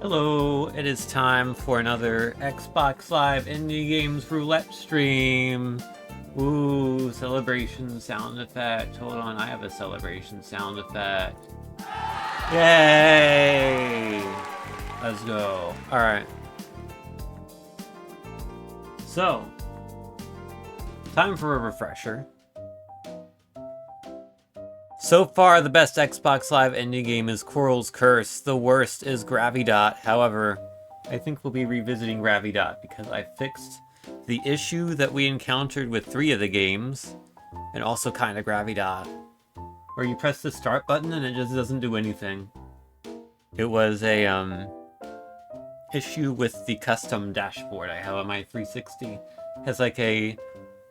Hello, it is time for another Xbox Live Indie Games Roulette stream. Ooh, celebration sound effect. Hold on, I have a celebration sound effect. Yay! Let's go. Alright. So, time for a refresher. So far, the best Xbox Live indie game is Coral's Curse. The worst is Gravidot. However, I think we'll be revisiting Gravidot because I fixed the issue that we encountered with 3 of the games, and also kind of Gravidot, where you press the start button and it just doesn't do anything. It was a issue with the custom dashboard I have on my 360. It has like a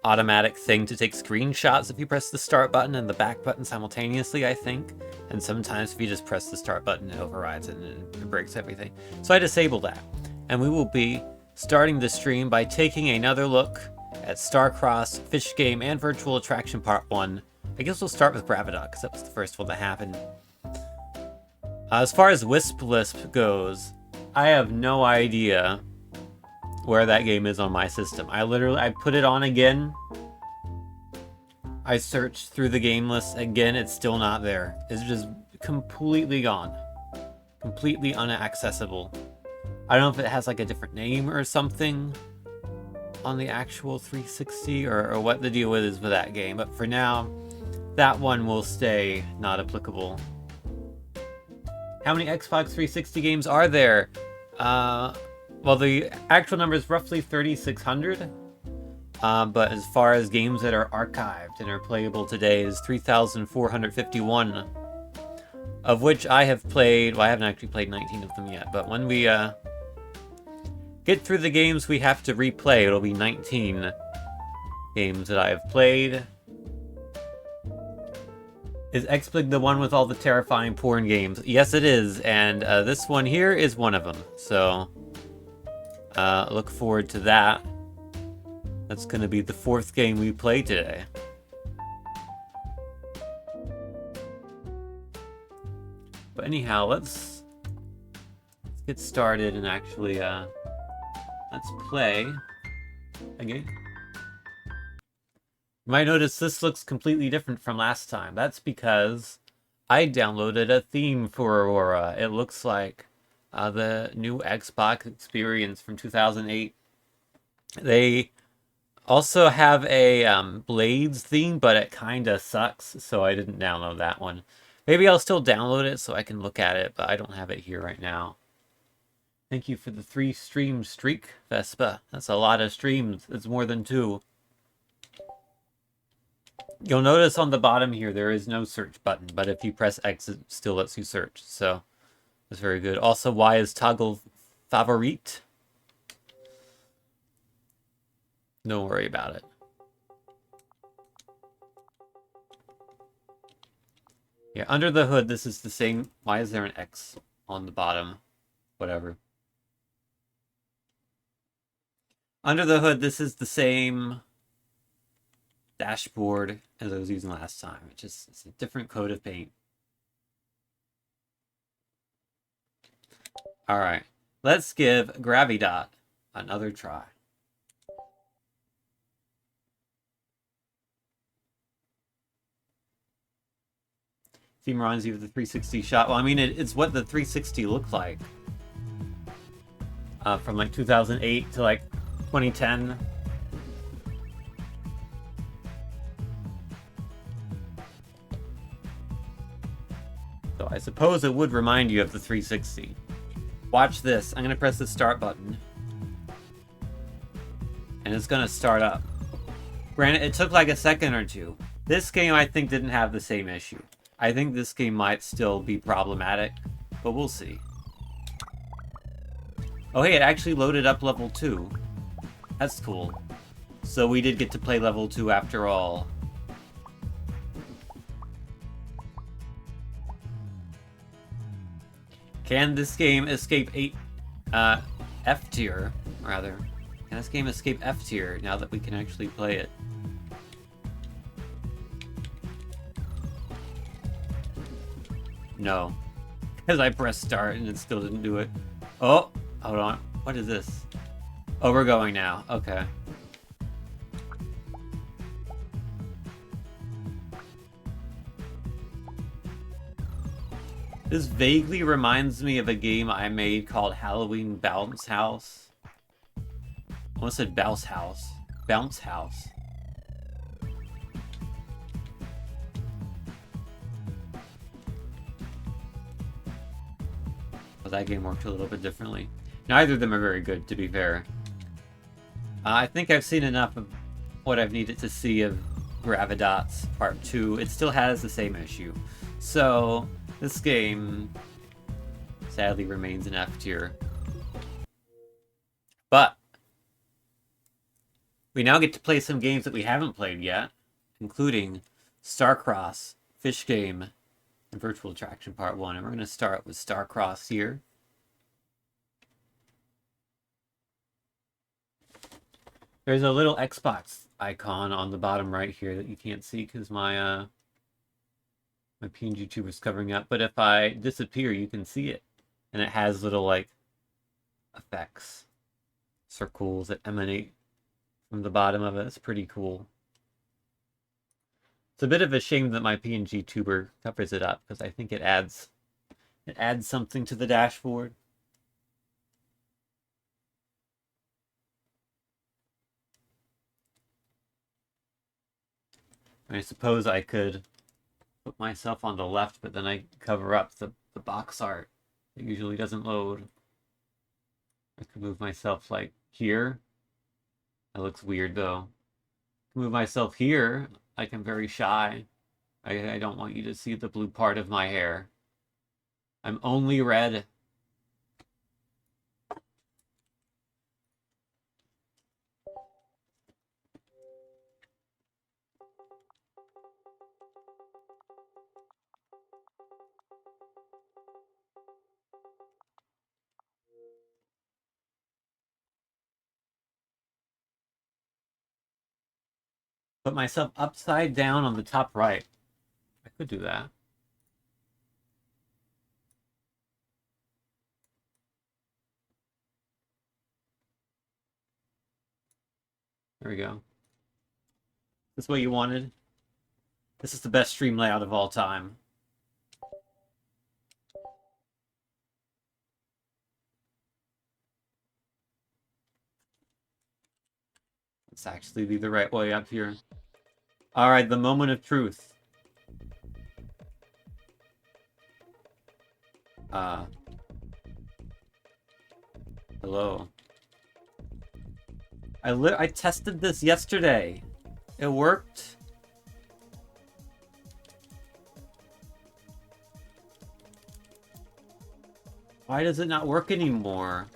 automatic thing to take screenshots if you press the start button and the back button simultaneously, I think. And sometimes if you just press the start button, it overrides it and it breaks everything. So I disabled that. And we will be starting the stream by taking another look at Starcross, Fish Game, and Virtual Attraction Part 1. I guess we'll start with Gravidot, because that was the first one that happened. As far as Wisp Lisp goes, I have no idea where that game is on my system. I put it on again. I searched through the game list again, it's still not there. It's just completely gone. Completely unaccessible. I don't know if it has like a different name or something on the actual 360 or what the deal is with that game, but for now, that one will stay not applicable. How many Xbox 360 games are there? Well, the actual number is roughly 3,600, but as far as games that are archived and are playable today is 3,451, of which I have played, well, I haven't actually played 19 of them yet, but when we get through the games we have to replay, it'll be 19 games that I have played. Is XBLIG the one with all the terrifying porn games? Yes, it is, and this one here is one of them, so look forward to that. That's going to be the 4th game we play today. But anyhow, let's get started and actually let's play a game. You might notice this looks completely different from last time. That's because I downloaded a theme for Aurora. It looks like the new Xbox experience from 2008. They also have a Blades theme, but it kind of sucks, so I didn't download that one. Maybe I'll still download it so I can look at it, but I don't have it here right now. Thank you for the 3 stream streak, Vespa. That's a lot of streams. It's more than 2. You'll notice on the bottom here there is no search button, but if you press X it still lets you search, so that's very good. Also, why is toggle favorite? Don't worry about it. Yeah, under the hood this is the same. Why is there an X on the bottom? Whatever. Under the hood this is the same dashboard as I was using last time. It's a different coat of paint. Alright, let's give Gravidot another try. Theme reminds you of the 360 shot. Well, I mean, it's what the 360 looked like. From like 2008 to like 2010. So I suppose it would remind you of the 360. Watch this. I'm going to press the start button. And it's going to start up. Granted, it took like a second or two. This game, I think, didn't have the same issue. I think this game might still be problematic, but we'll see. Oh, hey, it actually loaded up level 2. That's cool. So we did get to play level 2 after all. Can this game escape F tier, rather? Can this game escape F tier now that we can actually play it? No. Because I pressed start and it still didn't do it. Oh, hold on. What is this? Oh, we're going now. Okay. This vaguely reminds me of a game I made called Halloween Bounce House. I almost said Bounce House. Bounce House. But that game worked a little bit differently. Neither of them are very good, to be fair. I think I've seen enough of what I've needed to see of Gravidots Part 2. It still has the same issue. So, this game sadly remains an F tier. But we now get to play some games that we haven't played yet, including Starcross, Fish Game, and Virtual Attraction Part 1. And we're going to start with Starcross here. There's a little Xbox icon on the bottom right here that you can't see because my PNG tube is covering up. But if I disappear, you can see it. And it has little, like, effects. Circles that emanate from the bottom of it. It's pretty cool. It's a bit of a shame that my PNG tuber covers it up because I think it adds something to the dashboard. I suppose I could put myself on the left, but then I cover up the box art. It usually doesn't load. I could move myself like here. That looks weird though. Move myself here. Like I'm very shy. I don't want you to see the blue part of my hair. I'm only red. Put myself upside down on the top right. I could do that. There we go. This what you wanted? This is the best stream layout of all time. Let's actually be the right way up here. Alright, the moment of truth. Hello. I tested this yesterday. It worked. Why does it not work anymore?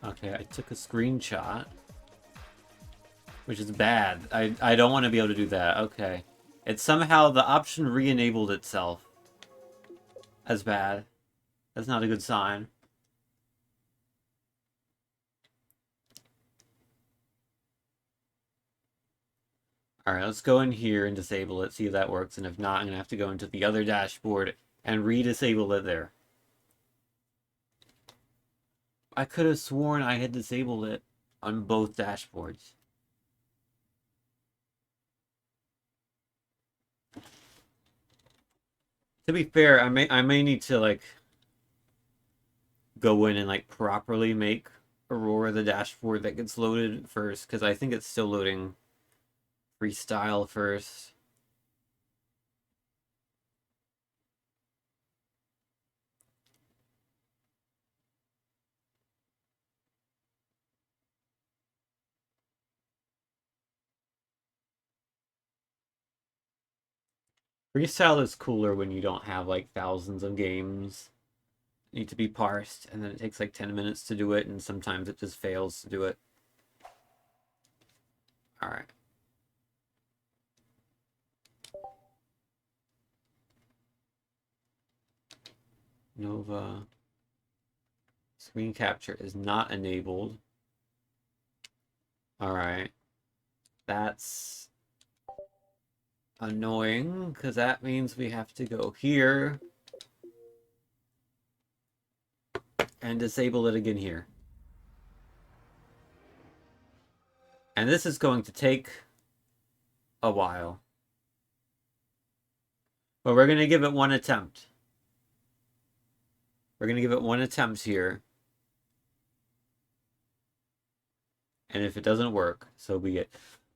Okay, I took a screenshot. Which is bad. I don't want to be able to do that. Okay. It's somehow the option re-enabled itself. That's bad. That's not a good sign. Alright, let's go in here and disable it, see if that works. And if not, I'm going to have to go into the other dashboard and re-disable it there. I could have sworn I had disabled it on both dashboards. To be fair, I may need to like go in and like properly make Aurora the dashboard that gets loaded first, because I think it's still loading freestyle first. Freestyle is cooler when you don't have like thousands of games need to be parsed, and then it takes like 10 minutes to do it, and sometimes it just fails to do it. Alright. Nova. Screen capture is not enabled. Alright. That's annoying, because that means we have to go here and disable it again here. And this is going to take a while. But we're going to give it one attempt. We're going to give it one attempt here. And if it doesn't work, so be it.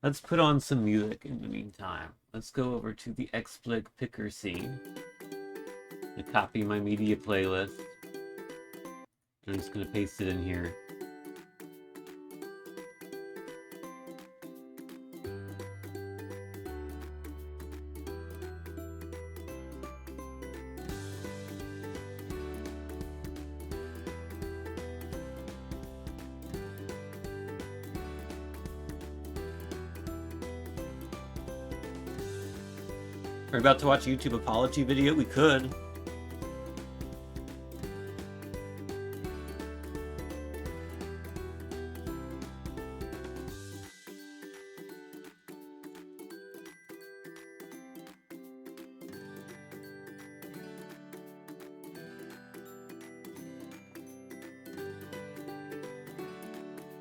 Let's put on some music in the meantime. Let's go over to the XBLIG picker scene. And copy my media playlist. I'm just going to paste it in here. We're about to watch a YouTube apology video. We could.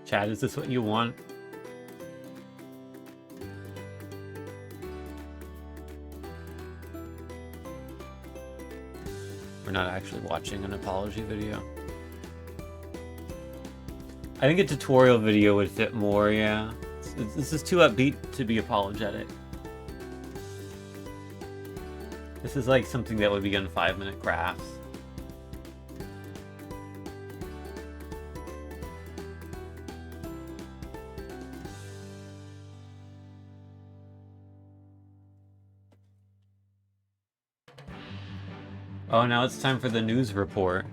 Chad, is this what you want? We're not actually watching an apology video. I think a tutorial video would fit more, yeah. This is too upbeat to be apologetic. This is like something that would be on 5-minute crafts. Oh, now it's time for the news report.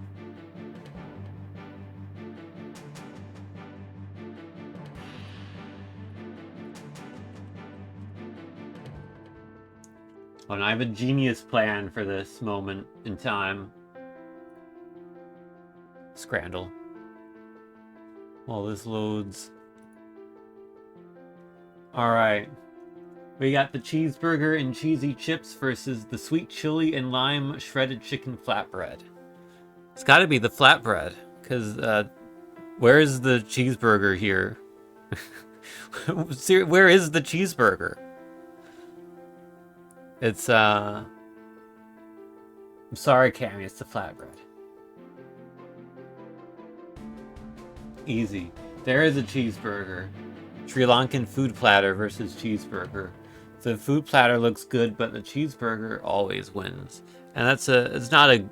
Oh, and I have a genius plan for this moment in time. Scrandle. While this loads. Alright. We got the cheeseburger and cheesy chips versus the sweet chili and lime shredded chicken flatbread. It's gotta be the flatbread, because, where is the cheeseburger here? Where is the cheeseburger? It's, I'm sorry, Cammy, it's the flatbread. Easy. There is a cheeseburger. Sri Lankan food platter versus cheeseburger. The food platter looks good, but the cheeseburger always wins. And it's not a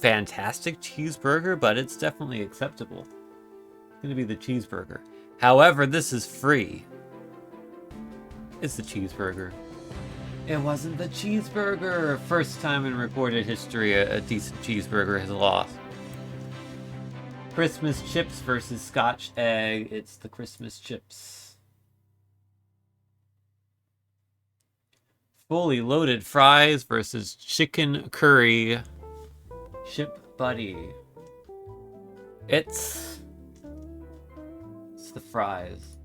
fantastic cheeseburger, but it's definitely acceptable. It's gonna be the cheeseburger. However, this is free. It's the cheeseburger. It wasn't the cheeseburger! First time in recorded history a decent cheeseburger has lost. Christmas chips versus Scotch egg. It's the Christmas chips. Fully loaded fries versus chicken curry. Ship buddy. It's the fries.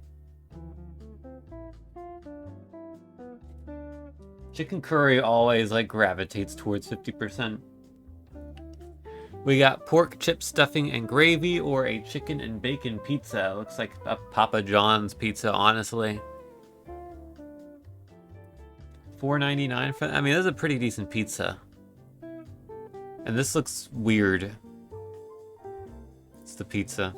Chicken curry always like gravitates towards 50%. We got pork chip stuffing and gravy or a chicken and bacon pizza. Looks like a Papa John's pizza, honestly. $4.99 for that? I mean, that's a pretty decent pizza. And this looks weird. It's the pizza.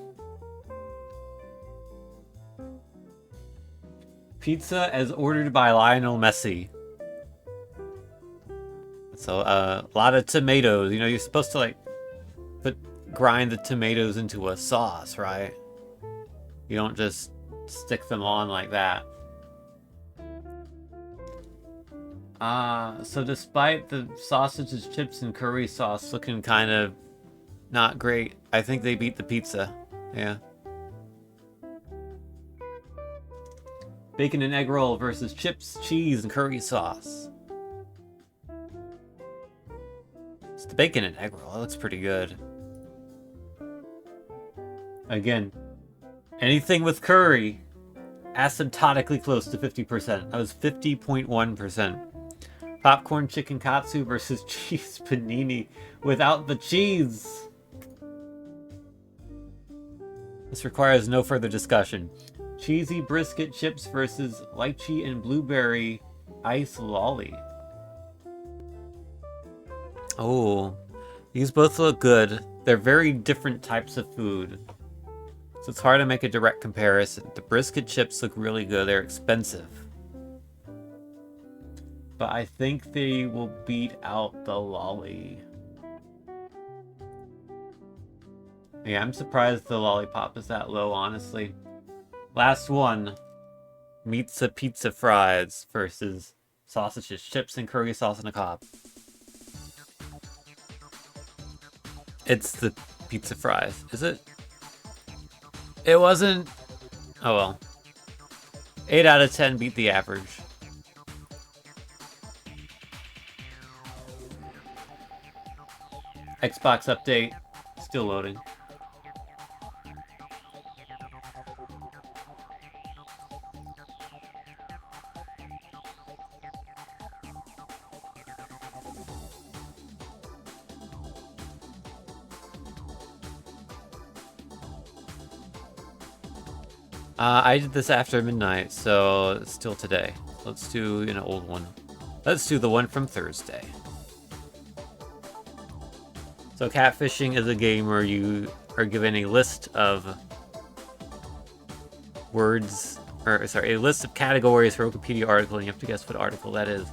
Pizza as ordered by Lionel Messi. So, a lot of tomatoes. You know, you're supposed to, like, grind the tomatoes into a sauce, right? You don't just stick them on like that. So despite the sausages, chips, and curry sauce looking kind of not great, I think they beat the pizza. Yeah. Bacon and egg roll versus chips, cheese, and curry sauce. It's the bacon and egg roll. That looks pretty good. Again, anything with curry, asymptotically close to 50%. That was 50.1%. Popcorn chicken katsu versus cheese panini without the cheese. This requires no further discussion. Cheesy brisket chips versus lychee and blueberry ice lolly. Oh, these both look good. They're very different types of food, so it's hard to make a direct comparison. The brisket chips look really good. They're expensive, but I think they will beat out the lolly. Yeah, I'm surprised the lollipop is that low, honestly. Last one. Pizza fries versus sausages, chips, and curry sauce on a cob. It's the pizza fries, is it? It wasn't. Oh well. 8 out of 10 beat the average. Xbox update. Still loading. I did this after midnight, so it's still today. Let's do an old one. Let's do the one from Thursday. So catfishing is a game where you are given a list of words, or sorry, a list of categories for a Wikipedia article, and you have to guess what article that is.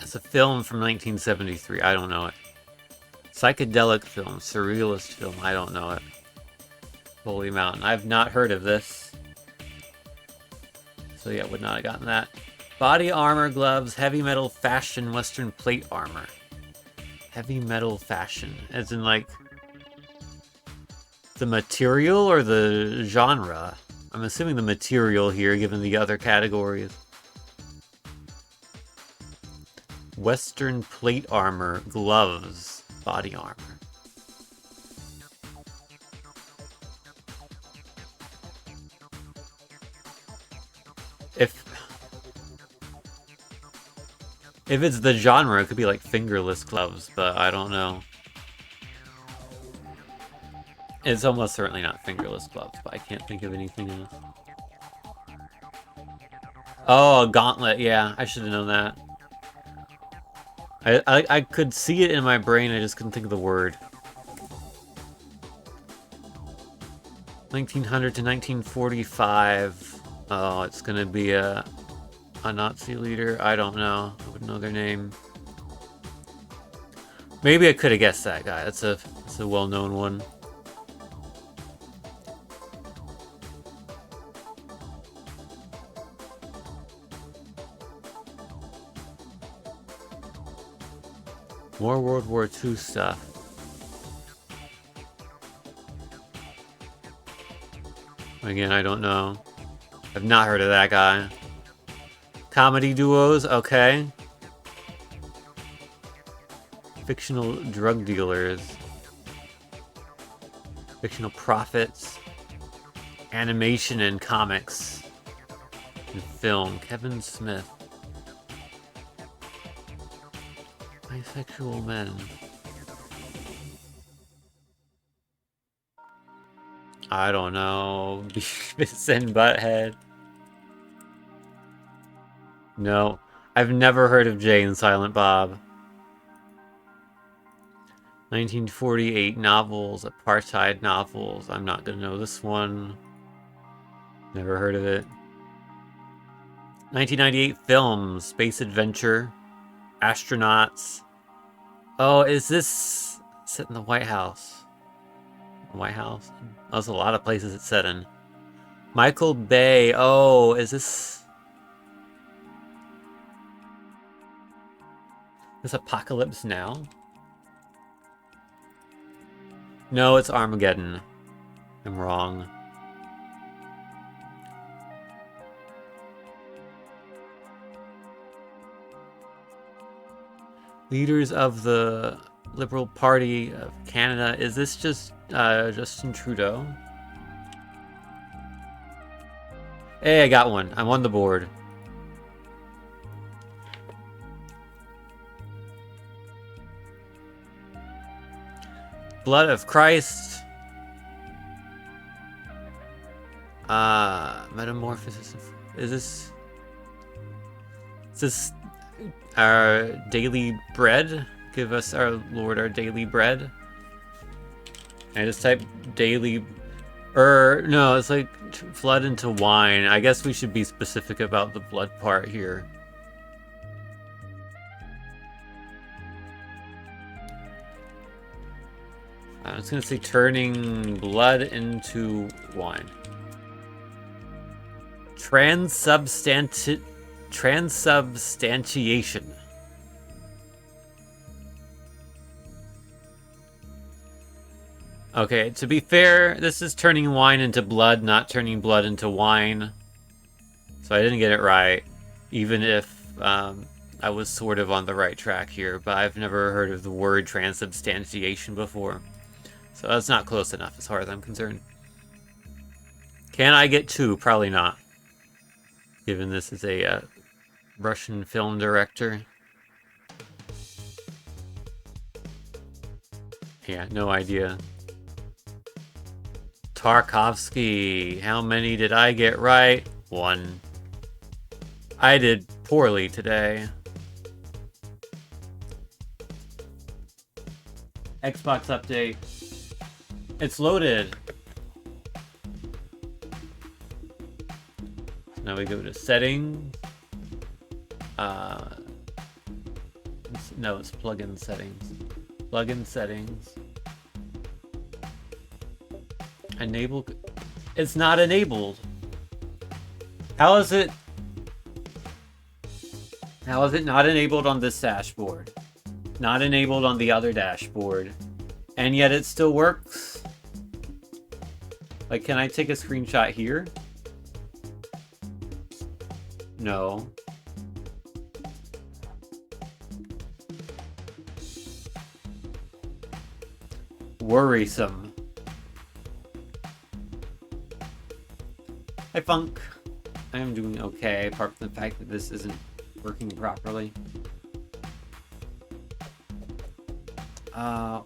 It's a film from 1973. I don't know it. Psychedelic film, surrealist film. I don't know it. Holy Mountain. I've not heard of this. So yeah, would not have gotten that. Body armor, gloves, heavy metal fashion, western plate armor. Heavy metal fashion. As in like the material or the genre? I'm assuming the material here, given the other categories. Western plate armor, gloves, body armor. If it's the genre, it could be like fingerless gloves, but I don't know. It's almost certainly not fingerless gloves, but I can't think of anything else. Oh, a gauntlet, yeah, I should have known that. I could see it in my brain, I just couldn't think of the word. 1900 to 1945. Oh, it's gonna be a Nazi leader? I don't know. I wouldn't know their name. Maybe I could have guessed that guy. That's a well-known one. More World War II stuff. Again, I don't know. I've not heard of that guy. Comedy duos, okay. Fictional drug dealers. Fictional prophets. Animation and comics. And film. Kevin Smith. Bisexual men. I don't know. Beavis and Butthead. No. I've never heard of Jay and Silent Bob. 1948 novels, apartheid novels. I'm not gonna know this one. Never heard of it. 1998 films, Space Adventure, Astronauts. Oh, is this set in the White House? White House? There's a lot of places it's set in. Michael Bay. Oh, is this Apocalypse Now? No, it's Armageddon. I'm wrong. Leaders of the Liberal Party of Canada. Is this just Justin Trudeau? Hey, I got one. I'm on the board. Blood of Christ. Metamorphosis. Is this our daily bread? Give us, our Lord, our daily bread. I just type daily, no, it's like flood into wine. I guess we should be specific about the blood part here. I'm just gonna say turning blood into wine. Transubstantiation. Okay, to be fair, this is turning wine into blood, not turning blood into wine. So I didn't get it right, even if I was sort of on the right track here, but I've never heard of the word transubstantiation before. So that's not close enough as far as I'm concerned. Can I get 2? Probably not. Given this is a Russian film director. Yeah, no idea. Tarkovsky. How many did I get right? 1. I did poorly today. Xbox update. It's loaded. Now we go to settings. No, it's plugin settings. Plugin settings. Enable. It's not enabled. How is it? How is it not enabled on this dashboard? Not enabled on the other dashboard. And yet it still works? Like, can I take a screenshot here? No. Worrisome. Hi, Funk. I am doing okay, apart from the fact that this isn't working properly.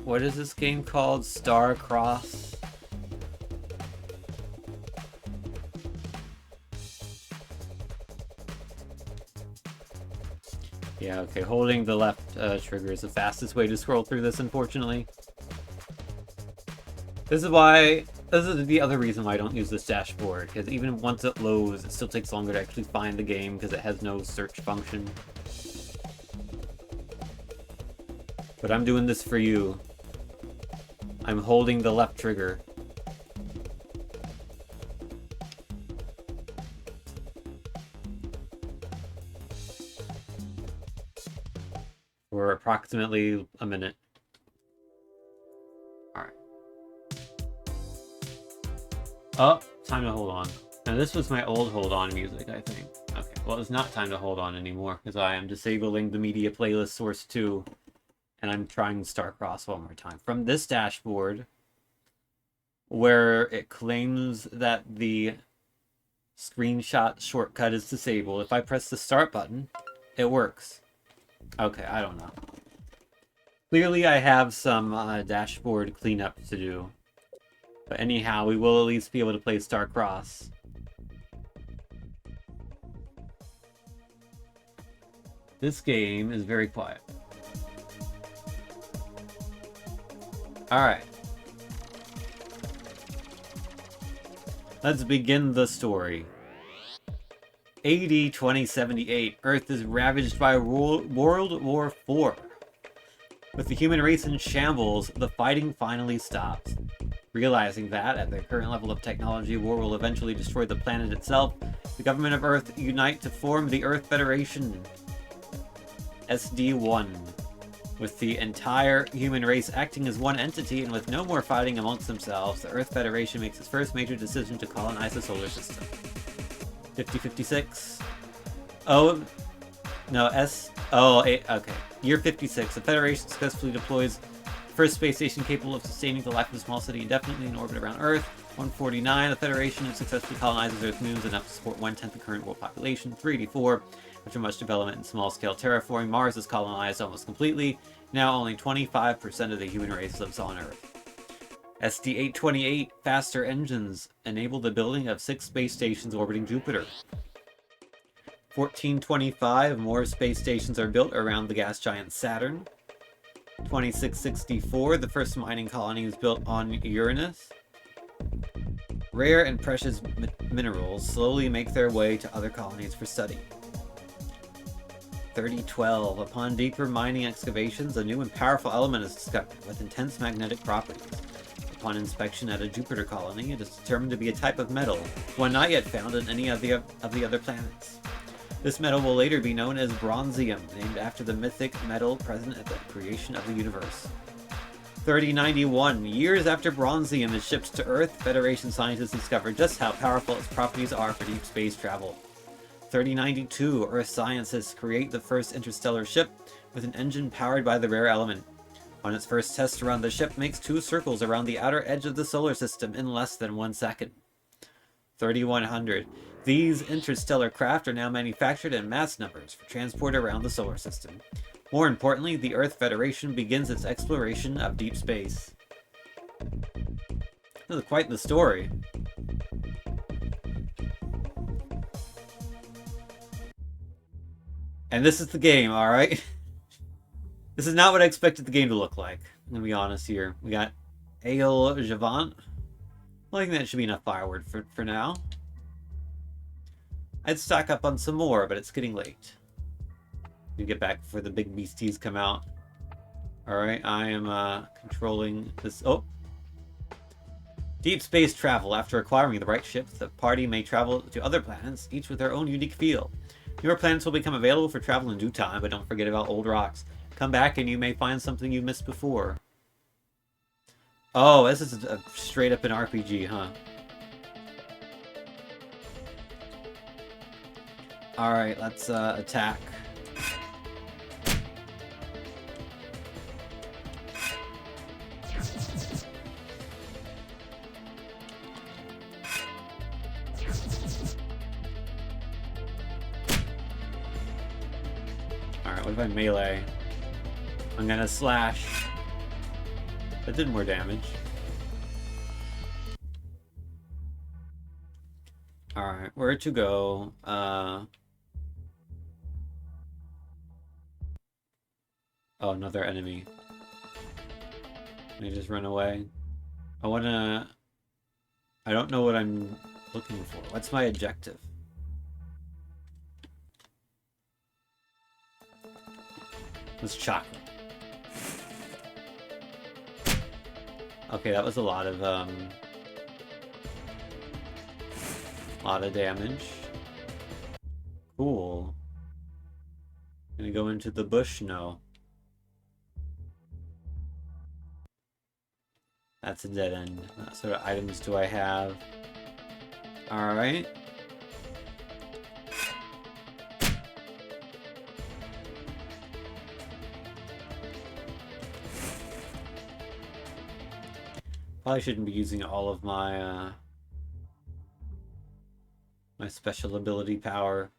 What is this game called? Star Cross? Yeah, okay, holding the left trigger is the fastest way to scroll through this, unfortunately. This is the other reason why I don't use this dashboard, because even once it loads, it still takes longer to actually find the game because it has no search function. But I'm doing this for you. I'm holding the left trigger. For approximately a minute. Alright. Oh, time to hold on. Now this was my old hold on music, I think. Okay, well it's not time to hold on anymore, because I am disabling the media playlist source 2. And I'm trying Starcross one more time. From this dashboard, where it claims that the screenshot shortcut is disabled, if I press the start button, it works. Okay, I don't know. Clearly I have some dashboard cleanup to do. But anyhow, we will at least be able to play Starcross. This game is very quiet. Alright. Let's begin the story. AD 2078, Earth is ravaged by World War IV. With the human race in shambles, the fighting finally stops. Realizing that, at their current level of technology, war will eventually destroy the planet itself, the government of Earth unite to form the Earth Federation. SD-1. With the entire human race acting as one entity and with no more fighting amongst themselves, the Earth Federation makes its first major decision to colonize the solar system. 5056. Oh, no, Oh, okay. Year 56. The Federation successfully deploys the first space station capable of sustaining the life of a small city indefinitely in orbit around Earth. 149. The Federation successfully colonizes Earth's moons enough to support 1/10 the current world population. 384. After much development and small-scale terraforming, Mars is colonized almost completely. Now only 25% of the human race lives on Earth. SD-828. Faster engines enable the building of 6 space stations orbiting Jupiter. 1425, more space stations are built around the gas giant Saturn. 2664, the first mining colony is built on Uranus. Rare and precious minerals slowly make their way to other colonies for study. 3012, upon deeper mining excavations, a new and powerful element is discovered with intense magnetic properties. Upon inspection at a Jupiter colony, it is determined to be a type of metal, one not yet found on any of the other planets. This metal will later be known as bronzium, named after the mythic metal present at the creation of the universe. 3091. Years after bronzium is shipped to Earth, Federation scientists discover just how powerful its properties are for deep space travel. 3092. Earth scientists create the first interstellar ship with an engine powered by the rare element. On its first test run, the ship makes 2 circles around the outer edge of the solar system in less than 1 second. 3100. These interstellar craft are now manufactured in mass numbers for transport around the solar system. More importantly, the Earth Federation begins its exploration of deep space. This is quite the story. And this is the game, alright? This is not what I expected the game to look like. I'm gonna be honest here. We got Ale Javant. I think that should be enough firewood for now. I'd stock up on some more, but it's getting late. We get back before the big beasties come out. Alright, I am controlling this. Oh! Deep space travel. After acquiring the right ships, the party may travel to other planets, each with their own unique feel. Newer planets will become available for travel in due time, but don't forget about old rocks. Come back and you may find something you missed before. Oh, this is a straight up an RPG, huh? Alright, let's attack. Alright, what if I melee? I'm gonna slash. That did more damage. Alright, where to go? Oh, another enemy. Can I just run away? I don't know what I'm looking for. What's my objective? It's chocolate. Okay, that was a lot of damage. Cool. Gonna go into the bush? No. That's a dead end. What sort of items do I have? Alright. Probably shouldn't be using all of my my special ability power.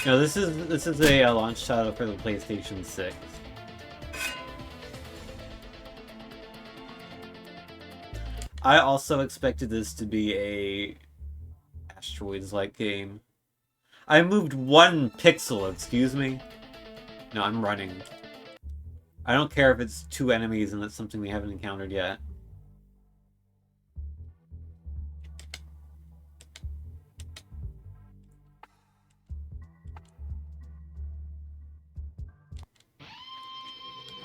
No, this is a launch title for the PlayStation 6. I also expected this to be a Asteroids-like game. I moved 1 pixel, excuse me? No, I'm running. I don't care if it's 2 enemies and that's something we haven't encountered yet.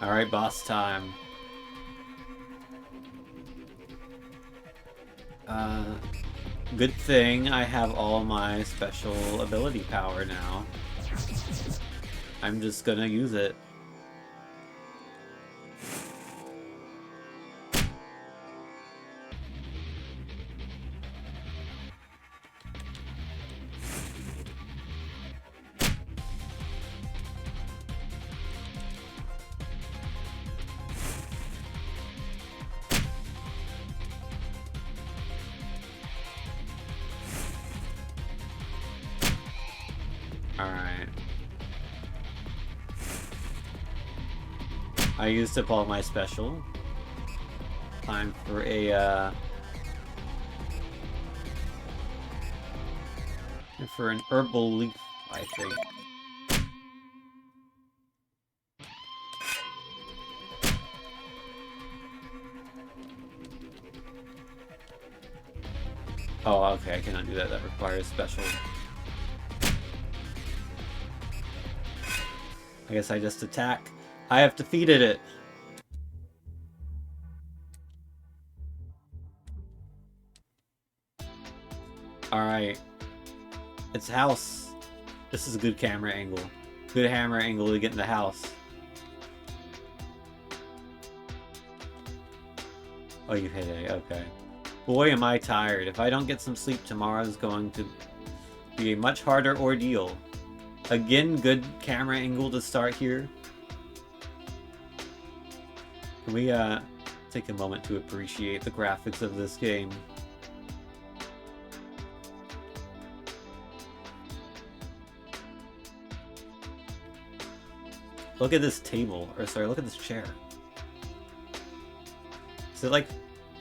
Alright, boss time. Good thing I have all my special ability power now. I'm just gonna use it. I used up all my special. Time for a, for an herbal leaf, I think. Oh, okay, I cannot do that. That requires special. I guess I just attack. I have defeated it! Alright. It's house. This is a good camera angle. Good hammer angle to get in the house. Oh, you hit A, okay. Boy, am I tired. If I don't get some sleep, tomorrow is going to be a much harder ordeal. Again, good camera angle to start here. Can we, take a moment to appreciate the graphics of this game? Look at this table. Or, sorry, look at this chair. Is it like...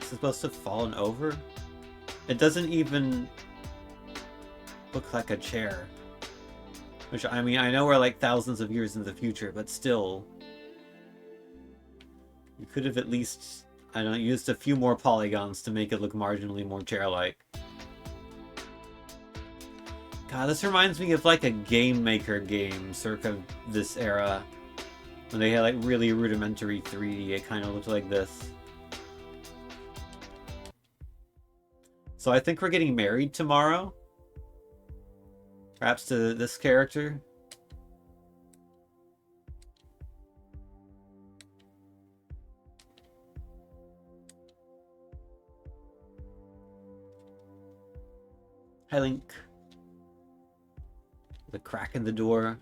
Is it supposed to have fallen over? It doesn't even look like a chair. Which, I mean, I know we're like thousands of years in the future, but still. You could have at least, I don't know, used a few more polygons to make it look marginally more chair-like. God, this reminds me of like a Game Maker game circa this era. When they had like really rudimentary 3D, it kind of looked like this. So I think we're getting married tomorrow. Perhaps to this character. Hi, Link. The crack in the door.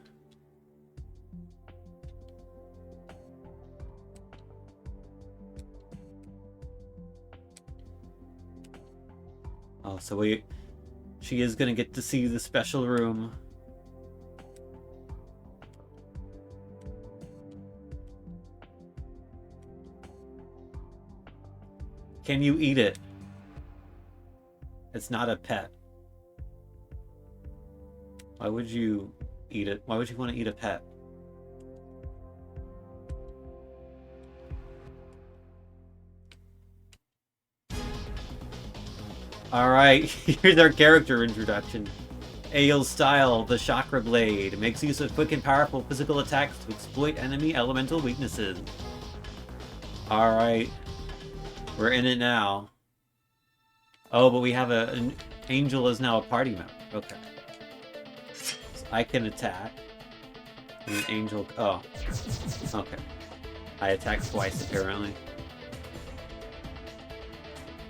Oh, so she is gonna get to see the special room. Can you eat it? It's not a pet. Why would you eat it? Why would you want to eat a pet? Alright, here's our character introduction. Ael's style, the Chakra Blade, makes use of quick and powerful physical attacks to exploit enemy elemental weaknesses. Alright. We're in it now. Oh, but we have an Angel is now a party member. Okay. So I can attack. And an Angel... Oh. Okay. I attacked twice, apparently.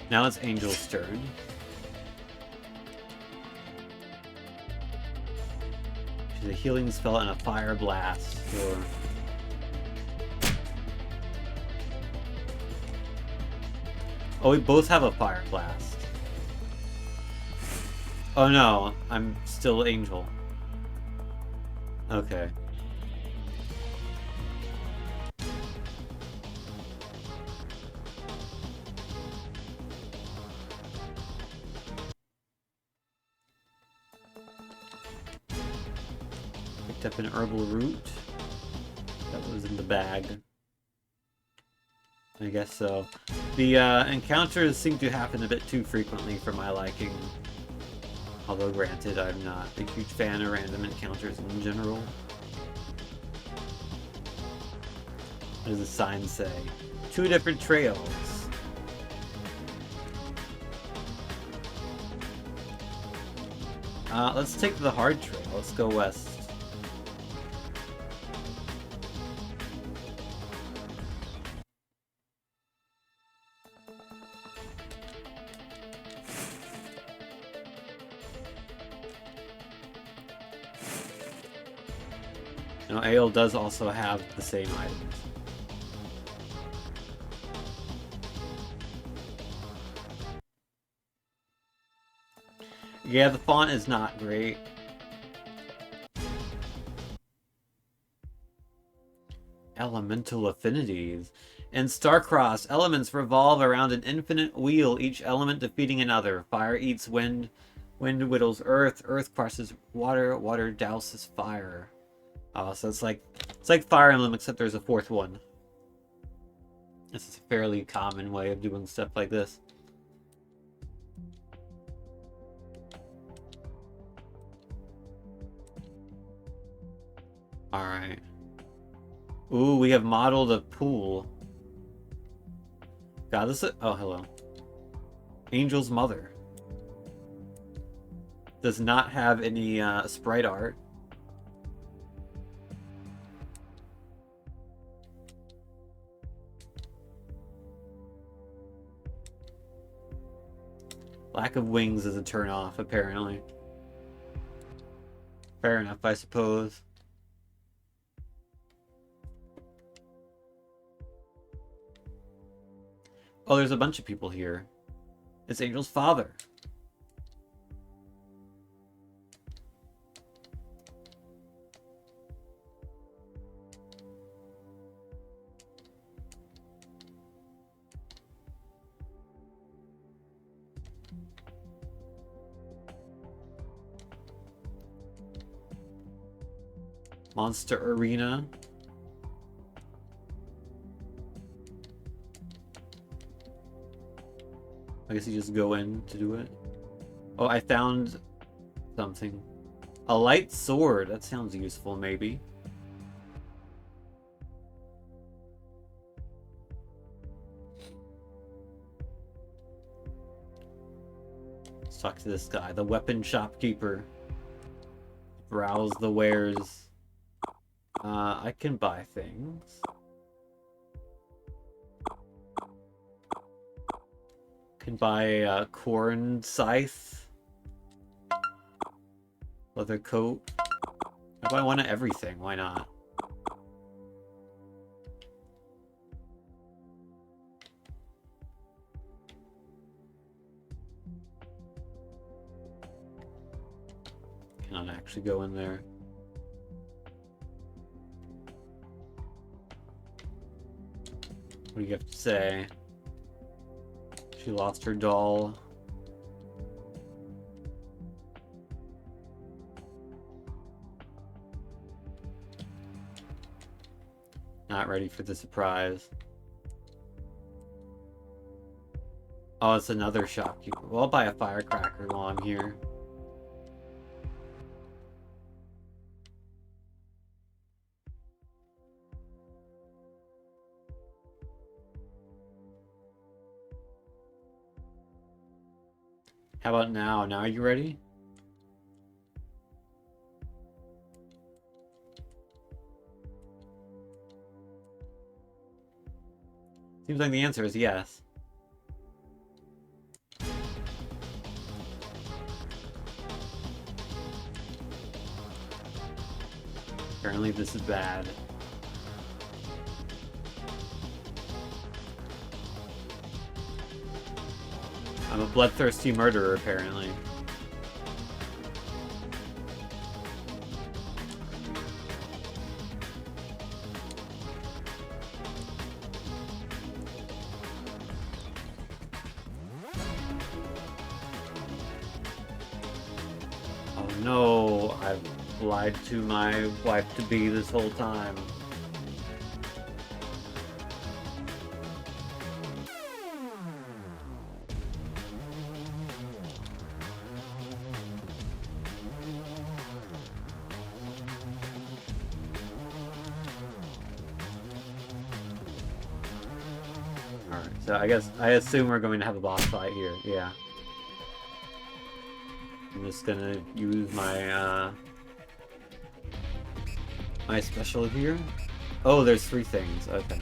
Now it's Angel's turn. She's a healing spell and a fire blast. Or... Oh, we both have a fire blast. Oh no, I'm still Angel. Okay. Picked up an herbal root. That was in the bag. I guess so. The encounters seem to happen a bit too frequently for my liking. Although granted, I'm not a huge fan of random encounters in general. What does the sign say? 2 different trails. Let's take the hard trail. Let's go west. You know, Ael does also have the same items. Yeah, the font is not great. Elemental affinities. In Starcross, elements revolve around an infinite wheel, each element defeating another. Fire eats wind, wind whittles earth, earth crushes water, water douses fire. Oh, so it's like Fire Emblem, except there's a fourth one. This is a fairly common way of doing stuff like this. Alright. Ooh, we have modeled a pool. God, this is... Oh, hello. Angel's Mother. Does not have any sprite art. Lack of wings is a turn-off, apparently. Fair enough, I suppose. Oh, there's a bunch of people here. It's Angel's father. Monster Arena. I guess you just go in to do it. Oh, I found something. A light sword. That sounds useful, maybe. Let's talk to this guy, the weapon shopkeeper. Browse the wares. I can buy things. Can buy a corn scythe. Leather coat. I buy one of everything, why not? Cannot actually go in there. What do you have to say? She lost her doll. Not ready for the surprise. Oh, it's another shopkeeper. Well, I'll buy a firecracker while I'm here. How about now? Now are you ready? Seems like the answer is yes. Apparently this is bad. I'm a bloodthirsty murderer, apparently. Oh no, I've lied to my wife-to-be this whole time. So I assume we're going to have a boss fight here. Yeah. I'm just gonna use my my special here. Oh, there's 3 things. Okay.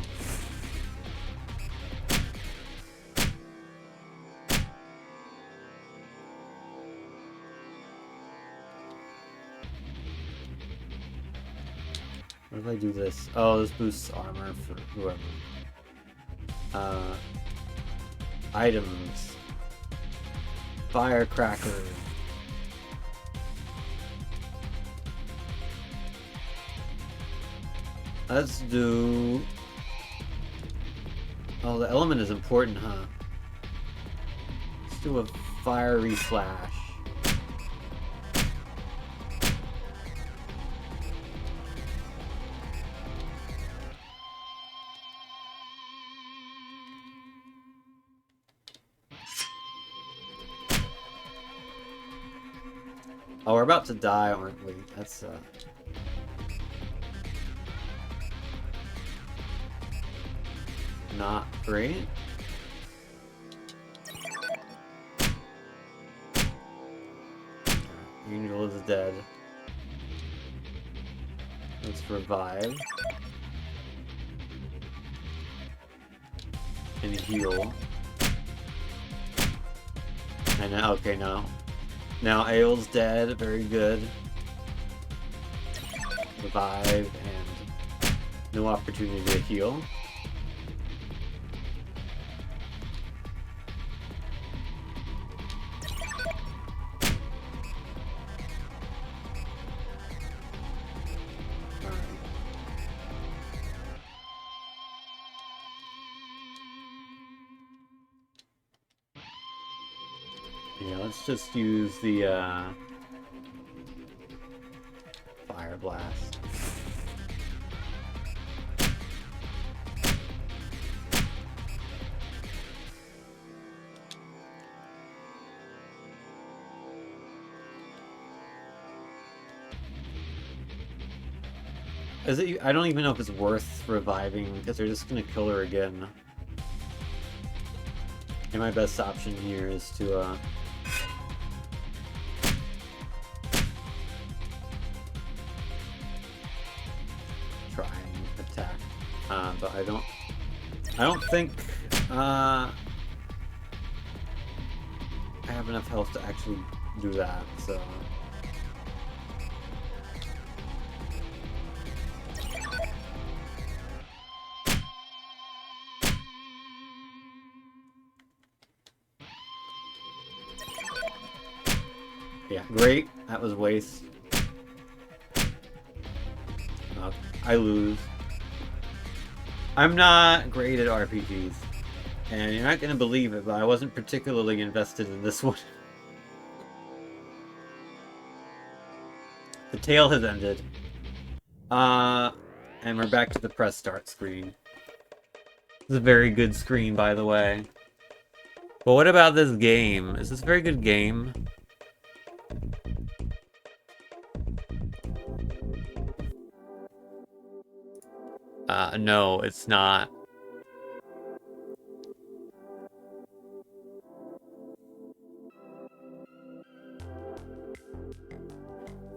What if I do this? Oh, this boosts armor for whoever. Items. Firecracker. Let's do... Oh, the element is important, huh? Let's do a fiery slash. Oh, we're about to die, aren't we? That's, not great. Angel is dead. Let's revive. And heal. And now, okay, now Ael's dead, very good. Revive, and no opportunity to heal. Yeah, let's just use the Fire Blast. Is it? I don't even know if it's worth reviving because they're just gonna kill her again. And my best option here is to try and attack, but I don't think I have enough health to actually do that. So yeah, great. That was waste. I lose. I'm not great at RPGs. And you're not going to believe it, but I wasn't particularly invested in this one. The tale has ended. And we're back to the press start screen. It's a very good screen, by the way. But what about this game? Is this a very good game? No, it's not.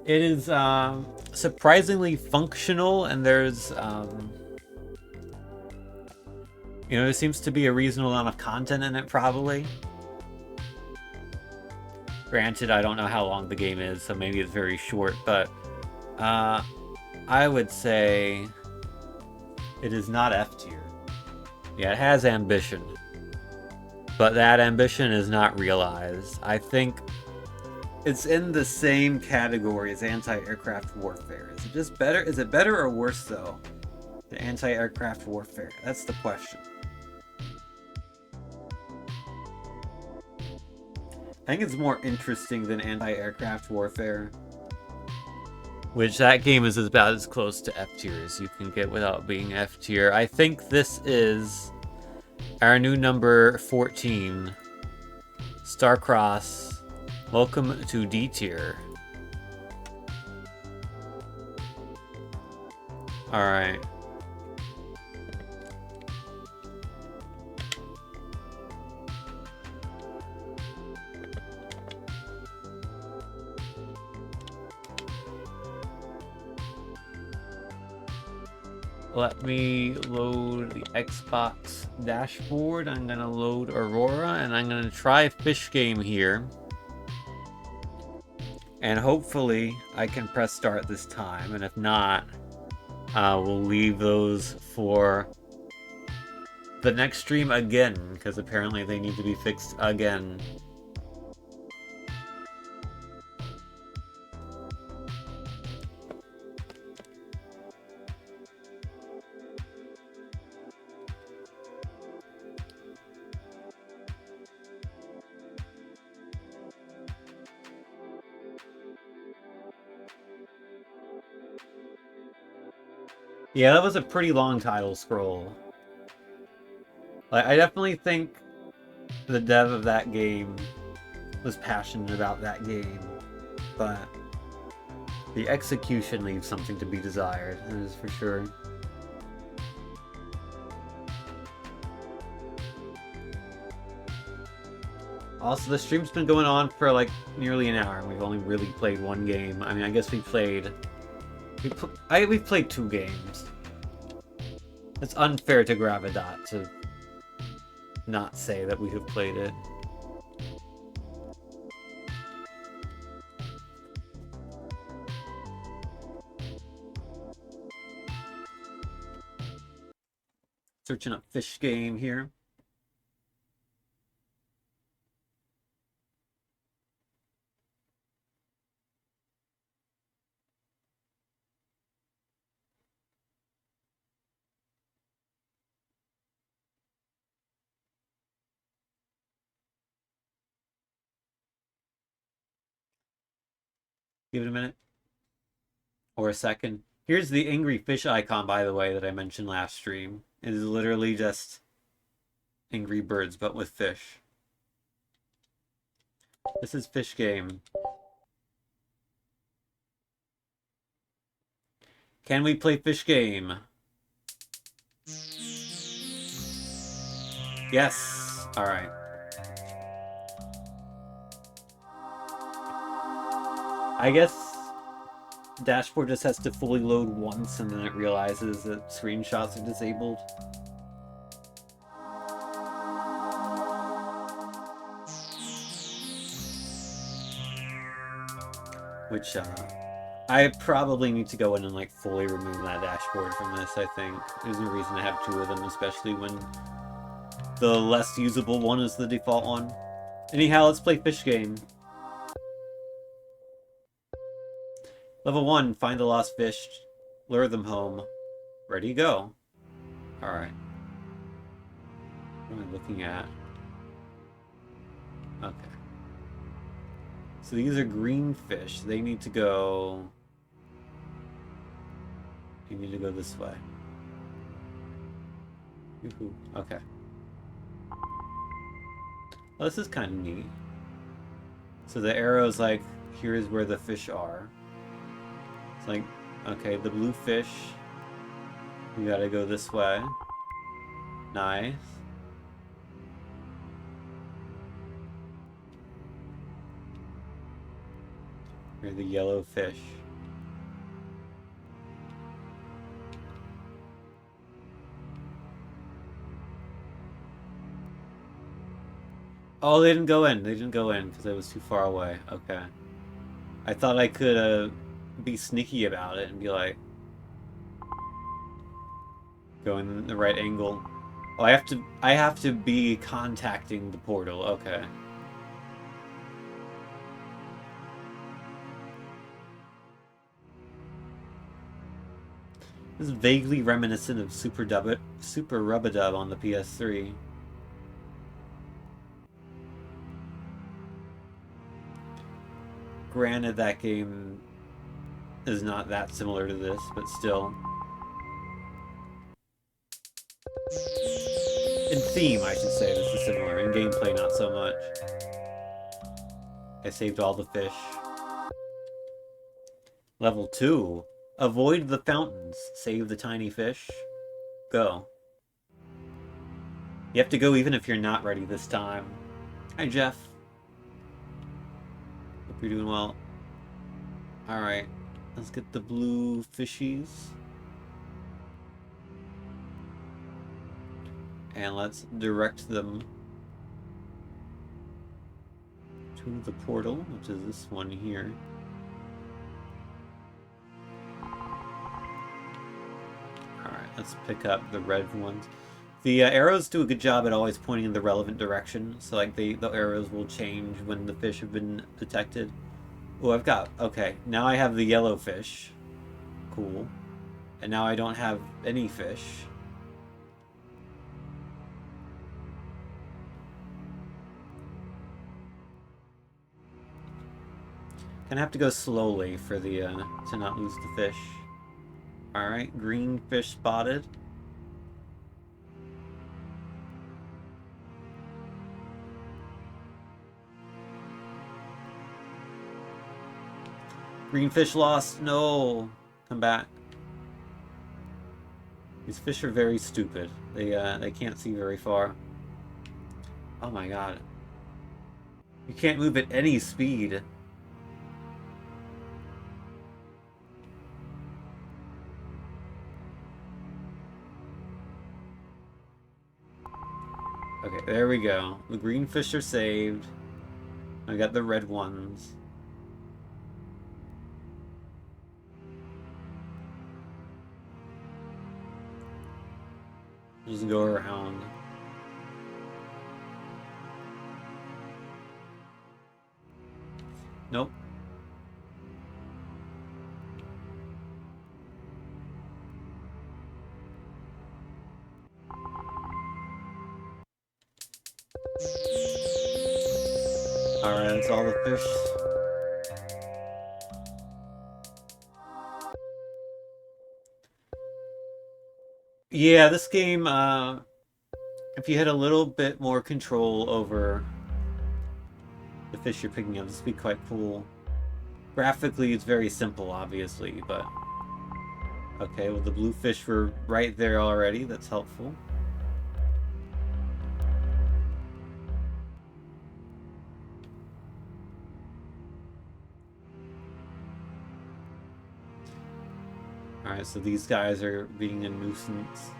It is, surprisingly functional, and there's, you know, there seems to be a reasonable amount of content in it, probably. Granted, I don't know how long the game is, so maybe it's very short, but, I would say it is not F tier. Yeah, it has ambition, but that ambition is not realized. I think it's in the same category as anti-aircraft warfare. Is it just better? Is it better or worse, though, than anti-aircraft warfare? That's the question. I think it's more interesting than anti-aircraft warfare. Which, that game is about as close to F tier as you can get without being F tier. I think this is our new number 14. Starcross. Welcome to D tier. Alright. Let me load the Xbox dashboard. I'm gonna load Aurora, and I'm gonna try Fish Game here. And hopefully I can press start this time, and if not, we'll leave those for the next stream again, because apparently they need to be fixed again. Yeah, that was a pretty long title scroll. Like, I definitely think the dev of that game was passionate about that game, but the execution leaves something to be desired, that is for sure. Also, the stream's been going on for like nearly an hour, and we've only really played one game. I mean, I guess we've played 2 games. It's unfair to Gravidot to not say that we have played it. Searching up fish game here. Give it a minute. Or a second. Here's the angry fish icon, by the way, that I mentioned last stream. It is literally just Angry Birds, but with fish. This is fish game. Can we play fish game? Yes. Alright. I guess dashboard just has to fully load once and then it realizes that screenshots are disabled. Which, I probably need to go in and like fully remove that dashboard from this, I think. There's no reason to have 2 of them, especially when the less usable one is the default one. Anyhow, let's play fish game. Level 1, find the lost fish, lure them home. Ready, go. Alright. What am I looking at? Okay. So these are green fish. They need to go... You need to go this way. Yoo-hoo. Okay. Well, this is kind of neat. So the arrow's like, here's where the fish are. It's like, okay, the blue fish. You gotta go this way. Nice. Here, the yellow fish. Oh, they didn't go in. They didn't go in because I was too far away. Okay. I thought I could be sneaky about it and be like, go in the right angle. Oh, I have to be contacting the portal. Okay. This is vaguely reminiscent of Super Rub-a-Dub on the PS3. Granted, that game is not that similar to this, but still. In theme, I should say, this is similar. In gameplay, not so much. I saved all the fish. Level 2. Avoid the fountains. Save the tiny fish. Go. You have to go even if you're not ready this time. Hi, Jeff. Hope you're doing well. Alright. Let's get the blue fishies. And let's direct them to the portal, which is this one here. Alright, let's pick up the red ones. The arrows do a good job at always pointing in the relevant direction, so like the arrows will change when the fish have been detected. Oh, I've got... Okay, now I have the yellow fish. Cool. And now I don't have any fish. Gonna have to go slowly for the to not lose the fish. Alright, green fish spotted. Green fish lost. No. Come back. These fish are very stupid. They can't see very far. Oh my god. You can't move at any speed. Okay, there we go. The green fish are saved. I got the red ones. Just go around. Nope. Alright, that's all the fish. Yeah, this game, if you had a little bit more control over the fish you're picking up, this would be quite cool. Graphically, it's very simple, obviously, but... Okay, well, the blue fish were right there already. That's helpful. Alright, so these guys are being a nuisance.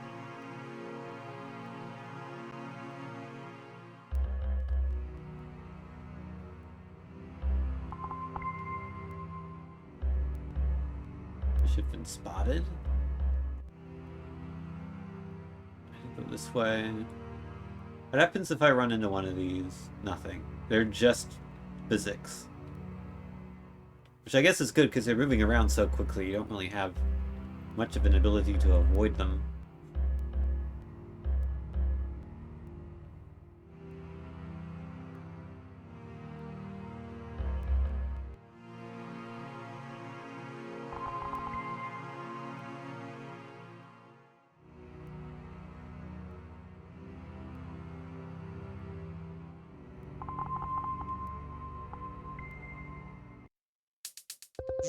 Fish have been spotted. I can go this way. What happens if I run into one of these? Nothing. They're just physics. Which I guess is good because they're moving around so quickly, you don't really have much of an ability to avoid them.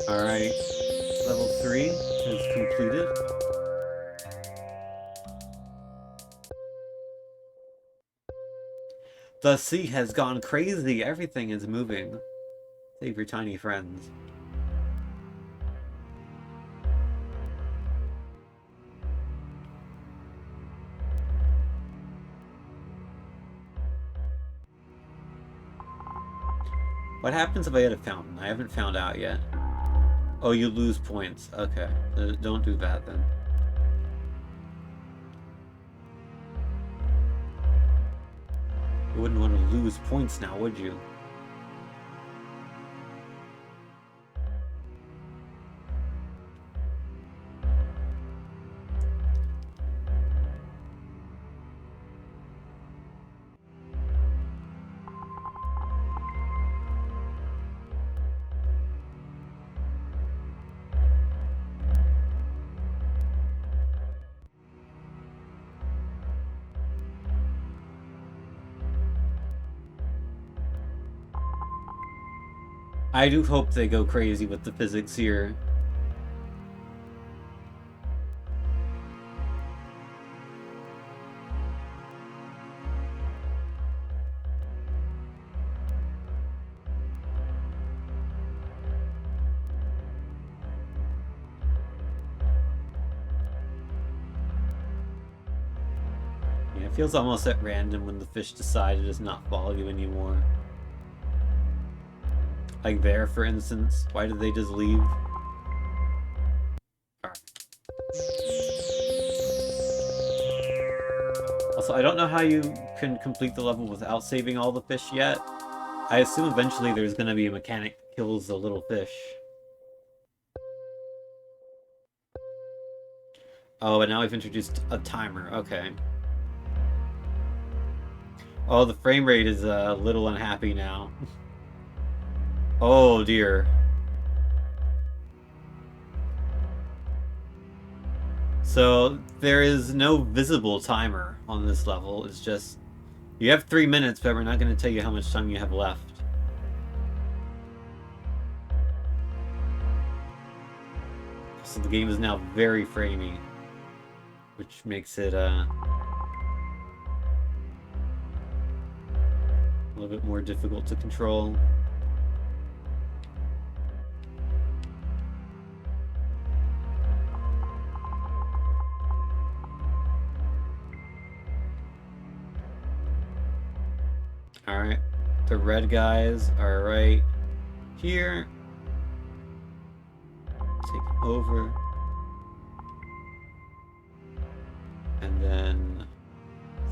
Alright, level 3 is completed. The sea has gone crazy, everything is moving. Save your tiny friends. What happens if I hit a fountain? I haven't found out yet. Oh, you lose points. Okay. Don't do that then. You wouldn't want to lose points now, would you? I do hope they go crazy with the physics here. Yeah, it feels almost at random when the fish decide to just not follow you anymore. Like there, for instance. Why did they just leave? Alright. Also, I don't know how you can complete the level without saving all the fish yet. I assume eventually there's gonna be a mechanic that kills the little fish. Oh, and now we've introduced a timer. Okay. Oh, the frame rate is a little unhappy now. Oh dear. So there is no visible timer on this level. It's just you have 3 minutes, but we're not going to tell you how much time you have left. So the game is now very framey, which makes it a little bit more difficult to control. Alright, the red guys are right here. Take over. And then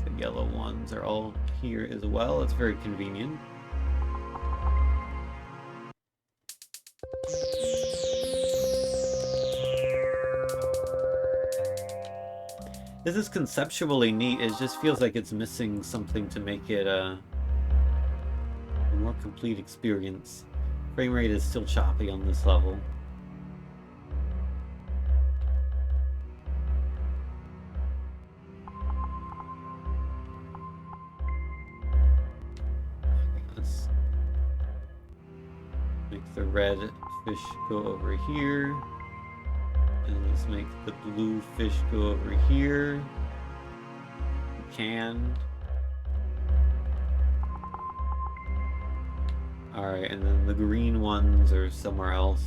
the yellow ones are all here as well. It's very convenient. This is conceptually neat. It just feels like it's missing something to make it a more complete experience. Frame rate is still choppy on this level. Let's make the red fish go over here. And let's make the blue fish go over here. We can. Alright, and then the green ones are somewhere else.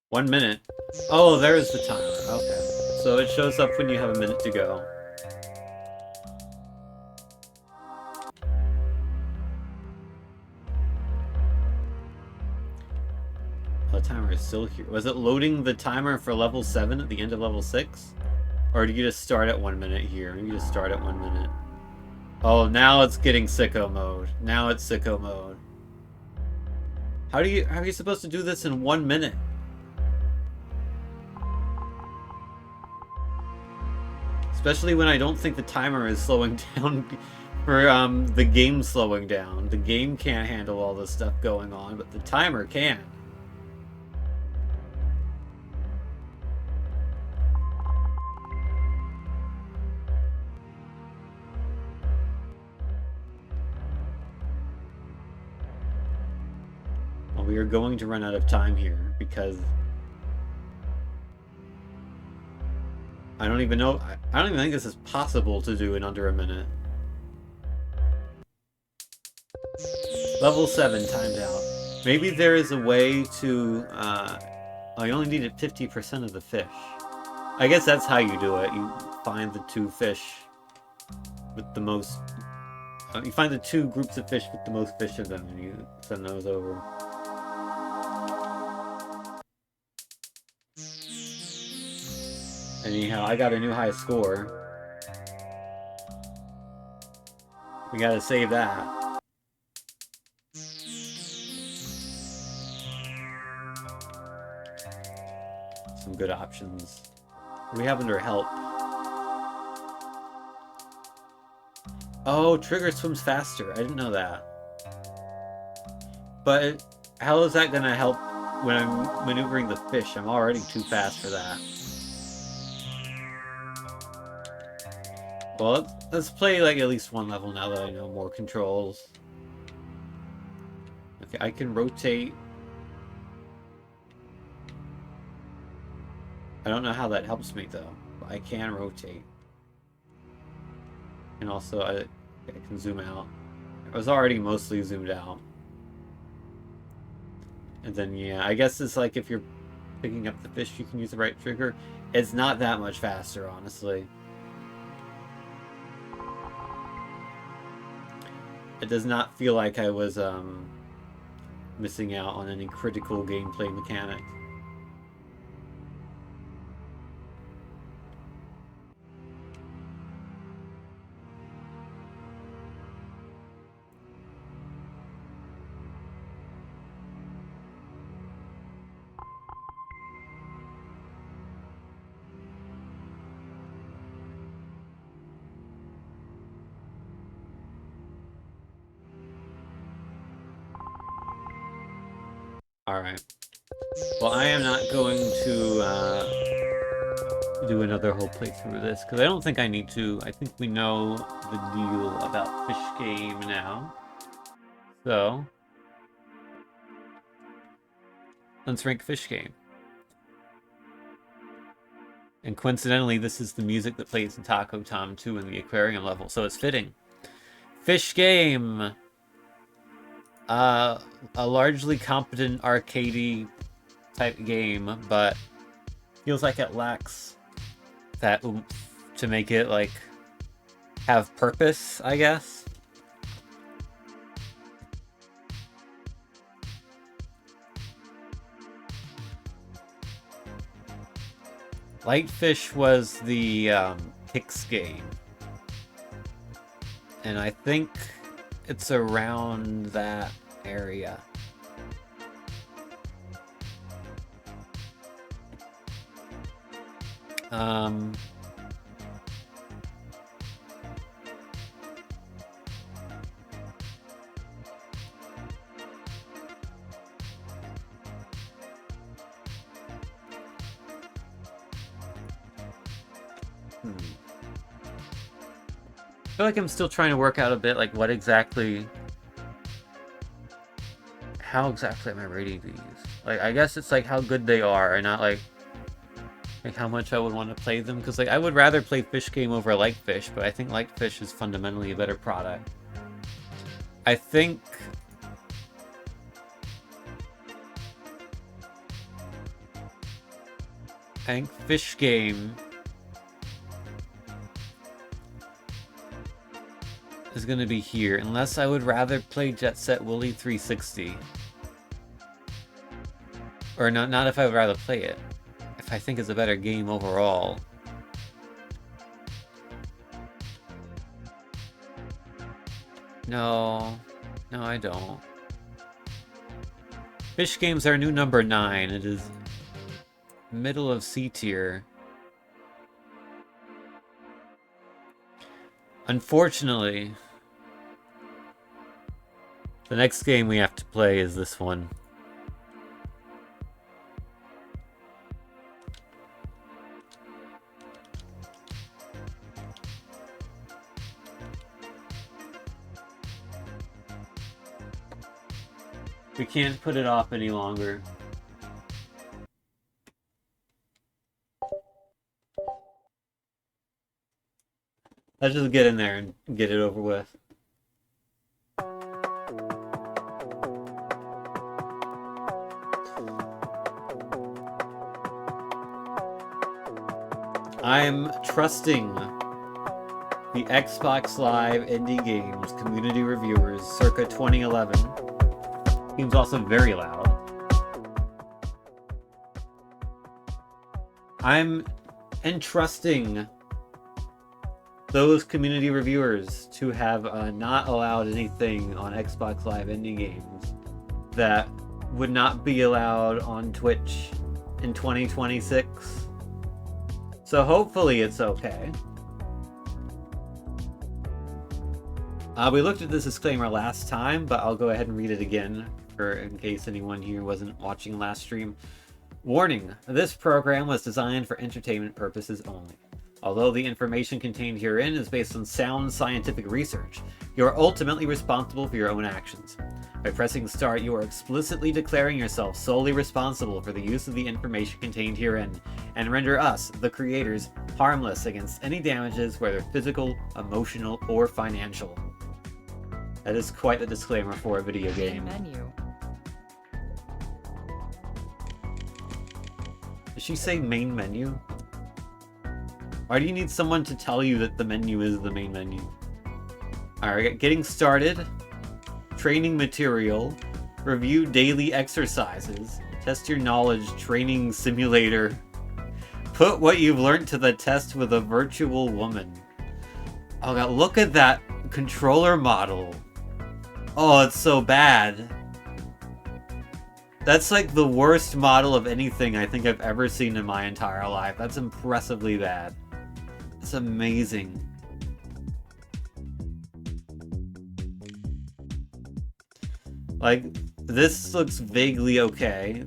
One minute. Oh, there's the timer. Okay. So it shows up when you have a minute to go. Oh, the timer is still here. Was it loading the timer for level 7 at the end of level 6? Or did you just start at 1 minute here? You just start at 1 minute. Oh, now it's getting sicko mode. Now it's sicko mode. How are you supposed to do this in 1 minute? Especially when I don't think the timer is slowing down for the game slowing down. The game can't handle all this stuff going on, but the timer can. Well, we are going to run out of time here because I don't even know. I don't even think this is possible to do in under a minute. Level 7 timed out. Maybe there is a way to. I only needed 50% of the fish. I guess that's how you do it. You find the 2 fish with the most. You find the 2 groups of fish with the most fish of them, and you send those over. Anyhow, I got a new high score. We gotta save that. Some good options. What do we have under help? Oh, Trigger swims faster. I didn't know that. But how is that gonna help when I'm maneuvering the fish? I'm already too fast for that. Well, let's play like at least one level now that I know more controls. Okay, I can rotate. I don't know how that helps me though, but I can rotate. And also I can zoom out. I was already mostly zoomed out. And then yeah, I guess it's like if you're picking up the fish, you can use the right trigger. It's not that much faster, honestly. It does not feel like I was missing out on any critical gameplay mechanic. Alright. Well, I am not going to do another whole playthrough of this, because I don't think I need to. I think we know the deal about Fish Game now. So, let's rank Fish Game. And coincidentally, this is the music that plays in Taco Tom 2 in the aquarium level, so it's fitting. Fish Game! A largely competent arcadey type game, but feels like it lacks that oomph to make it, like, have purpose, I guess. Lightfish was the Kicks game. And I think it's around that area. I feel like I'm still trying to work out a bit, like, how exactly am I rating these? Like, I guess it's, like, how good they are, and not, like how much I would want to play them, because, like, I would rather play Fish Game over Lightfish, but I think Lightfish is fundamentally a better product. I think Fish Game is going to be here, unless I would rather play Jet Set Willy 360. Or not if I would rather play it. If I think it's a better game overall. No, I don't. Fish Game's our new number 9. It is middle of C tier. Unfortunately, the next game we have to play is this one. We can't put it off any longer. Let's just get in there and get it over with. I'm trusting the Xbox Live Indie Games community reviewers circa 2011. Seems also very loud. I'm entrusting those community reviewers to have not allowed anything on Xbox Live Indie Games that would not be allowed on Twitch in 2026. So hopefully it's okay. We looked at this disclaimer last time, but I'll go ahead and read it again in case anyone here wasn't watching last stream. Warning, this program was designed for entertainment purposes only. Although the information contained herein is based on sound scientific research, you are ultimately responsible for your own actions. By pressing start, you are explicitly declaring yourself solely responsible for the use of the information contained herein, and render us, the creators, harmless against any damages, whether physical, emotional, or financial. That is quite a disclaimer for a video game. Menu. Did she say main menu? Why do you need someone to tell you that the menu is the main menu? Alright, getting started. Training material. Review daily exercises. Test your knowledge training simulator. Put what you've learned to the test with a virtual woman. Oh god, look at that controller model. Oh, it's so bad. That's like the worst model of anything I think I've ever seen in my entire life. That's impressively bad. It's amazing. Like, This looks vaguely okay.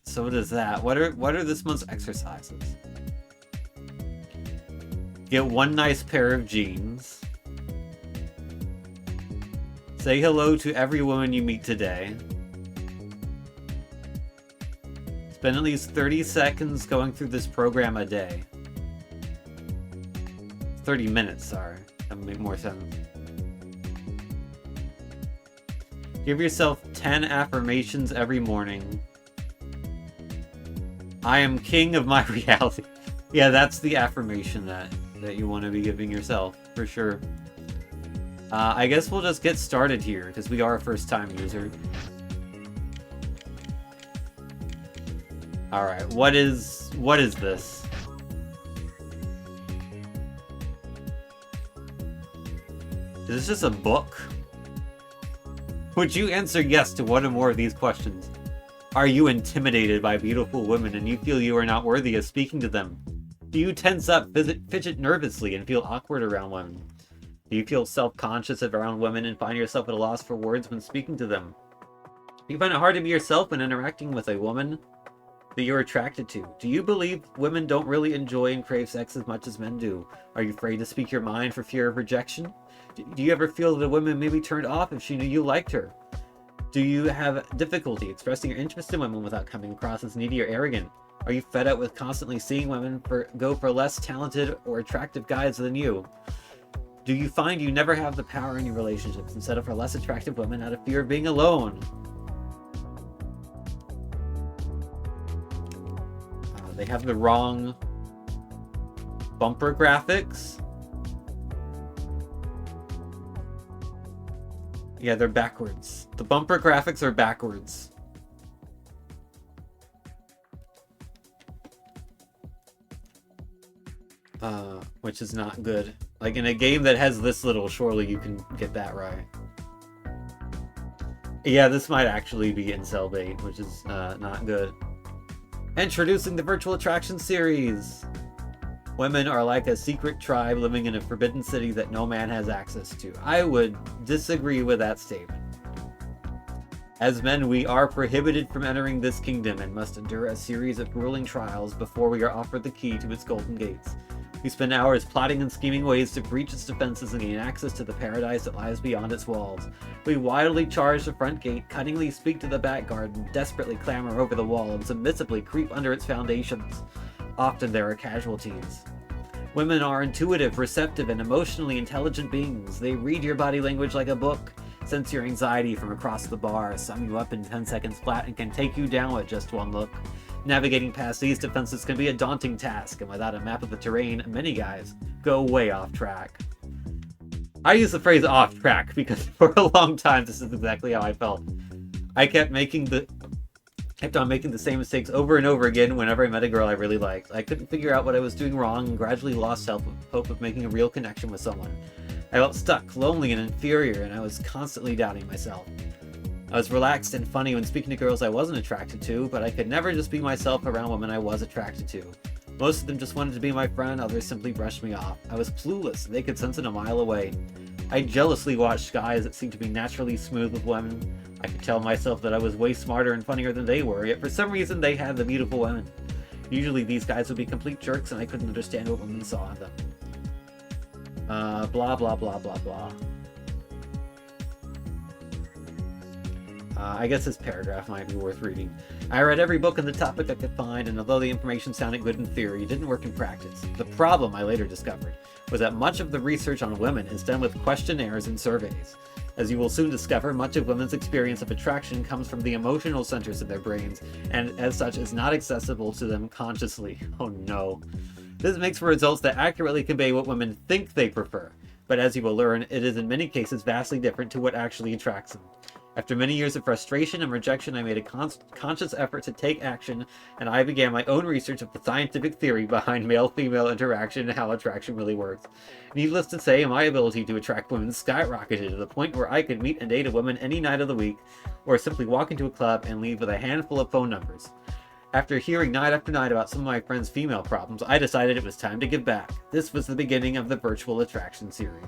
So does that. What are this month's exercises? Get one nice pair of jeans. Say hello to every woman you meet today. Spend at least 30 seconds going through this program a day. 30 minutes, sorry. That would make more sense. Give yourself 10 affirmations every morning. I am king of my reality. Yeah, that's the affirmation that you want to be giving yourself, for sure. I guess we'll just get started here, because we are a first-time user. Alright, what is this? Is this just a book? Would you answer yes to one or more of these questions? Are you intimidated by beautiful women and you feel you are not worthy of speaking to them? Do you tense up, fidget nervously, and feel awkward around women? Do you feel self-conscious around women and find yourself at a loss for words when speaking to them? Do you find it hard to be yourself when interacting with a woman that you're attracted to? Do you believe women don't really enjoy and crave sex as much as men do? Are you afraid to speak your mind for fear of rejection? Do you ever feel that a woman may be turned off if she knew you liked her? Do you have difficulty expressing your interest in women without coming across as needy or arrogant? Are you fed up with constantly seeing women go for less talented or attractive guys than you? Do you find you never have the power in your relationships and settle for less attractive women out of fear of being alone? They have the wrong bumper graphics. Yeah, they're backwards. The bumper graphics are backwards. Which is not good. Like, in a game that has this little, surely you can get that right. Yeah, this might actually be incel bait, which is not good. Introducing the Virtual Attraction series! Women are like a secret tribe living in a forbidden city that no man has access to. I would disagree with that statement. As men, we are prohibited from entering this kingdom and must endure a series of grueling trials before we are offered the key to its golden gates. We spend hours plotting and scheming ways to breach its defenses and gain access to the paradise that lies beyond its walls. We wildly charge the front gate, cunningly speak to the back garden, desperately clamber over the wall, and submissively creep under its foundations. Often there are casualties. Women are intuitive, receptive, and emotionally intelligent beings. They read your body language like a book, sense your anxiety from across the bar, sum you up in 10 seconds flat, and can take you down with just one look. Navigating past these defenses can be a daunting task, and without a map of the terrain, many guys go way off track. I use the phrase off track because for a long time this is exactly how I felt. I kept on making the same mistakes over and over again whenever I met a girl I really liked. I couldn't figure out what I was doing wrong and gradually lost hope of making a real connection with someone. I felt stuck, lonely, and inferior, and I was constantly doubting myself. I was relaxed and funny when speaking to girls I wasn't attracted to, but I could never just be myself around women I was attracted to. Most of them just wanted to be my friend, others simply brushed me off. I was clueless, and they could sense it a mile away. I jealously watched guys that seemed to be naturally smooth with women. I could tell myself that I was way smarter and funnier than they were, yet for some reason they had the beautiful women. Usually these guys would be complete jerks and I couldn't understand what women saw in them. Blah blah blah blah blah. I guess this paragraph might be worth reading. I read every book on the topic I could find, and although the information sounded good in theory, it didn't work in practice. The problem, I later discovered, was that much of the research on women is done with questionnaires and surveys. As you will soon discover, much of women's experience of attraction comes from the emotional centers of their brains, and as such is not accessible to them consciously. Oh no. This makes for results that accurately convey what women think they prefer, but as you will learn, it is in many cases vastly different to what actually attracts them. After many years of frustration and rejection, I made a conscious effort to take action, and I began my own research of the scientific theory behind male-female interaction and how attraction really works. Needless to say, my ability to attract women skyrocketed to the point where I could meet and date a woman any night of the week, or simply walk into a club and leave with a handful of phone numbers. After hearing night after night about some of my friends' female problems, I decided it was time to give back. This was the beginning of the Virtual Attraction series.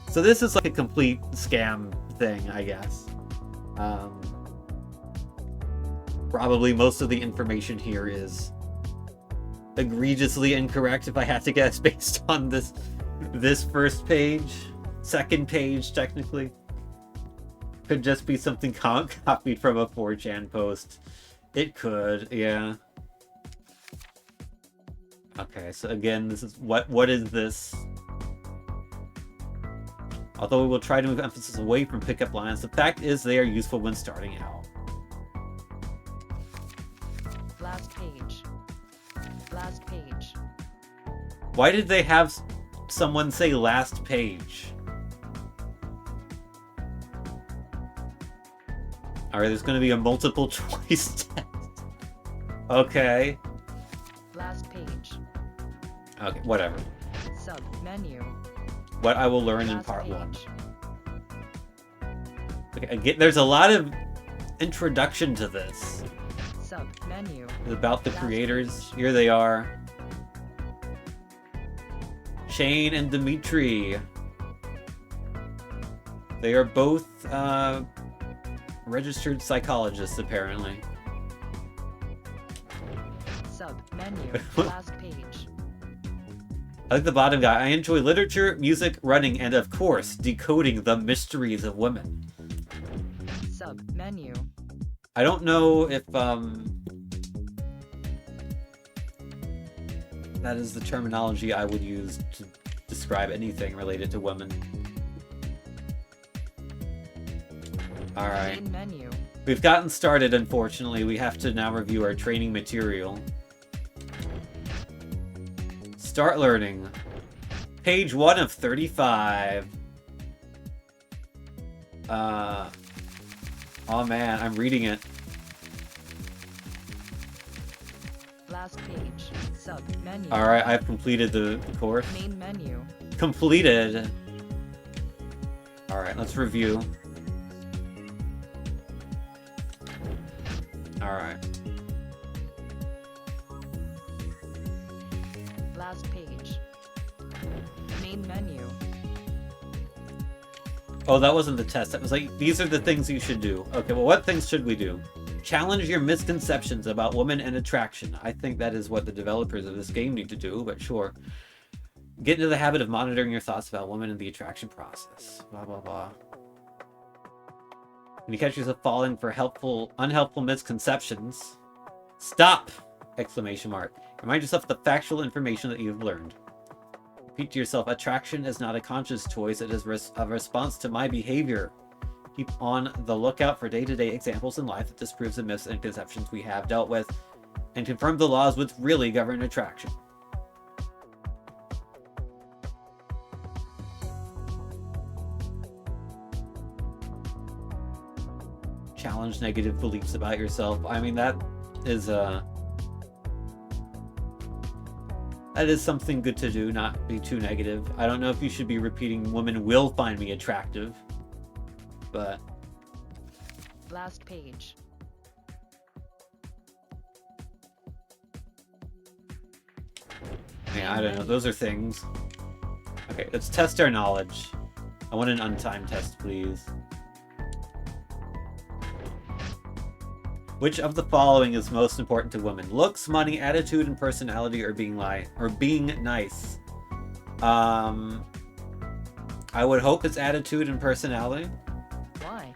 So this is like a complete scam thing, I guess. Probably most of the information here is egregiously incorrect if I had to guess based on this first page. Second page, technically. Could just be something copied from a 4chan post. It could, yeah. Okay, so again, this is what is this? Although we will try to move emphasis away from pickup lines, the fact is they are useful when starting out. Last page. Last page. Why did they have someone say last page? Alright, there's going to be a multiple choice test. Okay. Last page. Okay, whatever. Sub menu. What I will learn in Last part page. 1. Okay, again, there's a lot of introduction to this. Sub menu. About the Last creators. page. Here they are. Shane and Dimitri. They are both registered psychologists, apparently. Sub menu. Last page. I like the bottom guy. I enjoy literature, music, running, and of course, decoding the mysteries of women. Sub menu. I don't know if that is the terminology I would use to describe anything related to women. Alright. Main menu. We've gotten started, unfortunately. We have to now review our training material. Start learning. Page 1 of 35. Oh man, I'm reading it. Last page. Sub menu. Alright, I've completed the course. Main menu. Completed. Alright, let's review. Alright. Last page. Main menu. Oh, that wasn't the test. That was like, these are the things you should do. Okay, well, what things should we do? Challenge your misconceptions about women and attraction. I think that is what the developers of this game need to do, but sure. Get into the habit of monitoring your thoughts about women and the attraction process. Blah, blah, blah. When you catch yourself falling for unhelpful misconceptions, stop! Exclamation mark. Remind yourself of the factual information that you've learned. Repeat to yourself, attraction is not a conscious choice, it is a response to my behavior. Keep on the lookout for day-to-day examples in life that disproves the myths and conceptions we have dealt with, and confirm the laws which really govern attraction. Challenge negative beliefs about yourself. I mean, that is something good to do, not be too negative. I don't know if you should be repeating, women will find me attractive, but... Last page. Yeah, I don't know. Those are things. Okay, let's test our knowledge. I want an untimed test, please. Which of the following is most important to women? Looks, money, attitude, and personality, or being nice? I would hope it's attitude and personality. Why?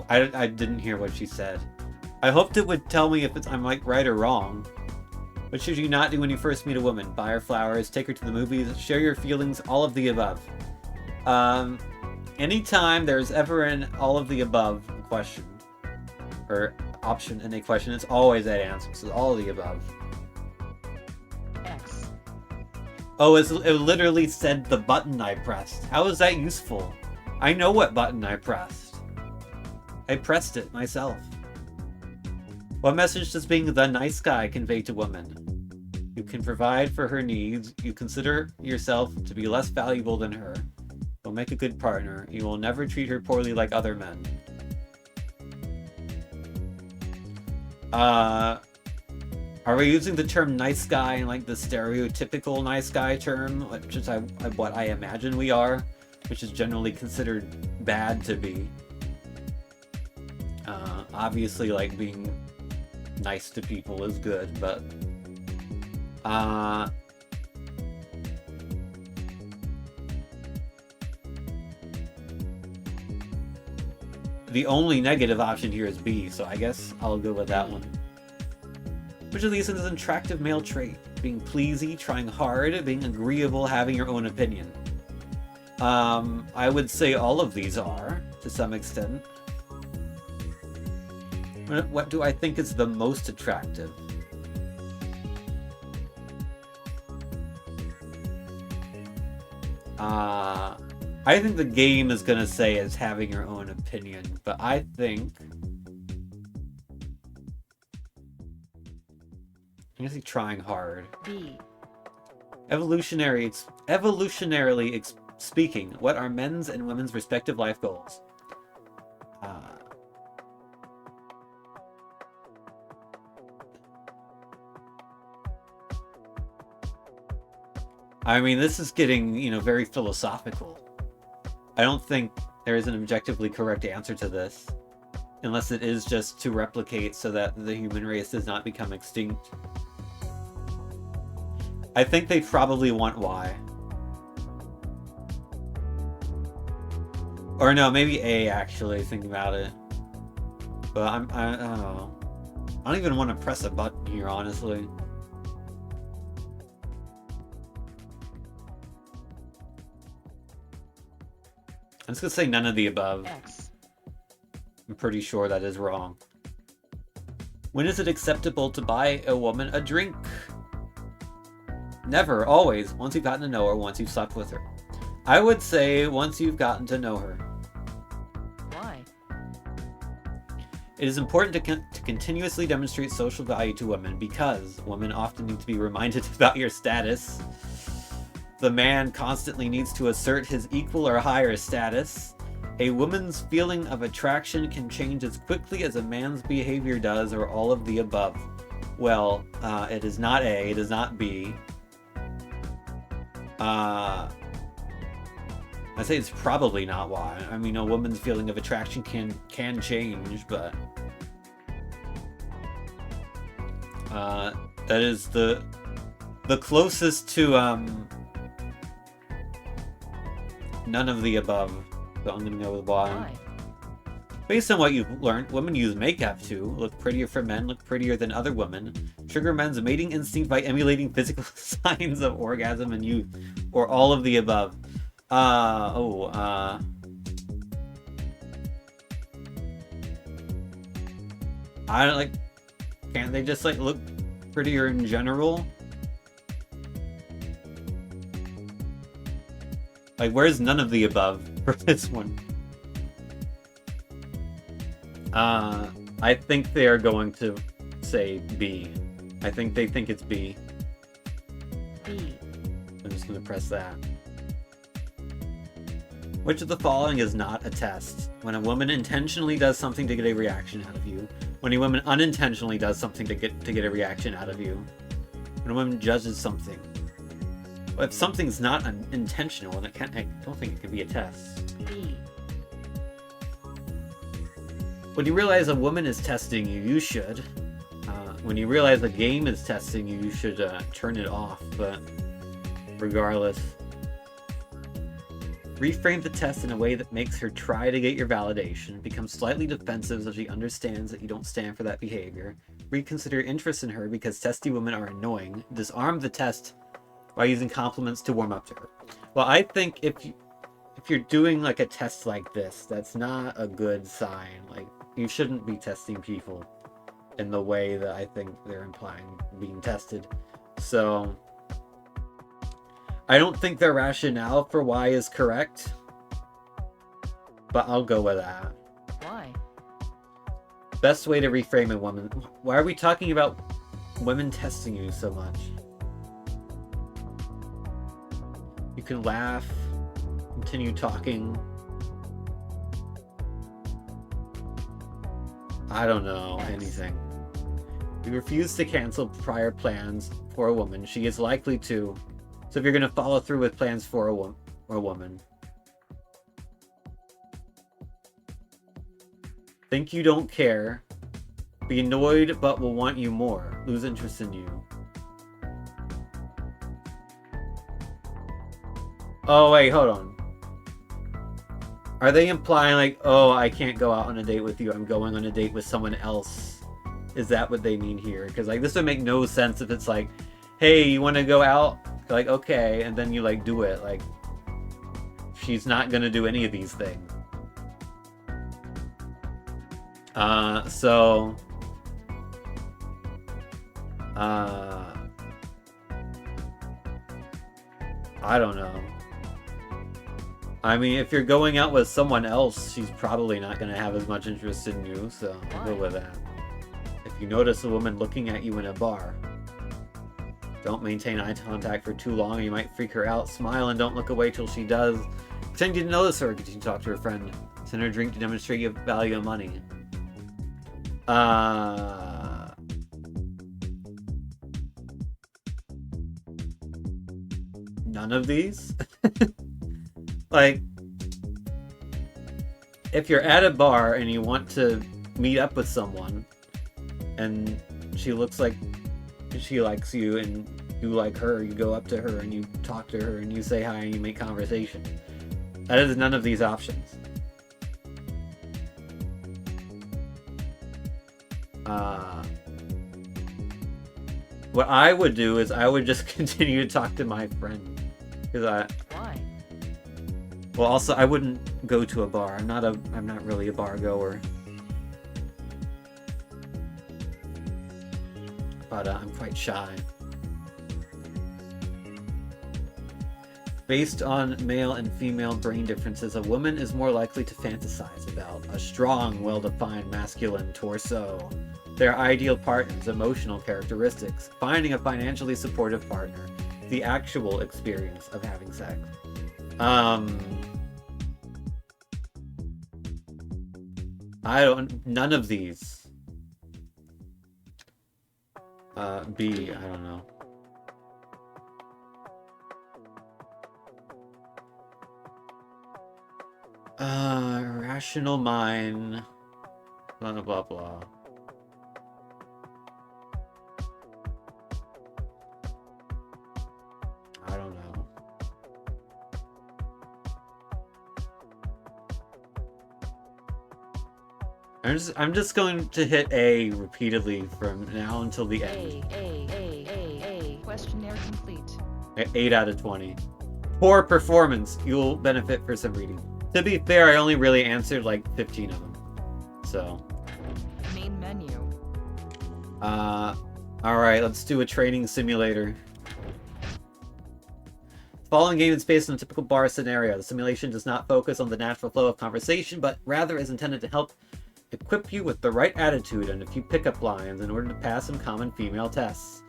I didn't hear what she said. I hoped it would tell me if I'm like right or wrong. What should you not do when you first meet a woman? Buy her flowers, take her to the movies, share your feelings, all of the above. Anytime there's ever an all of the above question, or option in a question, it's always that answer. So all of the above. X. Oh, it literally said the button I pressed. How is that useful? I know what button I pressed. I pressed it myself. What message does being the nice guy convey to women? You can provide for her needs. You consider yourself to be less valuable than her. You'll make a good partner. You will never treat her poorly like other men. Are we using the term nice guy in like the stereotypical nice guy term, which is what I imagine we are, which is generally considered bad to be. Obviously, like, being nice to people is good, but the only negative option here is B, so I guess I'll go with that one. Which of these is an attractive male trait? Being pleasy, trying hard, being agreeable, having your own opinion. I would say all of these are, to some extent. What do I think is the most attractive? I think the game is gonna say is having your own opinion, but I think I'm gonna say trying hard. B. Evolutionarily speaking, what are men's and women's respective life goals? I mean, this is getting, you know, very philosophical. I don't think there is an objectively correct answer to this, unless it is just to replicate so that the human race does not become extinct. I think they probably want Y. Or no, maybe A, actually, thinking about it. But I don't know. I don't even want to press a button here, honestly. I'm just gonna say none of the above. X. I'm pretty sure that is wrong. When is it acceptable to buy a woman a drink? Never, always. Once you've gotten to know her, once you've slept with her. I would say once you've gotten to know her. Why? It is important to continuously demonstrate social value to women because women often need to be reminded about your status. The man constantly needs to assert his equal or higher status. A woman's feeling of attraction can change as quickly as a man's behavior does, or all of the above. Well, it is not A, it is not B. I say it's probably not Y. I mean, a woman's feeling of attraction can change, but that is the closest to none of the above, so I'm gonna go with Y. Why? Based on what you've learned, women use makeup to look prettier for men, look prettier than other women, trigger men's mating instinct by emulating physical signs of orgasm and youth, or all of the above. I don't like. Can't they just like look prettier in general? Like, where's none of the above for this one? I think they are going to say B. I think they think it's B. B. I'm just going to press that. Which of the following is not a test? When a woman intentionally does something to get a reaction out of you. When a woman unintentionally does something to get a reaction out of you. When a woman judges something. Well, if something's not intentional, then I don't think it can be a test. B. When you realize a woman is testing you, you should. When you realize a game is testing you, you should turn it off, but regardless. Reframe the test in a way that makes her try to get your validation, become slightly defensive so she understands that you don't stand for that behavior, reconsider interest in her because testy women are annoying, disarm the test by using compliments to warm up to her. Well, I think if you're doing like a test like this, that's not a good sign. Like, you shouldn't be testing people in the way that I think they're implying being tested. So I don't think their rationale for why is correct, but I'll go with that. Why? Best way to reframe a woman. Why are we talking about women testing you so much? You can laugh, continue talking. I don't know anything. You refuse to cancel prior plans for a woman. She is likely to. So if you're going to follow through with plans for a woman. Think you don't care. Be annoyed but will want you more. Lose interest in you. Oh, wait, hold on. Are they implying like, oh, I can't go out on a date with you, I'm going on a date with someone else? Is that what they mean here? Because like, this would make no sense if it's like, hey, you want to go out? Like, okay, and then you like do it. Like, she's not gonna do any of these things. So... I don't know. I mean, if you're going out with someone else, she's probably not going to have as much interest in you, so I'll go with that. If you notice a woman looking at you in a bar, don't maintain eye contact for too long or you might freak her out. Smile and don't look away till she does. Pretend you didn't notice her. Continue to talk to her friend. Send her a drink to demonstrate your value of money. None of these? Like, if you're at a bar and you want to meet up with someone and she looks like she likes you and you like her, you go up to her and you talk to her and you say hi and you make conversation. That is none of these options. What I would do is I would just continue to talk to my friend. Why? Well, also, I wouldn't go to a bar. I'm not really a bar goer. But I'm quite shy. Based on male and female brain differences, a woman is more likely to fantasize about a strong, well-defined masculine torso, their ideal partners, emotional characteristics, finding a financially supportive partner, the actual experience of having sex. None of these. B, I don't know. Rational mind. Blah, blah, blah. I don't know. I'm just going to hit A repeatedly from now until the end. A. Questionnaire complete. 8 out of 20. Poor performance. You'll benefit for some reading. To be fair, I only really answered like 15 of them. So. Main menu. Alright, let's do a training simulator. The following game is based on a typical bar scenario. The simulation does not focus on the natural flow of conversation, but rather is intended to help equip you with the right attitude and a few pickup lines in order to pass some common female tests.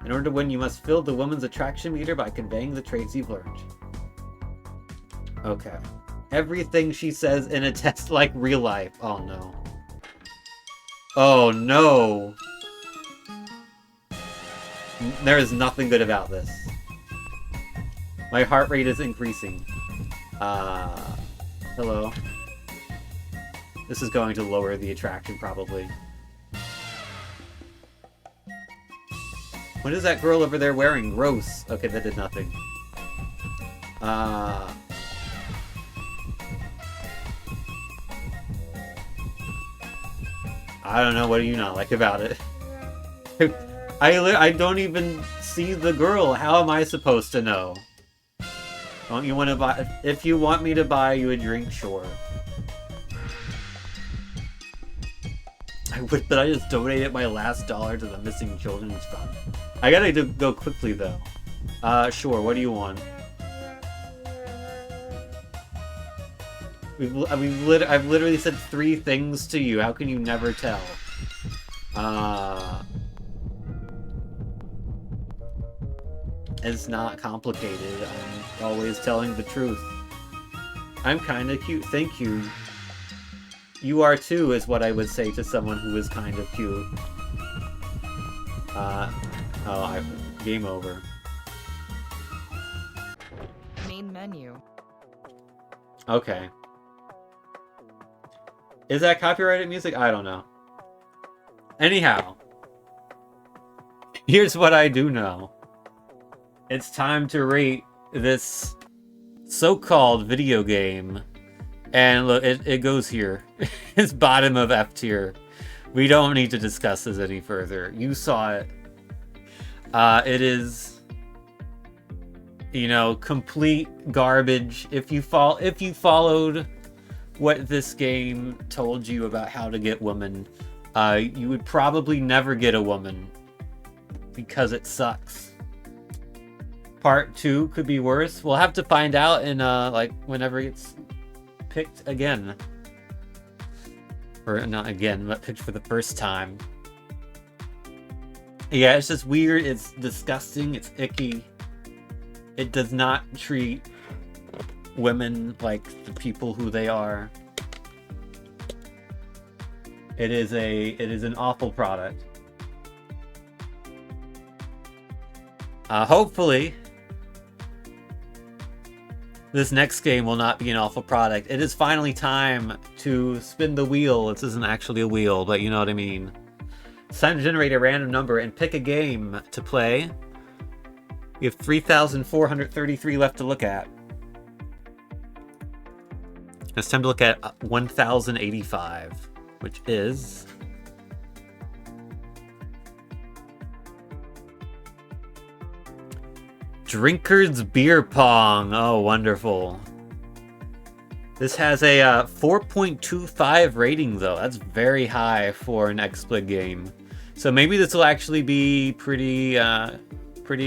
In order to win, you must fill the woman's attraction meter by conveying the traits you've learned. Okay. Everything she says in a test like real life. Oh no. Oh no. There is nothing good about this. My heart rate is increasing. Hello. This is going to lower the attraction, probably. What is that girl over there wearing? Gross. Okay, that did nothing. I don't know. What do you not like about it? I don't even see the girl. How am I supposed to know? Don't you want to buy... If you want me to buy you a drink, sure. I wish that I just donated my last dollar to the Missing Children's Fund. I gotta go quickly, though. Sure, what do you want? I've literally said 3 things to you. How can you never tell? It's not complicated. I'm always telling the truth. I'm kinda cute. Thank you. You are too, is what I would say to someone who is kind of cute. Game over. Main menu. Okay. Is that copyrighted music? I don't know. Anyhow, here's what I do know. It's time to rate this so-called video game. And look, it goes here. It's bottom of F tier. We don't need to discuss this any further. You saw it. It is, you know, complete garbage. If you followed what this game told you about how to get women, you would probably never get a woman because it sucks. Part 2 could be worse. We'll have to find out in like whenever it's picked again. Or not again, but picked for the first time. Yeah, it's just weird, it's disgusting, it's icky. It does not treat women like the people who they are. It is an awful product. Hopefully this next game will not be an awful product. It is finally time to spin the wheel. This isn't actually a wheel, but you know what I mean. It's time to generate a random number and pick a game to play. We have 3,433 left to look at. It's time to look at 1,085, which is... Drinker's Beer Pong. Oh, wonderful. This has a 4.25 rating, though. That's very high for an XBLIG game. So maybe this will actually be pretty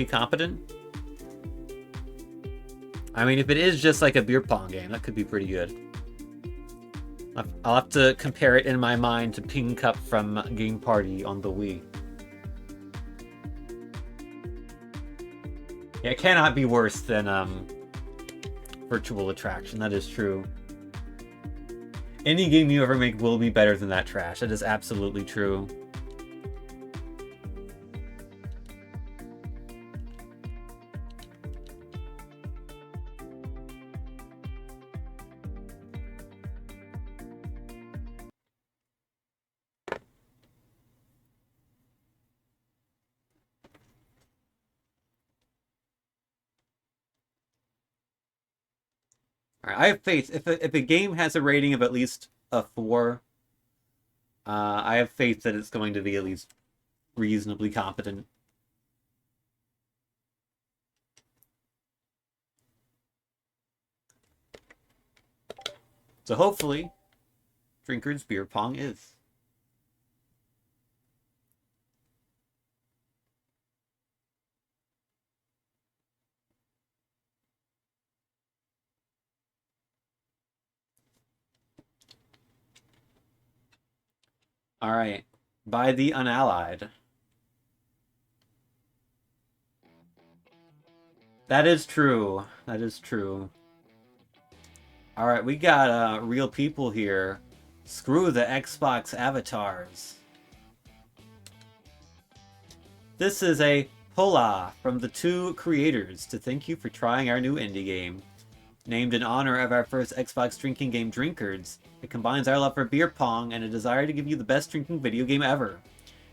competent. I mean, if it is just like a beer pong game, that could be pretty good. I'll have to compare it in my mind to Ping Cup from Game Party on the Wii. Yeah, it cannot be worse than Virtual Attraction, that is true. Any game you ever make will be better than that trash. That is absolutely true. I have faith. If a game has a rating of at least a 4, I have faith that it's going to be at least reasonably competent. So hopefully, Drinker's Beer Pong is. All right, by the Unallied. That is true. That is true. All right, we got real people here. Screw the Xbox avatars. This is a hola from the 2 creators to thank you for trying our new indie game. Named in honor of our first Xbox drinking game, Drinkers, it combines our love for beer pong and a desire to give you the best drinking video game ever.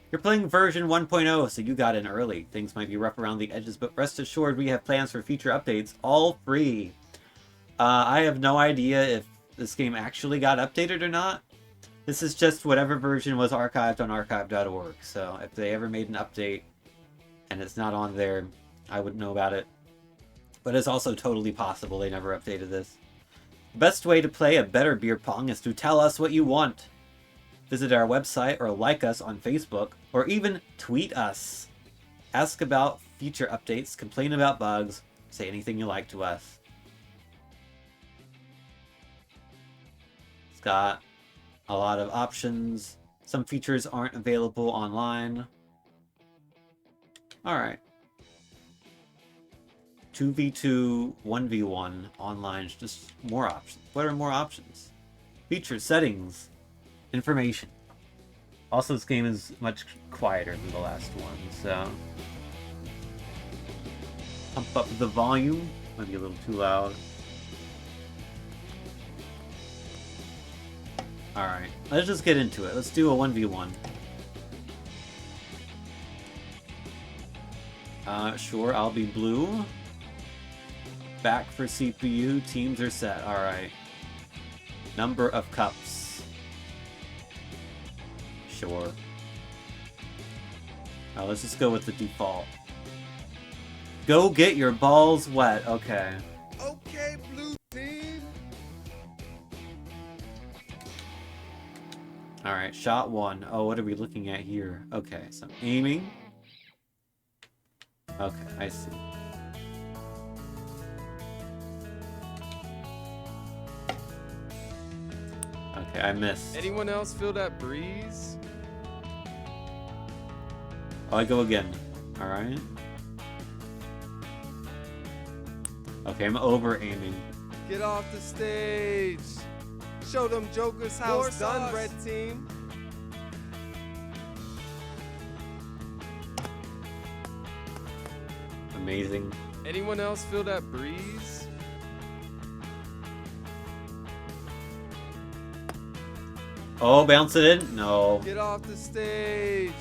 You're playing version 1.0, so you got in early. Things might be rough around the edges, but rest assured we have plans for future updates, all free. I have no idea if this game actually got updated or not. This is just whatever version was archived on archive.org, so if they ever made an update and it's not on there, I wouldn't know about it. But it's also totally possible they never updated this. The best way to play a better beer pong is to tell us what you want. Visit our website or like us on Facebook, or even tweet us. Ask about future updates, complain about bugs, say anything you like to us. It's got a lot of options. Some features aren't available online. Alright. 2v2, 1v1, online, just more options. What are more options? Features, settings, information. Also, this game is much quieter than the last one, so... Pump up the volume. Might be a little too loud. Alright, let's just get into it. Let's do a 1v1. Sure, I'll be blue. Back for CPU, teams are set. Alright. Number of cups. Sure. Let's just go with the default. Go get your balls wet. Okay. Okay, blue team. Alright, shot one. Oh, what are we looking at here? Okay, so I'm aiming. Okay, I see. Okay, I missed. Anyone else feel that breeze? Oh, I go again. Alright. Okay, I'm over aiming. Get off the stage. Show them jokers how it's done, red team. Amazing. Anyone else feel that breeze? Oh, bounce it in? No. Get off the stage.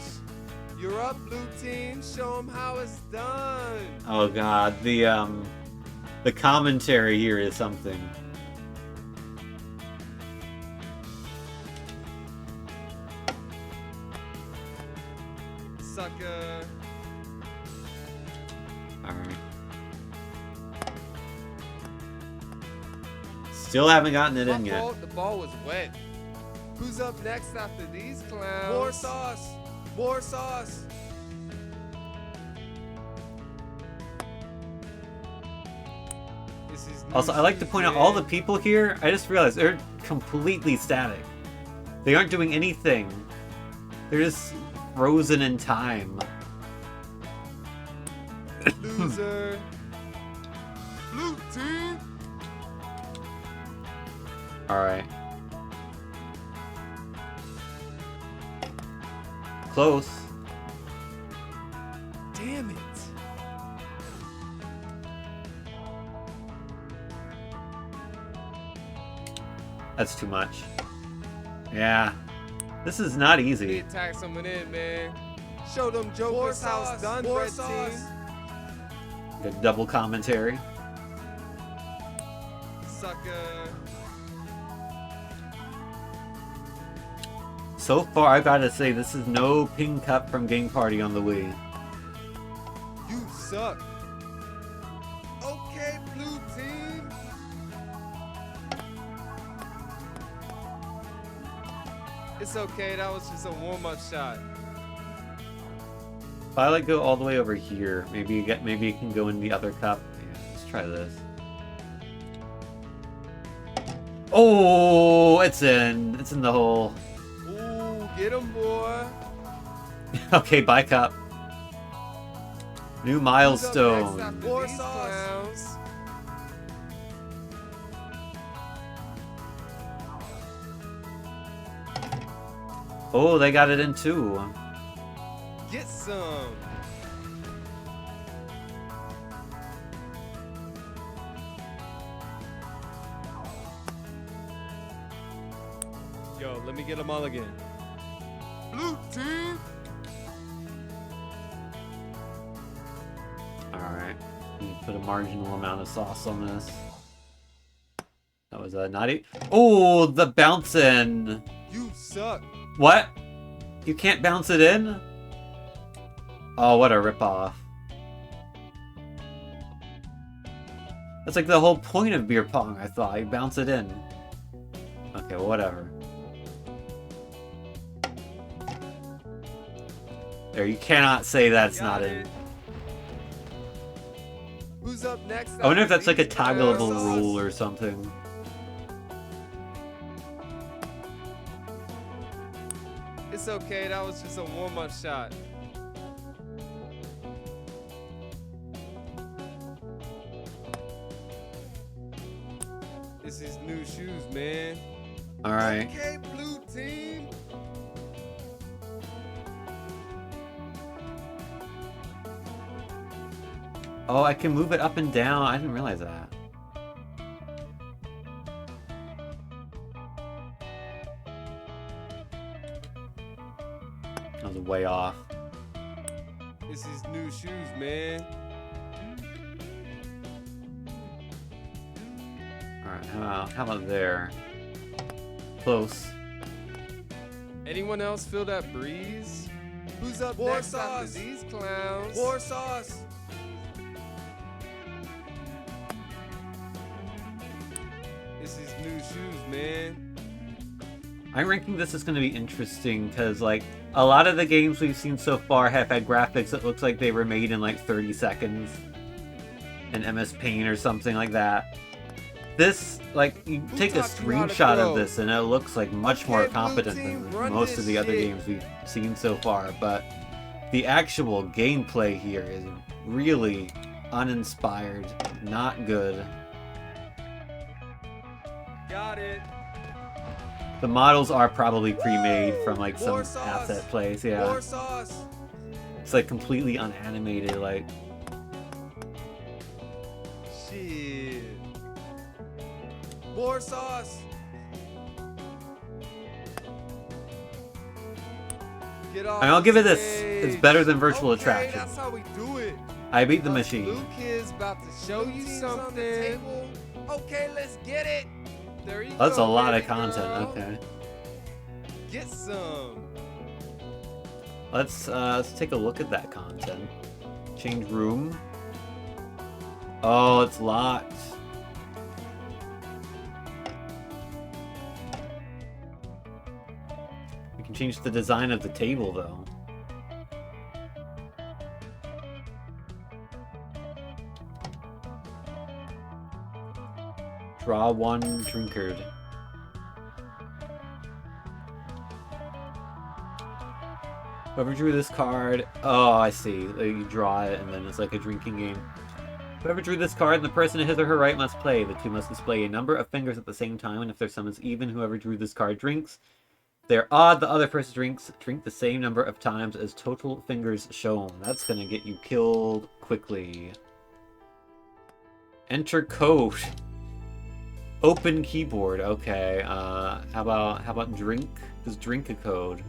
You're up, blue team. Show them how it's done. Oh god, the commentary here is something. Sucker. Alright. Still haven't gotten it in My yet. fault, the ball was wet. Who's up next after these clowns? More sauce. More sauce. This is Also, I like to point out all the people here, I just realized they're completely static. They aren't doing anything. They're just frozen in time. Loser. Blue team. Alright. Close. Damn it. That's too much. Yeah. This is not They easy. attack someone in, man. Show them jokers how it's done, red team. Good double commentary. Sucker. So far, I gotta say, this is no ping cup from Game Party on the Wii. You suck. Okay, blue team. It's okay, that was just a warm-up shot. If I like go all the way over here, maybe it can go in the other cup. Yeah, let's try this. Oh, it's in. It's in the hole. Ooh, get him, boy. Okay, bye cup. New milestone. More sauce. Oh, they got it in too. Get some. Yo, let me get them all again. Blue team. Alright. Put a marginal amount of sauce on this. That was a naughty. Oh, the bounce in. You suck. What? You can't bounce it in? Oh, what a ripoff. That's like the whole point of beer pong, I thought. You bounce it in. Okay, well, whatever. There, you cannot say that's not in. Who's up next? I wonder if that's like a These toggleable clowns? rule or something. It's okay, that was just a warm-up shot. This is new shoes, man. Alright. Okay, blue team. Oh, I can move it up and down. I didn't realize that. way off. It's his new shoes, man. Alright, how about there? Close. Anyone else feel that breeze? Who's up next after these clowns? More sauce. It's his new shoes, man. I'm ranking this as going to be interesting because, like, a lot of the games we've seen so far have had graphics that looks like they were made in like 30 seconds in MS Paint or something like that. This, like, you take a screenshot of this and it looks like much more competent than most of the other games we've seen so far, but the actual gameplay here is really uninspired, not good. Got it. The models are probably pre-made from like some More sauce. asset place, yeah. More sauce. It's like completely unanimated, like. Shit. More sauce. Get off. I mean, I'll give it this. stage. It's better than Virtual Okay, Attraction. That's how we do it. I beat the Us machine. Luke is about to show you something. Okay, let's get it. There you go. That's a lot of baby content. girl. Okay. Get some. Let's take a look at that content. Change room. Oh, it's locked. We can change the design of the table though. Draw one drinkard. Whoever drew this card... Oh, I see. Like, you draw it and then it's like a drinking game. Whoever drew this card and the person to his or her right must play. The two must display a number of fingers at the same time, and if their sum is even, whoever drew this card drinks. If they're odd, the other person drink the same number of times as total fingers shown. That's gonna get you killed quickly. Enter code. Open keyboard. Okay. How about drink? Just drink a code.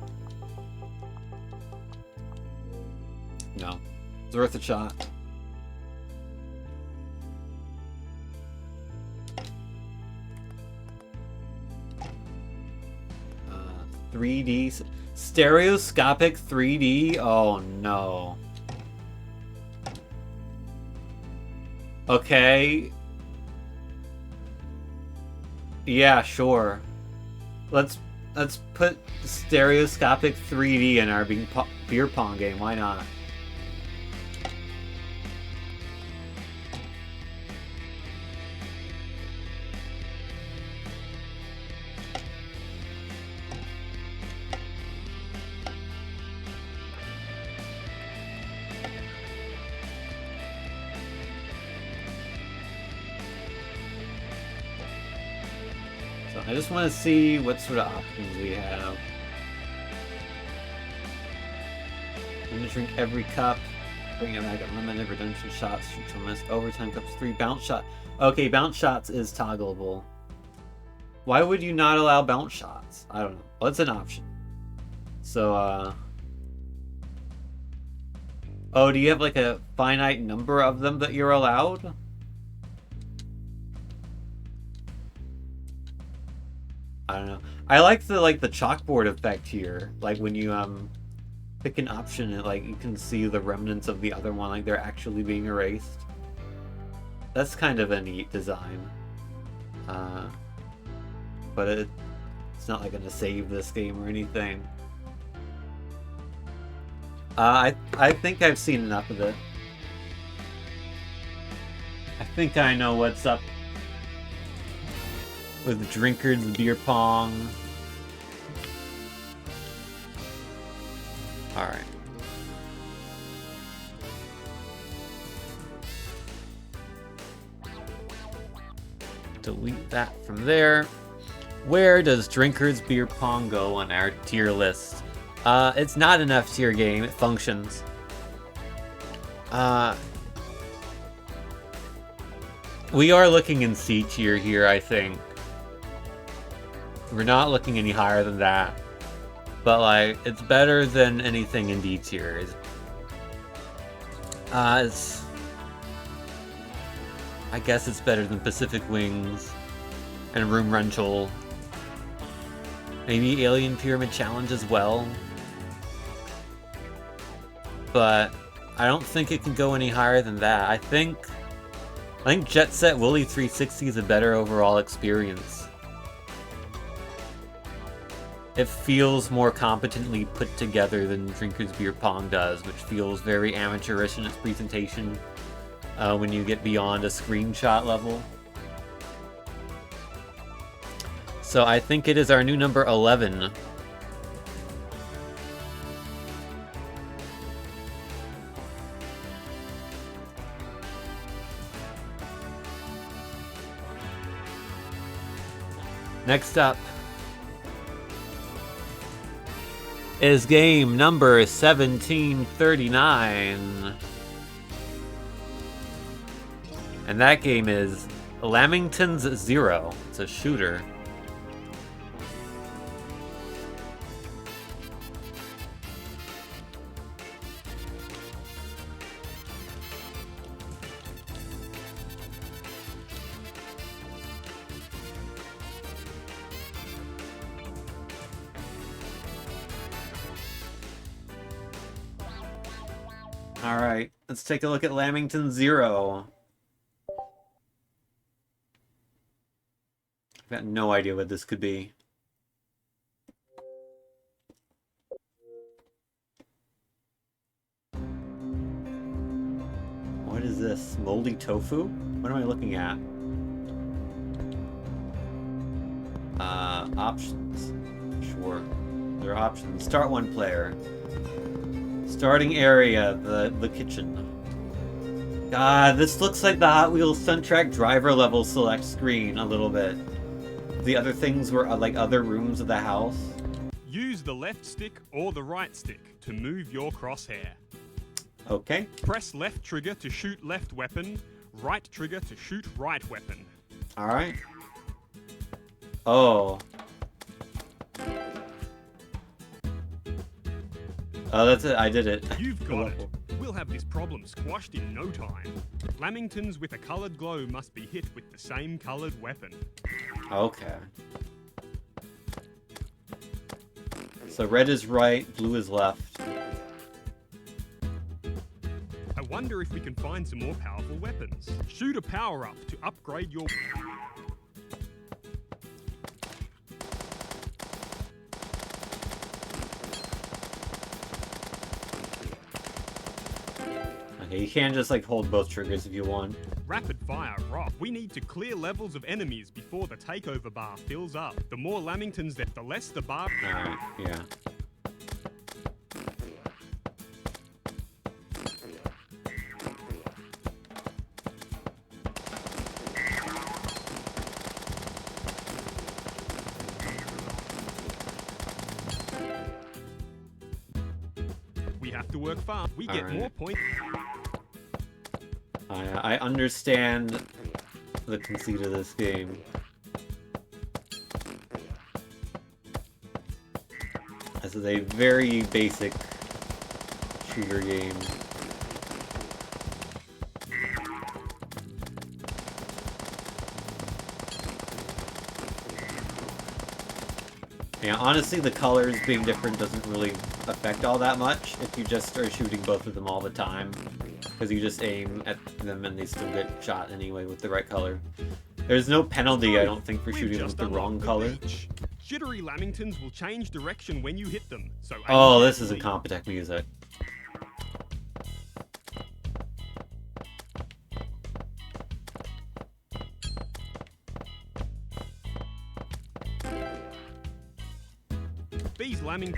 No. It's worth a shot. 3D. Stereoscopic 3D? Oh no. Okay. Yeah, sure. Let's put stereoscopic 3D in our beer pong game. Why not? I just want to see what sort of options we have. I'm gonna drink every cup. Bring it back. Unlimited redemption shots. Shoot to miss. Overtime cups 3. Bounce shot. Okay, bounce shots is toggleable. Why would you not allow bounce shots? I don't know. Well, it's an option. So, oh, do you have like a finite number of them that you're allowed? I don't know. I like the chalkboard effect here. Like when you pick an option and like you can see the remnants of the other one, like they're actually being erased. That's kind of a neat design. But it's not like gonna save this game or anything. I think I've seen enough of it. I think I know what's up with the drinkers, the beer pong. Alright. Delete that from there. Where does drinkers, beer pong go on our tier list? It's not an F tier game. It functions. We are looking in C tier here, I think. We're not looking any higher than that. But, like, it's better than anything in D tier. I guess it's better than Pacific Wings and Room Rental. Maybe Alien Pyramid Challenge as well. But I don't think it can go any higher than that. I think Jet Set Willy 360 is a better overall experience. It feels more competently put together than Drinker's Beer Pong does, which feels very amateurish in its presentation when you get beyond a screenshot level. So I think it is our new number 11. Next up is game number 1739. And that game is Lamington's Zero. It's a shooter. Alright, let's take a look at Lamington Zero. I've got no idea what this could be. What is this? Moldy tofu? What am I looking at? Options. Sure. There are options. Start one player. Starting area, the kitchen. God, this looks like the Hot Wheels Stunt Track driver level select screen a little bit. The other things were like other rooms of the house. Use the left stick or the right stick to move your crosshair. Okay. Press left trigger to shoot left weapon, right trigger to shoot right weapon. Alright. Oh. Oh, that's it. I did it. You've got it. We'll have this problem squashed in no time. Lamingtons with a coloured glow must be hit with the same coloured weapon. Okay. So red is right, blue is left. I wonder if we can find some more powerful weapons. Shoot a power-up to upgrade your... Okay, you can't just like hold both triggers if you want. Rapid fire rock. We need to clear levels of enemies before the takeover bar fills up. The more Lamingtons, the less the bar... Alright, yeah. We have to work fast. We get more points. I understand the conceit of this game. This is a very basic shooter game. Yeah, honestly, the colors being different doesn't really affect all that much if you just start shooting both of them all the time. Because you just aim at them and they still get shot anyway with the right color. There's no penalty, I don't think, for shooting them with the wrong color. Jittery Lamingtons will change direction when you hit them, so... Oh, this is Incompetech music. These Lamingtons...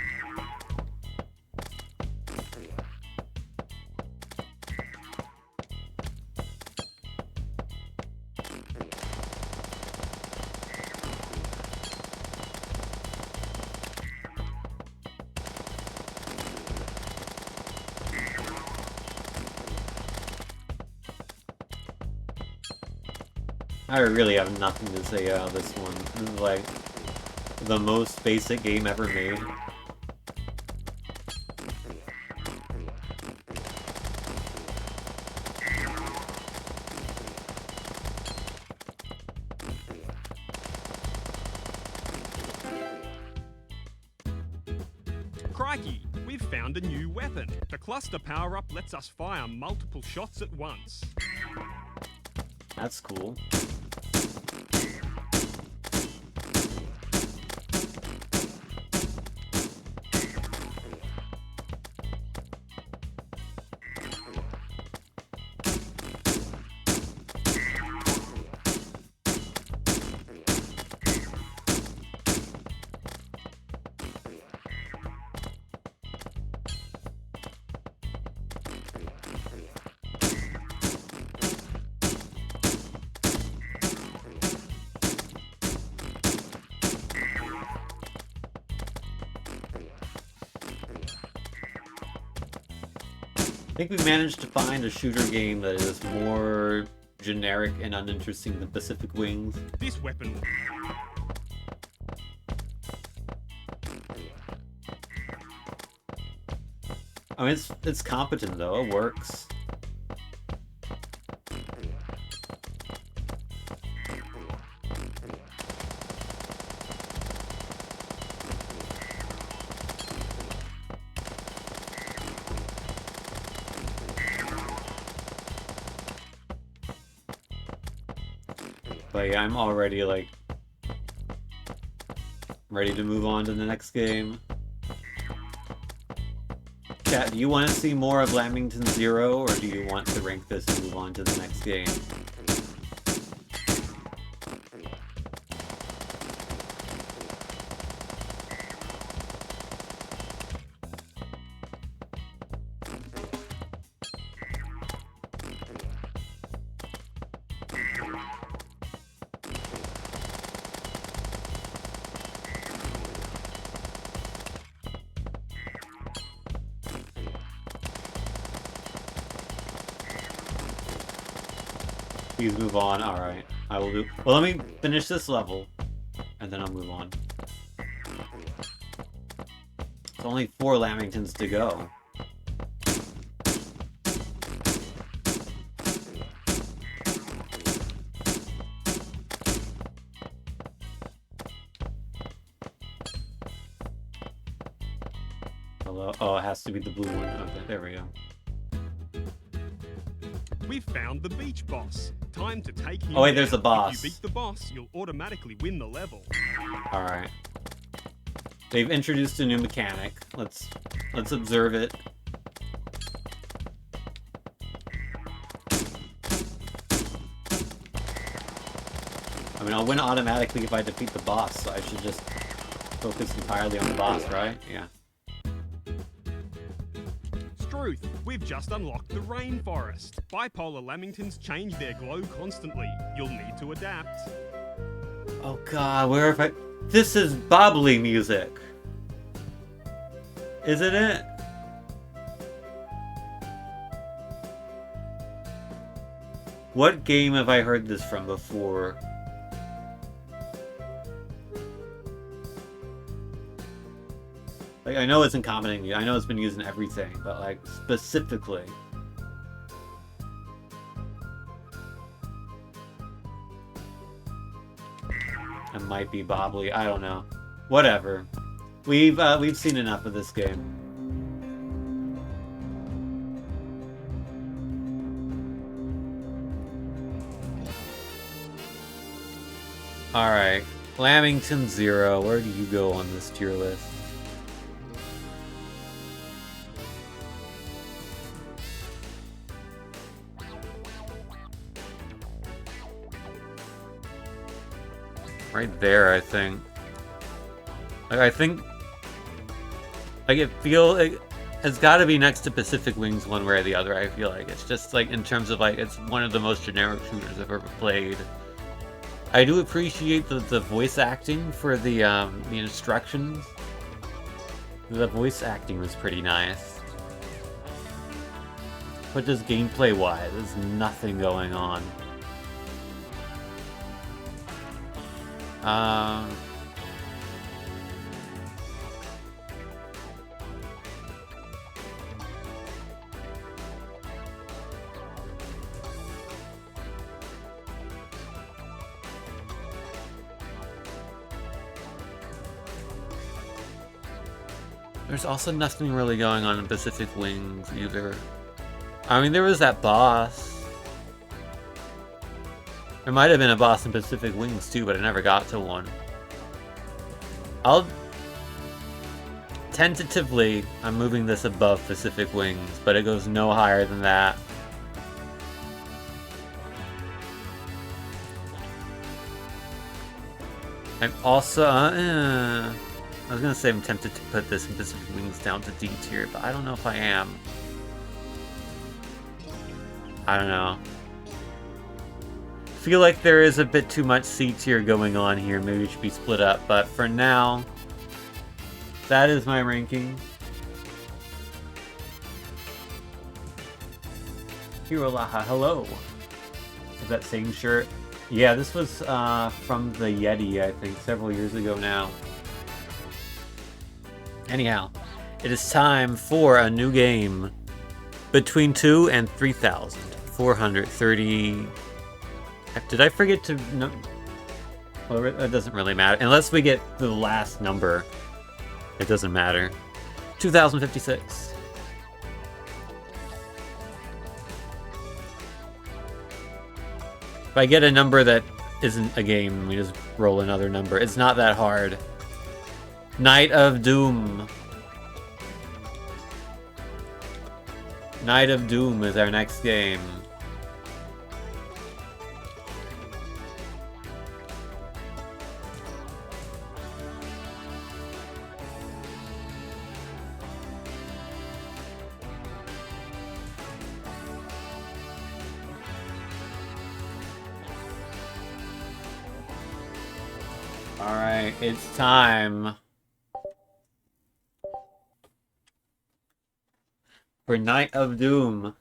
I really have nothing to say about this one. This is like the most basic game ever made. Crikey, we've found a new weapon. The cluster power-up lets us fire multiple shots at once. That's cool. I think we managed to find a shooter game that is more generic and uninteresting than Pacific Wings. This weapon... I mean, it's competent though, it works. But yeah, I'm already like ready to move on to the next game. Chat, do you want to see more of Lamington Zero, or do you want to rank this and move on to the next game? Please move on. Alright. I will do... Well, let me finish this level, and then I'll move on. It's only 4 Lamingtons to go. Hello? Oh, it has to be the blue one. Okay, there we go. We've found the beach boss. Time to take him. Oh wait, there's a down. boss. If you beat the boss, you'll automatically win the level. Alright. They've introduced a new mechanic. Let's observe it. I mean, I'll win automatically if I defeat the boss, so I should just focus entirely on the boss, right? Yeah. Struth, we've just unlocked the rainforest. Bipolar lamingtons change their glow constantly. You'll need to adapt. Oh god, where have I... This is bubbly music! Isn't it? What game have I heard this from before? Like, I know it's in Common, I know it's been used in everything, but like, specifically. It might be Bobbly, I don't know. Whatever. We've seen enough of this game. Alright. Lamington Zero, where do you go on this tier list? Right there, I think. Like, I think... Like, it's gotta be next to Pacific Wings one way or the other, I feel like. It's just, like, in terms of, like, it's one of the most generic shooters I've ever played. I do appreciate the voice acting for the instructions. The voice acting was pretty nice. But just gameplay-wise, there's nothing going on. There's also nothing really going on in Pacific Wings either. I mean, there was that boss. There might have been a boss in Pacific Wings too, but I never got to one. Tentatively, I'm moving this above Pacific Wings, but it goes no higher than that. I'm also, I was gonna say I'm tempted to put this in Pacific Wings down to D tier, but I don't know if I am. I don't know. Feel like there is a bit too much C tier going on here. Maybe it should be split up, but for now, that is my ranking. Hirolaha, hello. Is that same shirt? Yeah, this was from the Yeti, I think, several years ago now. Anyhow, it is time for a new game. Between 2 and 3,430. Did I forget to... No, well, it doesn't really matter. Unless we get the last number. It doesn't matter. 2056. If I get a number that isn't a game, we just roll another number. It's not that hard. Night of Doom. Night of Doom is our next game. Alright, it's time for Night of Doom.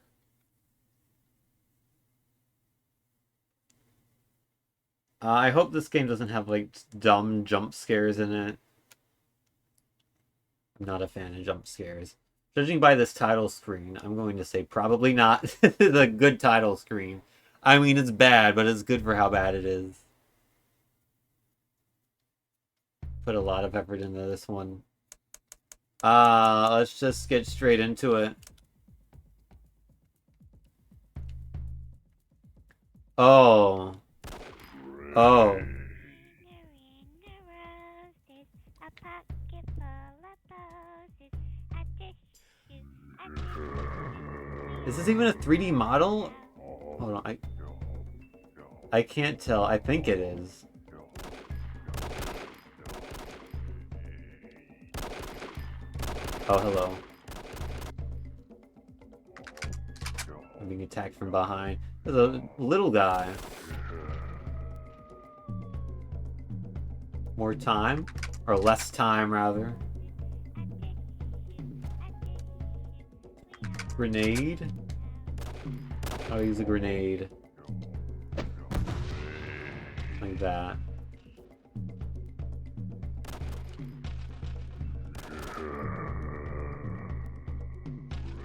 I hope this game doesn't have, like, dumb jump scares in it. I'm not a fan of jump scares. Judging by this title screen, I'm going to say probably not the good title screen. I mean, it's bad, but it's good for how bad it is. Put a lot of effort into this one. Let's just get straight into it. Oh. Oh. Is this even a 3D model? Hold on, I can't tell. I think it is. Oh, hello. I'm being attacked from behind. There's a little guy. More time? Or less time, rather. Grenade? I'll use a grenade. Like that.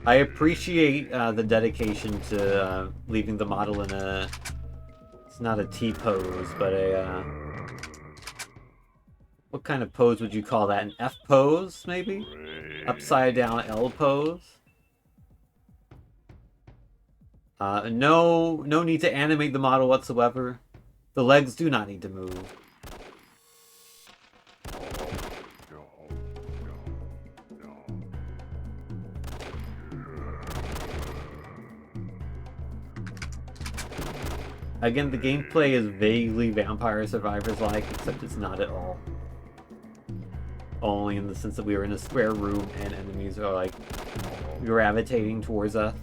I appreciate the dedication to leaving the model in a... It's not a T pose, but a... what kind of pose would you call that? An F pose, maybe? Upside down L pose? No need to animate the model whatsoever. The legs do not need to move. Again, the gameplay is vaguely Vampire Survivors-like, except it's not at all. Only in the sense that we were in a square room and enemies are, like, gravitating towards us.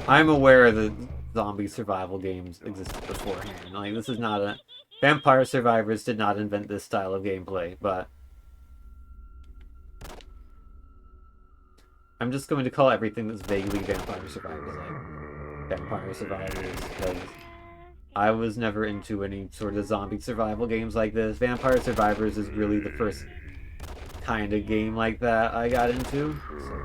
I'm aware that zombie survival games existed beforehand. Like, this is not a... Vampire Survivors did not invent this style of gameplay, but... I'm just going to call everything that's vaguely Vampire Survivors, like, Vampire Survivors, because I was never into any sort of zombie survival games like this. Vampire Survivors is really the first kind of game like that I got into. So.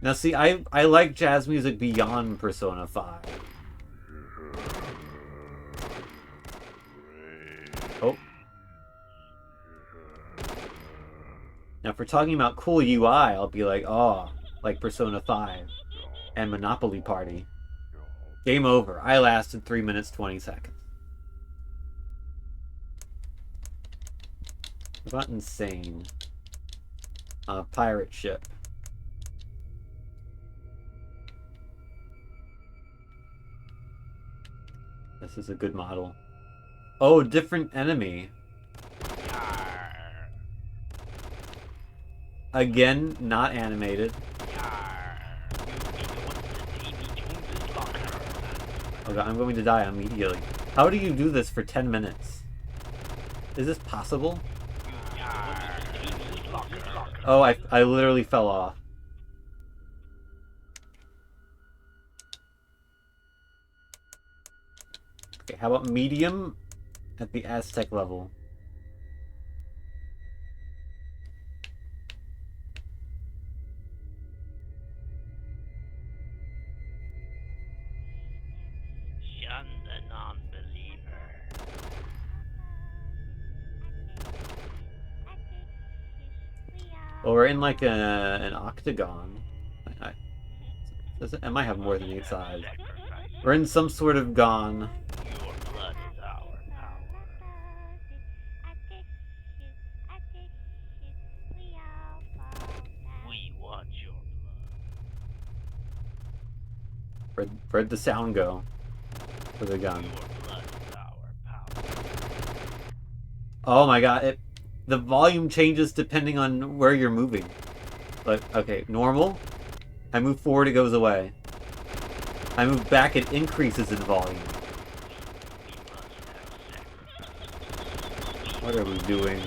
Now see, I like jazz music beyond Persona 5. Oh. Now if we're talking about cool UI, I'll be like, oh, like Persona 5 and Monopoly Party. Game over. I lasted 3 minutes 20 seconds. What about insane? Pirate ship. This is a good model. Oh, different enemy. Again, not animated. Oh god, I'm going to die immediately. How do you do this for 10 minutes? Is this possible? Oh, I literally fell off. Okay, how about medium at the Aztec level? Shun the non-believer. Well, we're in like an octagon. It might have more than 8 sides. We're in some sort of gon. Your blood is our power. We want your blood. Where'd the sound go for the gun? Your blood is our power. Oh my god, the volume changes depending on where you're moving. Like, okay, normal. I move forward, it goes away. I move back, it increases in volume. What are we doing?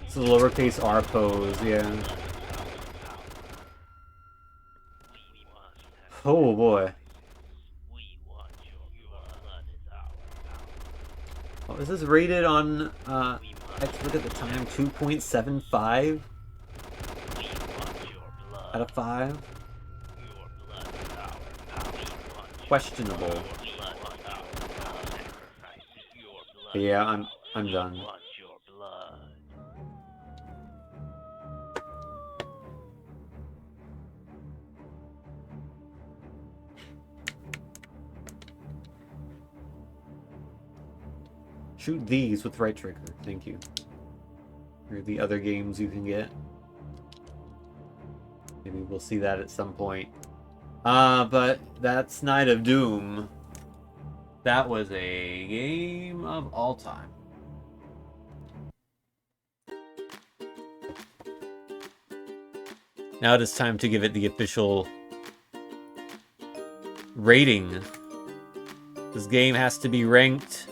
It's a lowercase r pose, yeah. Oh boy. Oh, is this rated on, let's look at the time, 2.75 out of 5? Questionable. But yeah, I'm done. Shoot these with right trigger, thank you. Or the other games you can get. Maybe we'll see that at some point. But that's Night of Doom. That was a game of all time. Now it is time to give it the official rating. This game has to be ranked.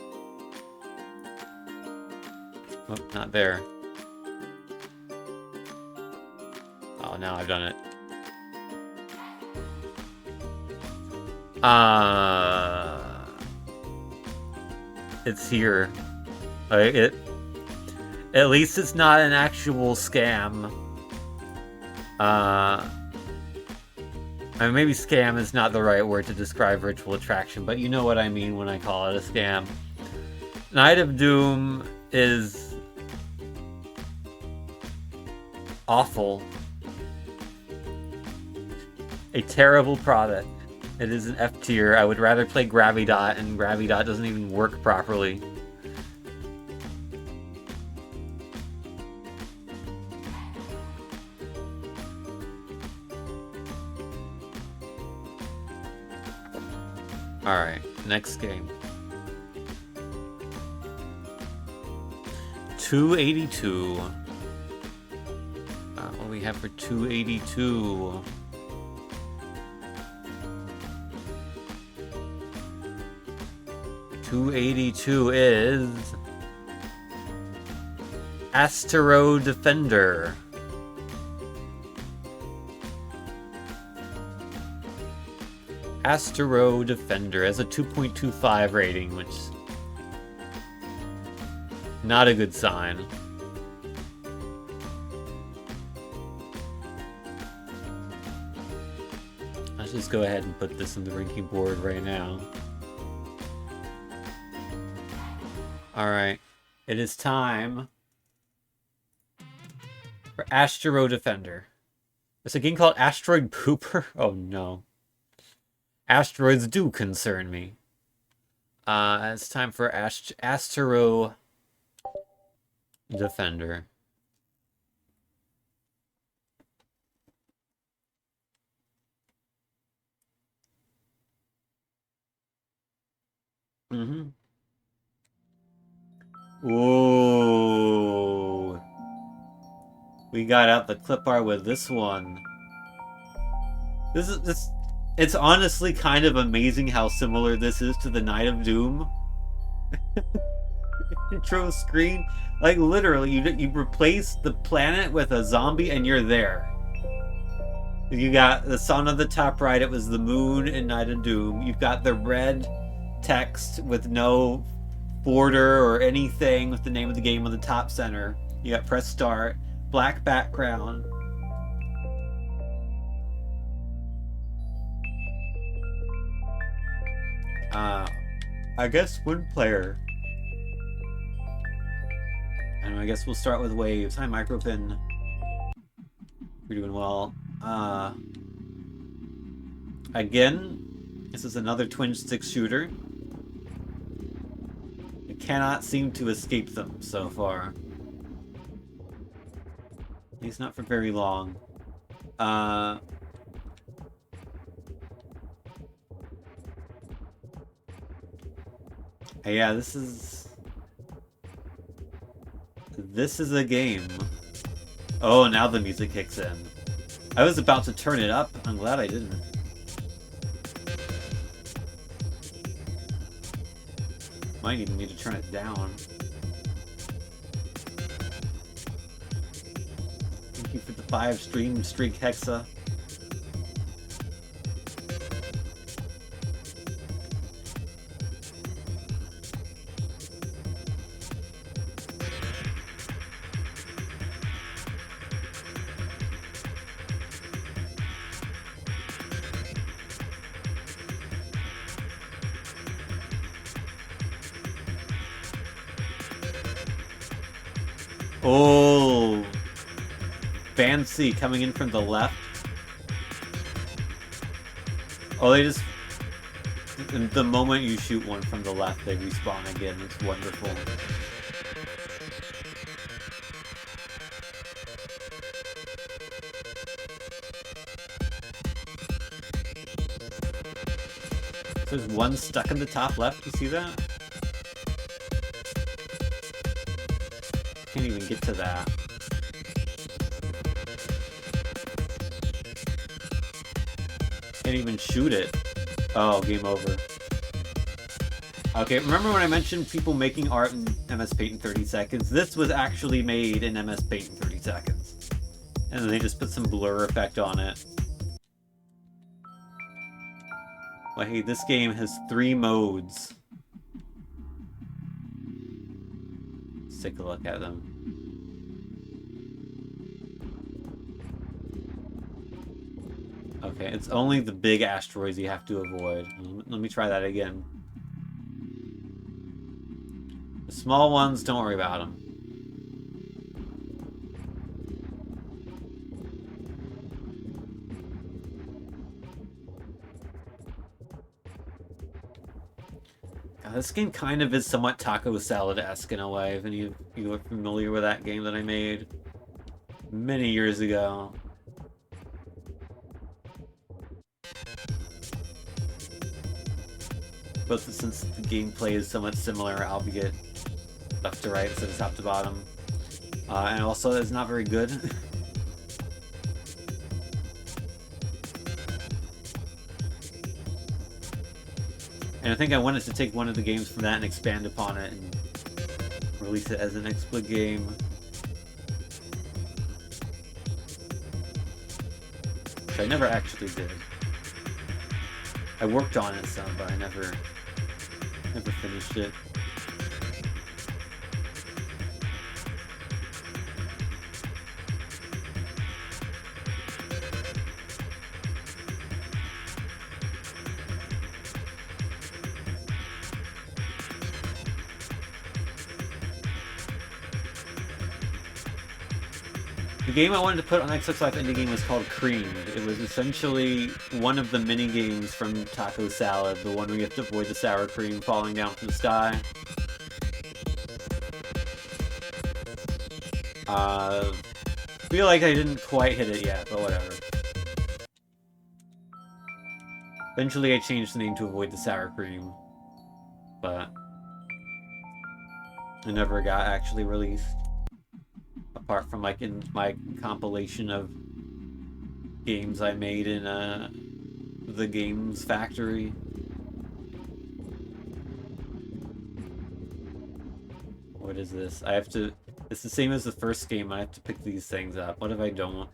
Oh, not there. Oh, now I've done it. It's here. At least it's not an actual scam. I mean, maybe scam is not the right word to describe virtual attraction, but you know what I mean when I call it a scam. Night of Doom is awful. A terrible product. It is an F tier. I would rather play Gravidot, and Gravidot doesn't even work properly. Alright, next game. 282. What do we have for 282? .282 is Astro Defender. Astro Defender has a 2.25 rating, which Not a good sign. Let's just go ahead and put this in the ranking board right now. Alright. It is time for Astro Defender. There's a game called Asteroid Pooper? Oh no. Asteroids do concern me. It's time for Astro Defender. Mm-hmm. Whoa. We got out the clip art with this one. It's honestly kind of amazing how similar this is to the Night of Doom intro screen. Like literally, you replace the planet with a zombie and you're there. You got the sun on the top right, it was the moon in Night of Doom. You've got the red text with no border or anything with the name of the game on the top center. You got press start, black background. I guess one player. And I guess we'll start with waves. Hi, Micropin. You're doing well. Again, this is another twin stick shooter. You cannot seem to escape them so far. At least not for very long. Yeah, this is a game. Oh, now the music kicks in. I was about to turn it up. I'm glad I didn't. Might even need to turn it down. Thank you for the 5 stream streak, Hexa. Oh, fancy coming in from the left. Oh, they just... The moment you shoot one from the left, they respawn again. It's wonderful. So there's one stuck in the top left. You see that? Can't even get to that. Can't even shoot it. Oh, game over. Okay, remember when I mentioned people making art in MS Paint in 30 seconds? This was actually made in MS Paint in 30 seconds. And then they just put some blur effect on it. Well, hey, this game has 3 modes. Let's take a look at them. Okay, it's only the big asteroids you have to avoid. Let me try that again. The small ones, don't worry about them. This game kind of is somewhat taco salad-esque in a way, if any of you are familiar with that game that I made many years ago. But since the gameplay is somewhat similar, albeit left to right instead of top to bottom. And also it's not very good. And I think I wanted to take one of the games from that and expand upon it and release it as an XBLIG game. Which I never actually did. I worked on it some, but I never finished it. The game I wanted to put on Xbox Live Indie Game was called Creamed. It was essentially one of the mini games from Taco Salad, the one where you have to avoid the sour cream falling down from the sky. Feel like I didn't quite hit it yet, but whatever. Eventually I changed the name to avoid the sour cream, but it never got actually released. Apart from like in my compilation of games I made in the Games Factory. What is this? I have to... It's the same as the first game. I have to pick these things up. What if I don't?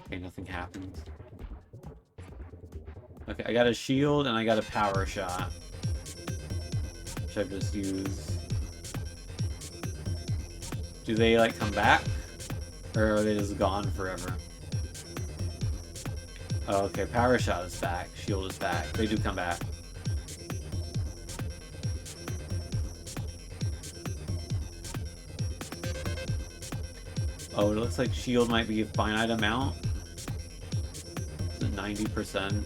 Okay, nothing happens. Okay, I got a shield and I got a power shot. Which I've just used. Do they, like, come back? Or are they just gone forever? Oh, okay, power shot is back. Shield is back. They do come back. Oh, it looks like shield might be a finite amount. Is it 90%?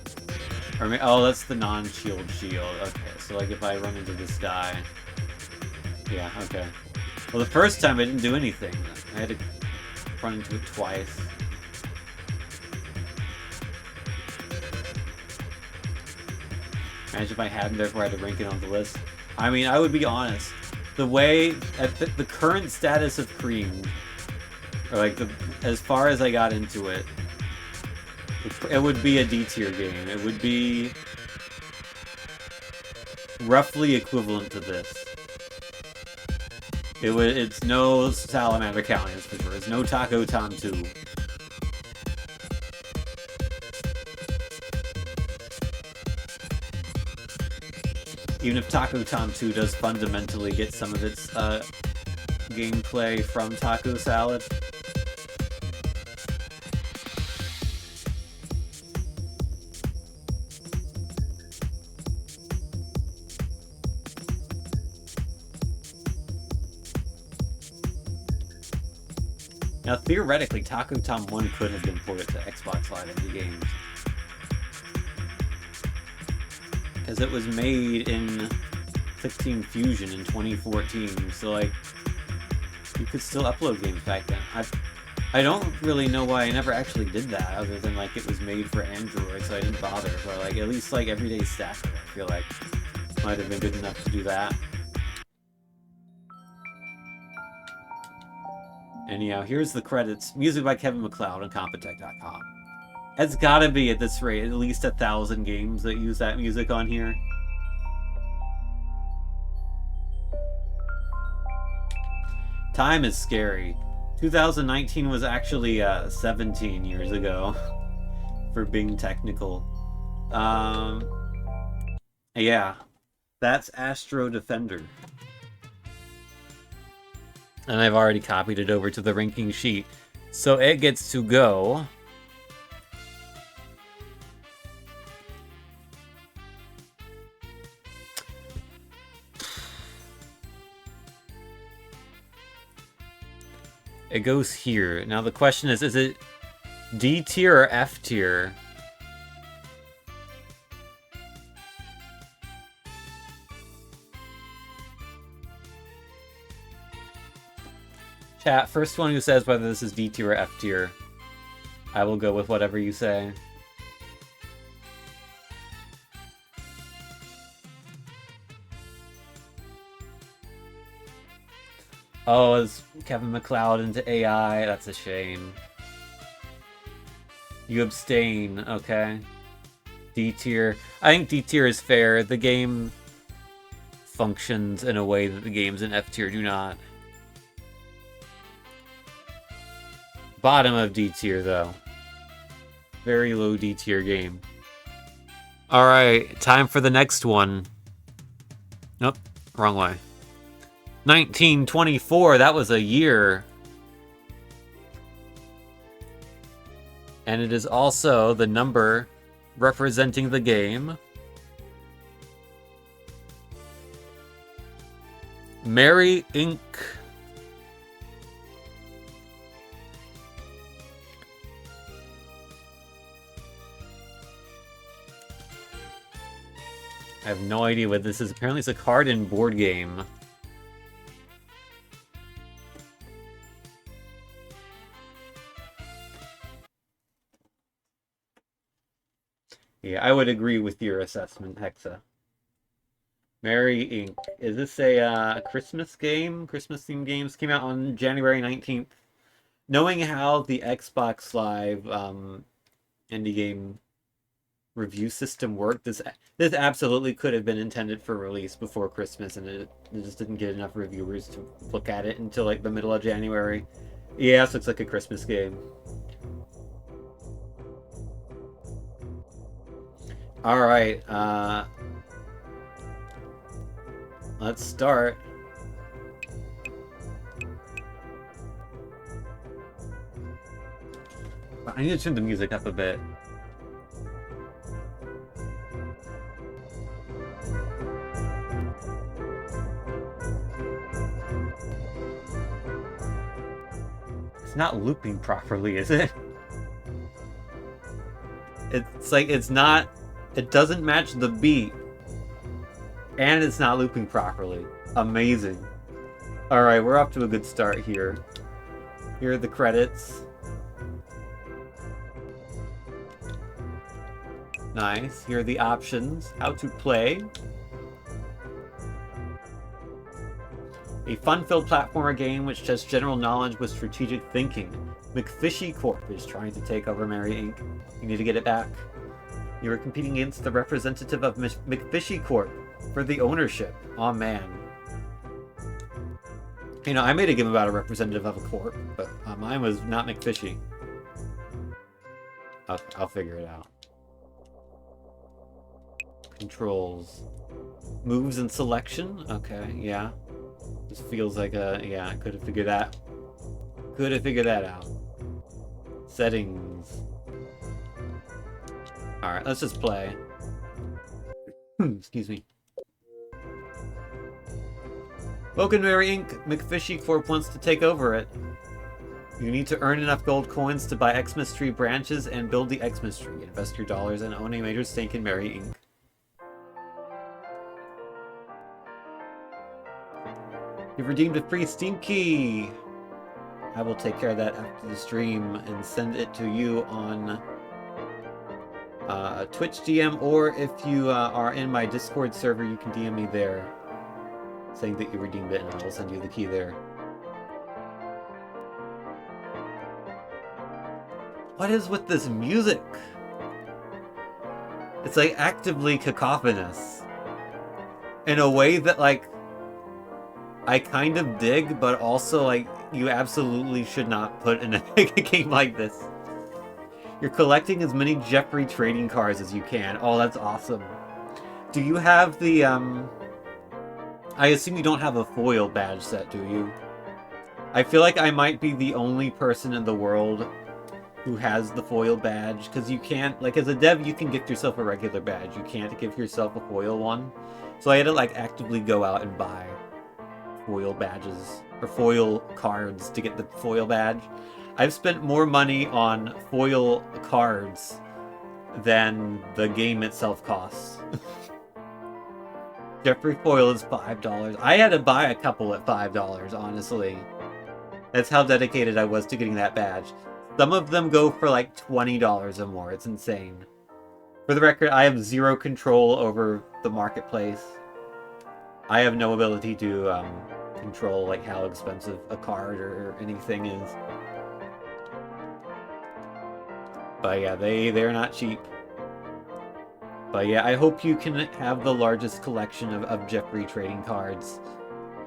Or maybe, oh, that's the non-shield shield. Okay, so like if I run into this guy... Yeah, okay. Well, the first time I didn't do anything. I had to run into it twice. Imagine if I hadn't, therefore I had to rank it on the list. I mean, I would be honest. The way... At the current status of Creamed... Or like, as far as I got into it, it would be a D tier game. It would be roughly equivalent to this. It's no Salamander County, that's for sure. It's no Taco Tom 2. Even if Taco Tom 2 does fundamentally get some of its gameplay from Taco Salad. Now, theoretically, Taco Tom 1 could have been ported to Xbox Live Indie Games. Because it was made in 16 Fusion in 2014, so, like, you could still upload games back then. I don't really know why I never actually did that, other than, like, it was made for Android, so I didn't bother. But, like, at least, like, Everyday Stacker, I feel like, might have been good enough to do that. Anyhow, here's the credits. Music by Kevin MacLeod on Compotech.com. It's gotta be, at this rate, at least 1,000 games that use that music on here. Time is scary. 2019 was actually 17 years ago, for being technical. Yeah, that's Astro Defender. And I've already copied it over to the ranking sheet. So it gets to go. It goes here. Now the question is it D tier or F tier? Chat, first one who says whether this is D tier or F tier. I will go with whatever you say. Oh, it's Kevin MacLeod into AI. That's a shame. You abstain. Okay. D tier. I think D tier is fair. The game functions in a way that the games in F tier do not. Bottom of D tier, though. Very low D tier game. Alright, time for the next one. Nope, wrong way. 1924, that was a year. And it is also the number representing the game. Mary Inc. I have no idea what this is. Apparently it's a card and board game. Yeah, I would agree with your assessment, Hexa. Mary Inc. Is this a Christmas game? Christmas-themed games came out on January 19th. Knowing how the Xbox Live indie game review system worked, this absolutely could have been intended for release before Christmas, and it just didn't get enough reviewers to look at it until like the middle of January. Yeah, this looks like a Christmas game. Alright, let's start. I need to turn the music up a bit. It's not looping properly, is it? It's like, it's not... It doesn't match the beat. And it's not looping properly. Amazing. Alright, we're off to a good start here. Here are the credits. Nice. Here are the options. How to play. A fun-filled platformer game which tests general knowledge with strategic thinking. McFishy Corp is trying to take over Mary Inc. You need to get it back. You are competing against the representative of McFishy Corp for the ownership. Aw, man. You know, I made a game about a representative of a corp, but mine was not McFishy. I'll figure it out. Controls. Moves and selection? Okay, yeah. This feels like a... Yeah, I could have figured that. Could have figured that out. Settings. Alright, let's just play. Excuse me. Welcome to Mary Inc. McFishy Corp wants to take over it. You need to earn enough gold coins to buy Xmas tree branches and build the Xmas tree. Invest your dollars and own a major stake in Mary Inc. You've redeemed a free Steam key! I will take care of that after the stream and send it to you on Twitch DM, or if you are in my Discord server, you can DM me there, saying that you redeemed it, and I will send you the key there. What is with this music? It's like actively cacophonous. In a way that like I kind of dig, but also like you absolutely should not put in a game like this. You're collecting as many Jeffrey trading cards as you can. Oh, that's awesome. Do you have the I assume you don't have a foil badge set, do you? I feel like I might be the only person in the world who has the foil badge, because you can't, like, as a dev, you can gift yourself a regular badge. You can't give yourself a foil one. So I had to, like, actively go out and buy foil badges, or foil cards to get the foil badge. I've spent more money on foil cards than the game itself costs. Jeffrey Foil is $5. I had to buy a couple at $5, honestly. That's how dedicated I was to getting that badge. Some of them go for like $20 or more. It's insane. For the record, I have zero control over the marketplace. I have no ability to control like how expensive a card or anything is. But yeah, they're not cheap. But yeah, I hope you can have the largest collection of Jeffrey trading cards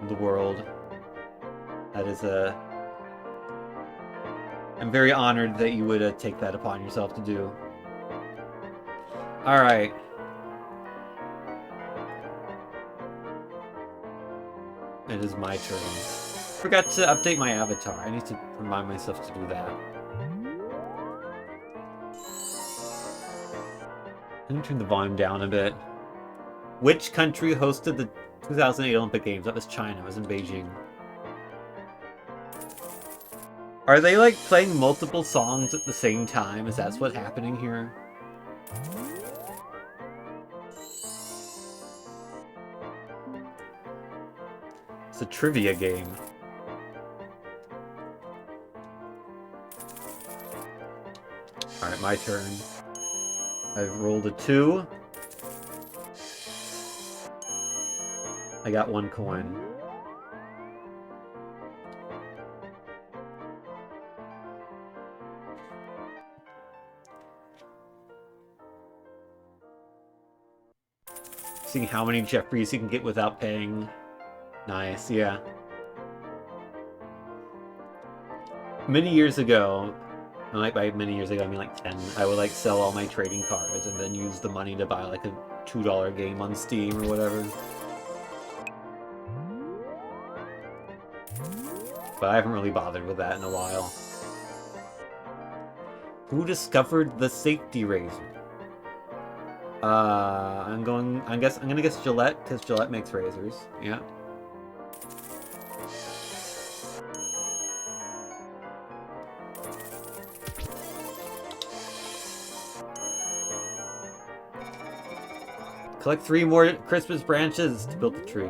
in the world. That is a... I'm very honored that you would take that upon yourself to do. Alright. It is my turn. Forgot to update my avatar. I need to remind myself to do that. I'm gonna turn the volume down a bit. Which country hosted the 2008 Olympic Games. That was China. It was in Beijing. Are they, like, playing multiple songs at the same time? Is that what's happening here? It's a trivia game. Alright, my turn. I've rolled a 2. I got 1 coin. Seeing how many Jeffreys you can get without paying. Nice, yeah. Many years ago, and like by many years ago, I mean like 10, I would like sell all my trading cards and then use the money to buy like a $2 game on Steam or whatever. But I haven't really bothered with that in a while. Who discovered the safety razor? I'm gonna guess Gillette, because Gillette makes razors. Yeah. Collect 3 more Christmas branches to build the tree.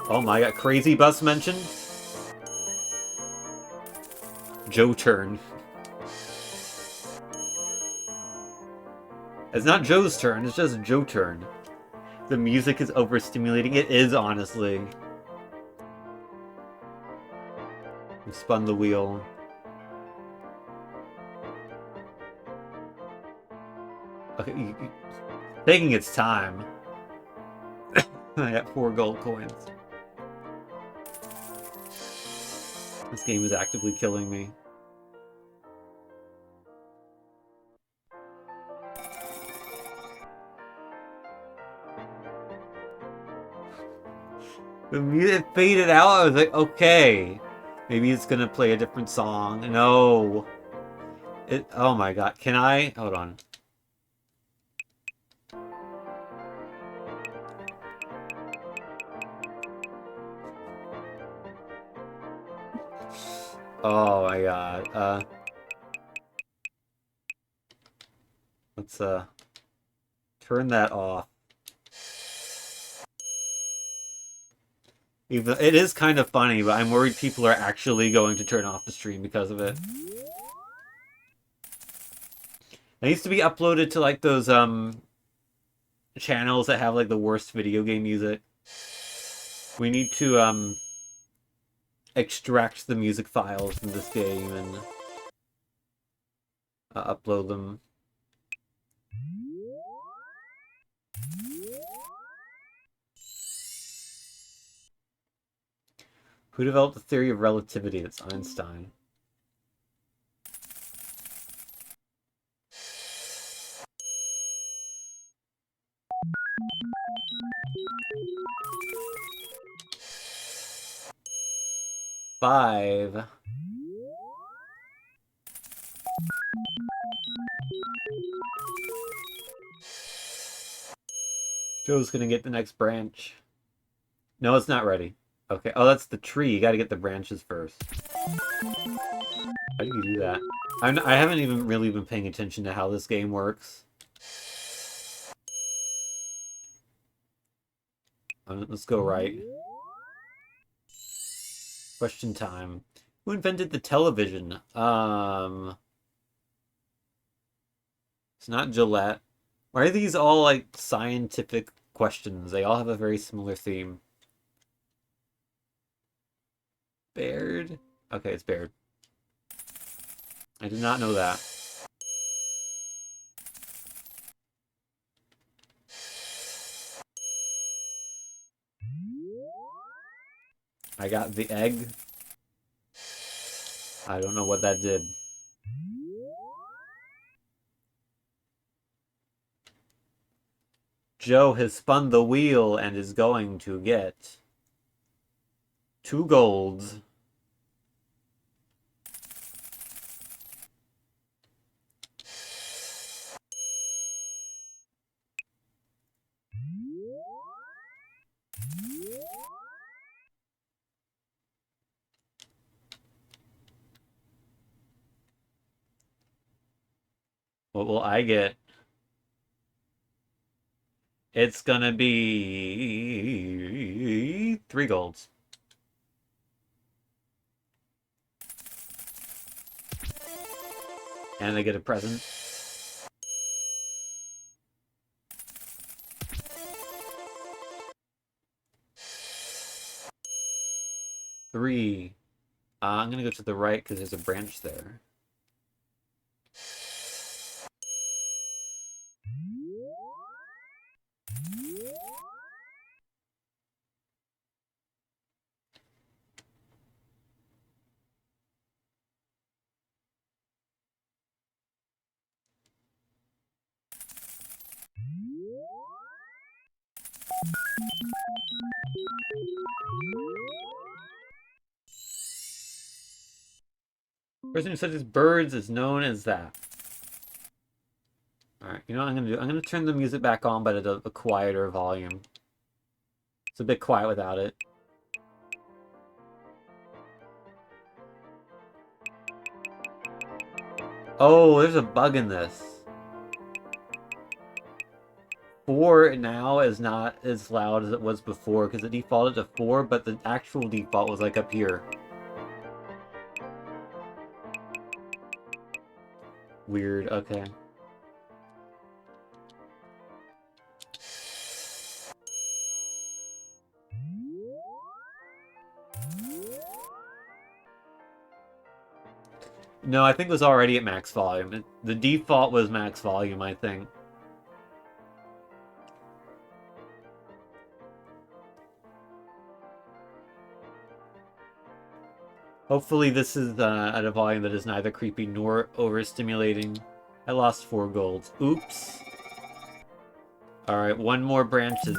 Oh my god, crazy bus mentioned? Joe turn. It's not Joe's turn, it's just Joe turn. The music is overstimulating. It is, honestly. We spun the wheel. Okay, taking its time. I got 4 gold coins. This game is actively killing me. The music faded out. I was like, okay, maybe it's gonna play a different song. No. Oh my god. Can I? Hold on. Oh my god. Let's turn that off. Even it is kind of funny, but I'm worried people are actually going to turn off the stream because of it. It needs to be uploaded to like those channels that have like the worst video game music. We need to extract the music files from this game and upload them. Who developed the theory of relativity? That's Einstein. Five. Joe's gonna get the next branch. No, it's not ready. Okay. Oh, that's the tree. You gotta get the branches first. How do you do that? I haven't even really been paying attention to how this game works. Let's go right. Question time. Who invented the television? It's not Gillette. Why are these all like scientific questions? They all have a very similar theme. Baird? Okay, it's Baird. I did not know that. I got the egg. I don't know what that did. Joe has spun the wheel and is going to get 2 golds. What will I get? It's gonna be 3 golds. And I get a present. Three. I'm gonna go to the right because there's a branch there. Person who says birds is known as that. Alright, you know what I'm gonna do? I'm gonna turn the music back on, but at a quieter volume. It's a bit quiet without it. Oh, there's a bug in this. 4 now is not as loud as it was before, because it defaulted to 4, but the actual default was like up here. Weird, okay. No, I think it was already at max volume. The default was max volume, I think. Hopefully this is at a volume that is neither creepy nor overstimulating. I lost 4 golds. Oops. Alright, 1 more branches.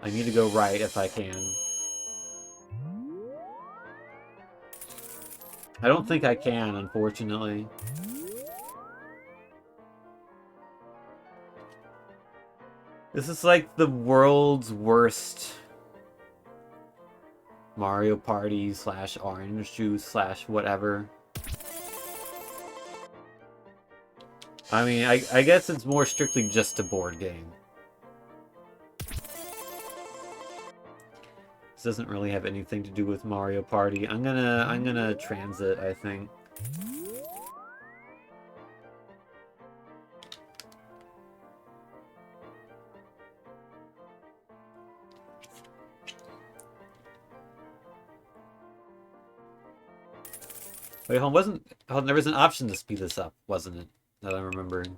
I need to go right if I can. I don't think I can, unfortunately. This is like the world's worst Mario Party / orange juice / whatever. I mean, I guess it's more strictly just a board game. This doesn't really have anything to do with Mario Party. I'm gonna transit, I think. Wait, hold on, there was an option to speed this up, wasn't it? That I'm remembering.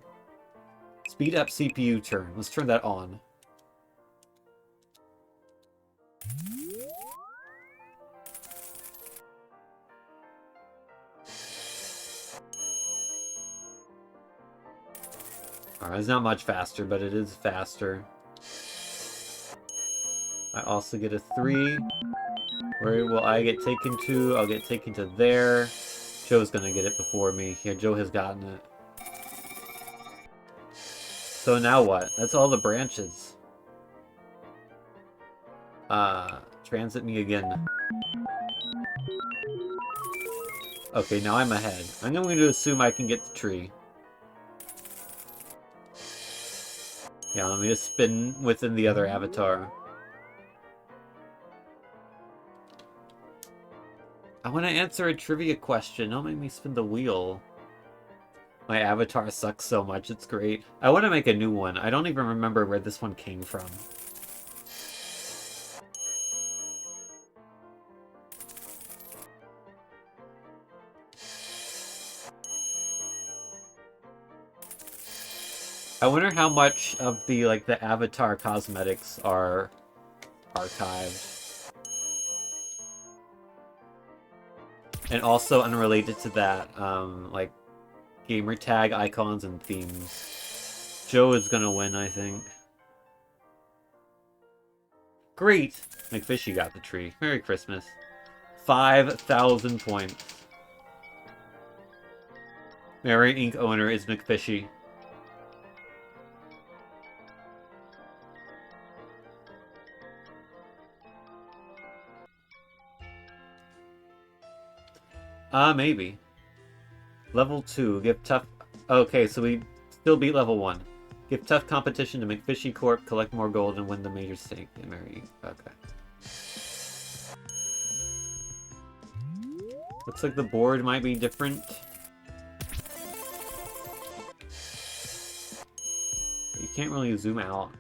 Speed up CPU turn. Let's turn that on. Alright, it's not much faster, but it is faster. I also get a 3. Where will I get taken to? I'll get taken to there. Joe's gonna get it before me. Yeah, Joe has gotten it. So now what? That's all the branches. Transit me again. Okay, now I'm ahead. I'm going to assume I can get the tree. Yeah, let me just spin within the other avatar. I want to answer a trivia question. Don't make me spin the wheel. My avatar sucks so much, it's great. I want to make a new one. I don't even remember where this one came from. I wonder how much of the avatar cosmetics are archived. And also unrelated to that, like gamer tag icons and themes. Joe is gonna win, I think. Great! McFishy got the tree. Merry Christmas. 5,000 points. Merry Ink owner is McFishy. Maybe. Level 2. Give tough... Okay, so we still beat level 1. Give tough competition to McFishy Corp, collect more gold, and win the major stake in Mary. Okay. Looks like the board might be different. You can't really zoom out.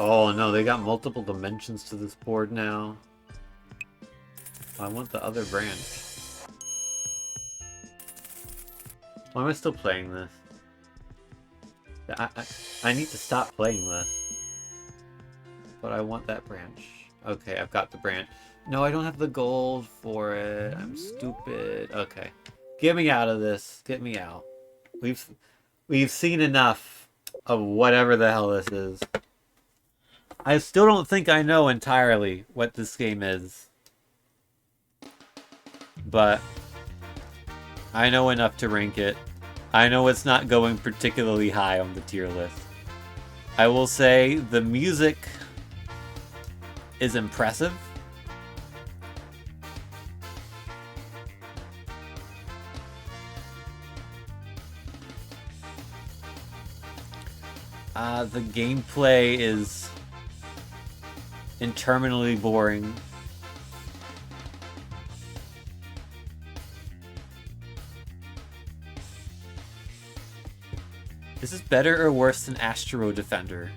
Oh no, they got multiple dimensions to this board now. I want the other branch. Why am I still playing this? I need to stop playing this. But I want that branch. Okay, I've got the branch. No, I don't have the gold for it. I'm stupid. Okay. Get me out of this. Get me out. We've seen enough of whatever the hell this is. I still don't think I know entirely what this game is. But I know enough to rank it. I know it's not going particularly high on the tier list. I will say the music is impressive. The gameplay is interminably boring. Is this better or worse than Astro Defender?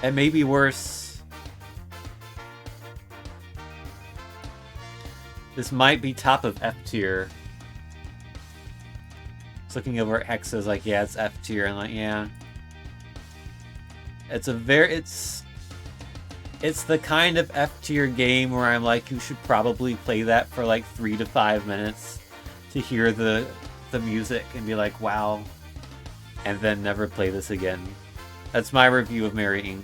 It may be worse. This might be top of F tier. Just looking over at Hexa's like, yeah, it's F tier. I'm like, yeah. It's the kind of F tier game where I'm like, you should probably play that for like 3 to 5 minutes to hear the music and be like, wow, and then never play this again. That's my review of Mary Inc.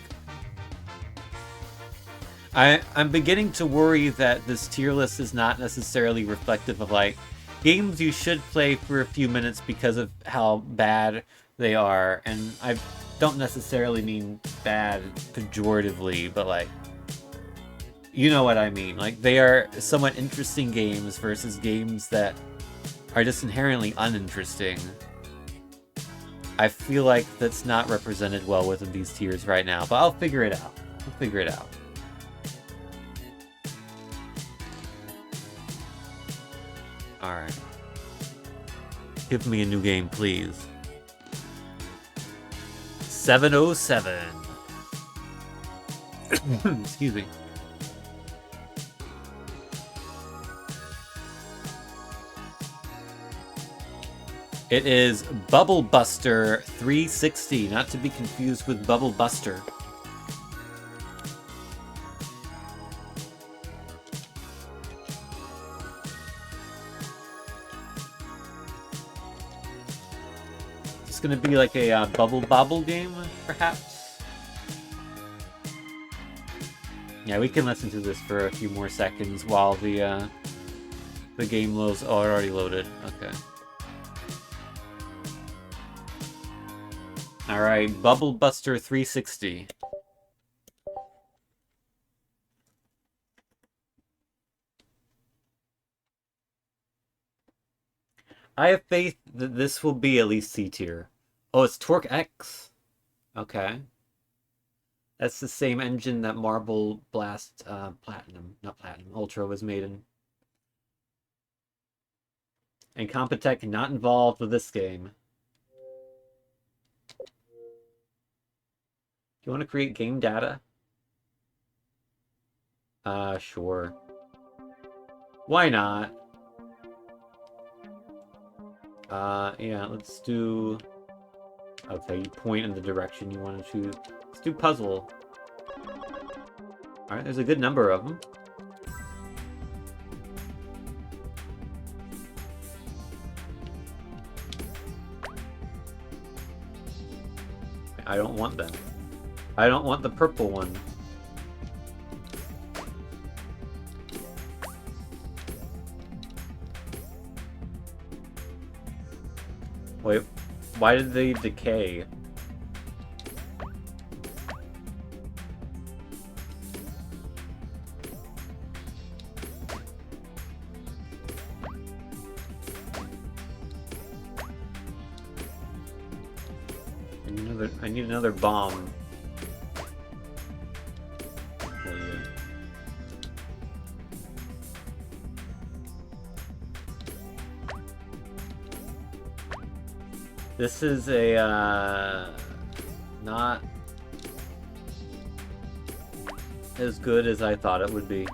I'm beginning to worry that this tier list is not necessarily reflective of like games you should play for a few minutes because of how bad they are, and I don't necessarily mean bad pejoratively, but like, you know what I mean. Like, they are somewhat interesting games versus games that are just inherently uninteresting. I feel like that's not represented well within these tiers right now, but I'll figure it out. I'll figure it out. Alright. Give me a new game, please. 707. Excuse me. It is Bubble Buster 360, not to be confused with Bubble Buster. It's gonna be like a Bubble Bobble game, perhaps? Yeah, we can listen to this for a few more seconds while the game loads. Oh, it already loaded. Okay. Alright, Bubble Buster 360. I have faith that this will be at least C tier. Oh, it's Torque X. Okay. That's the same engine that Marble Blast Ultra was made in. And Computech not involved with this game. Do you want to create game data? Sure. Why not? Yeah, let's do... Okay, you point in the direction you want to choose. Let's do puzzle. Alright, there's a good number of them. I don't want them. I don't want the purple one. Wait, why did they decay? I need another bomb. There we go. This is a, not as good as I thought it would be.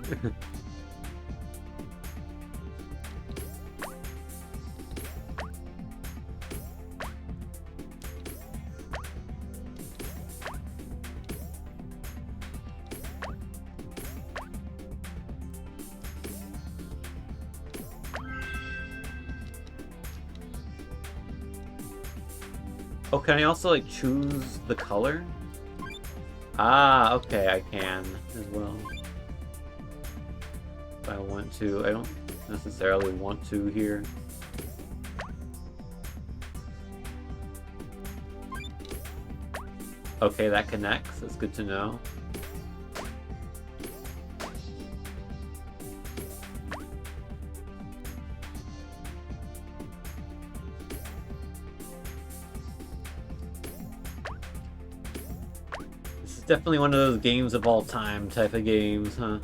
Oh, can I also, like, choose the color? Ah, okay, I can as well. If I want to. I don't necessarily want to here. Okay, that connects. That's good to know. Definitely one of those games of all time type of games, huh?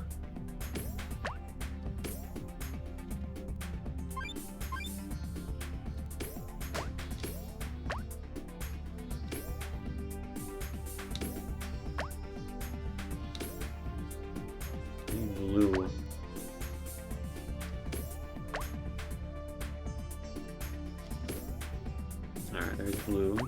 Blue. Alright, there's blue.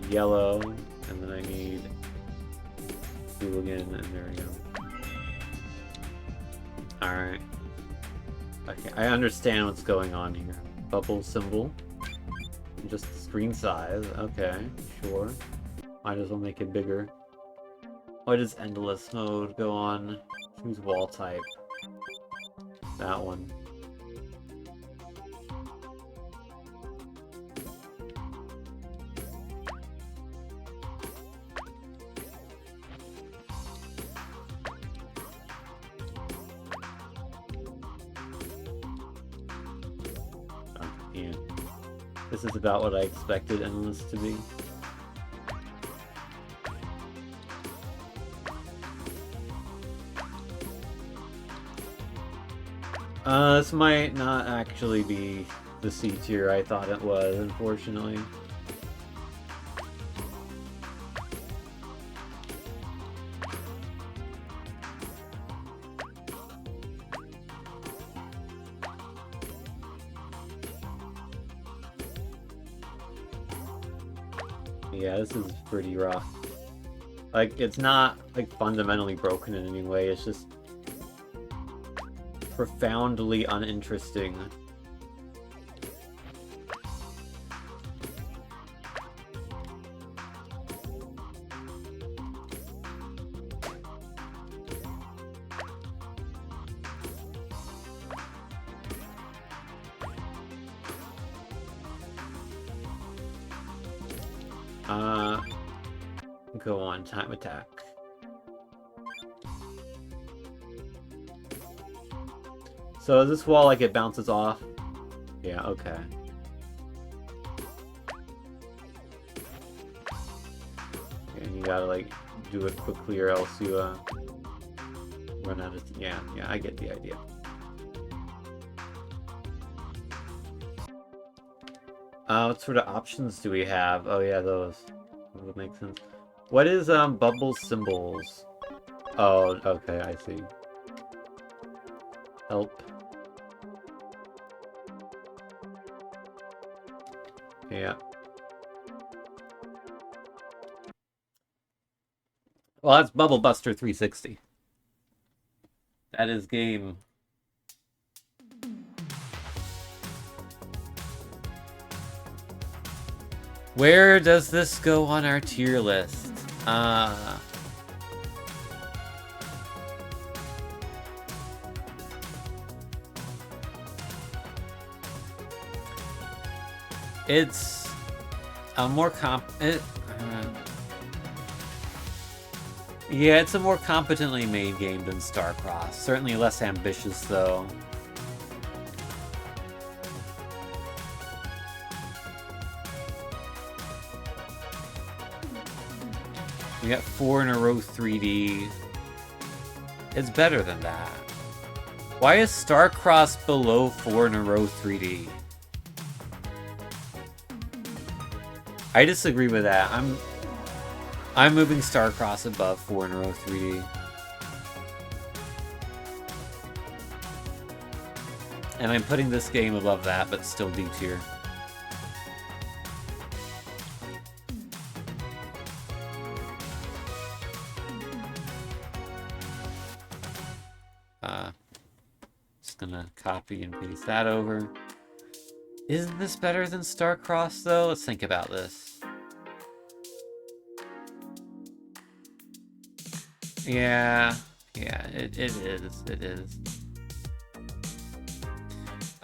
Yellow, and then I need blue again, and there we go. Alright. Okay, I understand what's going on here. Bubble symbol. Just screen size. Okay, sure. Might as well make it bigger. Why does endless mode go on? Choose wall type. That one. This is about what I expected endless to be. This might not actually be the C tier I thought it was, unfortunately. Yeah, this is pretty rough. Like, it's not, like, fundamentally broken in any way, it's just profoundly uninteresting. Go on, time attack. So is this wall like it bounces off? Yeah, okay. And you gotta like do it quickly or else you run out of... Yeah, I get the idea. What sort of options do we have? Oh yeah, those. That would make sense. What is bubble symbols? Oh, okay, I see. Help. Yeah. Well, that's Bubble Buster 360. That is game. Where does this go on our tier list? It's a more yeah, it's a more competently made game than Starcross. Certainly less ambitious, though. We got 4 in a row 3D. It's better than that. Why is Starcross below 4 in a row 3D? I disagree with that. I'm moving Starcross above 4 in a row 3D. And I'm putting this game above that, but still D tier. Just gonna copy and paste that over. Isn't this better than Starcross, though? Let's think about this. Yeah, it is. It is.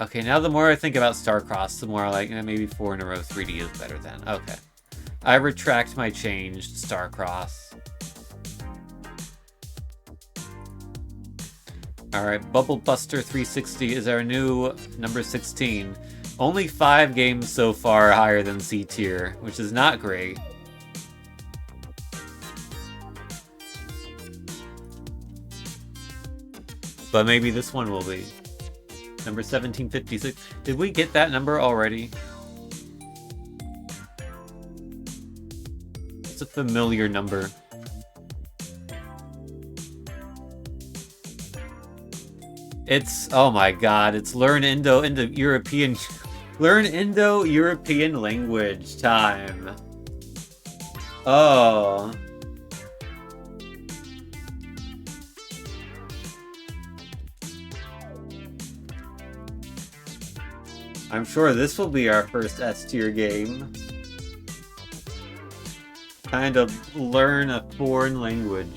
Okay, now the more I think about Starcross, the more I like, maybe 4 in a row 3D is better than. Okay. I retract my change to Starcross. Alright, Bubble Buster 360 is our new number 16. Only 5 games so far higher than C tier, which is not great. But maybe this one will be. Number 1756. Did we get that number already? It's a familiar number. It's, oh my god, it's learn Indo-European learn Indo-European language time. Oh. I'm sure this will be our first S tier game. Kind of learn a foreign language.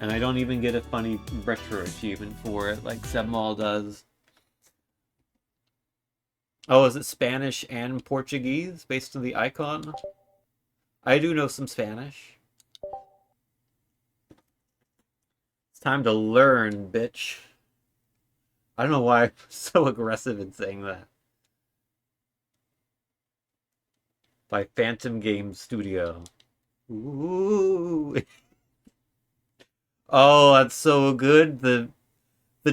And I don't even get a funny retro achievement for it, like Sebmal does. Oh, is it Spanish and Portuguese, based on the icon? I do know some Spanish. It's time to learn, bitch. I don't know why I'm so aggressive in saying that. By Phantom Game Studio. Ooh. Oh, that's so good. The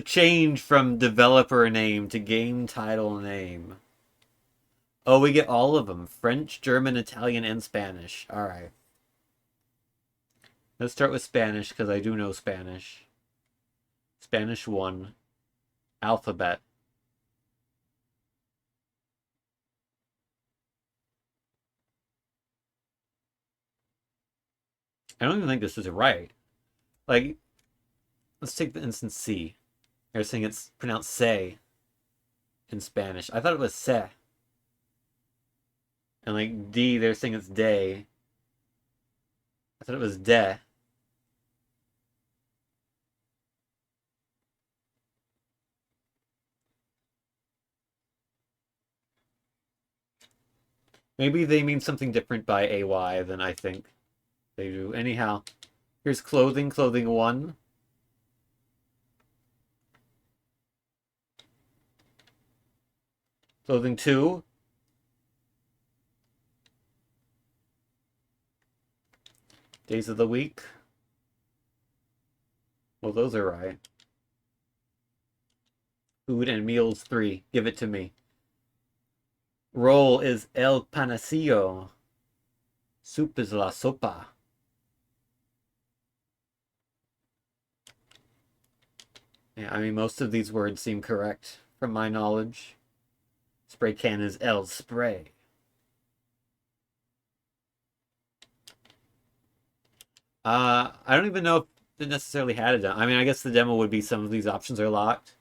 change from developer name to game title name. Oh, we get all of them. French, German, Italian, and Spanish. Alright. Let's start with Spanish, because I do know Spanish. Spanish 1. Alphabet. I don't even think this is right. Like, let's take the instance C. They're saying it's pronounced se in Spanish. I thought it was se. And like D, they're saying it's day. I thought it was de. Maybe they mean something different by AY than I think they do. Anyhow, here's clothing, clothing 1. Clothing 2. Days of the week. Well, those are right. Food and meals 3. Give it to me. Roll is el panacillo. Soup is la sopa. Yeah, I mean, most of these words seem correct from my knowledge. Spray can is El Spray. I don't even know if it necessarily had a demo. I mean, I guess the demo would be some of these options are locked.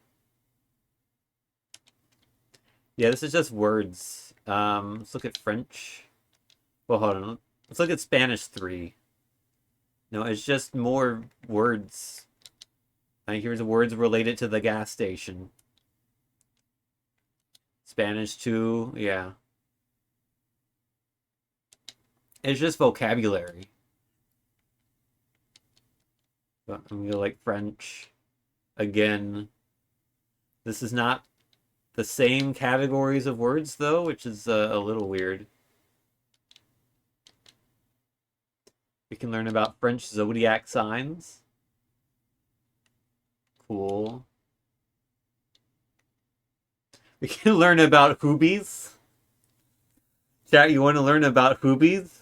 Yeah, this is just words. Let's look at French. Well, hold on. Let's look at Spanish 3. No, it's just more words. And here's words related to the gas station. Spanish 2, yeah. It's just vocabulary. But I'm gonna like French. Again, this is not the same categories of words, though, which is a little weird. We can learn about French zodiac signs. Cool. We can learn about hoobies. Chat, you want to learn about hoobies?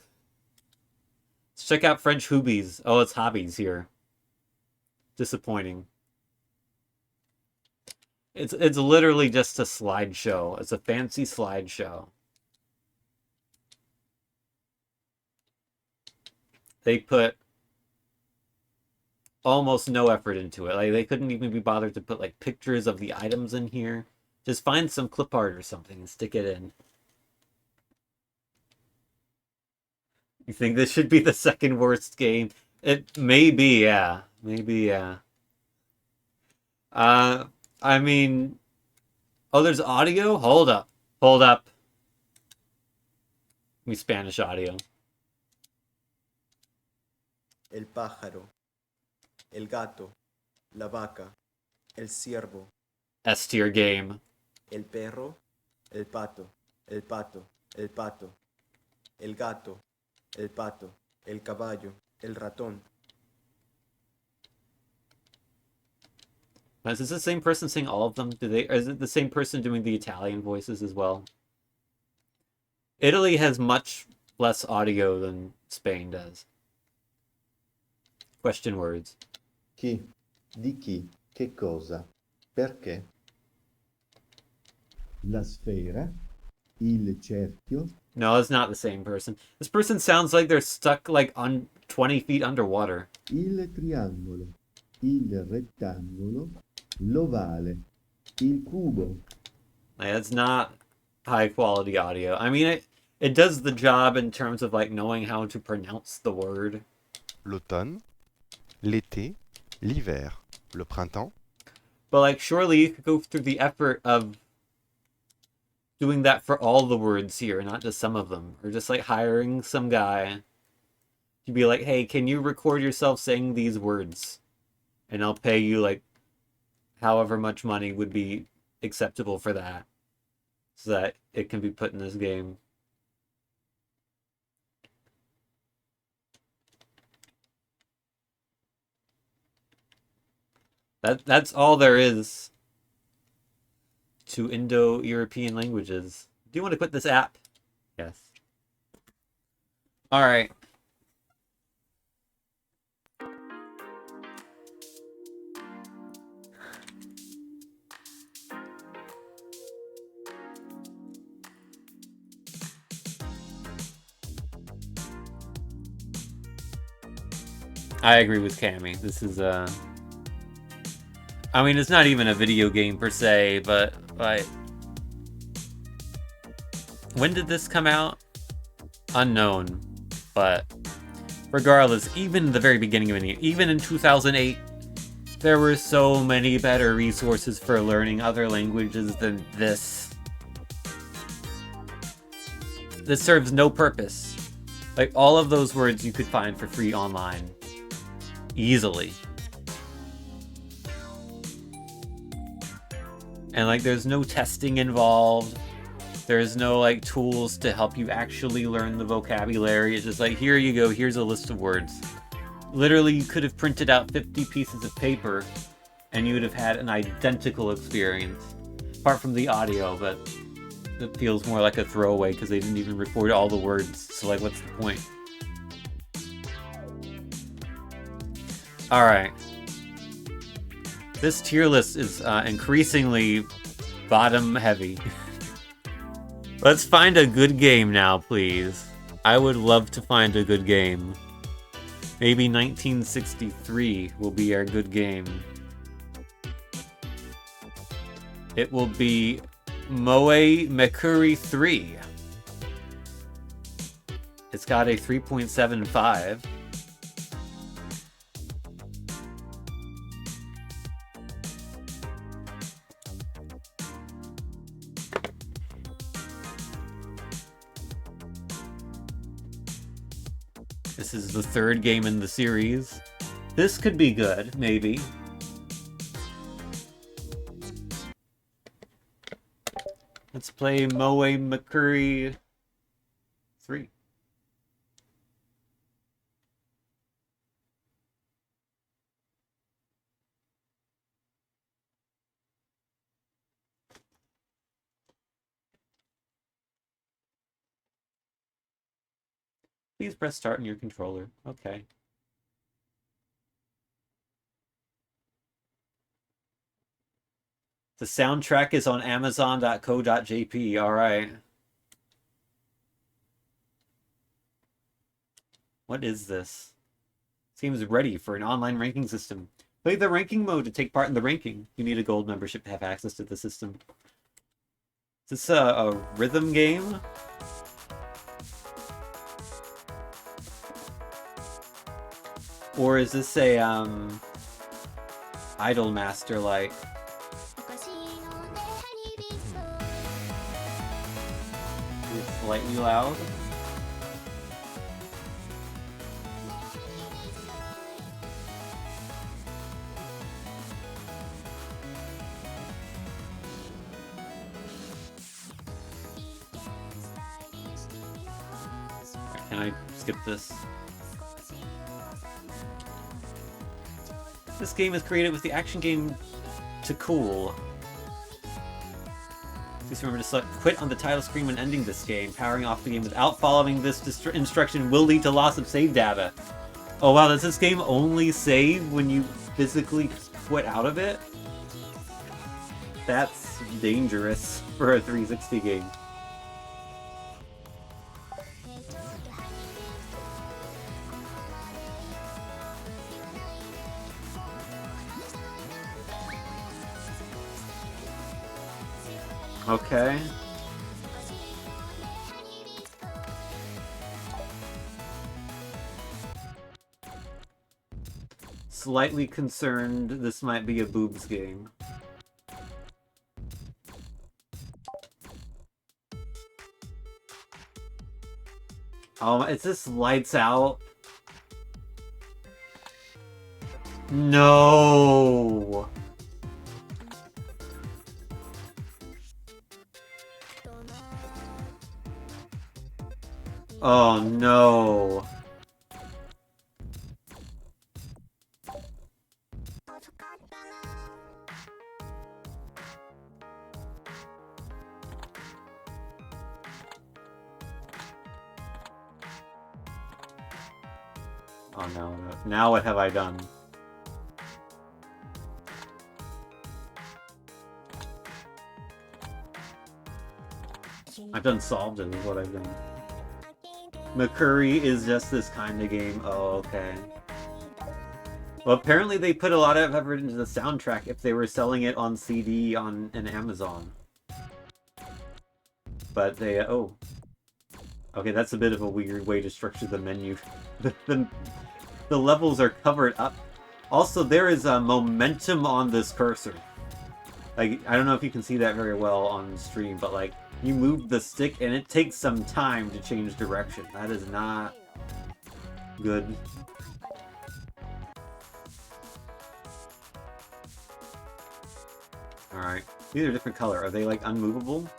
Let's check out French hoobies. Oh, it's hobbies here. Disappointing. It's literally just a slideshow. It's a fancy slideshow. They put almost no effort into it. Like, they couldn't even be bothered to put like pictures of the items in here. Just find some clip art or something and stick it in. You think this should be the second worst game? It may be, yeah. Maybe, yeah. I mean... Oh, there's audio? Hold up. Hold up. Give me Spanish audio. El pájaro, el gato, la vaca, el ciervo, S tier game. el perro, el pato, el pato, el pato, el gato, el pato, el caballo, el ratón. Is this the same person saying all of them? Or is it the same person doing the Italian voices as well? Italy has much less audio than Spain does. Question words. Chi, di chi, che cosa, perché? La sfera, il cerchio. No, it's not the same person. This person sounds like they're stuck like on 20 feet underwater. Il triangolo, il rettangolo, l'ovale, il cubo. Like, that's not high quality audio. I mean, it does the job in terms of like knowing how to pronounce the word. L'automne, l'été, l'hiver, le printemps. But like, surely you could go through the effort of doing that for all the words here, not just some of them. Or just like hiring some guy to be like, hey, can you record yourself saying these words? And I'll pay you like however much money would be acceptable for that. So that it can be put in this game. That's all there is to Indo-European languages. Do you want to quit this app? Yes. Alright. I agree with Cammy. This is I mean, it's not even a video game per se, but when did this come out? Unknown. But regardless, even the very beginning of it, even in 2008, there were so many better resources for learning other languages than this. This serves no purpose. Like, all of those words you could find for free online. Easily. And like, there's no testing involved. There's no like tools to help you actually learn the vocabulary. It's just like, here you go, here's a list of words. Literally, you could have printed out 50 pieces of paper and you would have had an identical experience. Apart from the audio, but it feels more like a throwaway because they didn't even record all the words. So like, what's the point? Alright. This tier list is increasingly bottom heavy. Let's find a good game now, please. I would love to find a good game. Maybe 1963 will be our good game. It will be Moe Mekuri 3. It's got a 3.75. This is the third game in the series. This could be good, maybe. Let's play Moe Mekuri 3. Please press start on your controller. Okay. The soundtrack is on amazon.co.jp. Alright. What is this? Seems ready for an online ranking system. Play the ranking mode to take part in the ranking. You need a gold membership to have access to the system. Is this a rhythm game? Or is this a, Idol Master like? It's slightly loud. Can I skip this? This game is created with the action game to cool. Please remember to select quit on the title screen when ending this game. Powering off the game without following this instruction will lead to loss of save data. Oh wow, does this game only save when you physically quit out of it? That's dangerous for a 360 game. Okay. Slightly concerned this might be a boobs game. Oh, is this Lights Out? No! Oh no. Oh no. Now what have I done? I've done solved it is what I've done. McCurry is just this kind of game. Oh, okay. Well, apparently they put a lot of effort into the soundtrack if they were selling it on CD on Amazon. But they, oh. Okay, that's a bit of a weird way to structure the menu. The levels are covered up. Also, there is a momentum on this cursor. Like, I don't know if you can see that very well on stream, but like, you move the stick and it takes some time to change direction. That is not good. Alright. These are different color. Are they like unmovable?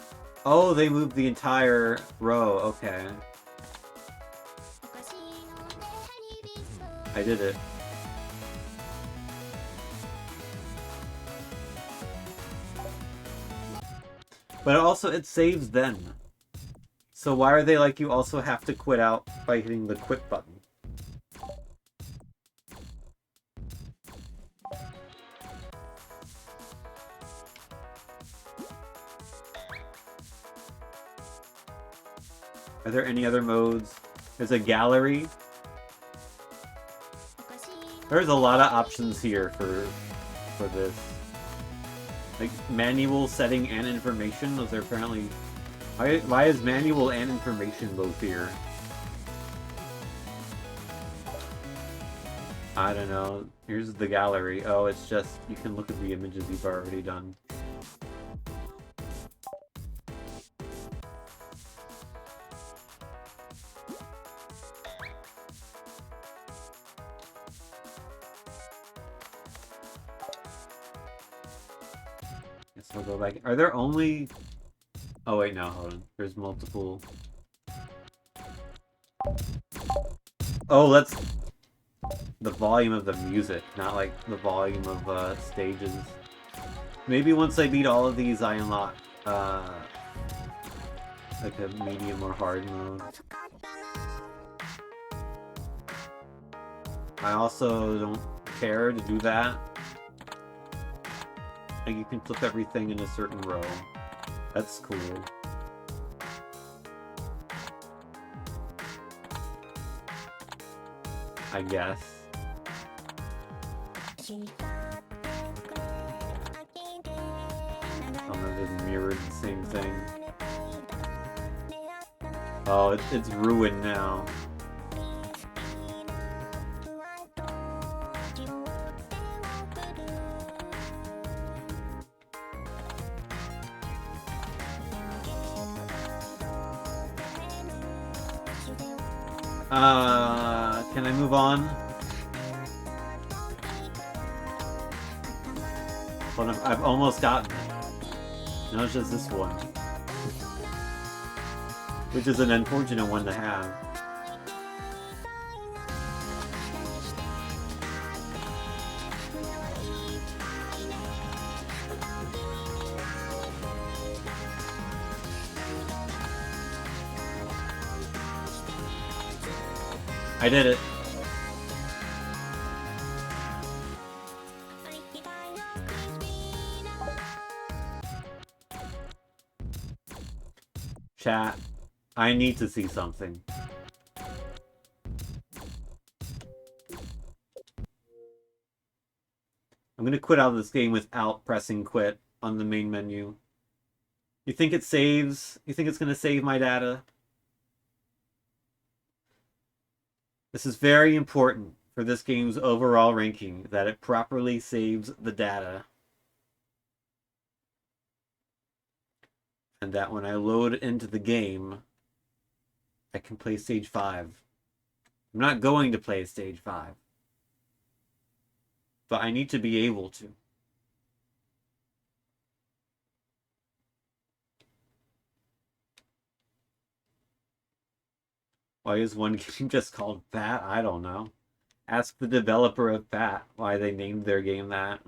Oh, they moved the entire row. Okay. I did it. But also, it saves then. So why are they like, you also have to quit out by hitting the quit button? Are there any other modes? There's a gallery. There's a lot of options here for this. Like manual, setting, and information. Those are apparently... Why is manual and information both here? I don't know. Here's the gallery. Oh, it's just... you can look at the images you've already done. Guess I'll go back. Are there only... oh wait, no, hold on. There's multiple... oh, that's the volume of the music, not like the volume of stages. Maybe once I beat all of these, I unlock like a medium or hard mode. I also don't care to do that. Like you can flip everything in a certain row. That's cool. I guess. Some of it mirrored the same thing. Oh, it's ruined now. Can I move on? Well, I've almost gotten it. No, it's just this one. Which is an unfortunate one to have. I did it. Chat, I need to see something. I'm gonna quit out of this game without pressing quit on the main menu. You think it saves? You think it's gonna save my data? This is very important for this game's overall ranking, that it properly saves the data. And that when I load into the game, I can play stage 5. I'm not going to play stage 5. But I need to be able to. Why is one game just called Bat? I don't know. Ask the developer of Bat why they named their game that.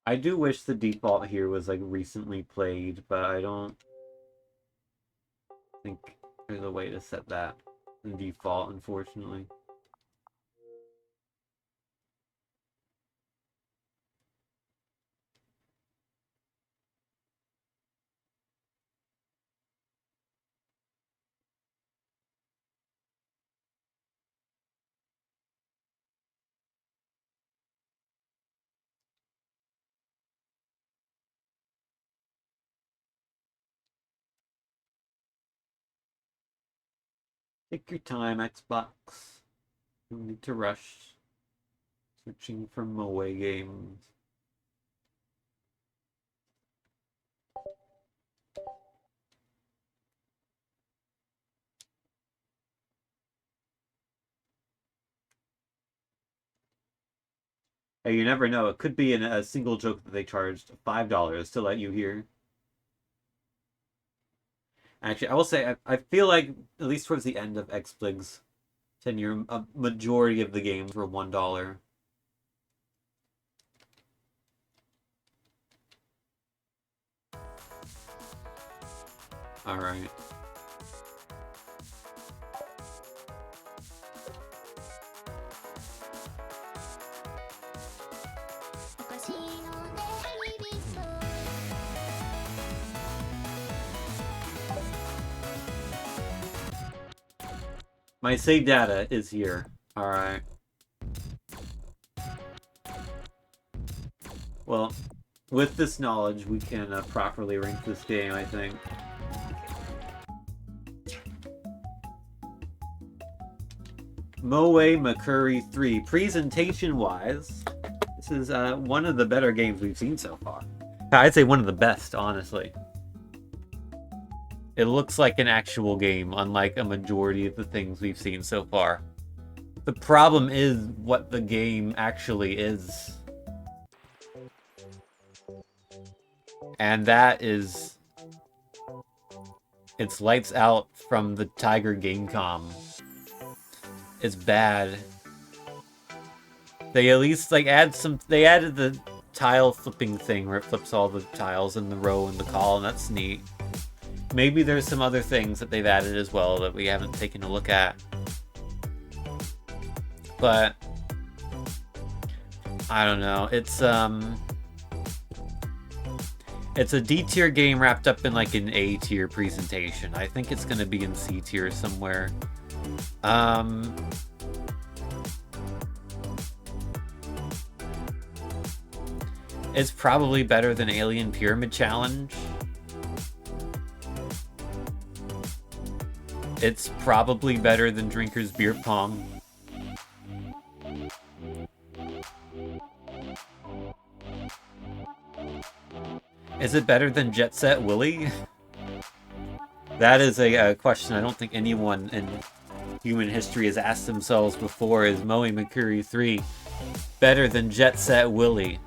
I do wish the default here was like recently played, but I don't think there's a way to set that in default, unfortunately. Take your time, Xbox. You don't need to rush. Searching for Moe games. Hey, you never know. It could be in a single joke that they charged $5 to let you hear. Actually, I will say, I feel like, at least towards the end of XBLIG's tenure, a majority of the games were $1. Alright. My save data is here. Alright. Well, with this knowledge, we can properly rank this game, I think. Moe McCurry 3. Presentation-wise, this is one of the better games we've seen so far. I'd say one of the best, honestly. It looks like an actual game, unlike a majority of the things we've seen so far. The problem is what the game actually is. And that is... it's lights out from the Tiger Gamecom. It's bad. They at least, like, they added the tile flipping thing where it flips all the tiles in the row and the column. That's neat. Maybe there's some other things that they've added as well that we haven't taken a look at. But I don't know. It's a D tier game wrapped up in like an A tier presentation. I think it's gonna be in C tier somewhere. It's probably better than Alien Pyramid Challenge. It's probably better than Drinker's Beer Pong. Is it better than Jet Set Willy? That is a question I don't think anyone in human history has asked themselves before. Is Moe McCurry 3 better than Jet Set Willy?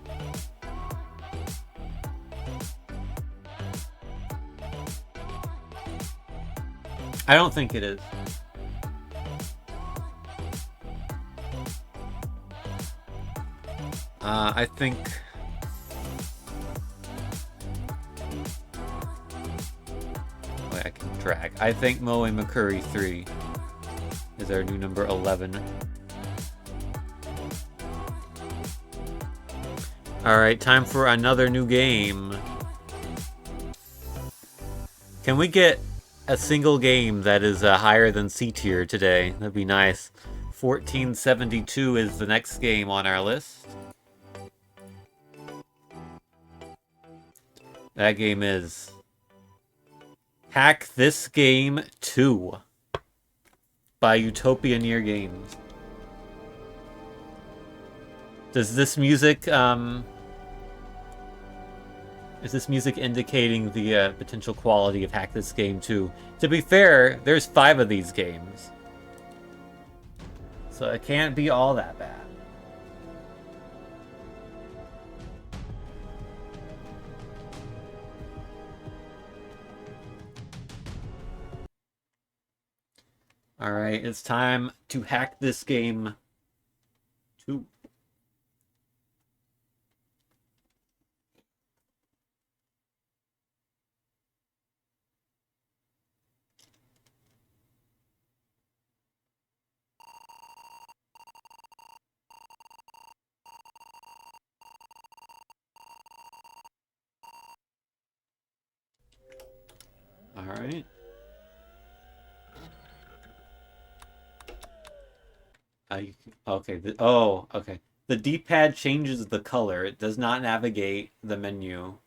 I don't think it is. I think... wait, I can drag. I think Moe McCurry 3 is our new number 11. Alright, time for another new game. Can we get a single game that is higher than C tier today? That'd be nice. 1472 is the next game on our list. That game is Hack This Game 2 by Utopia Near Games. Does this music is this music indicating the potential quality of Hack This Game 2? To be fair, there's 5 of these games, so it can't be all that bad. Alright, it's time to hack this game 2. Alright. Okay. Okay. The D-pad changes the color. It does not navigate the menu.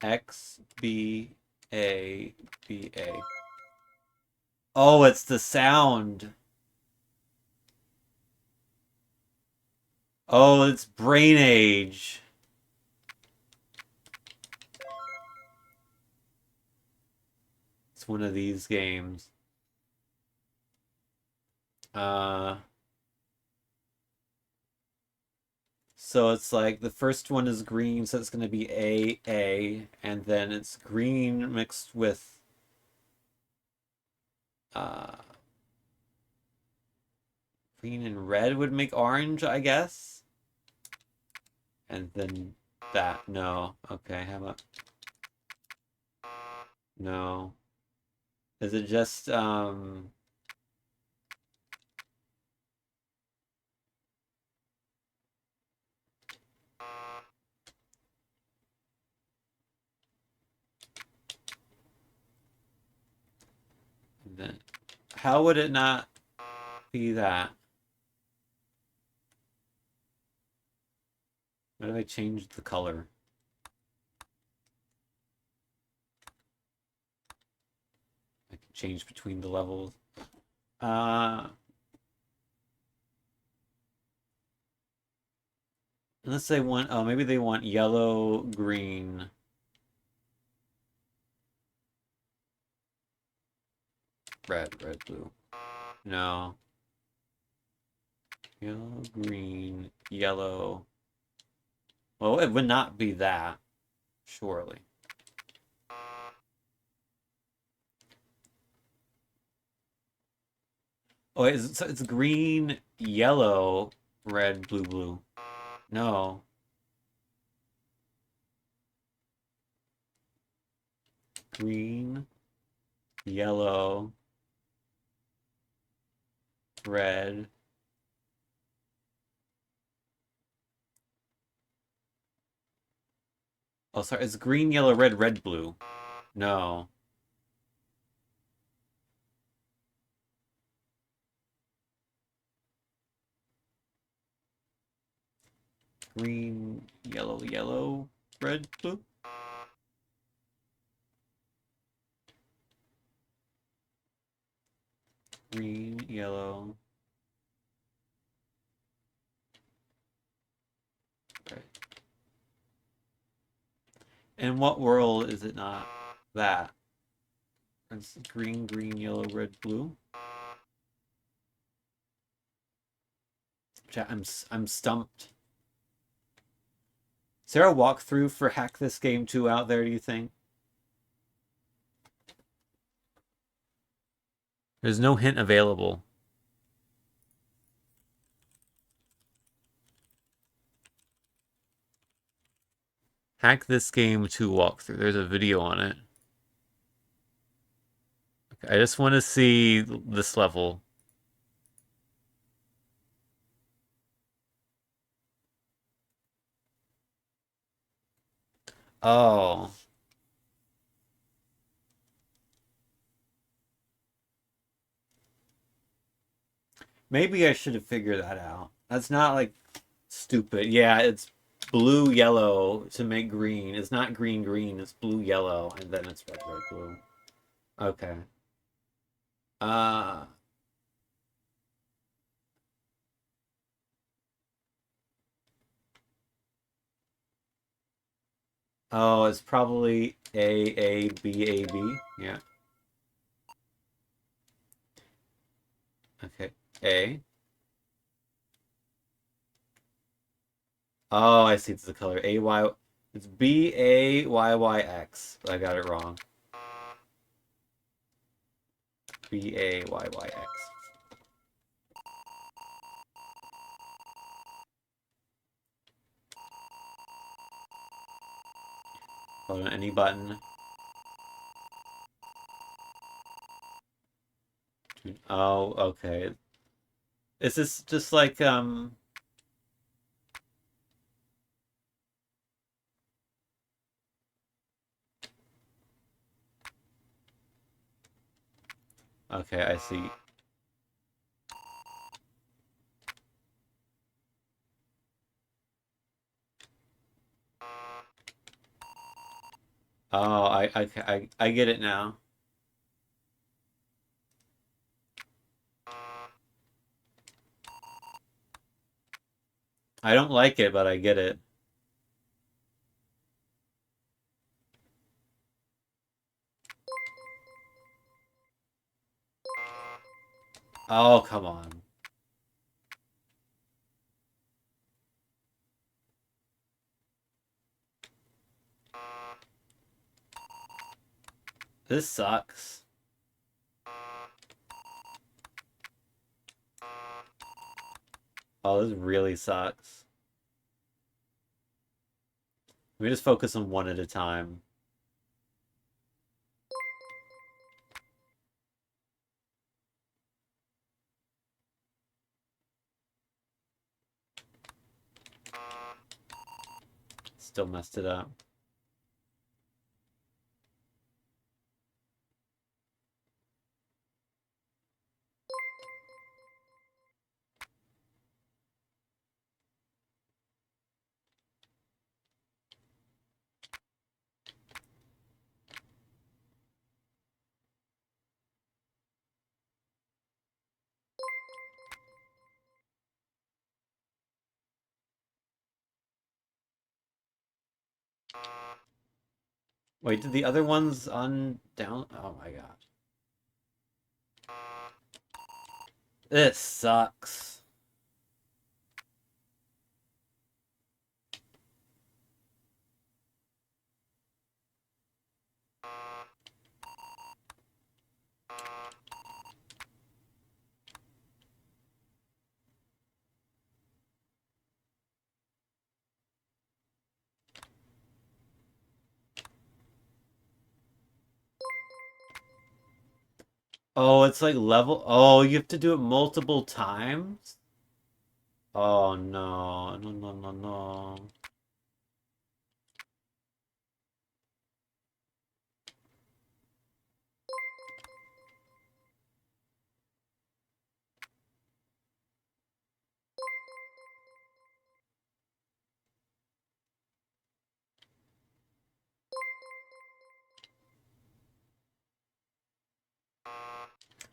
XBLIG. Oh, it's the sound. Oh, it's Brain Age. It's one of these games. So it's like the first one is green, so it's going to be A, and then it's green mixed with Green and red would make orange, I guess. And then that, no. Okay, how about... No. Is it just, then... How would it not be that? What if I change the color? I can change between the levels. Unless they want, oh, maybe they want yellow, green. Red, blue. No. Yellow, green, yellow. Well, it would not be that, surely. Oh, wait, so it's green, yellow, red, blue, blue. No. Green, yellow, red. Oh, sorry, it's green, yellow, red, blue. No. Green, yellow, red, blue. Green, yellow. Right. In what world is it not that? It's green, yellow, red, blue. Chat, I'm stumped. Is there a walkthrough for Hack This Game 2 out there, do you think? There's no hint available. Hack This Game 2 walkthrough. There's a video on it. Okay, I just want to see this level. Oh. Maybe I should have figured that out. That's not like stupid. Yeah, it's blue, yellow to make green. It's not green, it's blue, yellow, and then it's red, blue. Okay. Uh Oh, it's probably A, B, B. Yeah. Okay. A. Oh, I see. It's the color A, Y. It's B, A, Y, Y, X. I got it wrong. B, A, Y, Y, X. Hold on, any button. Oh, okay. Is this just like, Okay, I see. Oh, I get it now. I don't like it, but I get it. Oh, come on. This sucks. Oh, this really sucks. Let me just focus on one at a time. Still messed it up. Wait, did the other ones on down? Oh my god. This sucks. Oh, it's like level. Oh, you have to do it multiple times? Oh no. No, no, no, no.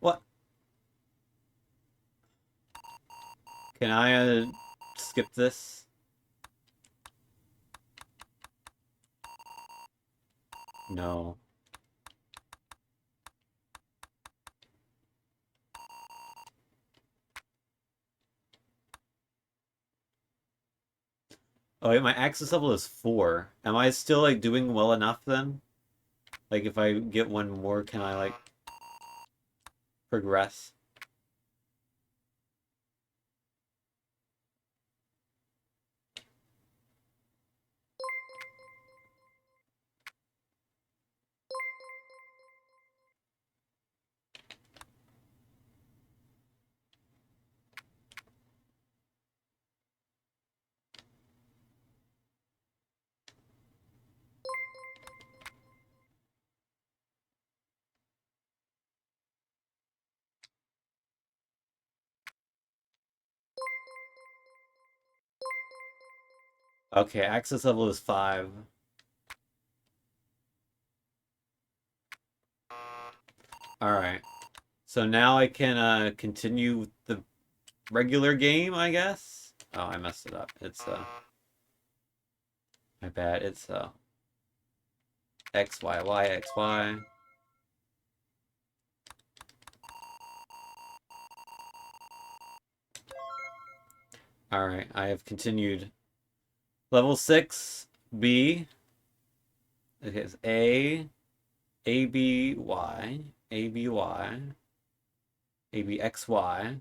What? Can I skip this? No. Oh wait, my access level is 4. Am I still like doing well enough then? Like if I get one more, can I like progress? Okay, access level is 5. Alright. So now I can continue with the regular game, I guess? Oh, I messed it up. It's my bad. It's X, Y, Y, X, Y. Alright, I have continued. Level 6, B. Okay, it's A, B, Y, A, B, Y, A, B, X, Y.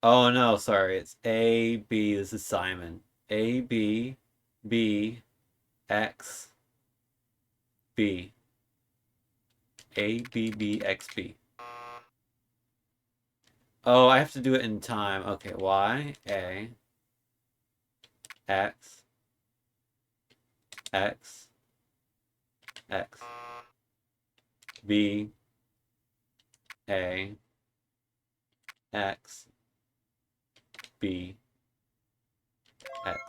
Oh no, sorry, it's A, B. This is Simon. A, B, B, X, B. A, B, B, X, B. Oh, I have to do it in time. Okay, Y, A, X, X, X, B, A, X, B, X.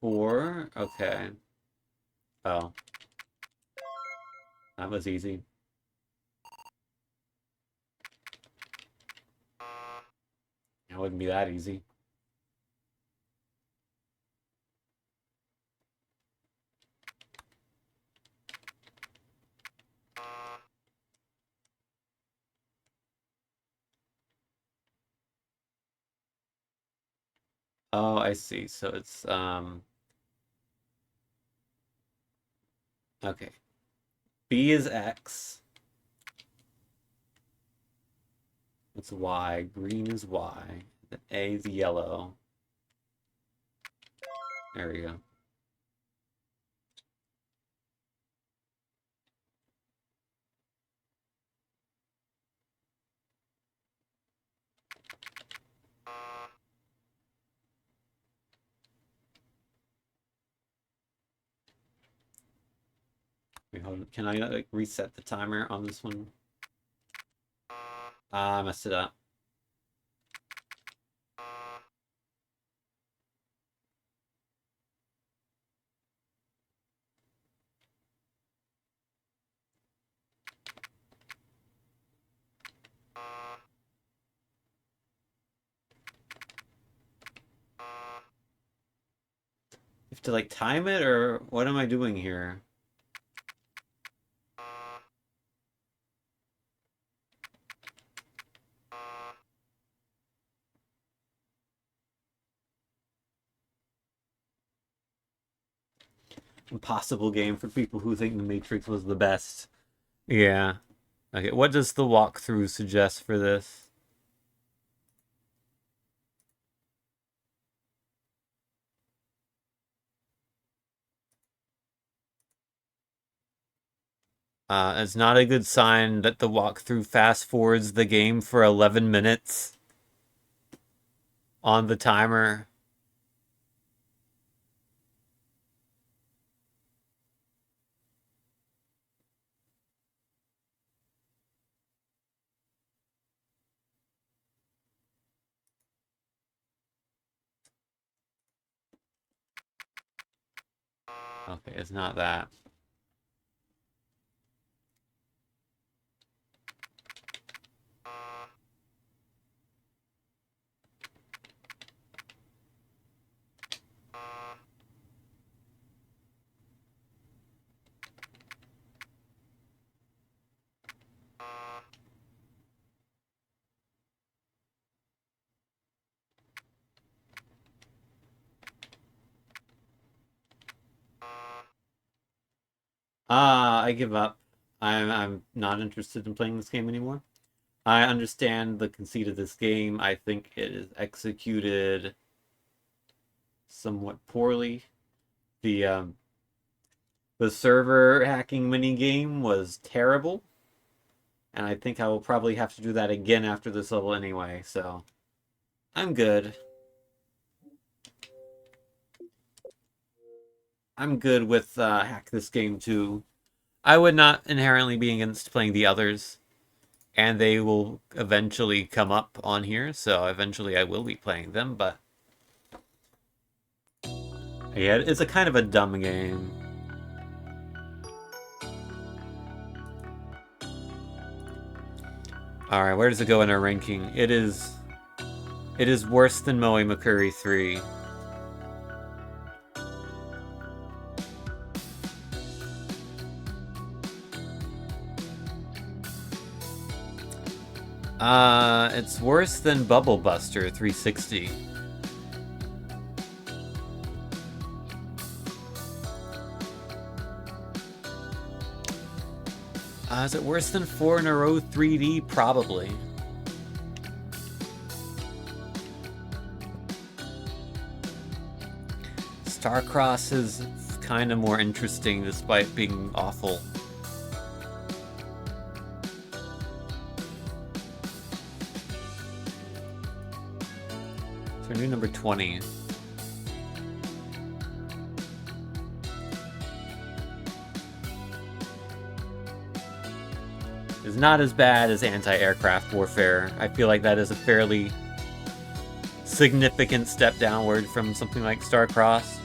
4, okay. Oh, that was easy. It wouldn't be that easy. Oh, I see. So it's okay. B is X. It's Y. Green is Y. The A is yellow. There we go. Wait, hold on. Can I like reset the timer on this one? Ah, I messed it up. You have to like time it, or what am I doing here? Impossible game for people who think The Matrix was the best. Yeah. Okay, what does the walkthrough suggest for this? It's not a good sign that the walkthrough fast forwards the game for 11 minutes on the timer. Okay, it's not that. I give up. I'm not interested in playing this game anymore. I understand the conceit of this game. I think it is executed somewhat poorly. The server hacking minigame was terrible. And I think I will probably have to do that again after this level anyway, so I'm good. I'm good with Hack This Game too. I would not inherently be against playing the others, and they will eventually come up on here, so eventually I will be playing them, but yeah, it's a kind of a dumb game. Alright, where does it go in our ranking? It is worse than Moe McCurry 3. It's worse than Bubble Buster 360. Is it worse than 4 in a row 3D? Probably. Starcross is kind of more interesting despite being awful. So new number 20. Is not as bad as anti-aircraft warfare. I feel like that is a fairly significant step downward from something like Starcross.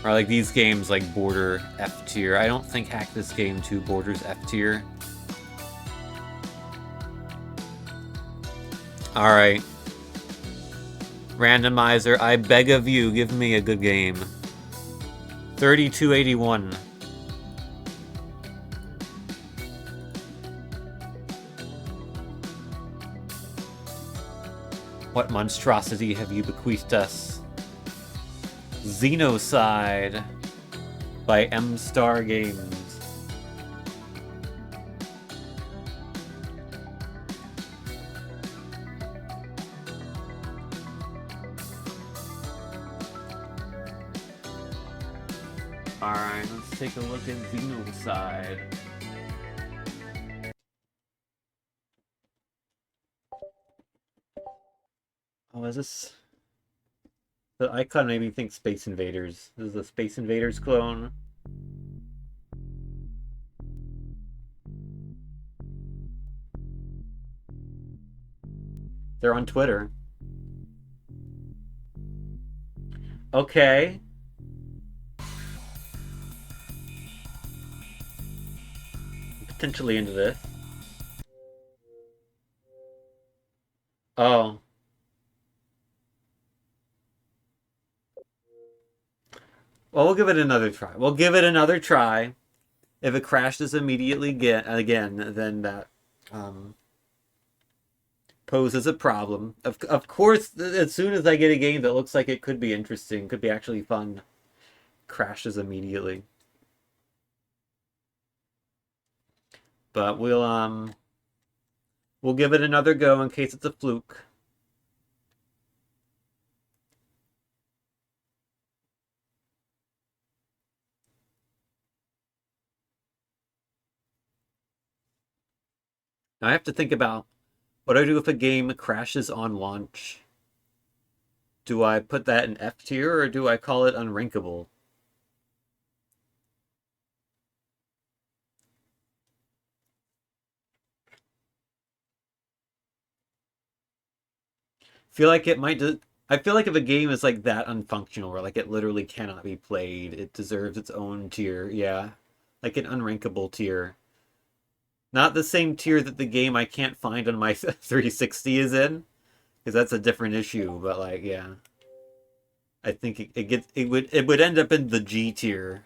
Or like these games like border F tier. I don't think Hack This Game 2 borders F tier. Alright. Randomizer, I beg of you, give me a good game. 3281. What monstrosity have you bequeathed us? Xenocide by M Star Games. take a look at Xenocide. Oh, is this... The icon made me think Space Invaders. This is a Space Invaders clone. They're on Twitter. Okay. Potentially into this. Oh. Well, we'll give it another try. We'll give it another try. If it crashes immediately again, then that poses a problem. Of course, as soon as I get a game that looks like it could be interesting, could be actually fun, crashes immediately. But we'll give it another go in case it's a fluke. Now I have to think about what do I do if a game crashes on launch? Do I put that in F tier or do I call it unrankable? Feel like it might I feel like if a game is like that unfunctional or like it literally cannot be played, it deserves its own tier. Yeah. Like an unrankable tier. Not the same tier that the game I can't find on my 360 is in, because that's a different issue, but like yeah. I think it would end up in the G tier.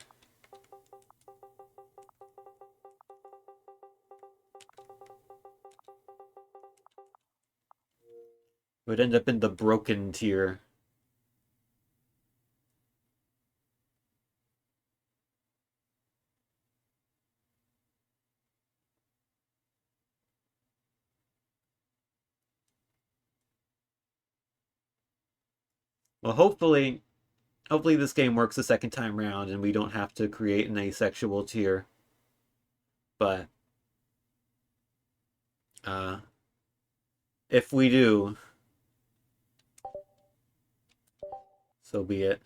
It would end up in the broken tier. Well, hopefully this game works the second time round and we don't have to create an asexual tier. But if we do, so be it.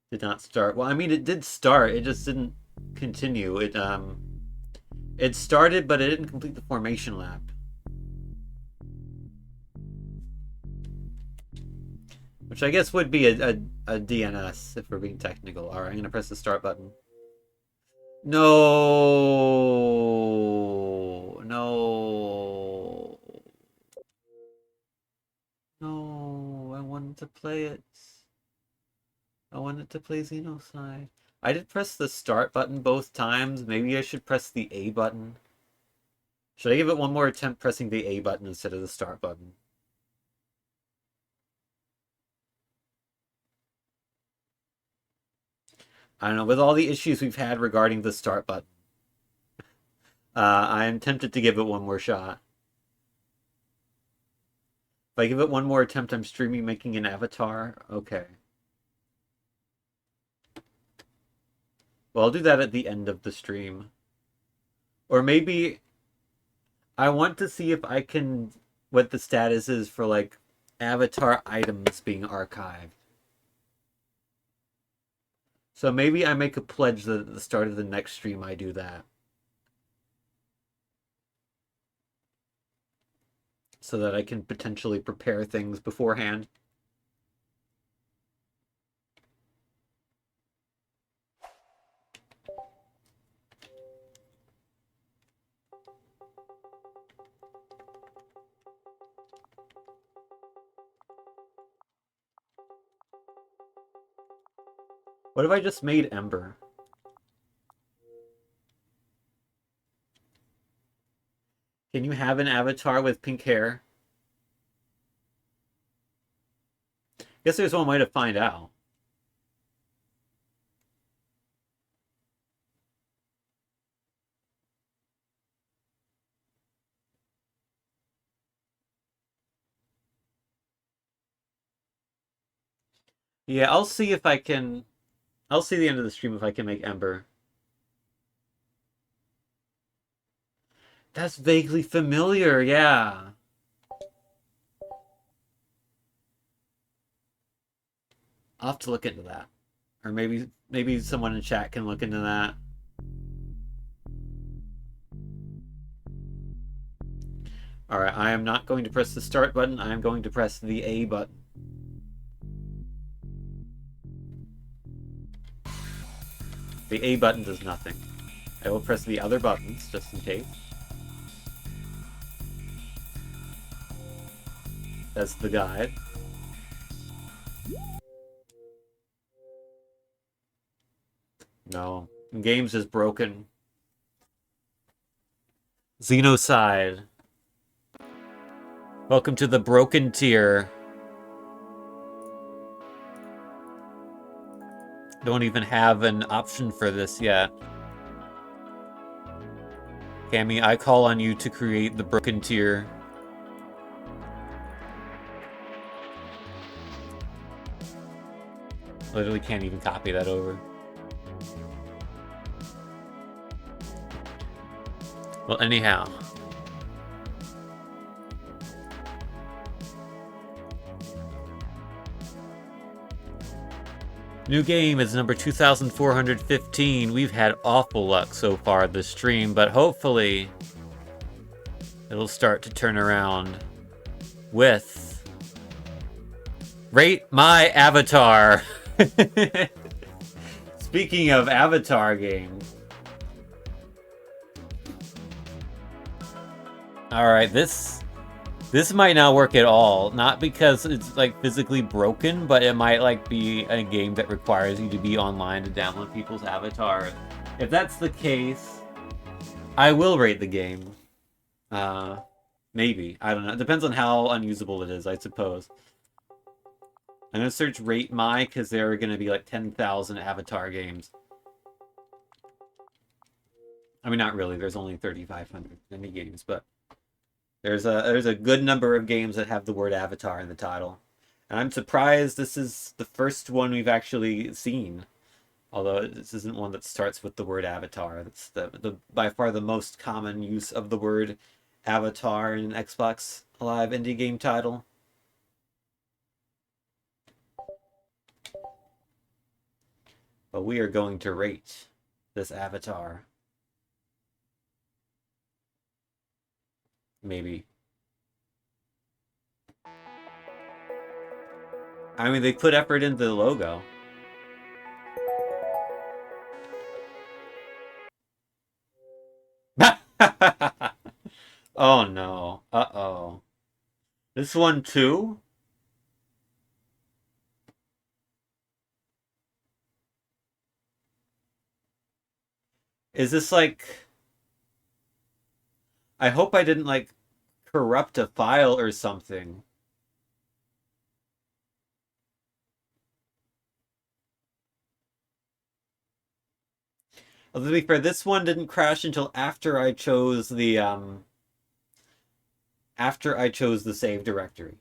Did not start. Well, I mean, it did start. It just didn't continue. It started, but it didn't complete the formation lap. Which I guess would be a DNS if we're being technical. All right, I'm gonna press the start button. No, no, no! I wanted to play it. I wanted to play Xenocide. I did press the start button both times. Maybe I should press the A button. Should I give it one more attempt pressing the A button instead of the start button? I don't know. With all the issues we've had regarding the start button, I am tempted to give it one more shot. If I give it one more attempt, I'm streaming making an avatar. Okay. Well, I'll do that at the end of the stream. Or maybe I want to see if I can, what the status is for like avatar items being archived. So maybe I make a pledge that at the start of the next stream I do that. So that I can potentially prepare things beforehand. What if I just made Ember? Can you have an avatar with pink hair? Guess there's one way to find out. Yeah, I'll see if I can I'll see the end of the stream if I can make Ember. That's vaguely familiar, yeah. I'll have to look into that. Or maybe someone in chat can look into that. Alright, I am not going to press the start button, I am going to press the A button. The A button does nothing. I will press the other buttons, just in case. That's the guide. No. Games is broken. Xenocide. Welcome to the broken tier. Don't even have an option for this yet. Cammy, I call on you to create the broken tier. Literally can't even copy that over. Well, anyhow. New game is number 2415. We've had awful luck so far this stream, but hopefully it'll start to turn around with Rate My Avatar. Speaking of Avatar games. Alright, this might not work at all. Not because it's like physically broken, but it might like be a game that requires you to be online to download people's avatars. If that's the case, I will rate the game. Maybe. I don't know. It depends on how unusable it is, I suppose. I'm going to search Rate My because there are going to be like 10,000 Avatar games. I mean, not really. There's only 3,500 mini games, but there's a good number of games that have the word Avatar in the title. And I'm surprised this is the first one we've actually seen. Although this isn't one that starts with the word Avatar. That's the by far the most common use of the word Avatar in an Xbox Live indie game title. But we are going to rate this Avatar. Maybe. I mean, they put effort into the logo. Oh no. Uh-oh. This one too? Is this like... I hope I didn't like corrupt a file or something. Although to be fair, this one didn't crash until after I chose the save directory.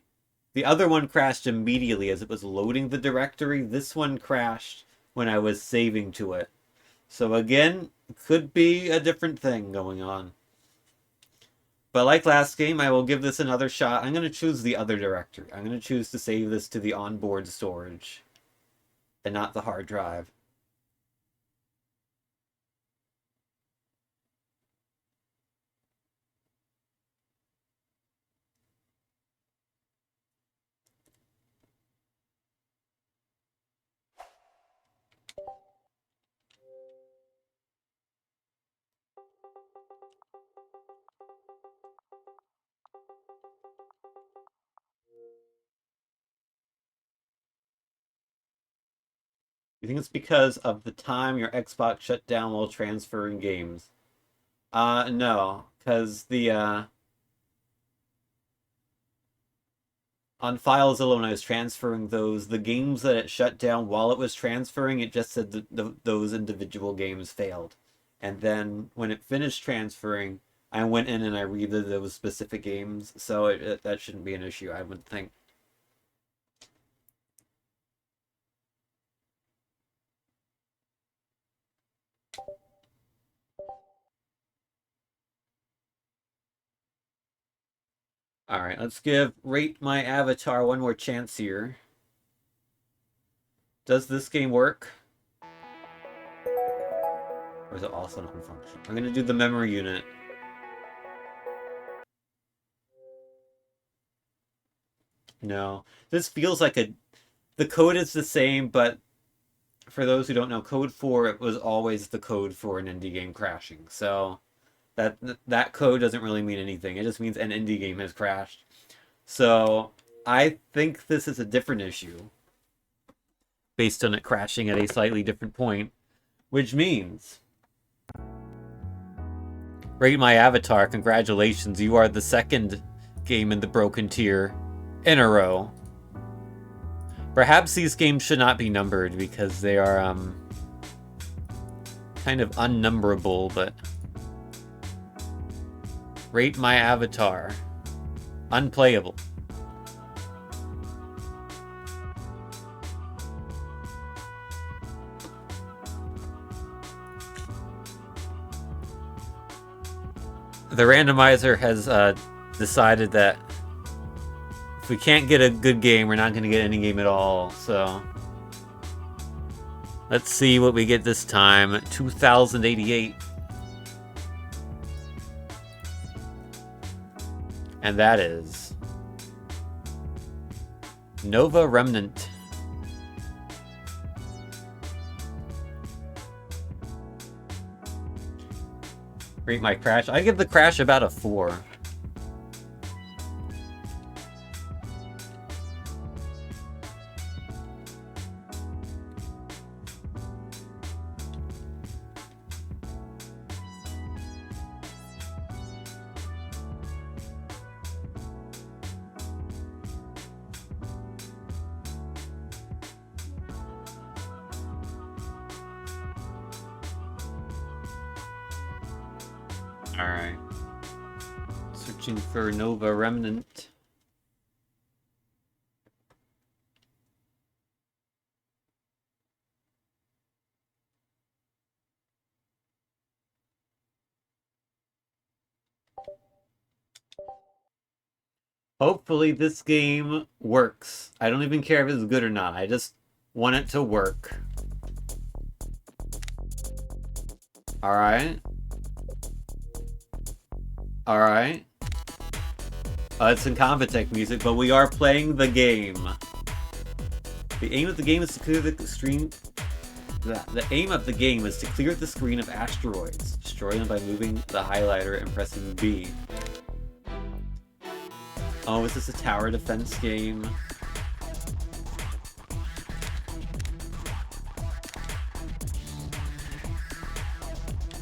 The other one crashed immediately as it was loading the directory. This one crashed when I was saving to it. So again, could be a different thing going on. But like last game, I will give this another shot. I'm going to choose the other directory. I'm going to choose to save this to the onboard storage and not the hard drive. You think it's because of the time your Xbox shut down while transferring games? No, because the, on FileZilla when I was transferring those, the games that it shut down while it was transferring, it just said that those individual games failed. And then when it finished transferring, I went in and I read those specific games, so that shouldn't be an issue, I would think. Alright, let's give Rate My Avatar one more chance here. Does this game work? Or is it also non-functional? I'm gonna do the memory unit. No. This feels like a... The code is the same, but for those who don't know, code 4 was always the code for an indie game crashing. So that code doesn't really mean anything. It just means an indie game has crashed. So I think this is a different issue based on it crashing at a slightly different point, which means Rate My Avatar, congratulations, you are the second game in the broken tier in a row. Perhaps these games should not be numbered because they are kind of unnumberable, but Rate My Avatar, unplayable. The randomizer has decided that if we can't get a good game, we're not going to get any game at all, so let's see what we get this time. 2088. And that is Nova Remnant. Rate My Crash. I give the Crash about a 4. Alright. Searching for Nova Remnant. Hopefully this game works. I don't even care if it's good or not. I just want it to work. Alright. Alright. It's in Convitec music, but we are playing the game. The aim of the game is to clear the screen... The aim of the game is to clear the screen of asteroids. Destroy them by moving the highlighter and pressing B. Oh, is this a tower defense game?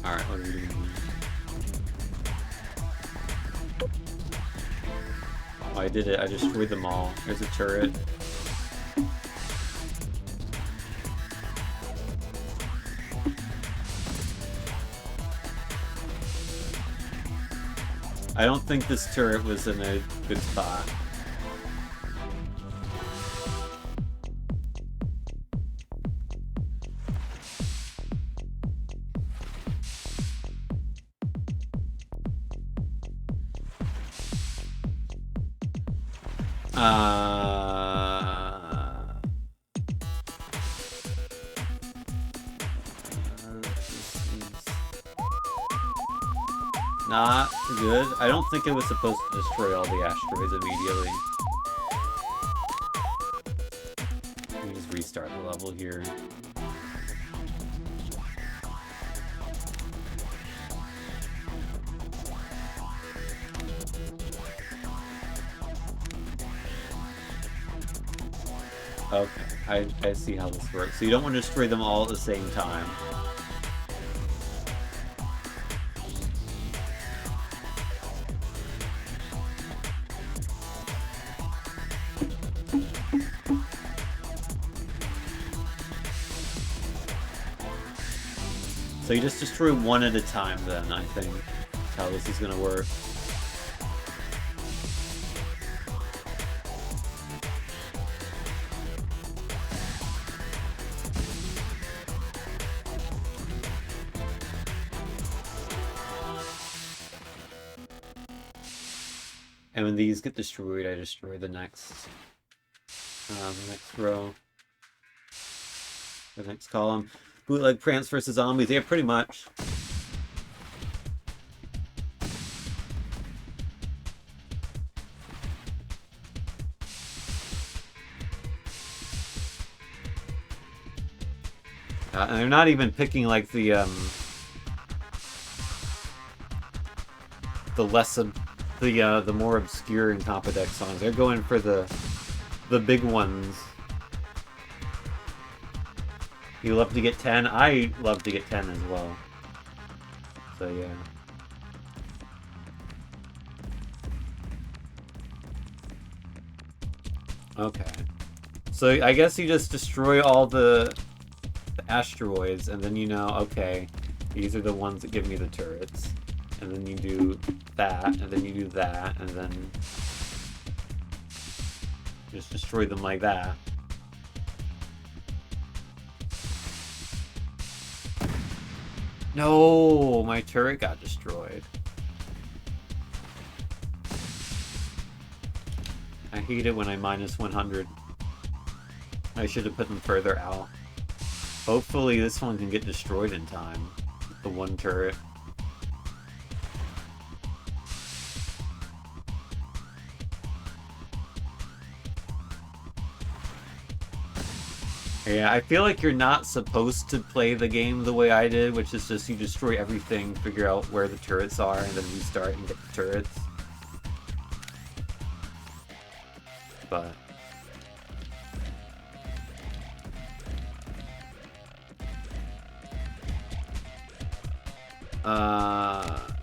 Alright, what are we doing here? Oh, I did it. I destroyed them all. There's a turret. I don't think this turret was in a good spot. Not good. I don't think it was supposed to destroy all the asteroids immediately. Let me just restart the level here. Okay, I see how this works. So you don't want to destroy them all at the same time. So you just destroy one at a time then, I think. That's how this is gonna work. And when these get destroyed, I destroy the next row. The next column. Bootleg Prance versus Zombies. Yeah, pretty much. And they're not even picking like the more obscure Incompedex songs. They're going for the big ones. You love to get 10. I love to get 10 as well. So yeah. Okay. So I guess you just destroy all the asteroids, and then you know, okay, these are the ones that give me the turrets. And then you do that, and then you do that, and then just destroy them like that. No, my turret got destroyed. I hate it when I minus 100. I should have put them further out. Hopefully this one can get destroyed in time. The one turret. Yeah, I feel like you're not supposed to play the game the way I did, which is just you destroy everything, figure out where the turrets are, and then restart and get the turrets. But...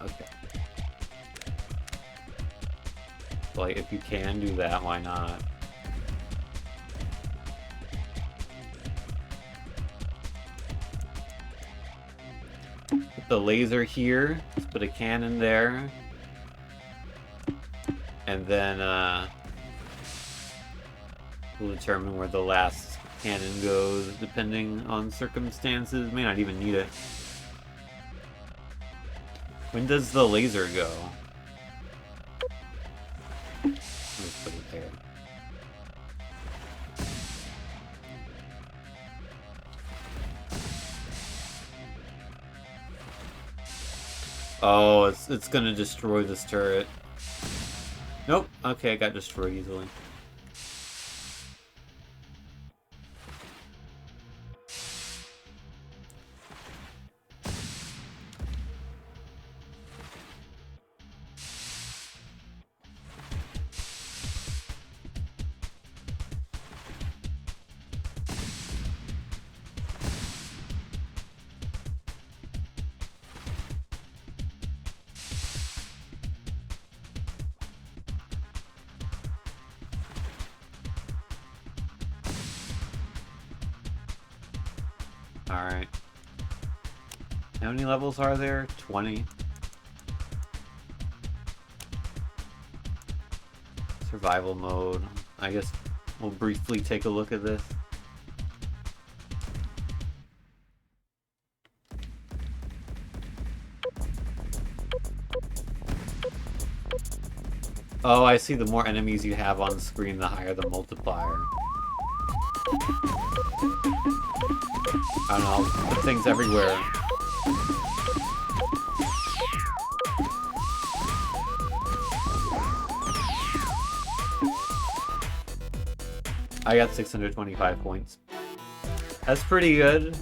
okay. Like, if you can do that, why not? Put the laser here, let's put a cannon there. And then, we'll determine where the last cannon goes, depending on circumstances. May not even need it. When does the laser go? Let's put it there. Oh, it's gonna destroy this turret. Nope. Okay, it got destroyed easily. Alright. How many levels are there? 20. Survival mode. I guess we'll briefly take a look at this. Oh, I see. The more enemies you have on screen, the higher the multiplier. I don't know, put things everywhere. I got 625 points. That's pretty good.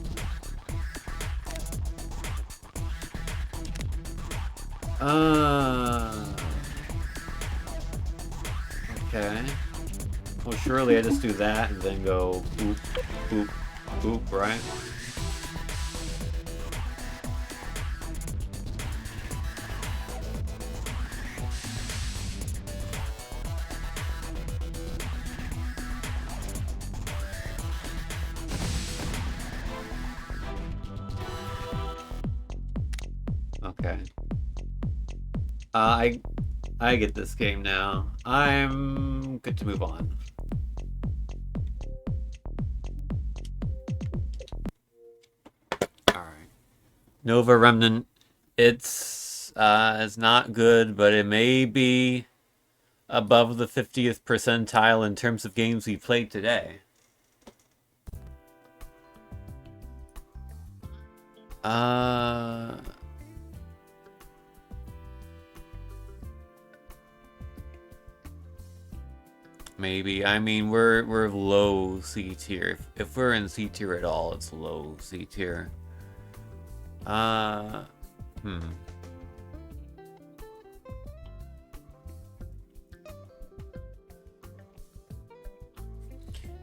Okay. Well, surely I just do that and then go boop, boop, boop, right? Okay. I get this game now. I'm good to move on. Alright. Nova Remnant. It's not good, but it may be above the 50th percentile in terms of games we played today. Maybe. I mean, we're low C tier. If we're in C tier at all, it's low C tier.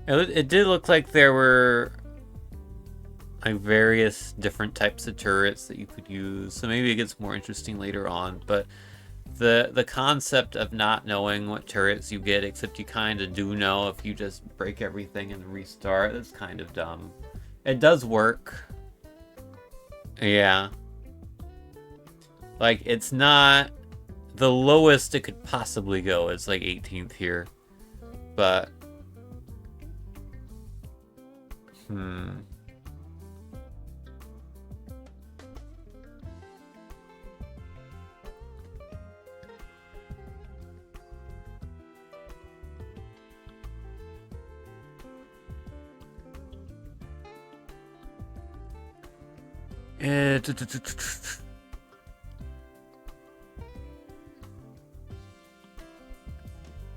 It did look like there were like various different types of turrets that you could use, so maybe it gets more interesting later on. But the concept of not knowing what turrets you get, except you kind of do know if you just break everything and restart, that's kind of dumb. It does work. Yeah. Like, it's not the lowest it could possibly go. It's like 18th here. But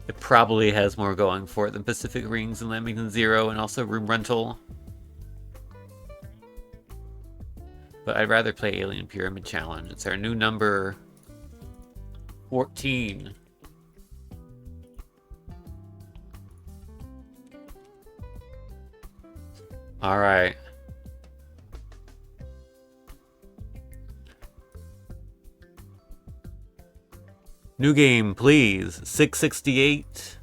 it probably has more going for it than Pacific Rings and Lamington Zero, and also Room Rental. But I'd rather play Alien Pyramid Challenge. It's our new number 14. Alright. New game, please. 668.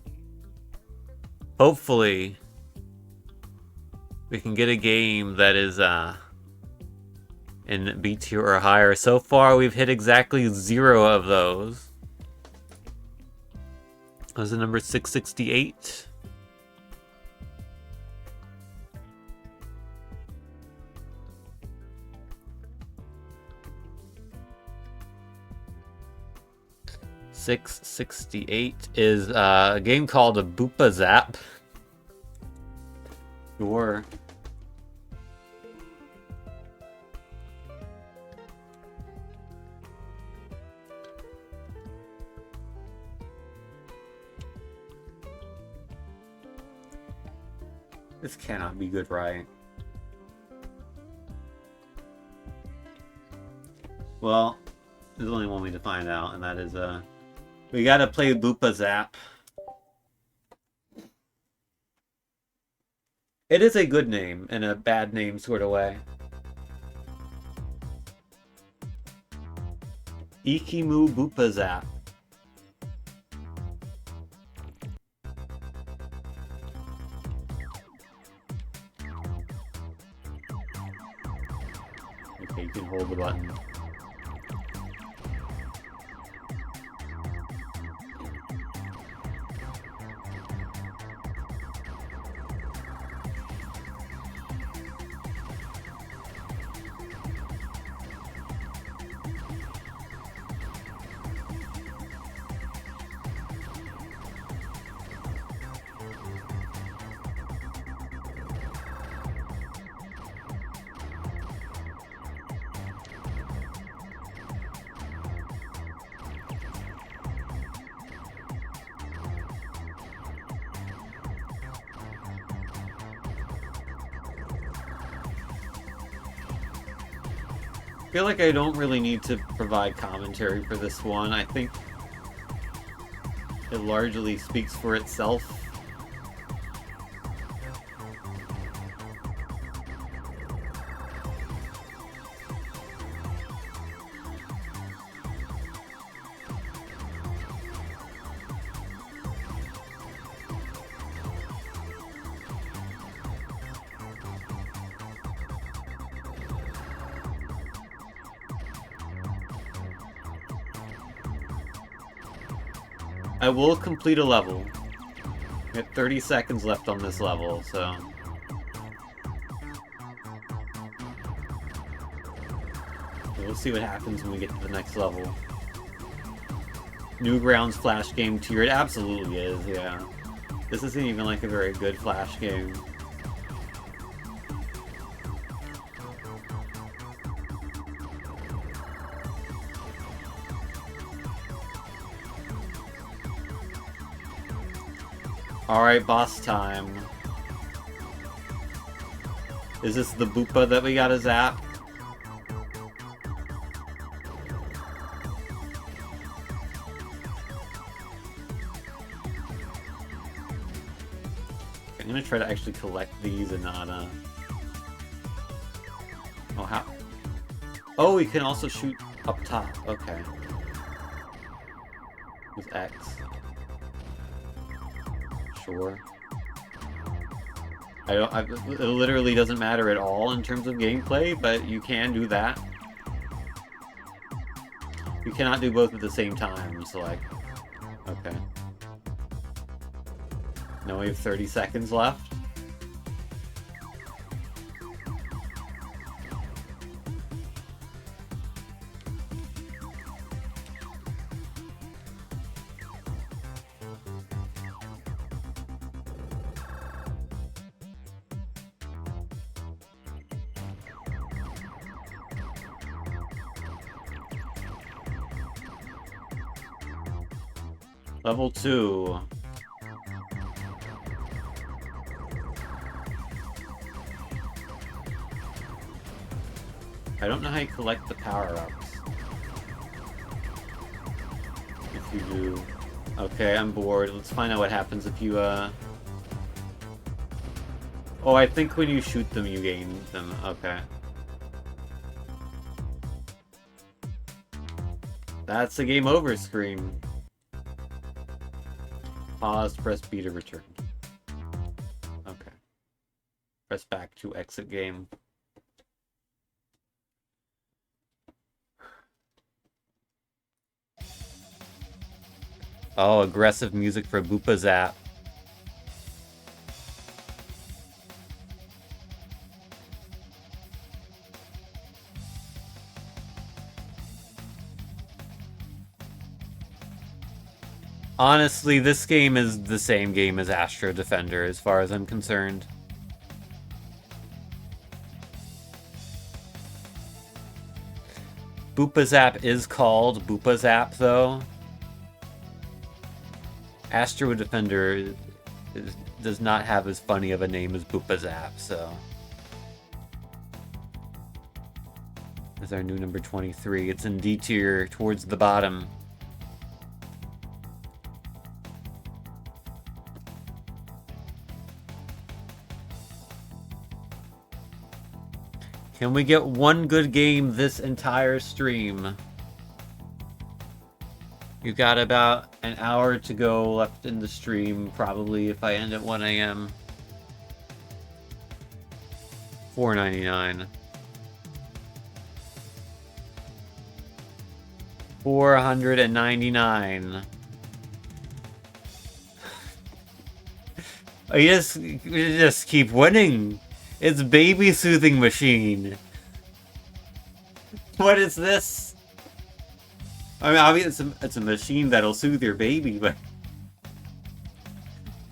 Hopefully, we can get a game that is in B tier or higher. So far, we've hit exactly 0 of those. That was the number 668. $668 is a game called a Boopa Zap. Sure. This cannot be good, right? Well, there's only one way to find out, and that is, we gotta play Boopa Zap. It is a good name, in a bad name sort of way. Ikimu Boopa Zap. Okay, you can hold the button. I feel like I don't really need to provide commentary for this one. I think it largely speaks for itself. I will complete a level. We have 30 seconds left on this level, so... we'll see what happens when we get to the next level. Newgrounds Flash game tier. It absolutely is, yeah. This isn't even like a very good Flash game. Alright, boss time. Is this the Boopa that we gotta zap? I'm gonna try to actually collect these and not, Oh, how? Oh, we can also shoot up top. Okay. With X. Sure. It literally doesn't matter at all in terms of gameplay, but you can do that. You cannot do both at the same time, so like... Okay. Now we have 30 seconds left. Level 2. I don't know how you collect the power-ups. If you do... Okay, I'm bored. Let's find out what happens if you, Oh, I think when you shoot them, you gain them. Okay. That's the game over screen. Pause, press B to return. Okay. Press back to exit game. Oh, aggressive music for Boopa Zap. Honestly, this game is the same game as Astro Defender, as far as I'm concerned. Boopa Zap is called Boopa Zap, though. Astro Defender does not have as funny of a name as Boopa Zap, so... That's our new number 23. It's in D tier, towards the bottom. Can we get one good game this entire stream? You've got about an hour to go left in the stream, probably, if I end at 1 AM. $4.99. $499. You just keep winning. It's Baby Soothing Machine. What is this? I mean, obviously it's a machine that'll soothe your baby, but...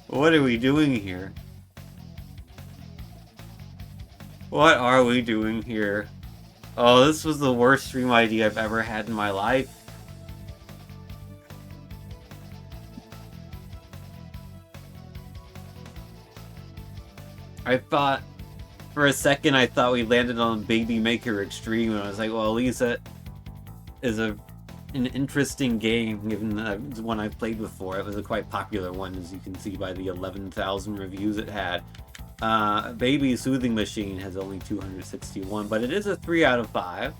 What are we doing here? What are we doing here? Oh, this was the worst stream idea I've ever had in my life. I thought... For a second, I thought we landed on Baby Maker Extreme, and I was like, well, at least that is an interesting game, given that it's one I've played before. It was a quite popular one, as you can see by the 11,000 reviews it had. Baby Soothing Machine has only 261, but it is a 3 out of 5.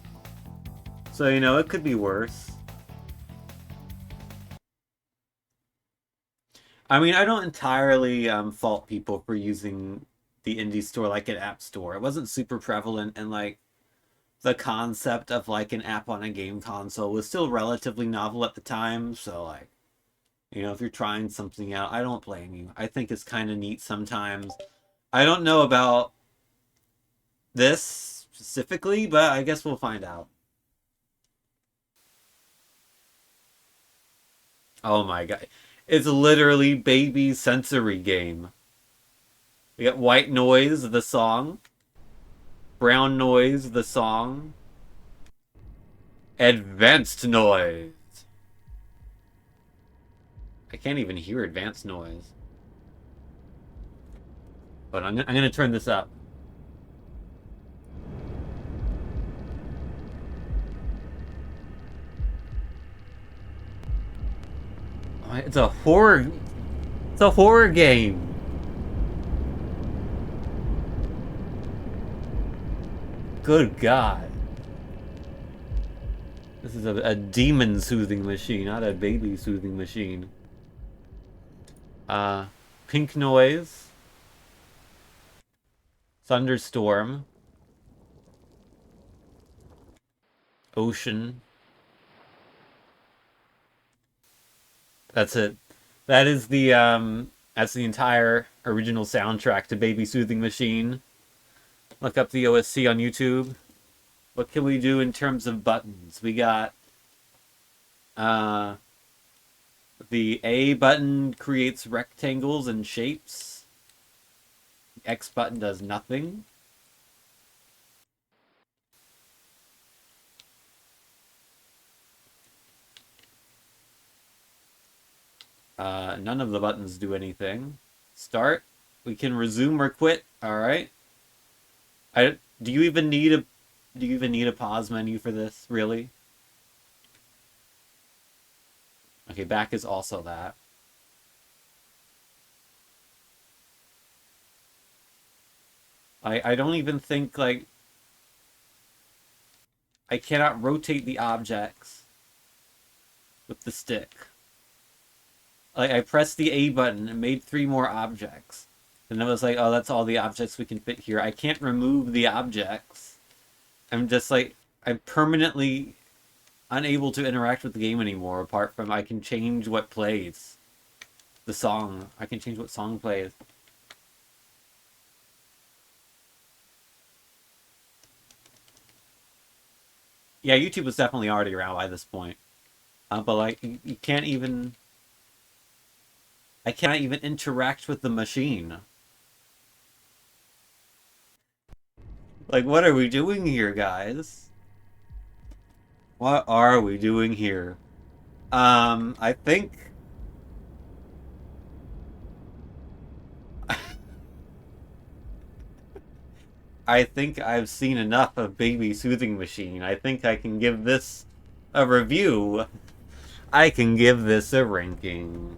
So, you know, it could be worse. I mean, I don't entirely fault people for using the indie store like an app store. It wasn't super prevalent, and like the concept of like an app on a game console was still relatively novel at the time, so like, you know, if you're trying something out, I don't blame you. I think it's kind of neat sometimes. I don't know about this specifically, but I guess we'll find out. Oh my god. It's literally baby sensory game. We got white noise, the song. Brown noise, the song. Advanced noise. I can't even hear advanced noise. But I'm gonna turn this up. Oh, it's a horror. It's a horror game. Good God. This is a demon soothing machine, not a baby soothing machine. Pink noise. Thunderstorm. Ocean. That's it. That is that's the entire original soundtrack to Baby Soothing Machine. Look up the OSC on YouTube. What can we do in terms of buttons? We got the A button creates rectangles and shapes. The X button does nothing. None of the buttons do anything. Start. We can resume or quit. All right. Do you even need a pause menu for this? Really? Okay, back is also that. I don't even think, like, I cannot rotate the objects with the stick. Like, I pressed the A button and made 3 more objects. And I was like, oh, that's all the objects we can fit here. I can't remove the objects. I'm just like, I'm permanently unable to interact with the game anymore, apart from I can change what plays. The song. I can change what song plays. Yeah, YouTube was definitely already around by this point. But like, you can't even... I can't even interact with the machine. Like, what are we doing here, guys? What are we doing here? I think... I think I've seen enough of Baby Soothing Machine. I think I can give this a review. I can give this a ranking.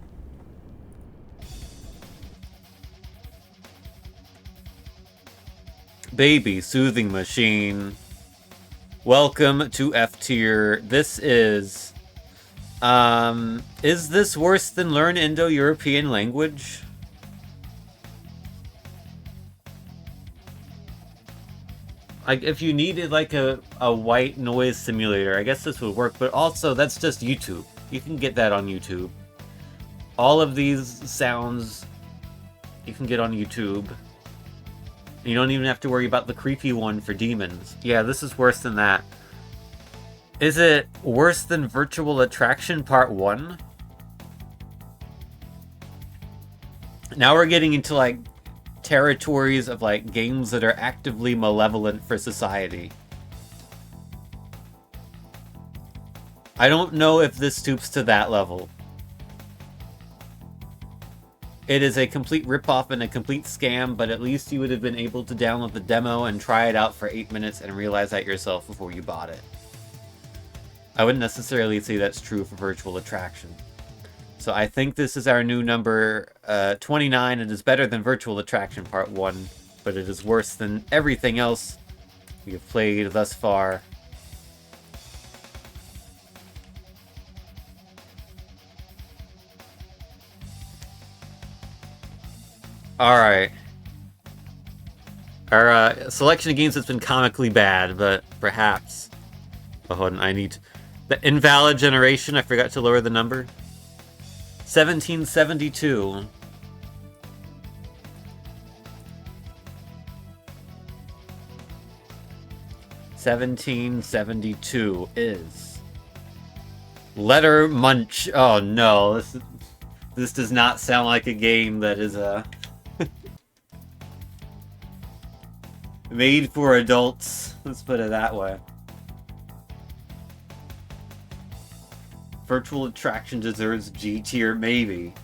Baby Soothing Machine. Welcome to F tier. This is this worse than Learn Indo-European Language? Like, if you needed, like, a white noise simulator, I guess this would work, but also, that's just YouTube. You can get that on YouTube. All of these sounds, you can get on YouTube. You don't even have to worry about the creepy one for demons. Yeah, this is worse than that. Is it worse than Virtual Attraction Part 1? Now we're getting into, like, territories of, like, games that are actively malevolent for society. I don't know if this stoops to that level. It is a complete ripoff and a complete scam, but at least you would have been able to download the demo and try it out for 8 minutes and realize that yourself before you bought it. I wouldn't necessarily say that's true for Virtual Attraction. So I think this is our new number 29. It is better than Virtual Attraction Part 1, but it is worse than everything else we have played thus far. Alright. Our selection of games has been comically bad, but perhaps... Oh, hold on, I need... The Invalid Generation, I forgot to lower the number. 1772. 1772 is Letter Munch. Oh no, this does not sound like a game that is made for adults. Let's put it that way. Virtual attraction deserves G tier, maybe.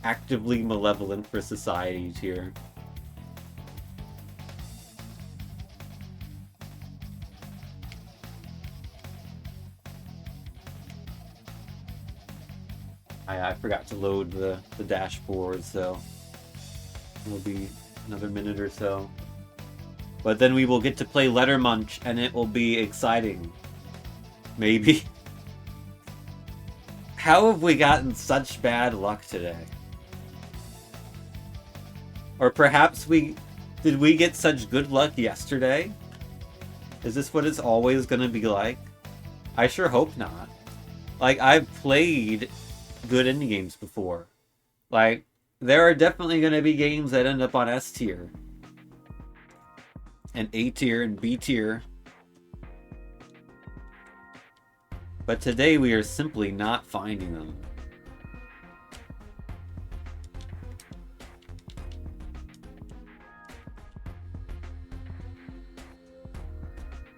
Actively malevolent for society tier. I forgot to load the dashboard, so it'll be another minute or so. But then we will get to play Letter Munch, and it will be exciting. Maybe. How have we gotten such bad luck today? Or perhaps did we get such good luck yesterday? Is this what it's always gonna be like? I sure hope not. Like, I've played good indie games before. Like, there are definitely gonna be games that end up on S tier. And A tier and B tier. But today we are simply not finding them.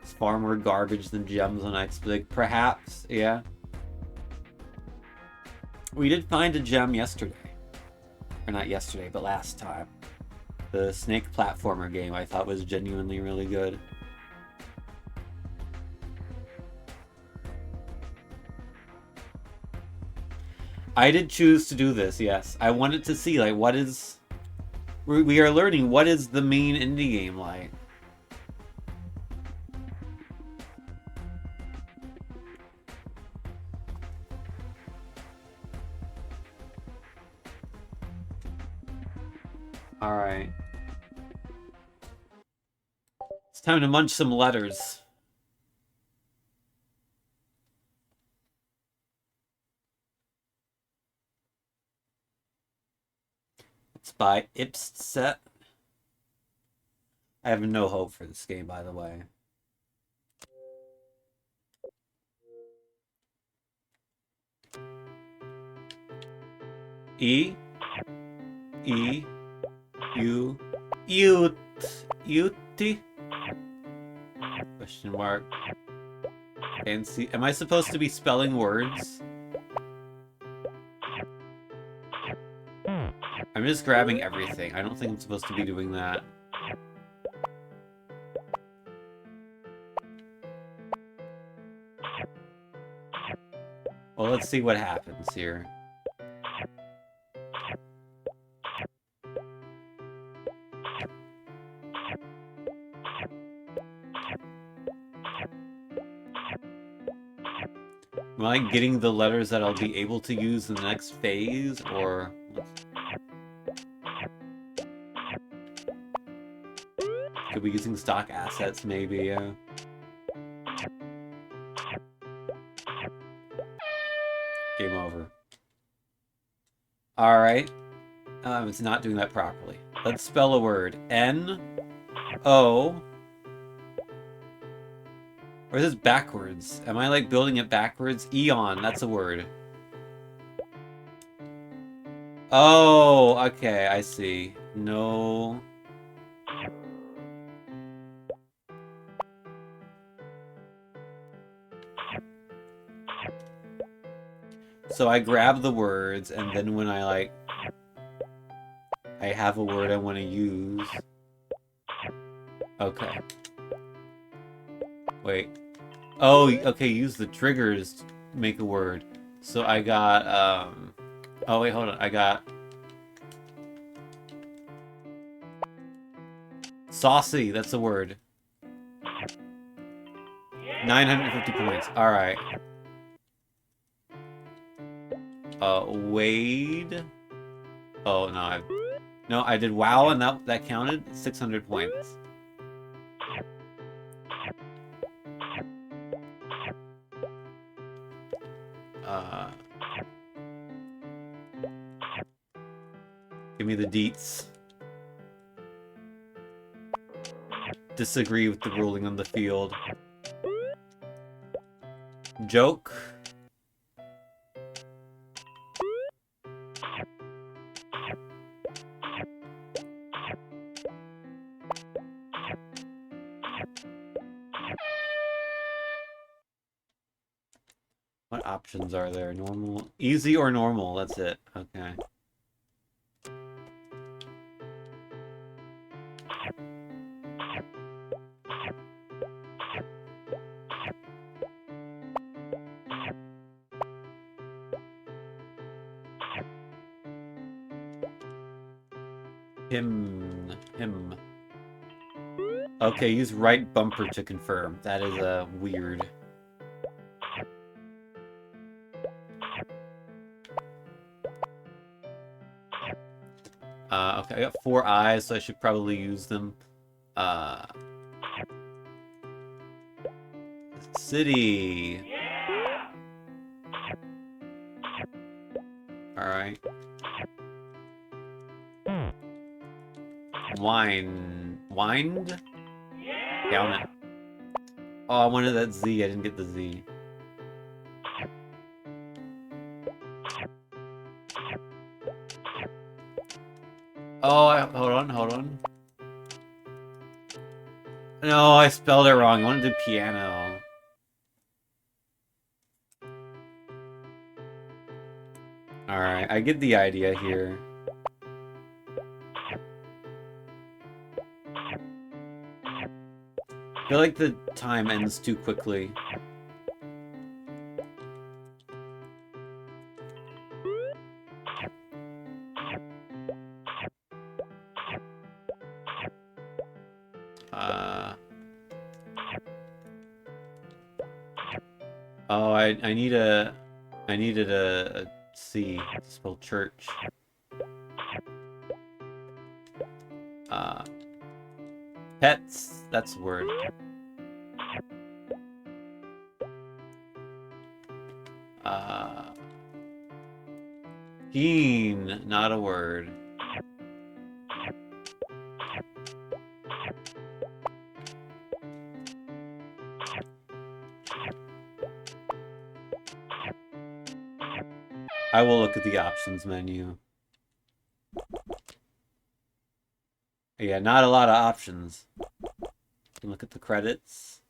It's far more garbage than gems on XBLIG. Perhaps, yeah. We did find a gem yesterday. Or not yesterday, but last time. The snake platformer game I thought was genuinely really good. I did choose to do this, yes. I wanted to see, like, what is... We are learning what is the main indie game like. Alright. It's time to munch some letters. It's by Ipset. I have no hope for this game, by the way. E U T question mark and see. Am I supposed to be spelling words? I'm just grabbing everything. I don't think I'm supposed to be doing that. Well, let's see what happens here. Am I getting the letters that I'll be able to use in the next phase, or... Could be using stock assets, maybe, yeah. Game over. Alright. It's not doing that properly. Let's spell a word. N-O... Or is this backwards? Am I, like, building it backwards? Eon, that's a word. Oh, okay, I see. No... So I grab the words, and then when I have a word I want to use. Okay. Wait. Oh, okay, use the triggers to make a word. So I got, oh wait, hold on. I got... Saucy, that's a word. 950 points. Alright. Wade. Oh, no, I did wow, and that counted 600 points. Give me the deets. disagree with the ruling on the field. Joke. What options are there? Normal, easy, or normal? That's it. Okay. Him. Okay, use right bumper to confirm. That is weird. Okay, I got 4 eyes, so I should probably use them. City. Alright. Wind? Down it. Oh, I wanted that Z. I didn't get the Z. Oh, hold on. No, I spelled it wrong. I wanted to do piano. Alright, I get the idea here. I feel like the time ends too quickly. Oh, I needed a C to spell church. Pets, that's the word. Keen, not a word. I will look at the options menu. Yeah, not a lot of options. Look at the credits.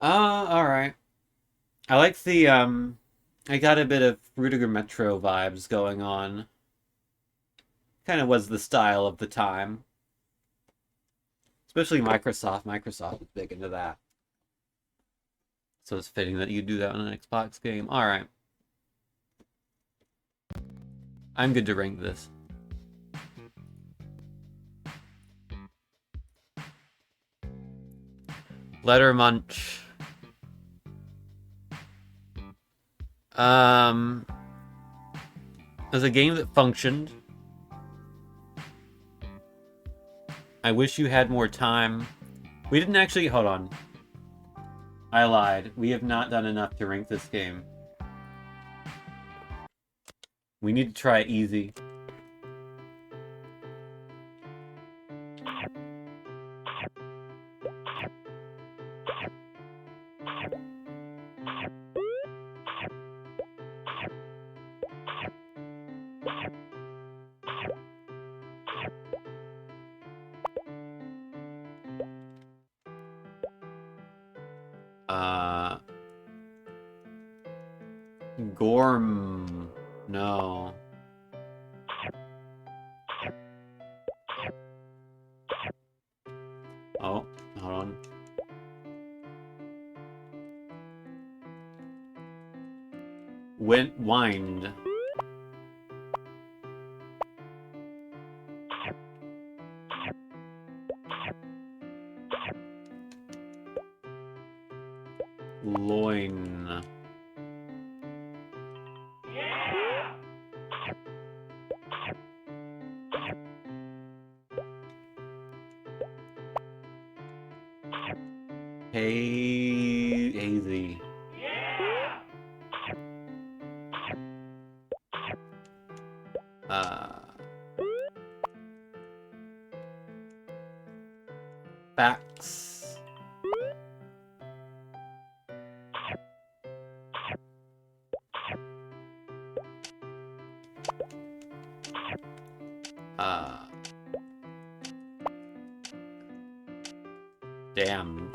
Alright. I like the, I got a bit of Rudiger Metro vibes going on. Kind of was the style of the time. Especially Microsoft. Microsoft is big into that. So it's fitting that you do that on an Xbox game. Alright. I'm good to rank this. Letter Munch. It was a game that functioned. I wish you had more time. We didn't actually... Hold on. I lied. We have not done enough to rank this game. We need to try easy. Gorm. No. Oh, hold on. Wind. Loin. Hazy. Facts. Dams.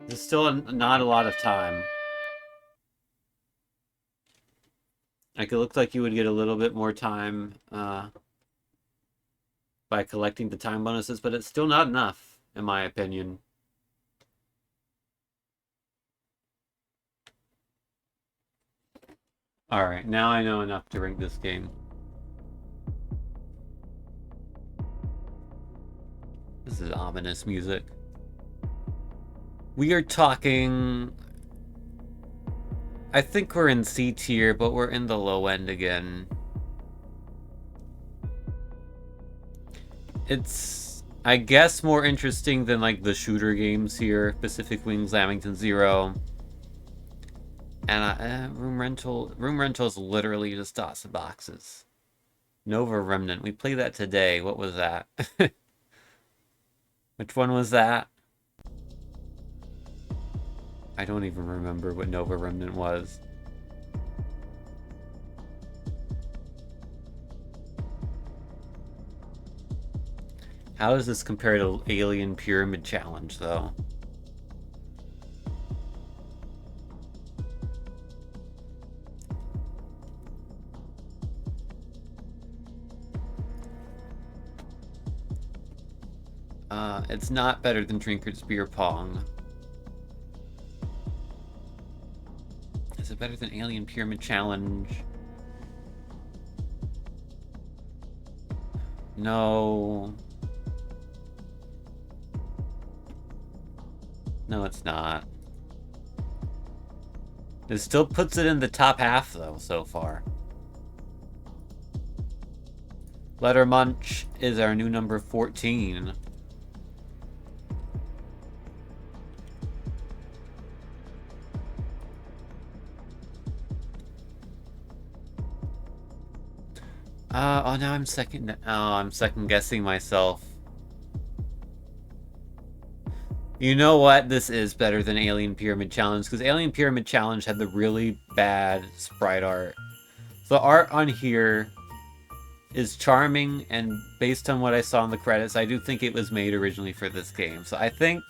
There's still not a lot of time. Like, it looks like you would get a little bit more time by collecting the time bonuses, but it's still not enough, in my opinion. Alright, now I know enough to rank this game. This is ominous music. We are talking... I think we're in C tier, but we're in the low end again. It's, I guess, more interesting than like the shooter games here. Pacific Wings, Lamington Zero. And Room Rental is literally just dots of boxes. Nova Remnant. We played that today. What was that? Which one was that? I don't even remember what Nova Remnant was. How does this compare to Alien Pyramid Challenge, though? It's not better than Trinker's Beer Pong. Is it better than Alien Pyramid Challenge? No. No, it's not. It still puts it in the top half, though, so far. Letter Munch is our new number 14. Oh, now I'm second guessing myself. You know what? This is better than Alien Pyramid Challenge, because Alien Pyramid Challenge had the really bad sprite art. The art on here is charming, and based on what I saw in the credits, I do think it was made originally for this game. So I think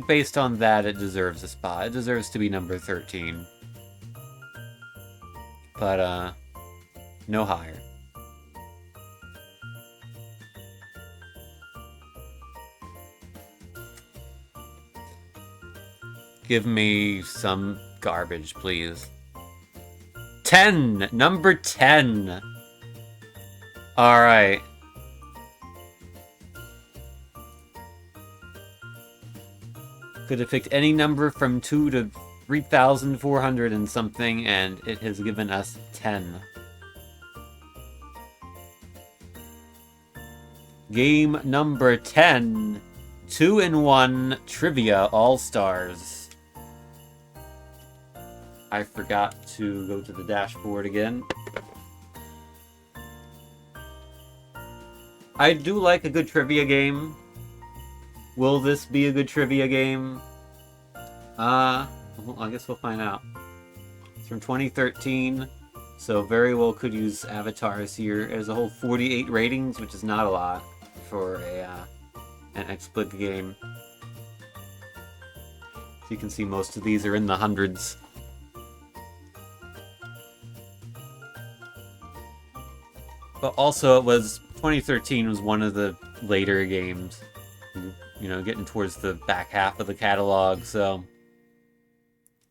based on that, it deserves a spot. It deserves to be number 13. But, no higher. Give me some garbage, please. 10! Number 10! Alright. Could have picked any number from 2 to 3,400 and something, and it has given us 10. Game number 10. 2-in-1 Trivia All-Stars. I forgot to go to the dashboard again. I do like a good trivia game. Will this be a good trivia game? Well, I guess we'll find out. It's from 2013, so very well could use avatars here. There's a whole 48 ratings, which is not a lot for an XBLIG game. So you can see most of these are in the hundreds. But also, 2013 was one of the later games, you know, getting towards the back half of the catalog, so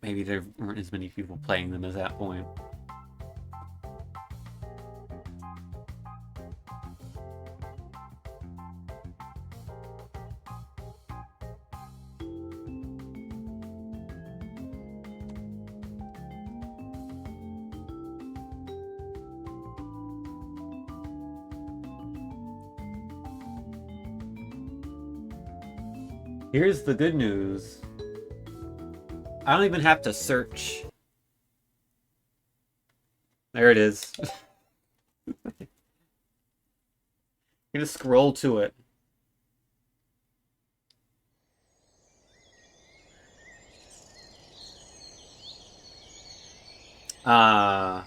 maybe there weren't as many people playing them at that point. Here's the good news. I don't even have to search There it is. I'm gonna scroll to it. I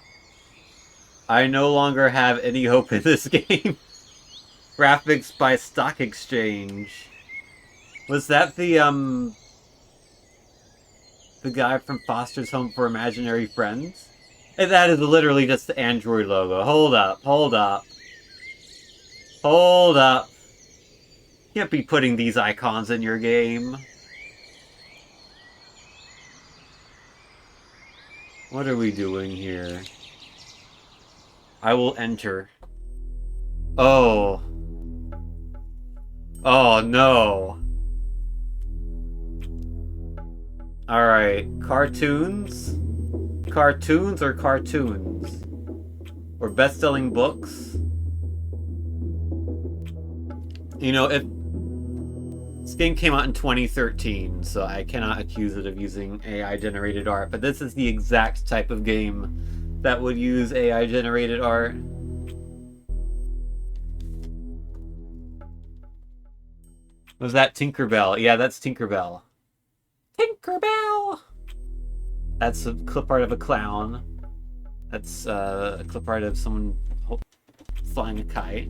no longer have any hope in this game. Graphics by Stock Exchange. Was that the guy from Foster's Home for Imaginary Friends? And that is literally just the Android logo. Hold up, hold up. Hold up. You can't be putting these icons in your game. What are we doing here? I will enter. Oh. Oh no. Alright, cartoons? Cartoons or cartoons? Or best-selling books? You know, if this game came out in 2013, so I cannot accuse it of using AI-generated art, but this is the exact type of game that would use AI-generated art. Was that Tinkerbell? Yeah, that's Tinkerbell. Tinkerbell! That's a clip art of a clown. That's a clip art of someone flying a kite.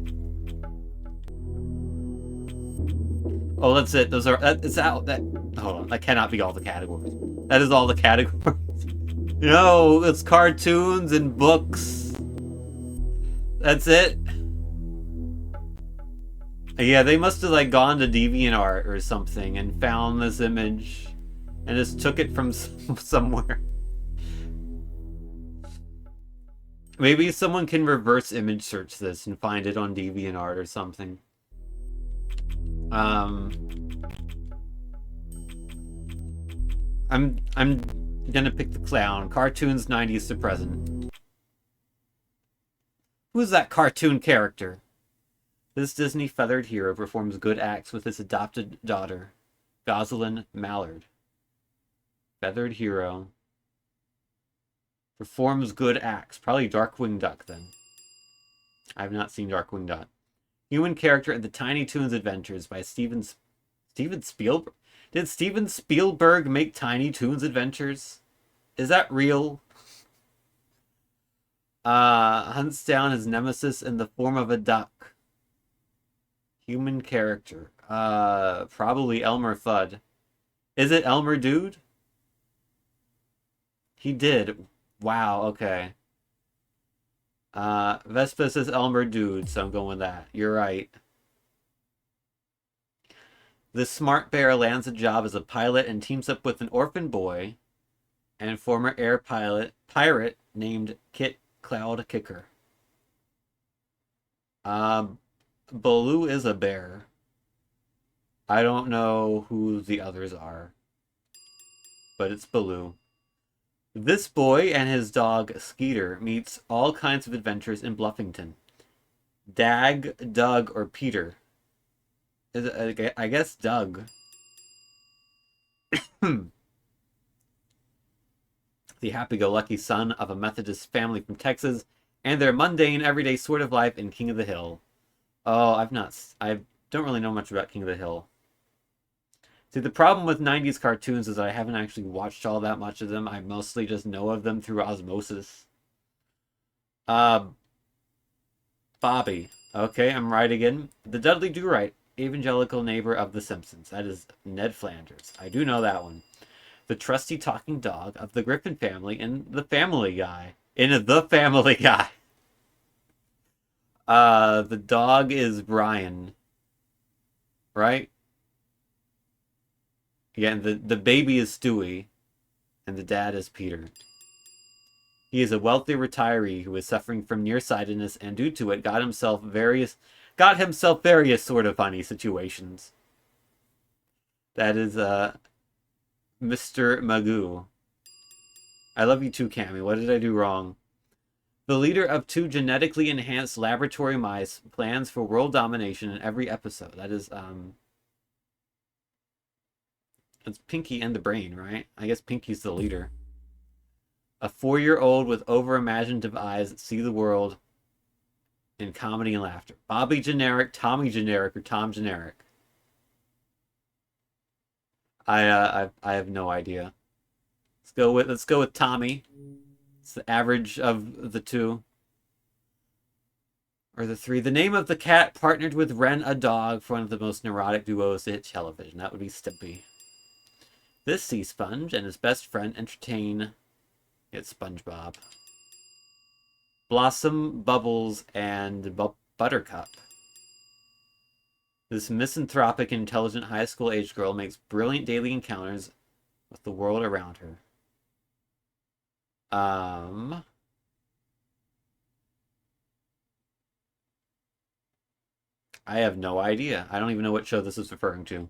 Oh, that's it. Those are. It's out. That. Hold on. That cannot be all the categories. That is all the categories. No, it's cartoons and books. That's it. Yeah, they must have like gone to DeviantArt or something and found this image and just took it from somewhere. Maybe someone can reverse image search this and find it on DeviantArt or something. I'm gonna pick the clown. Cartoons 90s to present. Who's that cartoon character? This Disney feathered hero performs good acts with his adopted daughter, Gosalyn Mallard. Feathered hero. Performs good acts. Probably Darkwing Duck, then. I have not seen Darkwing Duck. Human character in the Tiny Toons Adventures by Steven Spielberg. Did Steven Spielberg make Tiny Toons Adventures? Is that real? Hunts down his nemesis in the form of a duck. Human character. Probably Elmer Fudd. Is it Elmer Dude? He did. Wow, okay. Vespa says Elmer Dude, so I'm going with that. You're right. The smart bear lands a job as a pilot and teams up with an orphan boy and former air pirate named Kit Cloud Kicker. Baloo is a bear. I don't know who the others are, but it's Baloo. This boy and his dog Skeeter meets all kinds of adventures in Bluffington. Dag, Doug, or Peter? I guess Doug. The happy-go-lucky son of a Methodist family from Texas and their mundane, everyday sort of life in King of the Hill. Oh, I don't really know much about King of the Hill. See, the problem with 90s cartoons is I haven't actually watched all that much of them. I mostly just know of them through osmosis. Bobby. Okay, I'm right again. The Dudley Do-Right, evangelical neighbor of The Simpsons. That is Ned Flanders. I do know that one. The trusty talking dog of the Griffin family in The Family Guy. In The Family Guy. The dog is Brian. Right? Yeah, and the baby is Stewie, and the dad is Peter. He is a wealthy retiree who is suffering from nearsightedness and due to it got himself various sort of funny situations. That is Mr. Magoo. I love you too, Cammy. What did I do wrong? The leader of 2 genetically enhanced laboratory mice plans for world domination in every episode. That is it's Pinky and the Brain, right? I guess Pinky's the leader. A 4-year-old with over-imaginative eyes that see the world in comedy and laughter. Bobby Generic, Tommy Generic, or Tom Generic? I have no idea. Let's go with Tommy. It's the average of the two. Or the three. The name of the cat partnered with Ren, a dog, for one of the most neurotic duos to hit television. That would be Stimpy. This sea sponge and his best friend entertain... It's SpongeBob. Blossom, Bubbles, and Buttercup. This misanthropic, intelligent high school age girl makes brilliant daily encounters with the world around her. I have no idea. I don't even know what show this is referring to.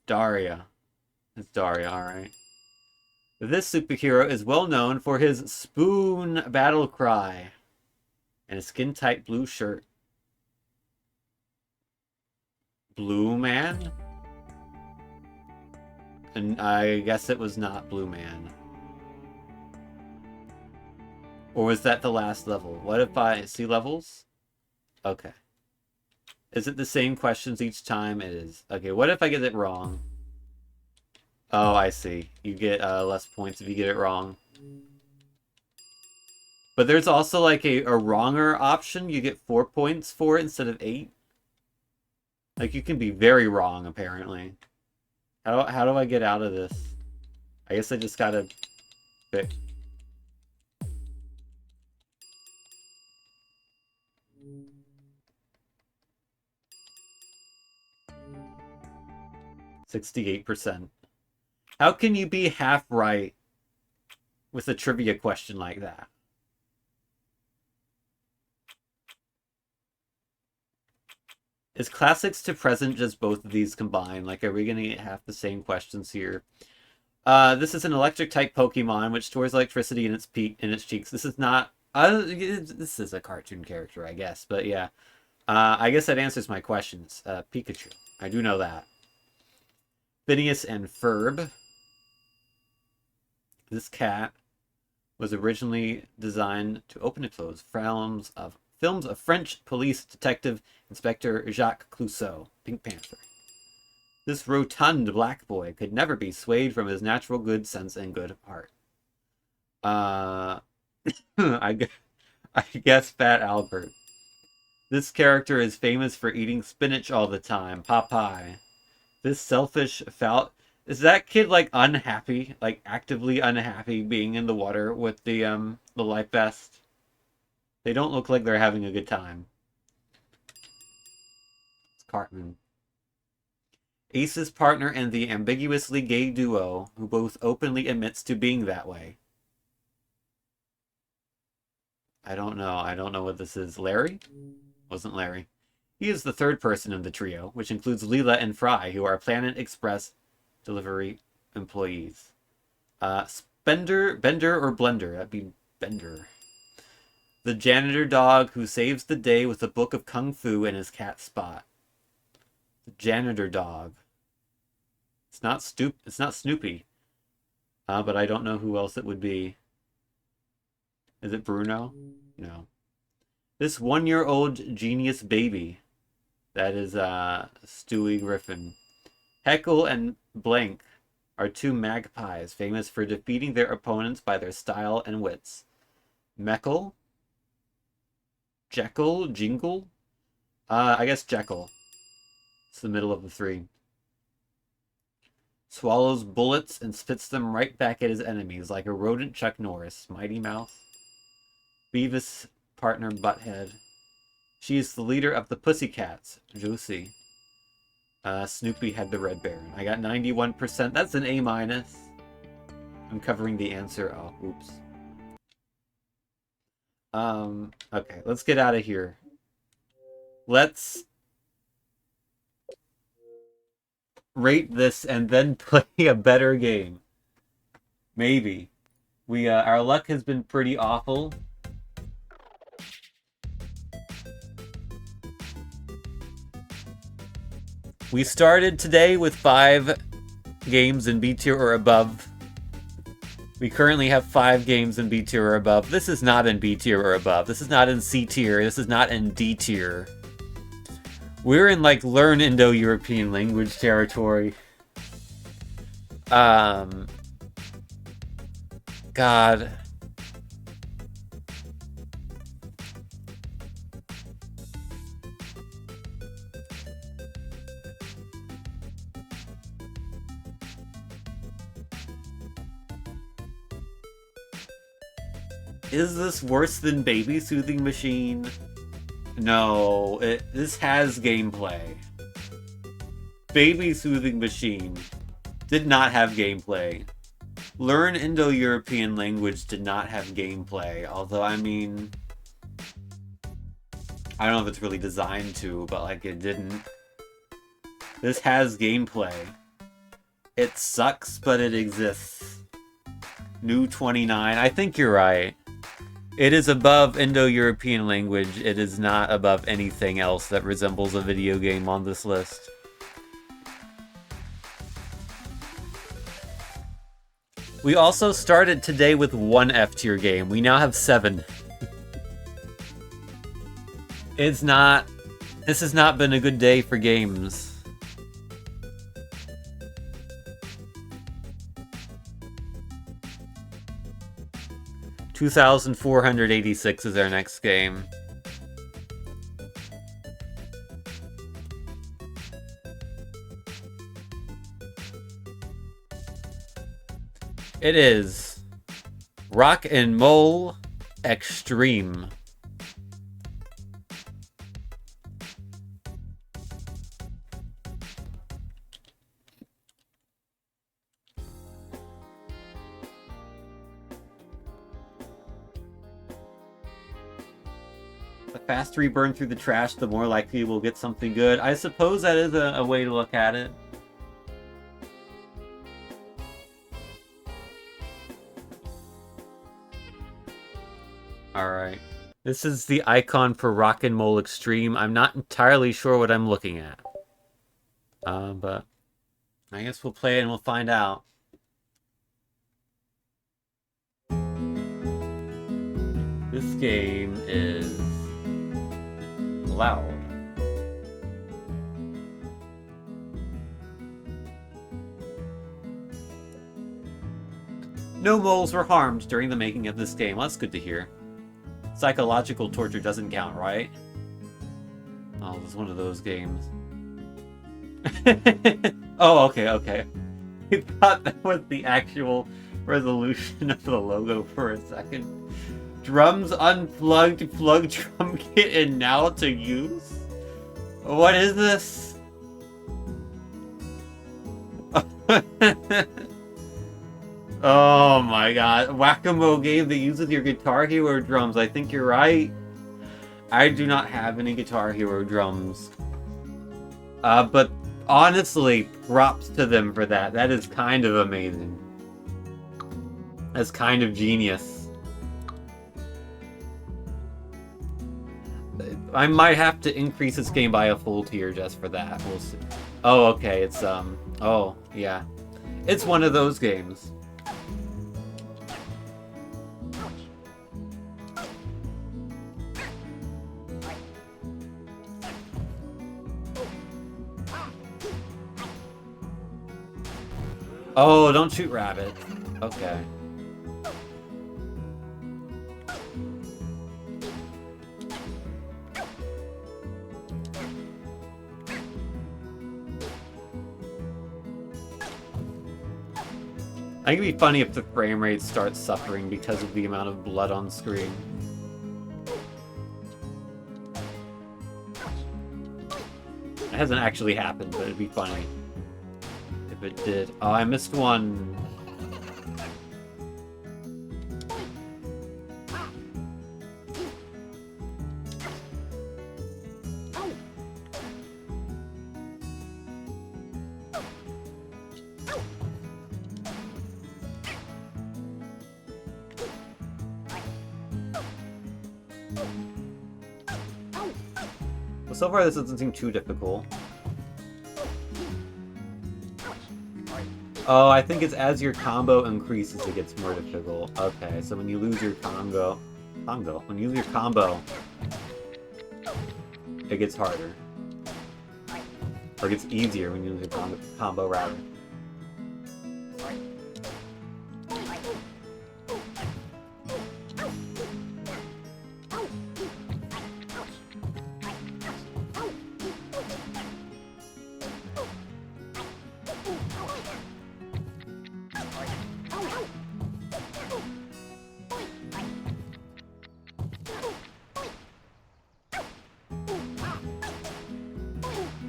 Daria. It's Daria, alright. This superhero is well known for his spoon battle cry and a skin-tight blue shirt. Blue Man? And I guess it was not Blue Man. Or was that the last level? What if I see levels? Okay. Is it the same questions each time? It is. Okay, what if I get it wrong? Oh, I see. You get less points if you get it wrong. But there's also like a wronger option. You get 4 points for it instead of 8. Like you can be very wrong, apparently. How do I get out of this? I guess I just gotta pick. %68%. How can you be half right with a trivia question like that? Is classics to present just both of these combined? Like, are we going to get half the same questions here? This is an electric-type Pokemon which stores electricity in its cheeks. This is not... this is a cartoon character, I guess. But yeah. I guess that answers my questions. Pikachu. I do know that. Phineas and Ferb. This cat was originally designed to open and close films of French police detective Inspector Jacques Clouseau, Pink Panther. This rotund black boy could never be swayed from his natural good sense and good heart. I guess Fat Albert. This character is famous for eating spinach all the time. Popeye. This selfish foul... Is that kid, like, unhappy? Like, actively unhappy being in the water with the life vest? They don't look like they're having a good time. It's Cartman. Ace's partner in the ambiguously gay duo, who both openly admits to being that way. I don't know. I don't know what this is. Larry? Wasn't Larry. He is the third person in the trio, which includes Leela and Fry, who are Planet Express delivery employees. Bender or Blender? That'd be Bender. The janitor dog who saves the day with a book of kung fu and his cat Spot. The janitor dog. It's not Snoopy. But I don't know who else it would be. Is it Bruno? No. This 1-year-old genius baby. That is Stewie Griffin. Heckle and Blank are two magpies famous for defeating their opponents by their style and wits. Meckle? Jekyll? Jingle? I guess Jekyll. It's the middle of the three. Swallows bullets and spits them right back at his enemies like a rodent Chuck Norris. Mighty Mouse. Beavis' partner Butthead. She is the leader of the Pussycats. Josie. Snoopy had the Red Baron. I got 91%. That's an A-. I'm covering the answer. Oh, oops. Okay, let's get out of here. Let's rate this and then play a better game. Maybe. Our luck has been pretty awful. We started today with 5 games in B tier or above. We currently have 5 games in B tier or above. This is not in B tier or above. This is not in C tier. This is not in D tier. We're in, like, learn Indo-European language territory. God. Is this worse than Baby Soothing Machine? No, this has gameplay. Baby Soothing Machine did not have gameplay. Learn Indo-European language did not have gameplay, although, I mean, I don't know if it's really designed to, but, like, it didn't. This has gameplay. It sucks, but it exists. New 29. I think you're right. It is above Indo-European language. It is not above anything else that resembles a video game on this list. We also started today with 1 F-tier game. We now have 7. This has not been a good day for games. $2,486 is our next game. It is Rock and Roll Extreme. The faster we burn through the trash, the more likely we'll get something good. I suppose that is a way to look at it. Alright. This is the icon for Rock and Roll Extreme. I'm not entirely sure what I'm looking at. But I guess we'll play it and we'll find out. This game is loud. No moles were harmed during the making of this game. Well, that's good to hear. Psychological torture doesn't count, right? Oh, this is one of those games. Oh, okay. I thought that was the actual resolution of the logo for a second. Drums unplugged, plug drum kit, and now to use? What is this? Oh my god. Whack-a-mole game that uses your Guitar Hero drums. I think you're right. I do not have any Guitar Hero drums. But honestly, props to them for that. That is kind of amazing. That's kind of genius. I might have to increase this game by a full tier just for that. We'll see. Oh, okay. It's, oh, yeah. It's one of those games. Oh, don't shoot rabbit. Okay. I think it'd be funny if the frame rate starts suffering because of the amount of blood on screen. It hasn't actually happened, but it'd be funny if it did. Oh, I missed one. Well, so far this doesn't seem too difficult. Oh, I think it's as your combo increases, it gets more difficult. Okay, so when you lose your when you lose your combo, it gets harder. Or it gets easier when you lose your combo, rather.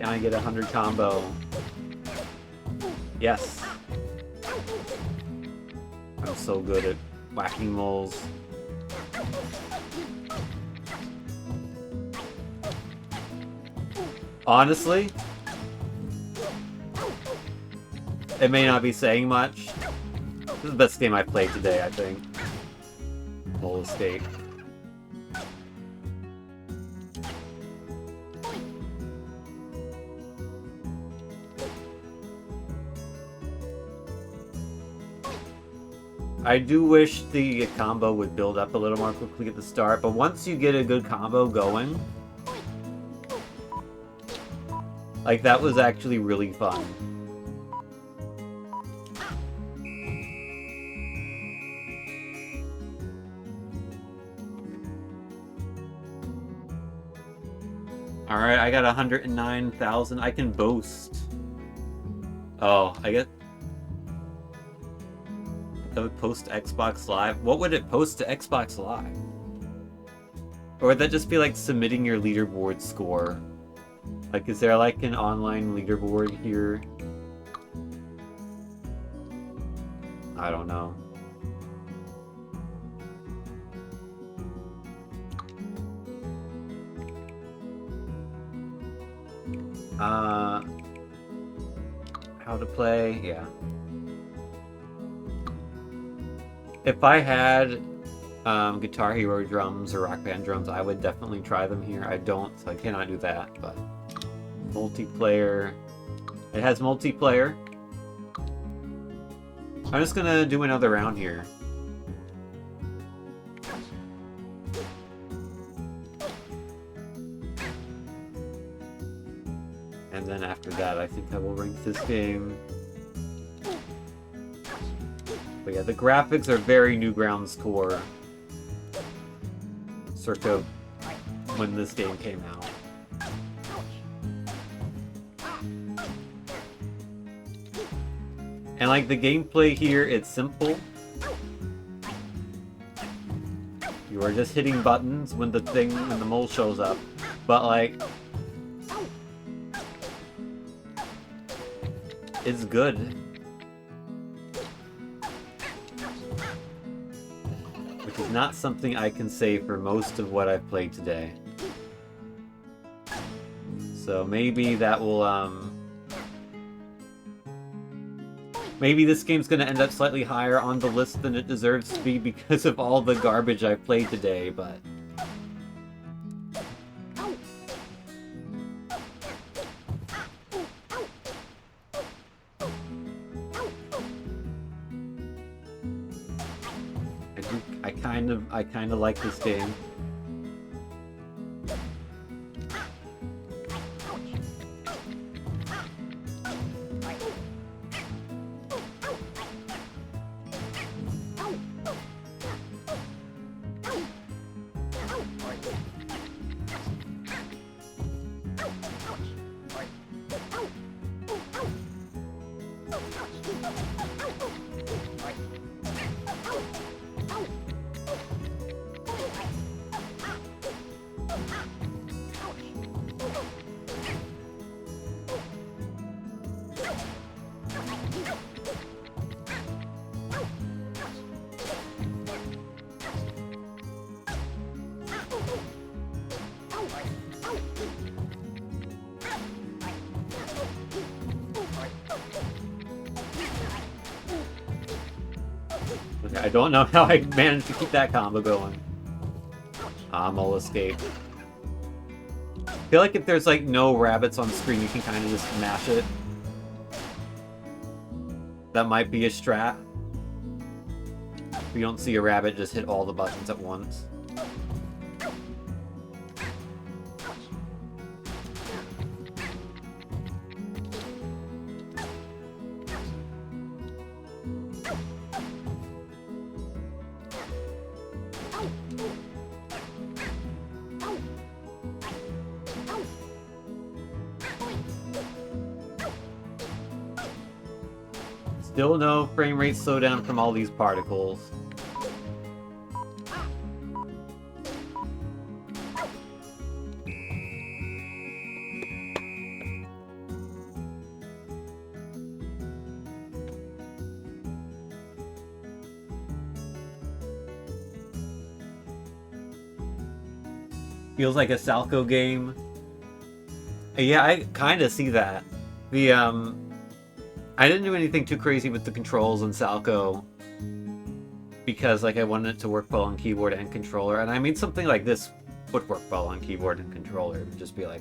Can I get 100 combo? Yes. I'm so good at whacking moles. Honestly, it may not be saying much. This is the best game I've played today, I think. Mole Escape. I do wish the combo would build up a little more quickly at the start, but once you get a good combo going, like, that was actually really fun. Alright, I got 109,000. I can boast. Oh, I get... That would post to Xbox Live? What would it post to Xbox Live? Or would that just be like submitting your leaderboard score? Like, is there like an online leaderboard here? I don't know. How to play? Yeah. If I had Guitar Hero drums or Rock Band drums, I would definitely try them here. I don't, so I cannot do that, but... Multiplayer... It has multiplayer. I'm just gonna do another round here. And then after that, I think I will rank this game. But yeah, the graphics are very Newgrounds core. Circa when this game came out. And like the gameplay here, it's simple. You are just hitting buttons when the mole shows up. But like, it's good. Which is not something I can say for most of what I've played today. So maybe that will, maybe this game's gonna end up slightly higher on the list than it deserves to be because of all the garbage I've played today, but... I kind of like this game. Okay, I don't know how I managed to keep that combo going. Mole Escape. I feel like if there's like no rabbits on screen, you can kind of just mash it. That might be a strat. If you don't see a rabbit, just hit all the buttons at once. Still no frame rate slowdown from all these particles. Feels like a Salco game. Yeah, I kind of see that. The, I didn't do anything too crazy with the controls in Salco because, like, I wanted it to work well on keyboard and controller, and I mean something like this would work well on keyboard and controller. It would just be like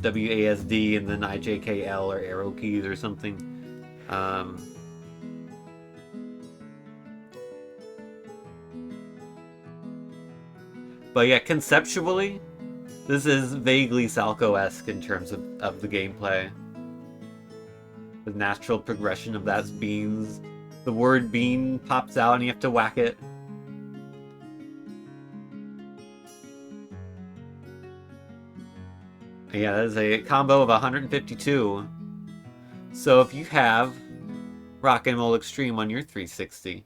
WASD and then IJKL or arrow keys or something. But yeah, conceptually, this is vaguely Salco-esque in terms of the gameplay. The natural progression of that beans. The word bean pops out and you have to whack it. Yeah, that is a combo of 152. So if you have Rock and Roll Extreme on your 360,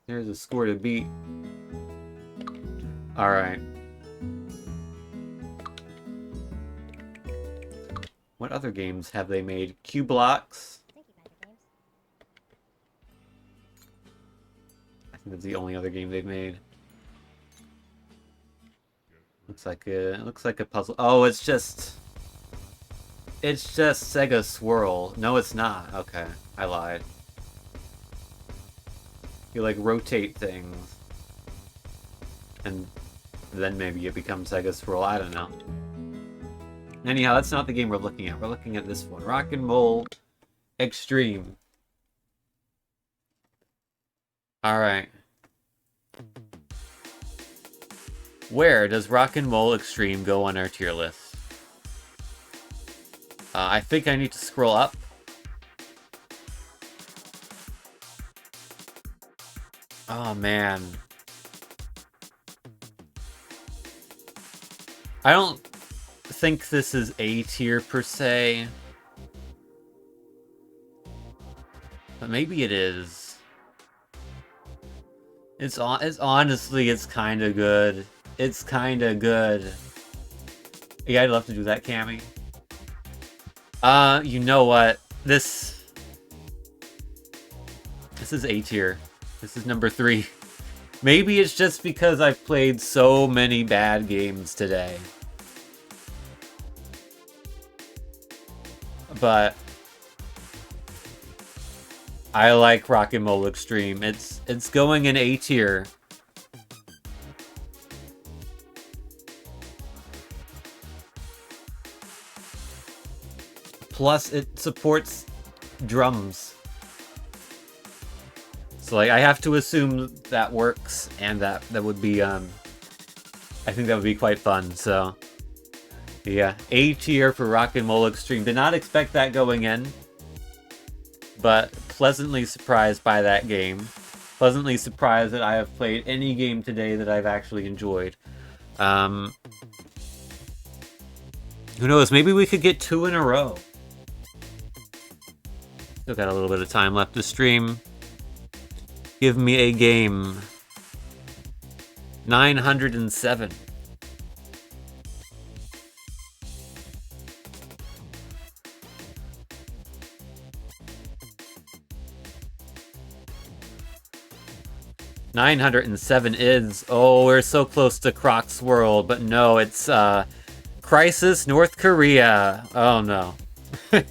there's a score to beat. Alright. What other games have they made? Q-Blocks. I think that's the only other game they've made. Looks like a puzzle. Oh, it's just Sega Swirl. No, it's not. Okay, I lied. You like rotate things, and then maybe it becomes Sega Swirl. I don't know. Anyhow, that's not the game we're looking at. We're looking at this one. Rock and Roll Extreme. Alright. Where does Rock and Roll Extreme go on our tier list? I think I need to scroll up. Oh, man. I don't think this is A tier per se, but maybe it is. It's honestly, it's kind of good. It's kind of good. Yeah, I'd love to do that, Cammy. You know what? This is A tier. This is number 3. Maybe it's just because I've played so many bad games today. But I like Rock and Roll Extreme. It's going in A tier. Plus, it supports drums. So, like, I have to assume that works, and that would be, I think that would be quite fun, so. Yeah, A tier for Rock and Roll Extreme. Did not expect that going in, but pleasantly surprised by that game. Pleasantly surprised that I have played any game today that I've actually enjoyed. Who knows, maybe we could get 2 in a row. Still got a little bit of time left to stream. Give me a game. 907. $907 is... Oh, we're so close to Croc's World, but no, it's Crisis North Korea. Oh no. I'm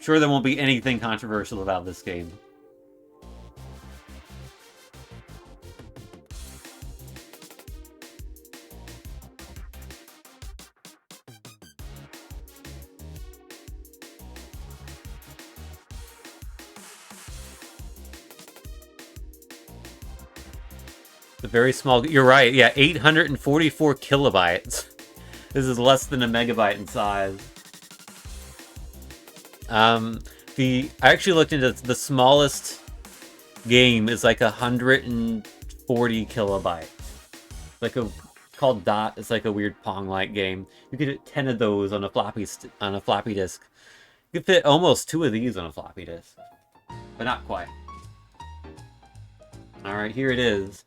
sure there won't be anything controversial about this game. A very small... You're right, yeah, 844 kilobytes. This is less than a megabyte in size. I actually looked into the smallest game is like 140 kilobytes. Like called Dot. It's like a weird Pong-like game. You could get 10 of those on a floppy disk. You could fit almost 2 of these on a floppy disk, but not quite. All right, here it is.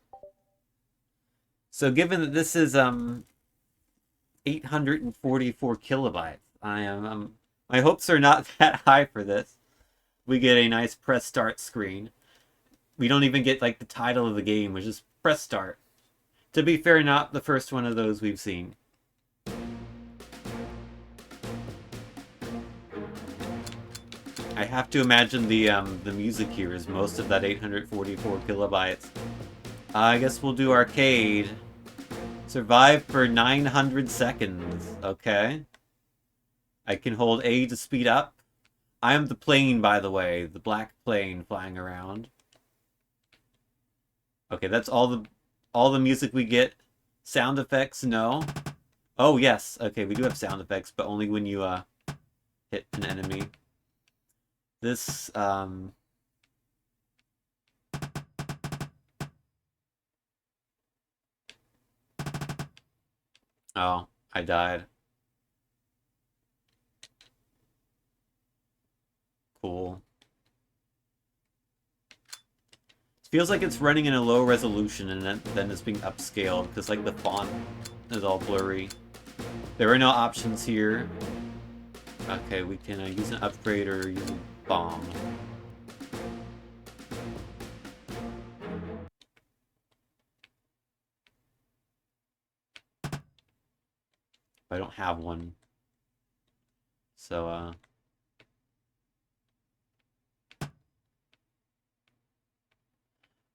So given that this is 844 kilobytes, my hopes are not that high for this. We get a nice press start screen. We don't even get like the title of the game, which is press start. To be fair, not the first one of those we've seen. I have to imagine the music here is most of that 844 kilobytes. I guess we'll do arcade. Survive for 900 seconds. Okay. I can hold A to speed up. I am the plane, by the way. The black plane flying around. Okay, that's all the music we get. Sound effects, no. Oh, yes. Okay, we do have sound effects, but only when you hit an enemy. This, oh, I died. Cool. It feels like it's running in a low resolution and then it's being upscaled because like the font is all blurry. There are no options here. Okay, we can use an upgrade or use a bomb. I don't have one. So,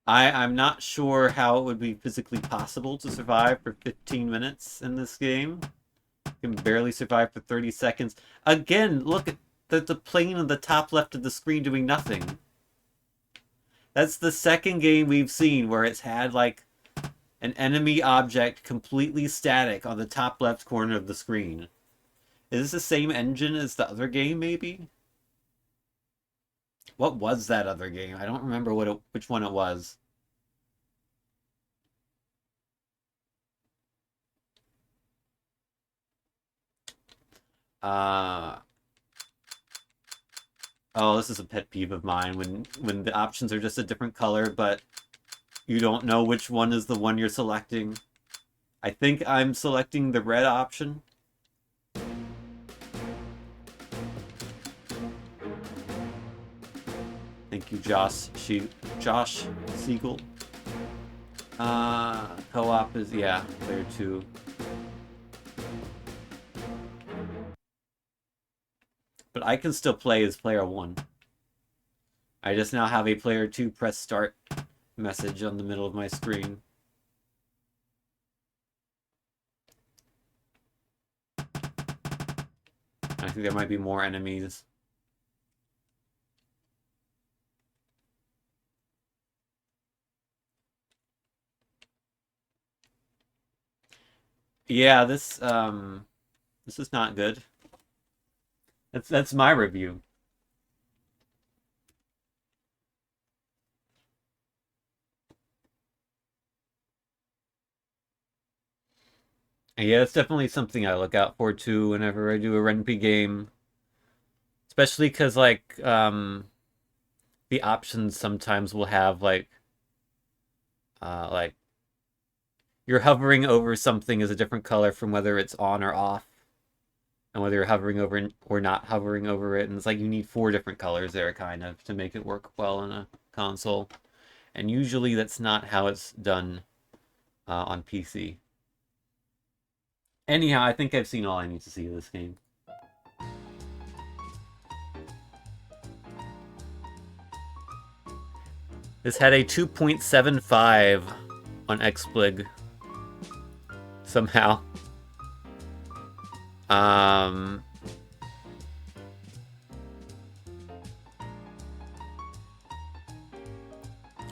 I'm not sure how it would be physically possible to survive for 15 minutes in this game. You can barely survive for 30 seconds. Again, look at the plane on the top left of the screen doing nothing. That's the second game we've seen where it's had, like, an enemy object completely static on the top left corner of the screen. Is this the same engine as the other game, maybe? What was that other game? I don't remember which one it was. Oh, this is a pet peeve of mine when the options are just a different color, but you don't know which one is the one you're selecting. I think I'm selecting the red option. Thank you, Josh Siegel. Co-op is, yeah, player 2. But I can still play as player 1. I just now have a player 2 press start message on the middle of my screen. I think there might be more enemies. Yeah, this is not good. That's my review. Yeah, it's definitely something I look out for too whenever I do a Ren'Py game. Especially because, like, the options sometimes will have, like, you're hovering over something is a different color from whether it's on or off. And whether you're hovering over or not hovering over it. And it's like you need 4 different colors there, kind of, to make it work well on a console. And usually that's not how it's done on PC. Anyhow, I think I've seen all I need to see of this game. This had a 2.75 on XBLIG. Somehow.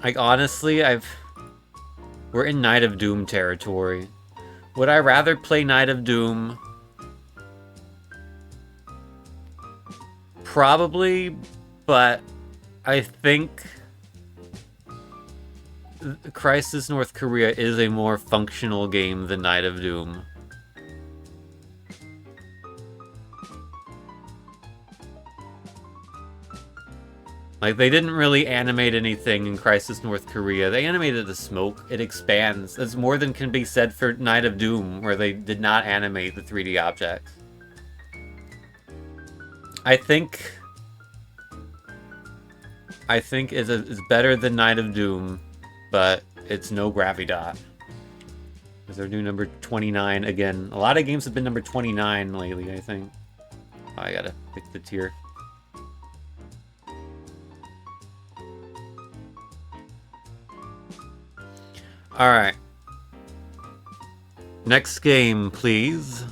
Like, honestly, We're in Night of Doom territory. Would I rather play Night of Doom? Probably, but I think Crisis North Korea is a more functional game than Night of Doom. Like, they didn't really animate anything in Crisis North Korea. They animated the smoke. It expands. That's more than can be said for Night of Doom, where they did not animate the 3D objects. I think it's better than Night of Doom, but it's no Gravidot. Because they're new number 29 again. A lot of games have been number 29 lately, I think. Oh, I gotta pick the tier. Alright. Next game, please.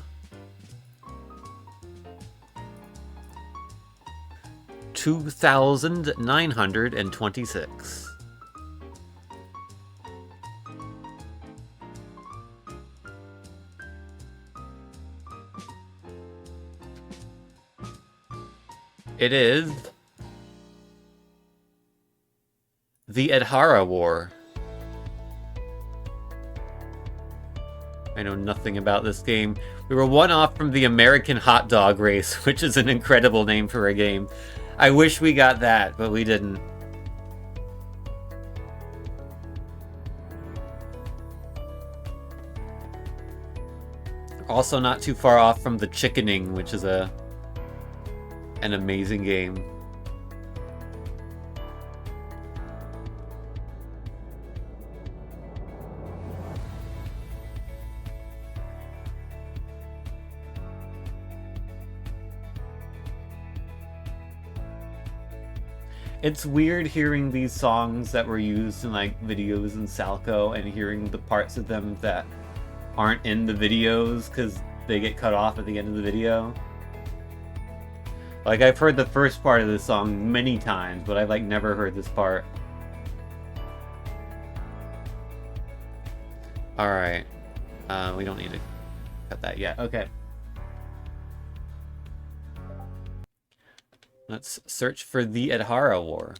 2,926. It is the Adhara War. I know nothing about this game. We were one off from the American Hot Dog Race, which is an incredible name for a game. I wish we got that, but we didn't. Also not too far off from the Chickening, which is an amazing game. It's weird hearing these songs that were used in like videos in Salco and hearing the parts of them that aren't in the videos because they get cut off at the end of the video. Like, I've heard the first part of this song many times, but I've like never heard this part. Alright. We don't need to cut that yet. Okay. Let's search for the Adhara War.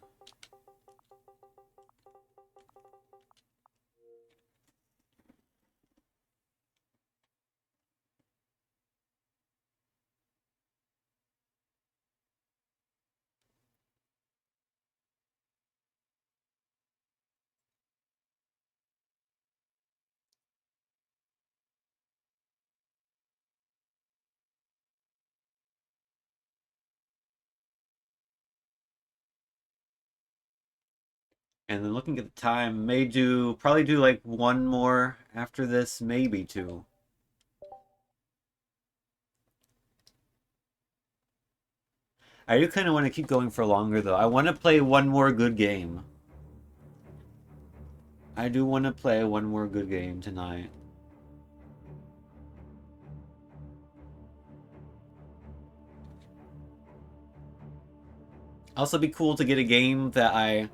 And then looking at the time, probably do like one more after this, maybe two. I do kind of want to keep going for longer though. I want to play one more good game. I do want to play one more good game tonight. Also be cool to get a game that I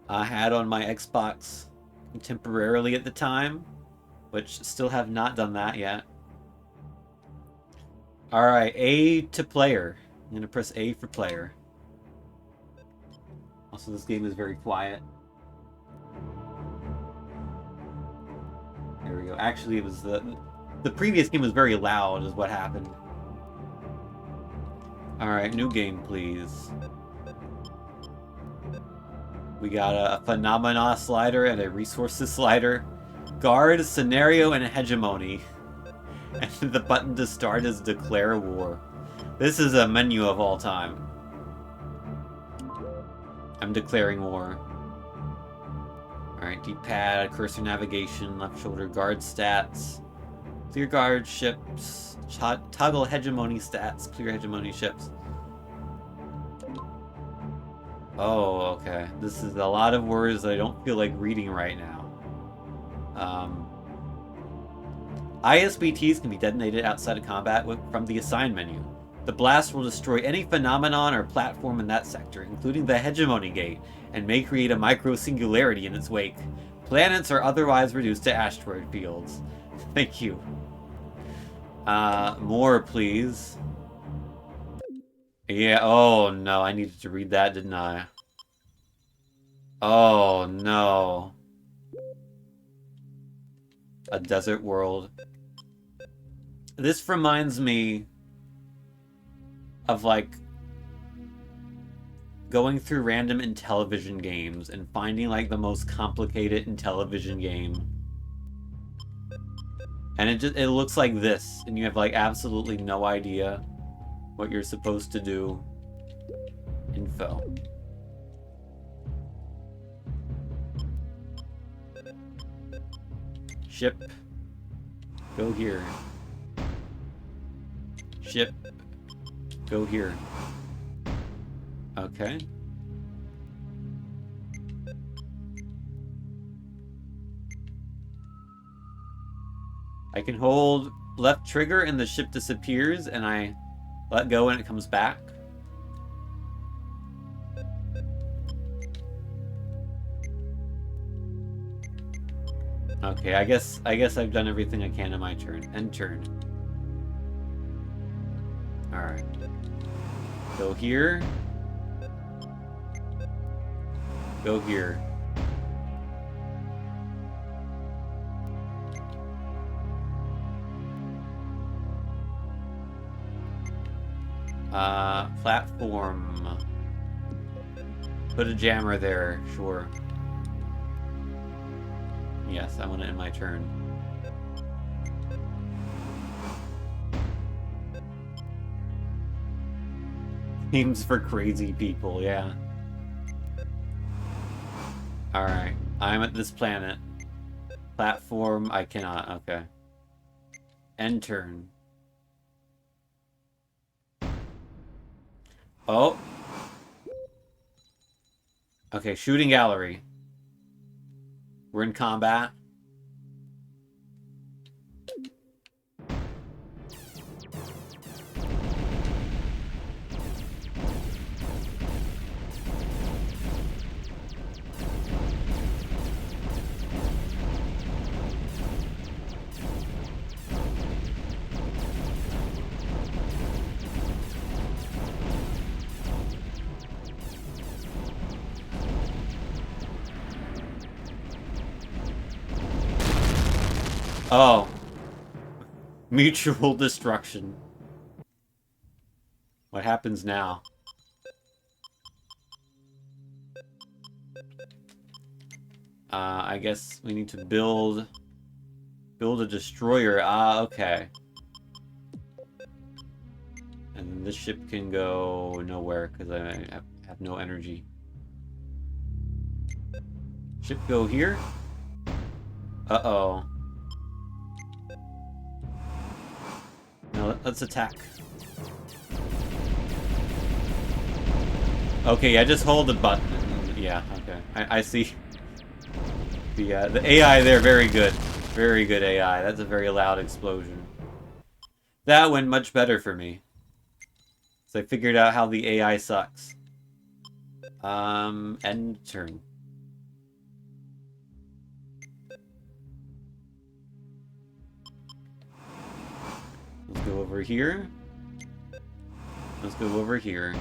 had on my Xbox temporarily at the time, which still have not done that yet. Alright, A to player. I'm going to press A for player. Also, this game is very quiet. There we go. Actually, it was the previous game was very loud is what happened. Alright, new game, please. We got a phenomena slider and a resources slider. Guard, scenario, and hegemony. And the button to start is declare war. This is a menu of all time. I'm declaring war. Alright, D-pad, cursor navigation, left shoulder, guard stats. Clear guard ships. Toggle hegemony stats, clear hegemony ships. Oh, okay. This is a lot of words that I don't feel like reading right now. ISBTs can be detonated outside of combat from the assign menu. The blast will destroy any phenomenon or platform in that sector, including the hegemony gate, and may create a micro-singularity in its wake. Planets are otherwise reduced to asteroid fields. Thank you. More, please. Yeah, oh no, I needed to read that, didn't I? Oh no. A desert world. This reminds me of, like, going through random Intellivision games and finding, like, the most complicated Intellivision game. And it looks like this, and you have, like, absolutely no idea what you're supposed to do. Info. Ship. Go here. Ship. Go here. Okay. I can hold left trigger and the ship disappears, and I let go and it comes back. Okay, I guess I've done everything I can in my turn. End turn. Alright. Go here. Go here. Platform. Put a jammer there, sure. Yes, I want to end my turn. Games for crazy people, yeah. Alright, I'm at this planet. Platform, I cannot, okay. End turn. Oh. Okay, shooting gallery. We're in combat. Oh. Mutual destruction. What happens now? I guess we need to build a destroyer. Ah, okay. And then this ship can go nowhere because I have no energy. Ship go here? Uh-oh. No, let's attack. Okay, yeah, just hold the button. Yeah, okay. I see. The AI there, very good. Very good AI. That's a very loud explosion. That went much better for me. So I figured out how the AI sucks. End turn. Let's go over here. Let's go over here.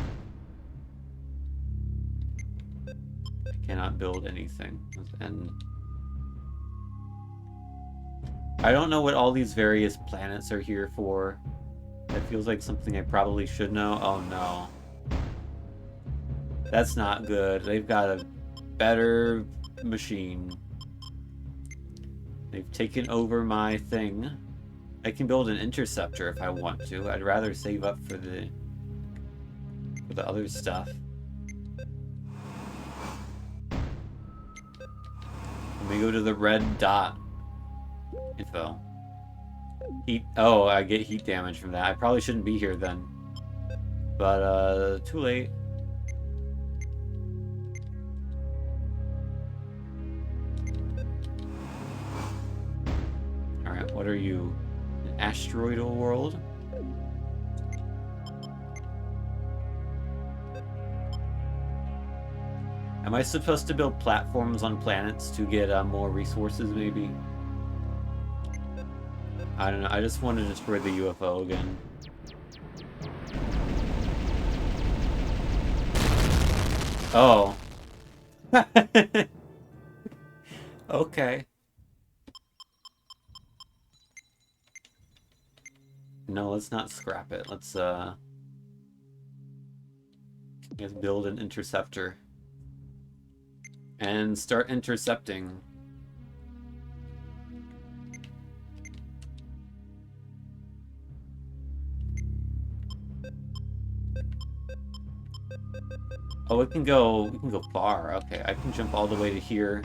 I cannot build anything. Let's end. I don't know what all these various planets are here for. That feels like something I probably should know. Oh no. That's not good. They've got a better machine. They've taken over my thing. I can build an interceptor if I want to. I'd rather save up for the other stuff. Let me go to the red dot. Info. Heat. Oh, I get heat damage from that. I probably shouldn't be here then. But, too late. Alright, what are you? An asteroidal world? Am I supposed to build platforms on planets to get more resources, maybe? I don't know. I just want to destroy the UFO again. Oh. Okay. No, let's not scrap it. Let's build an interceptor. And start intercepting. Oh, we can go far. Okay, I can jump all the way to here.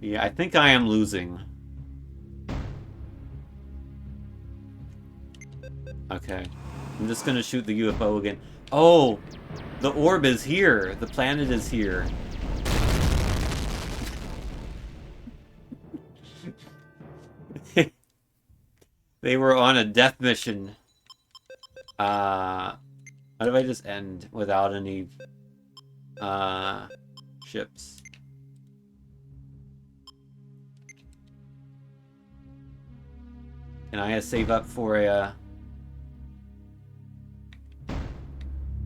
Yeah, I think I am losing. Okay. I'm just gonna shoot the UFO again. Oh! The orb is here! The planet is here. They were on a death mission. How do I just end without any ships? Can I save up for a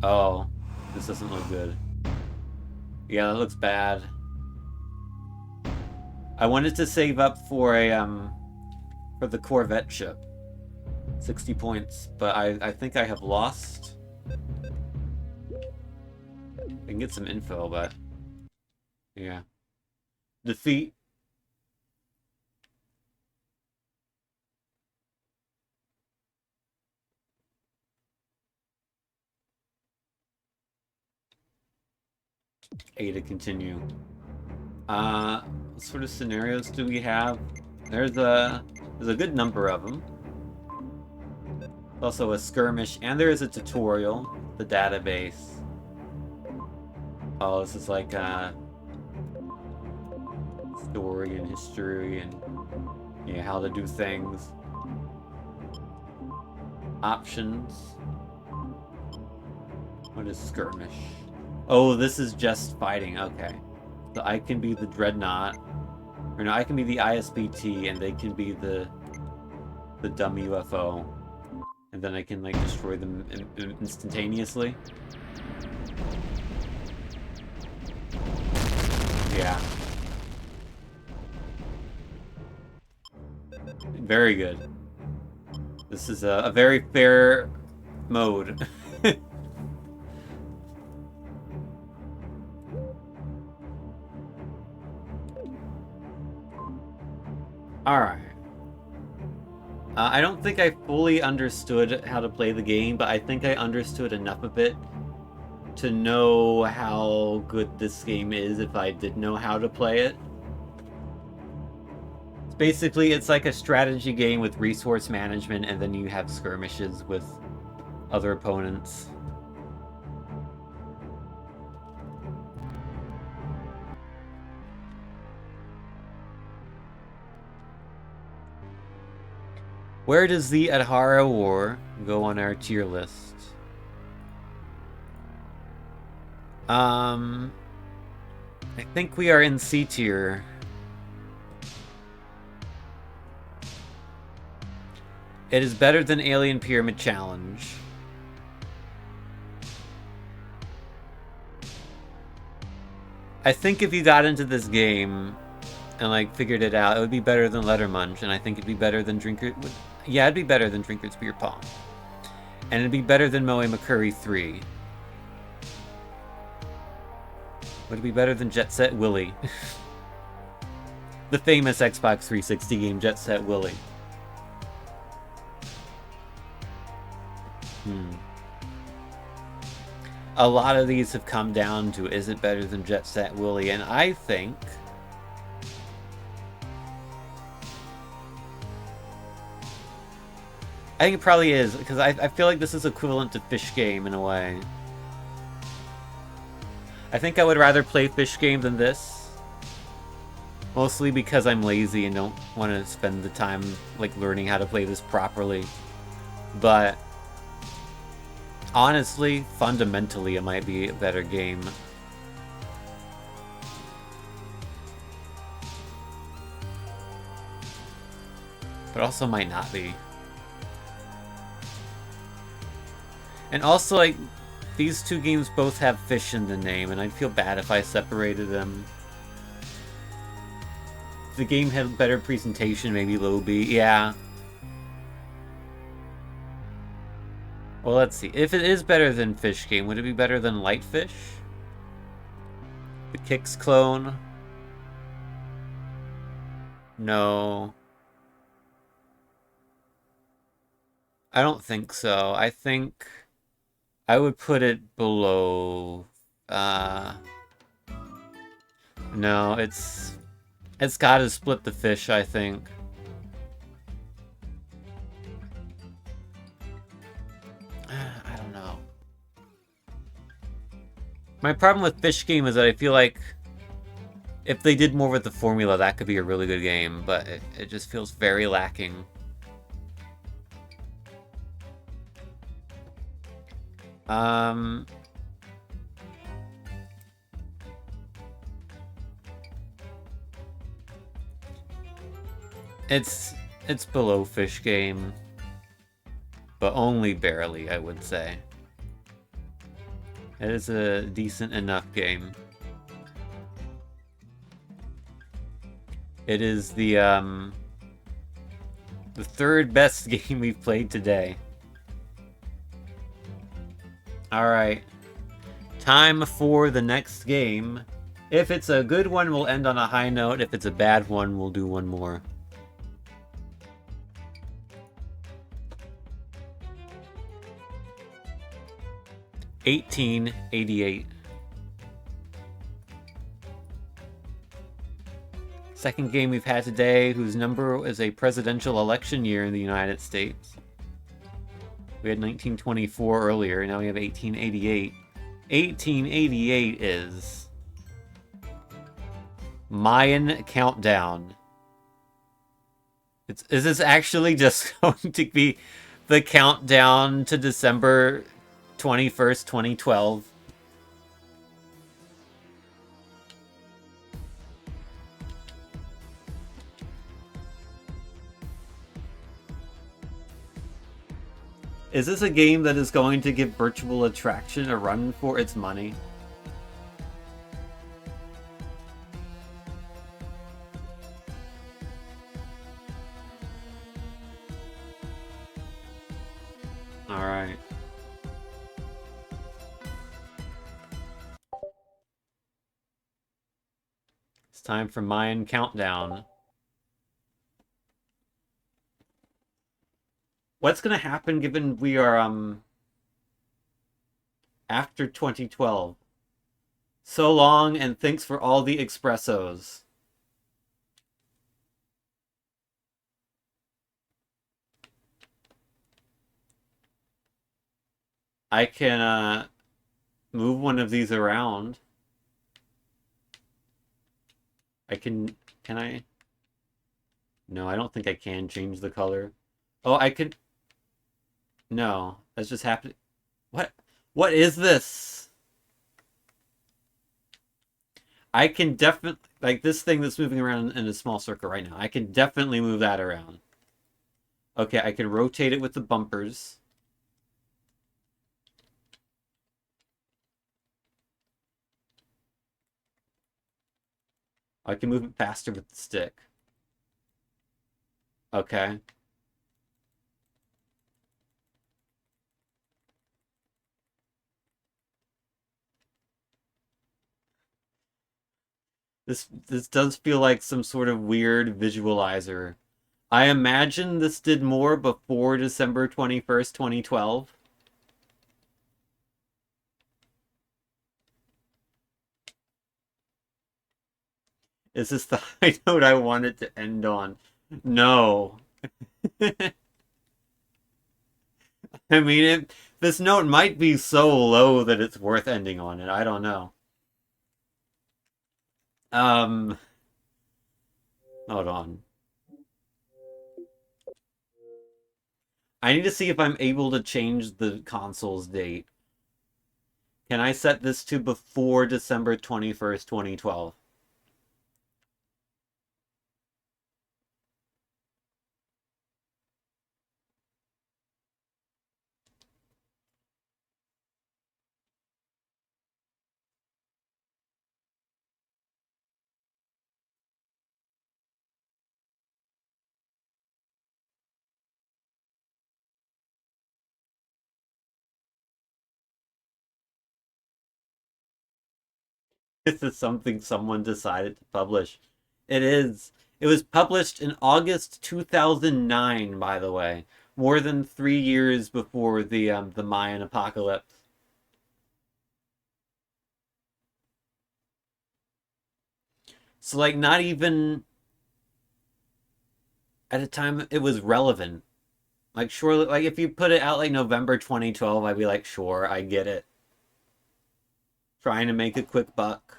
Oh, this doesn't look good. Yeah, that looks bad. I wanted to save up for a for the Corvette ship. 60 points, but I think I have lost. I can get some info, but yeah. Defeat. A to continue. What sort of scenarios do we have? There's a good number of them. Also a skirmish, and there is a tutorial, the database. Oh, this is like story and history and yeah, how to do things. Options. What is skirmish? Oh, this is just fighting. Okay. So I can be the Dreadnought. Or no, I can be the ISBT and they can be the dumb UFO. And then I can like destroy them instantaneously. Yeah. Very good. This is a very fair mode. Alright. I don't think I fully understood how to play the game, but I think I understood enough of it to know how good this game is if I did know how to play it. Basically, it's like a strategy game with resource management, and then you have skirmishes with other opponents. Where does the Adhara War go on our tier list? I think we are in C tier. It is better than Alien Pyramid Challenge. I think if you got into this game and like figured it out, it would be better than Lettermunch, and I think it'd be better than it'd be better than Drinker's Beer Pong. And it'd be better than Moe McCurry 3. Would it be better than Jet Set Willy? The famous Xbox 360 game Jet Set Willy. A lot of these have come down to, is it better than Jet Set Willy? And I think it probably is, because I feel like this is equivalent to Fish Game in a way. I think I would rather play Fish Game than this. Mostly because I'm lazy and don't want to spend the time, like, learning how to play this properly. But honestly, fundamentally, it might be a better game. But also might not be. And also, like, these two games both have fish in the name, and I'd feel bad if I separated them. If the game had better presentation, maybe low B. Yeah. Well, let's see. If it is better than Fish Game, would it be better than Light Fish? The Kicks clone? No. I don't think so. I think I would put it below... No, it's gotta split the fish, I think. I don't know. My problem with Fish Game is that I feel like if they did more with the formula, that could be a really good game, but it just feels very lacking. It's below Fish Game, but only barely, I would say. It is a decent enough game. It is the third best game we've played today. Alright. Time for the next game. If it's a good one, we'll end on a high note. If it's a bad one, we'll do one more. $18.88. Second game we've had today, whose number is a presidential election year in the United States. We had 1924 earlier, now we have 1888. 1888 is Mayan Countdown. Is this actually just going to be the countdown to December 21st, 2012? Is this a game that is going to give Virtual Attraction a run for its money? Alright. It's time for Mayan Countdown. What's gonna happen given we are, after 2012? So long, and thanks for all the espressos. I can, move one of these around. Can I? No, I don't think I can change the color. Oh, I could... No, that's just happening. What is this? I can definitely... Like, this thing that's moving around in a small circle right now. I can definitely move that around. Okay, I can rotate it with the bumpers. I can move it faster with the stick. Okay. This does feel like some sort of weird visualizer. I imagine this did more before December 21st, 2012. Is this the high note I wanted to end on? No. I mean, this note might be so low that it's worth ending on it. I don't know. Hold on. I need to see if I'm able to change the console's date. Can I set this to before December 21st, 2012? This is something someone decided to publish. It is. It was published in August 2009, by the way. More than 3 years before the Mayan apocalypse. So like not even at a time it was relevant. Like surely like if you put it out like November 2012, I'd be like, sure, I get it. Trying to make a quick buck.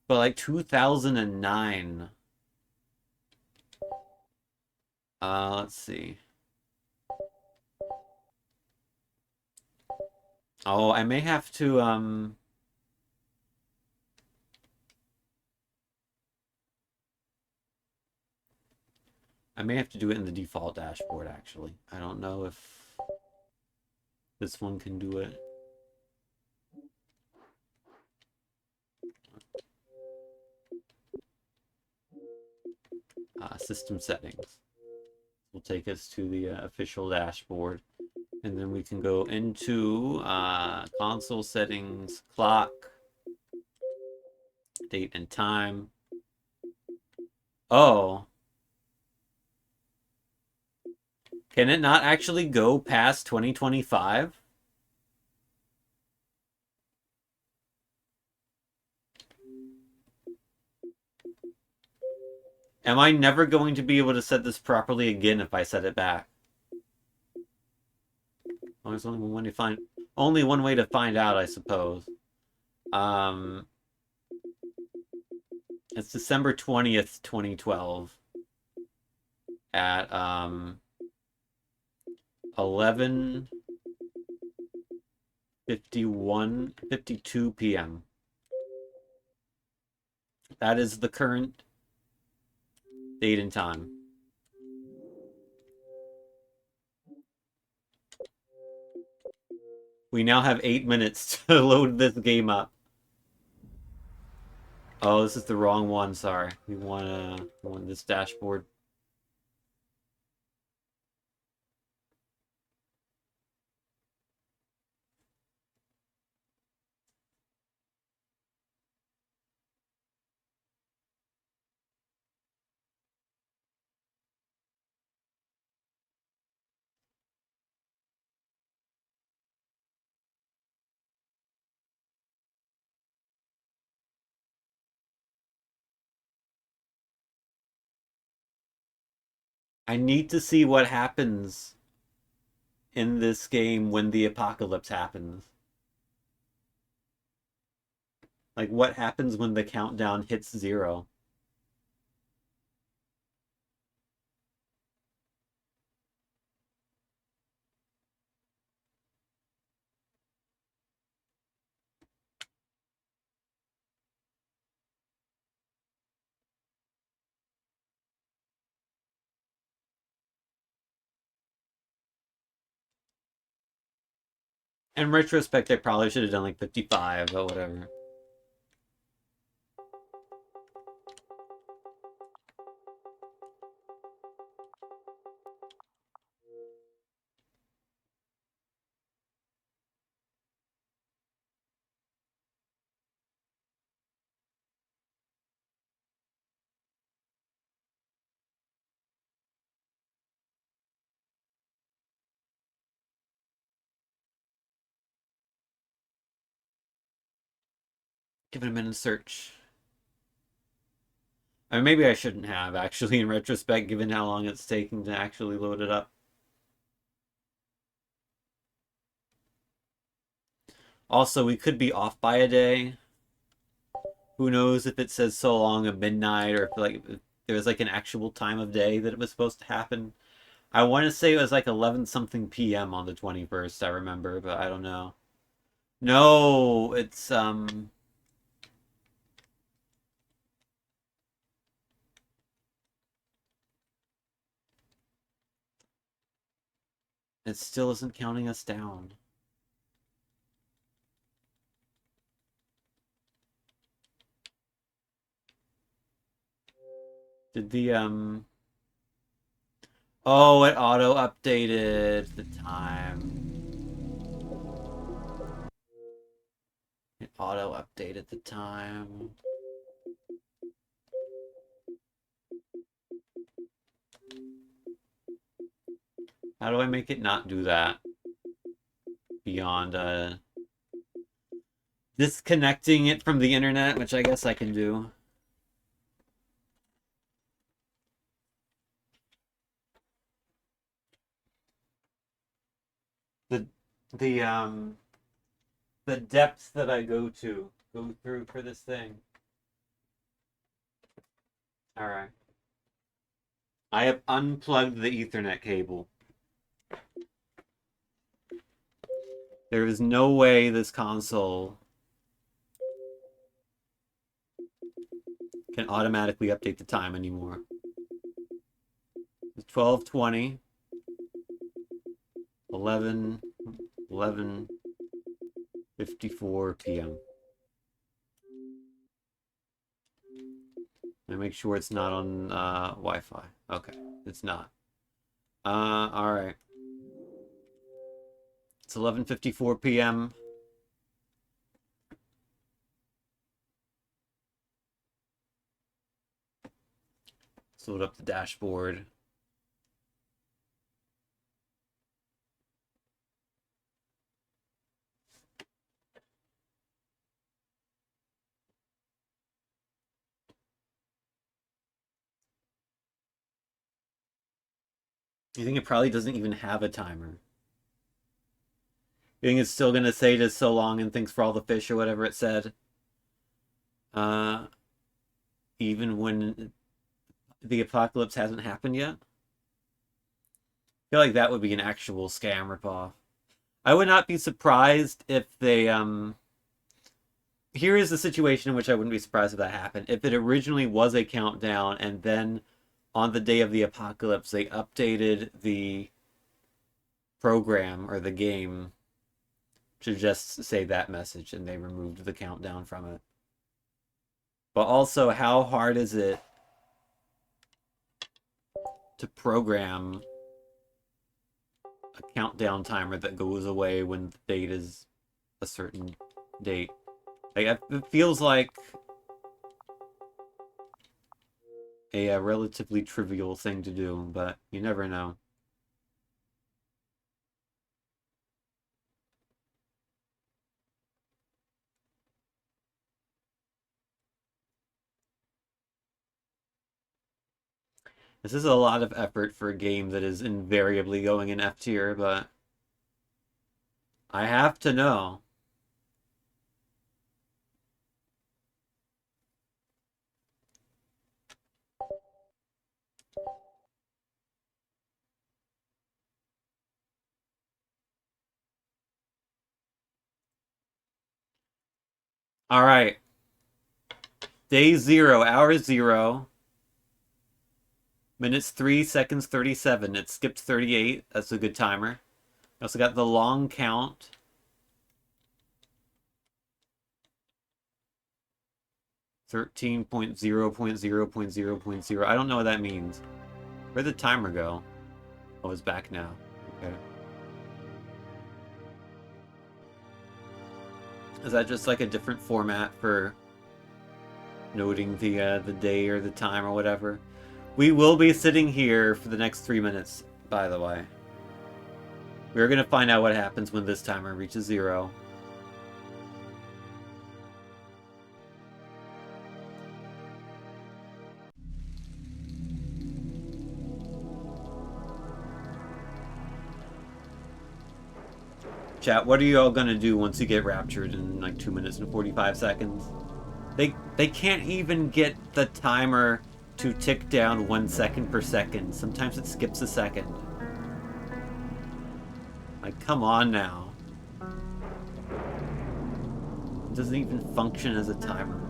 But like 2009. Let's see. Oh, I may have to I may have to do it in the default dashboard actually. I don't know if this one can do it. System settings will take us to the official dashboard, and then we can go into console settings, clock, date and time. Oh, can it not actually go past 2025? Am I never going to be able to set this properly again if I set it back? Well, there's only one way to find out, I suppose. It's December 20th, 2012 at 11:52 p.m. That is the current date and time. We now have 8 minutes to load this game up. Oh, this is the wrong one, sorry. We want this dashboard. I need to see what happens in this game when the apocalypse happens. Like, what happens when the countdown hits 0? In retrospect, I probably should have done like 55, but whatever. Give it a minute to search. I mean, maybe I shouldn't have, actually, in retrospect, given how long it's taking to actually load it up. Also, we could be off by a day. Who knows if it says so long at midnight or if like there was like an actual time of day that it was supposed to happen. I want to say it was like 11 something p.m. on the 21st, I remember, but I don't know. No, it's it still isn't counting us down. Did the oh, it auto updated the time. It auto updated the time. How do I make it not do that? Beyond disconnecting it from the internet, which I guess I can do. The the depths that I go through for this thing. All right. I have unplugged the Ethernet cable. There is no way this console can automatically update the time anymore. It's 12:20, 11:54 p.m. And make sure it's not on Wi-Fi. Okay, it's not. All right. It's 11:54 p.m. Let's load up the dashboard. You think it probably doesn't even have a timer? You think it's still gonna say just so long and thanks for all the fish or whatever it said? Even when the apocalypse hasn't happened yet? I feel like that would be an actual scam ripoff. I would not be surprised if they, here is the situation in which I wouldn't be surprised if that happened. If it originally was a countdown and then on the day of the apocalypse they updated the program or the game to just say that message and they removed the countdown from it. But also, how hard is it to program a countdown timer that goes away when the date is a certain date? Like, it feels like a relatively trivial thing to do, but you never know. This is a lot of effort for a game that is invariably going in F tier, but I have to know. All right. Day 0, hour 0. Minutes 3, seconds 37. It skipped 38. That's a good timer. We also got the long count. .0.0.0.0. I don't know what that means. Where'd the timer go? Oh, it's back now. Okay. Is that just like a different format for noting the day or the time or whatever? We will be sitting here for the next 3 minutes, by the way. We're going to find out what happens when this timer reaches 0. Chat, what are you all going to do once you get raptured in like 2 minutes and 45 seconds? They can't even get the timer to tick down 1 second per second. Sometimes it skips a second. Like, come on now. It doesn't even function as a timer.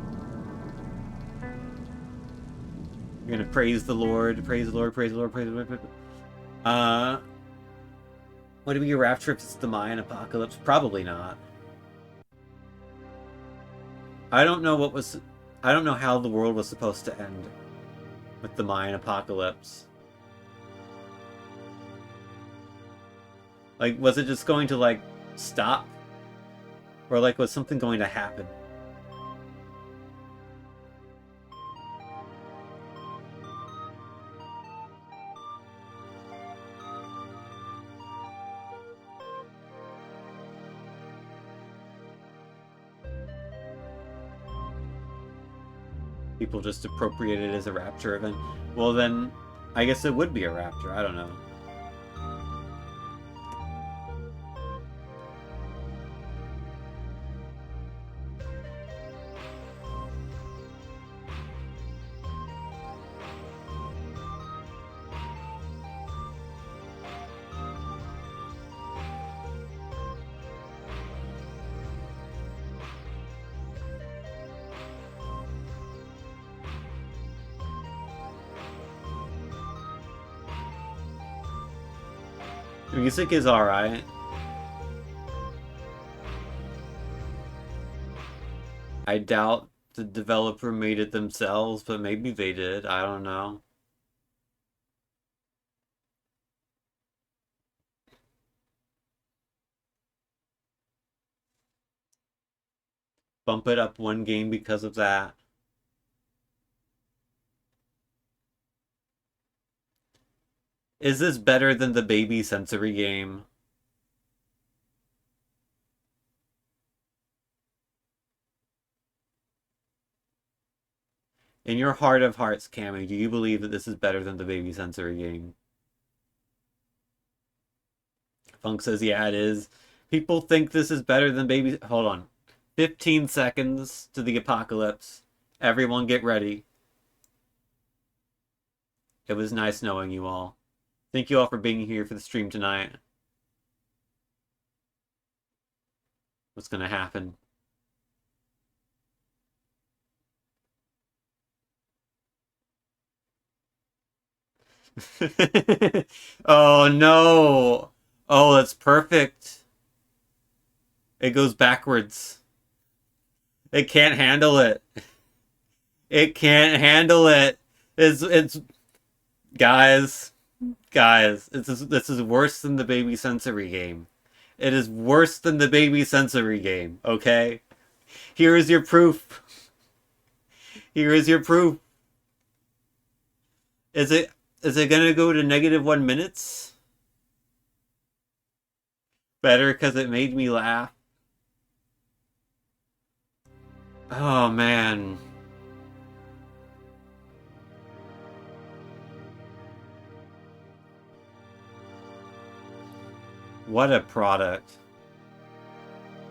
You're gonna praise the Lord, praise the Lord, praise the Lord, praise the Lord. Praise the Lord. Would it be a rapture if it's the Mayan apocalypse? Probably not. I don't know how the world was supposed to end with the Mayan apocalypse. Like, was it just going to, like, stop? Or, like, was something going to happen? People just appropriate it as a rapture event. Well, then, I guess it would be a rapture. I don't know. The music is alright. I doubt the developer made it themselves, but maybe they did. I don't know. Bump it up one game because of that. Is this better than the Baby Sensory game? In your heart of hearts, Cammy, do you believe that this is better than the Baby Sensory game? Funk says, yeah, it is. People think this is better than Baby... Hold on. 15 seconds to the apocalypse. Everyone get ready. It was nice knowing you all. Thank you all for being here for the stream tonight. What's gonna happen? Oh no! Oh, that's perfect. It goes backwards. It can't handle it. It can't handle it. It's guys, this is worse than the Baby Sensory game. It is worse than the Baby Sensory game, okay? Here is your proof. Here is your proof. Is it gonna go to -1 minutes? Better because it made me laugh. Oh man. What a product.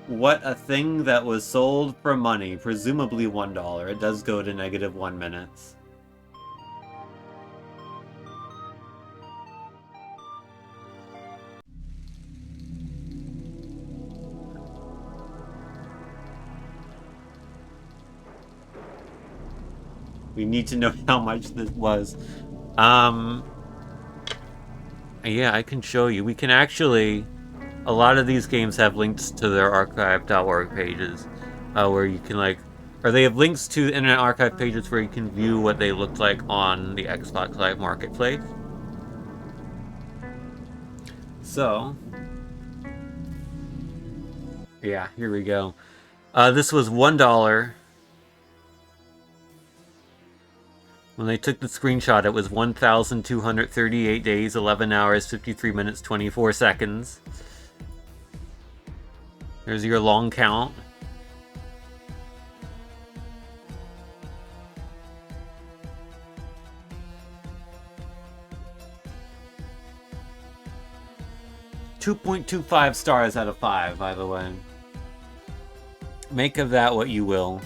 What a thing that was sold for money, presumably $1. It does go to -1 minutes. We need to know how much this was. Yeah, I can show you. We can actually... A lot of these games have links to their archive.org pages, where you can, like... Or they have links to Internet Archive pages where you can view what they looked like on the Xbox Live Marketplace. So... Yeah, here we go. This was $1. When they took the screenshot, it was 1,238 days, 11 hours, 53 minutes, 24 seconds. There's your long count. .25 stars out of 5, by the way. Make of that what you will.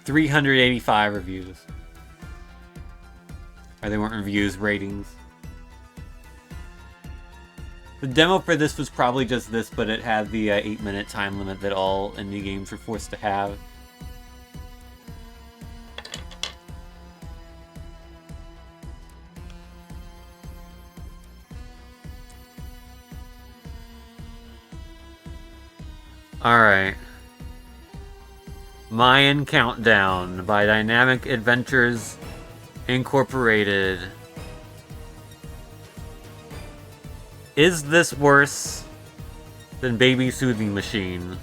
385 reviews. Or they weren't reviews, ratings. The demo for this was probably just this, but it had the 8-minute time limit that all indie games were forced to have. Alright. Mayan Countdown by Dynamic Adventures Incorporated. Is this worse than Baby Soothing Machine?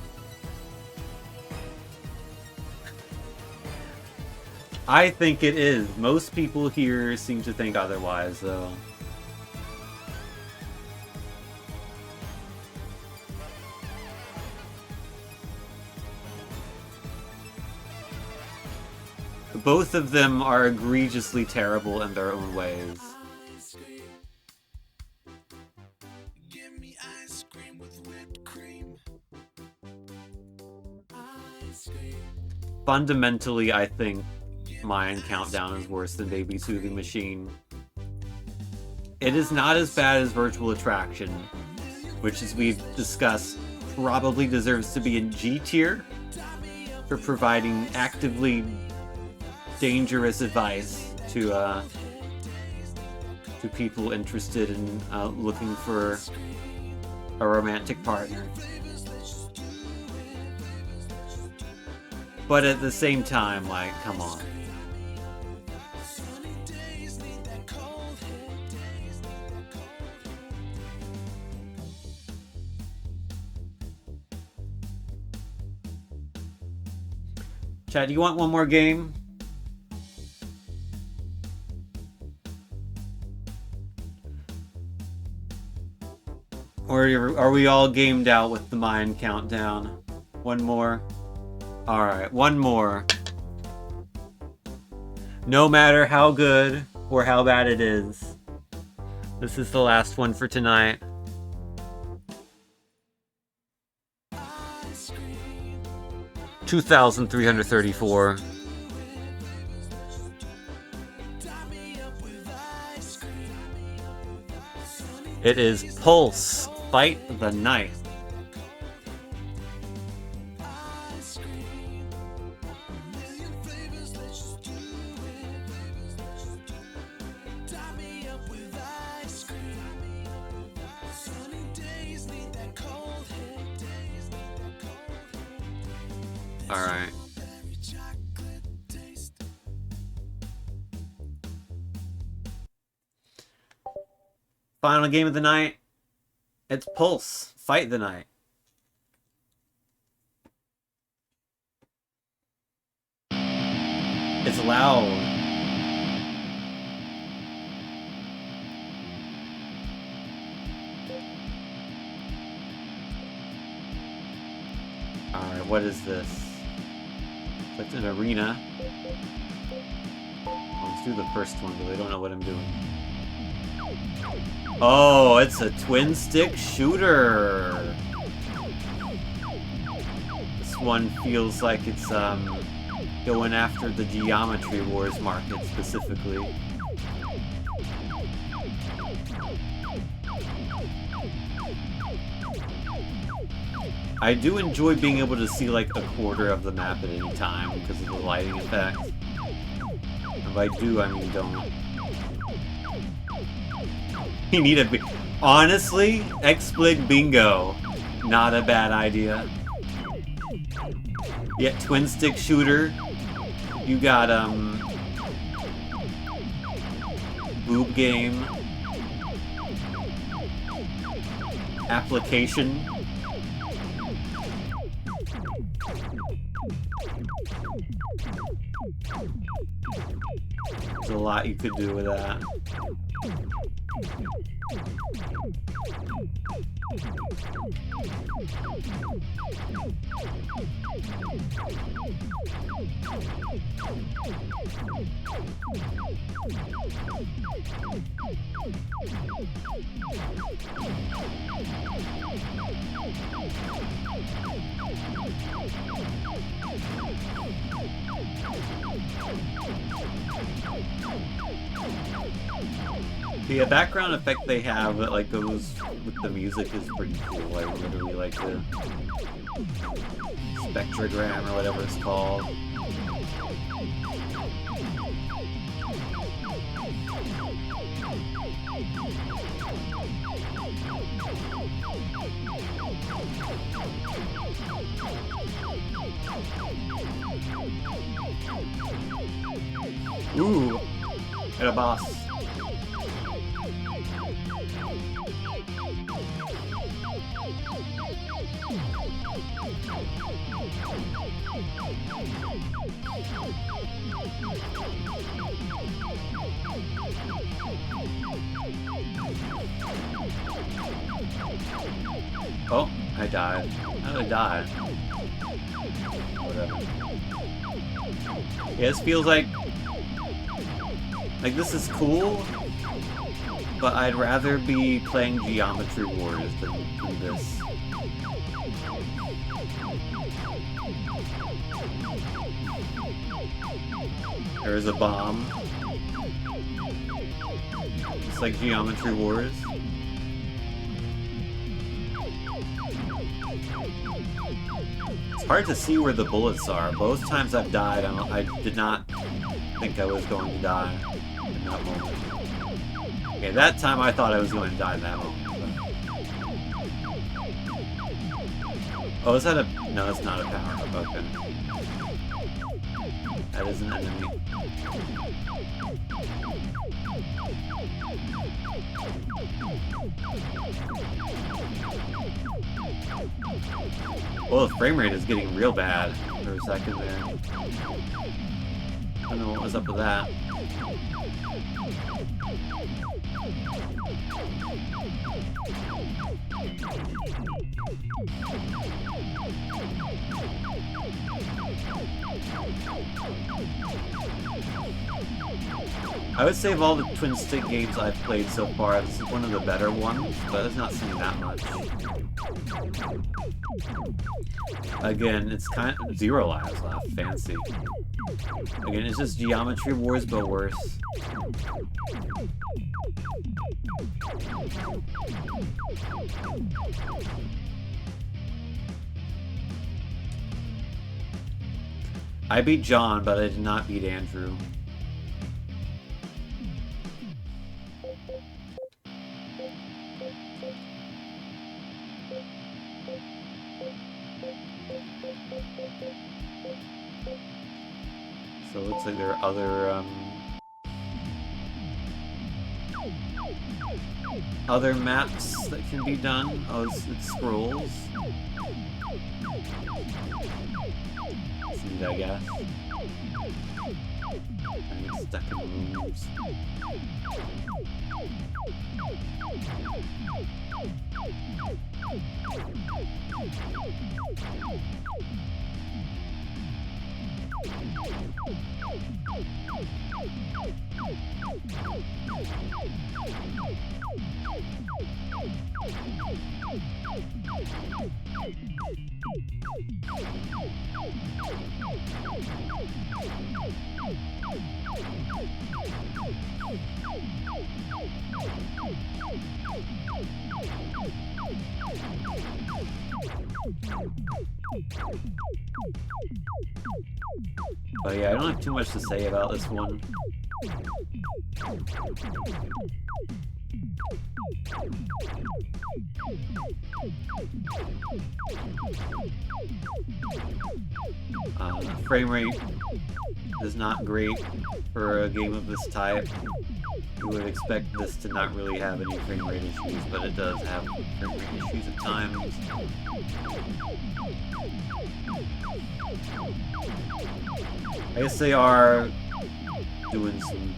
I think it is. Most people here seem to think otherwise, though. Both of them are egregiously terrible in their own ways. Fundamentally, I think Mayan Countdown is worse than Baby Soothing Machine. It is not as bad as Virtual Attraction, which, as we've discussed, probably deserves to be in G tier for providing actively dangerous advice to people interested in looking for a romantic partner. But at the same time, like, come on. Chad, do you want one more game? Or are we all gamed out with the Mayan Countdown? One more? Alright, one more. No matter how good or how bad it is, this is the last one for tonight. $2,334. It is Pulse, Fight the Night. Alright. Final game of the night. It's Pulse, Fight the Night. It's loud. Alright, what is this? It's an arena. Let's do the first one, but I don't know what I'm doing. Oh, it's a twin stick shooter. This one feels like it's going after the Geometry Wars market specifically. I do enjoy being able to see like a quarter of the map at any time because of the lighting effect. And by do, I mean don't. You need a... Honestly, XBLIG bingo. Not a bad idea. Yeah, twin stick shooter. You got, boob game. Application. There's a lot you could do with that. The background effect they have that like goes with the music is pretty cool. I literally like the spectrogram or whatever it's called. Ooh, hit a boss. Oh, I died. How did I die? Whatever. Yeah, this feels like this is cool, but I'd rather be playing Geometry Wars than this. There's a bomb. It's like Geometry Wars. It's hard to see where the bullets are. Both times I've died, I did not think I was going to die in that moment. Okay, that time I thought I was going to die in that moment. Oh, is that a... No, it's not a power-up. Okay. That is an enemy. Well, the frame rate is getting real bad for a second there. I don't know what was up with that. I would say of all the twin stick games I've played so far, this is one of the better ones, but it's not saying that much. Again, it's kind of zero lives left. Fancy. Again, it's just Geometry Wars, but worse. I beat John, but I did not beat Andrew. So it looks like there are other maps that can be done. Oh, it's scrolls. See, I guess. I get stuck in rooms. But yeah, I don't have too much to say about this one. Frame rate is not great for a game of this type. You would expect this to not really have any frame rate issues, but it does have frame rate issues at times. I guess they are doing some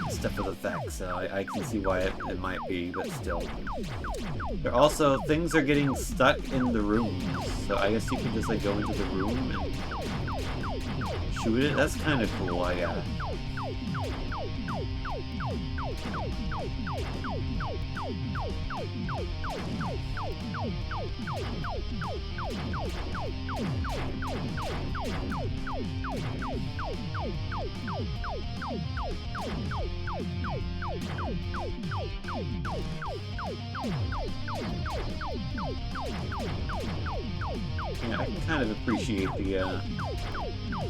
stuff with effects, so I can see why it might be, but still. There also, things are getting stuck in the rooms, so I guess you can just like go into the room and shoot it. That's kind of cool, I guess. Yeah, I can kind of appreciate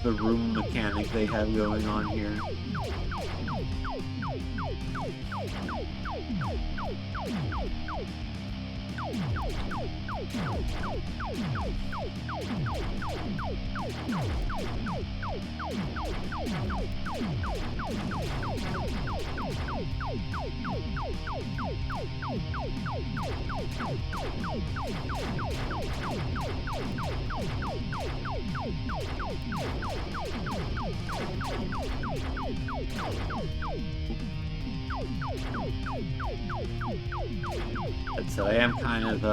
the room mechanic they have going on here. So I am kind of,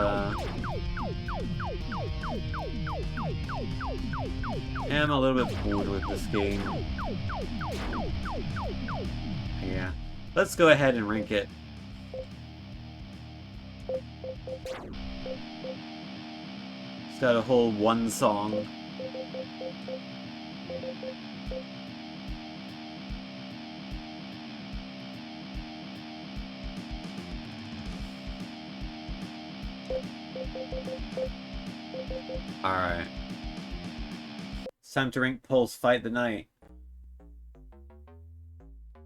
am a little bit bored with this game. Yeah. Let's go ahead and rank it. It's got a whole one song. Alright. It's time to rank Pulse Fight the Night.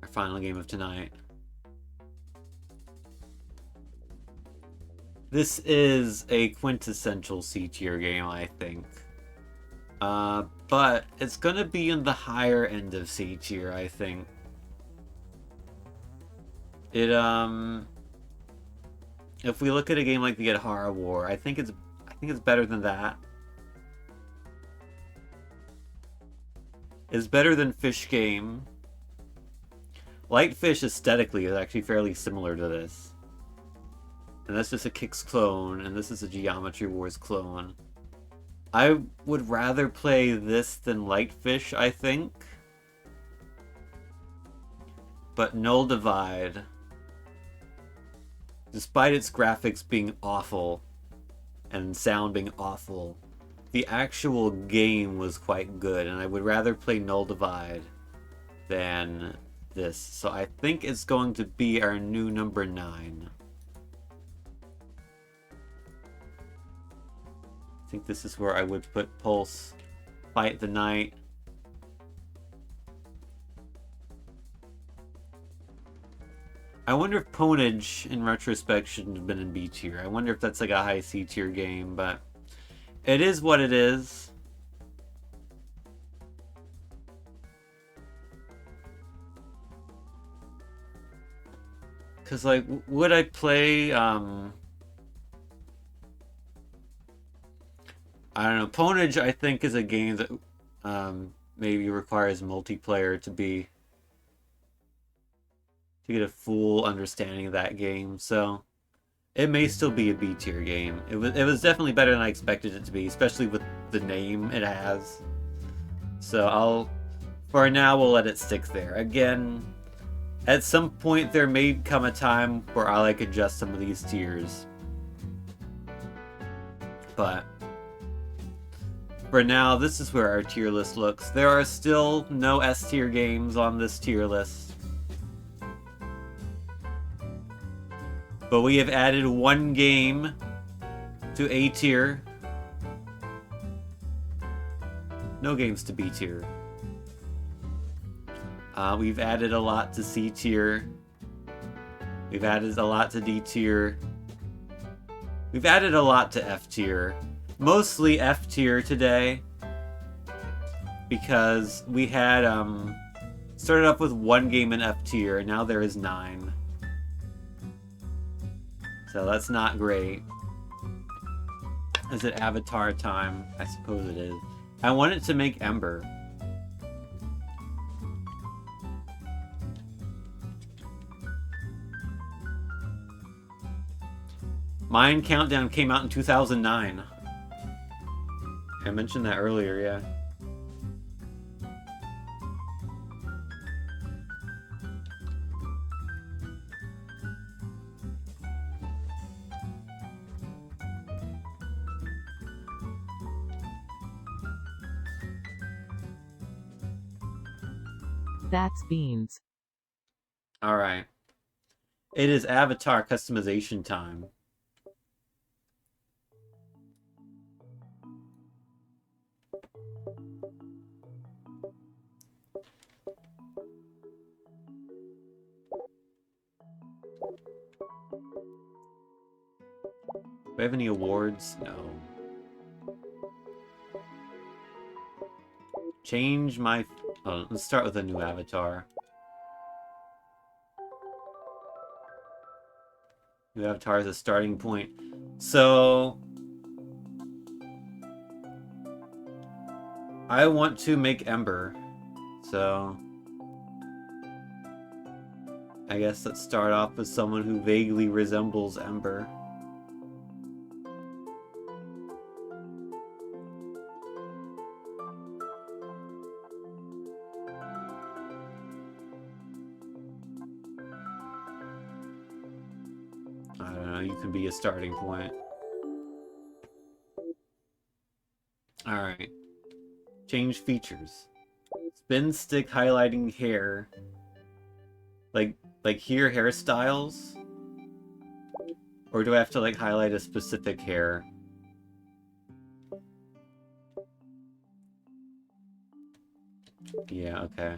Our final game of tonight. This is a quintessential C-tier game, I think. But it's gonna be in the higher end of C-tier, I think. It, if we look at a game like the Horror War, I think it's better than that. It's better than Fish Game. Light Fish aesthetically is actually fairly similar to this. And that's just a Kicks clone, and this is a Geometry Wars clone. I would rather play this than Light Fish, I think. But Null Divide, despite its graphics being awful and sound being awful, the actual game was quite good, and I would rather play Null Divide than this. So I think it's going to be our new number 9. I think this is where I would put Pulse Fight the Night. I wonder if Ponage, in retrospect, shouldn't have been in B tier. I wonder if that's like a high C tier game, but it is what it is. Because, like, would I play, I don't know, Ponage, I think, is a game that maybe requires multiplayer to get a full understanding of that game, so it may still be a B tier game. It was definitely better than I expected it to be, especially with the name it has. So for now, we'll let it stick there. Again, at some point there may come a time where I'll like adjust some of these tiers. But for now, this is where our tier list looks. There are still no S tier games on this tier list. But we have added one game to A tier. No games to B tier. We've added a lot to C tier. We've added a lot to D tier. We've added a lot to F tier. Mostly F tier today. Because we had started off with one game in F tier, and now there is 9. So that's not great. Is it Avatar time? I suppose it is. I wanted to make Ember. Mine Countdown came out in 2009. I mentioned that earlier, yeah. That's beans. Alright. It is avatar customization time. Do we have any awards? No. Change my... Oh, let's start with a new avatar. New avatar is a starting point. So... I want to make Ember. So... I guess let's start off with someone who vaguely resembles Ember. I don't know, you can be a starting point. Alright. Change features. Spin stick highlighting hair. Like here hairstyles? Or do I have to like highlight a specific hair? Yeah, okay.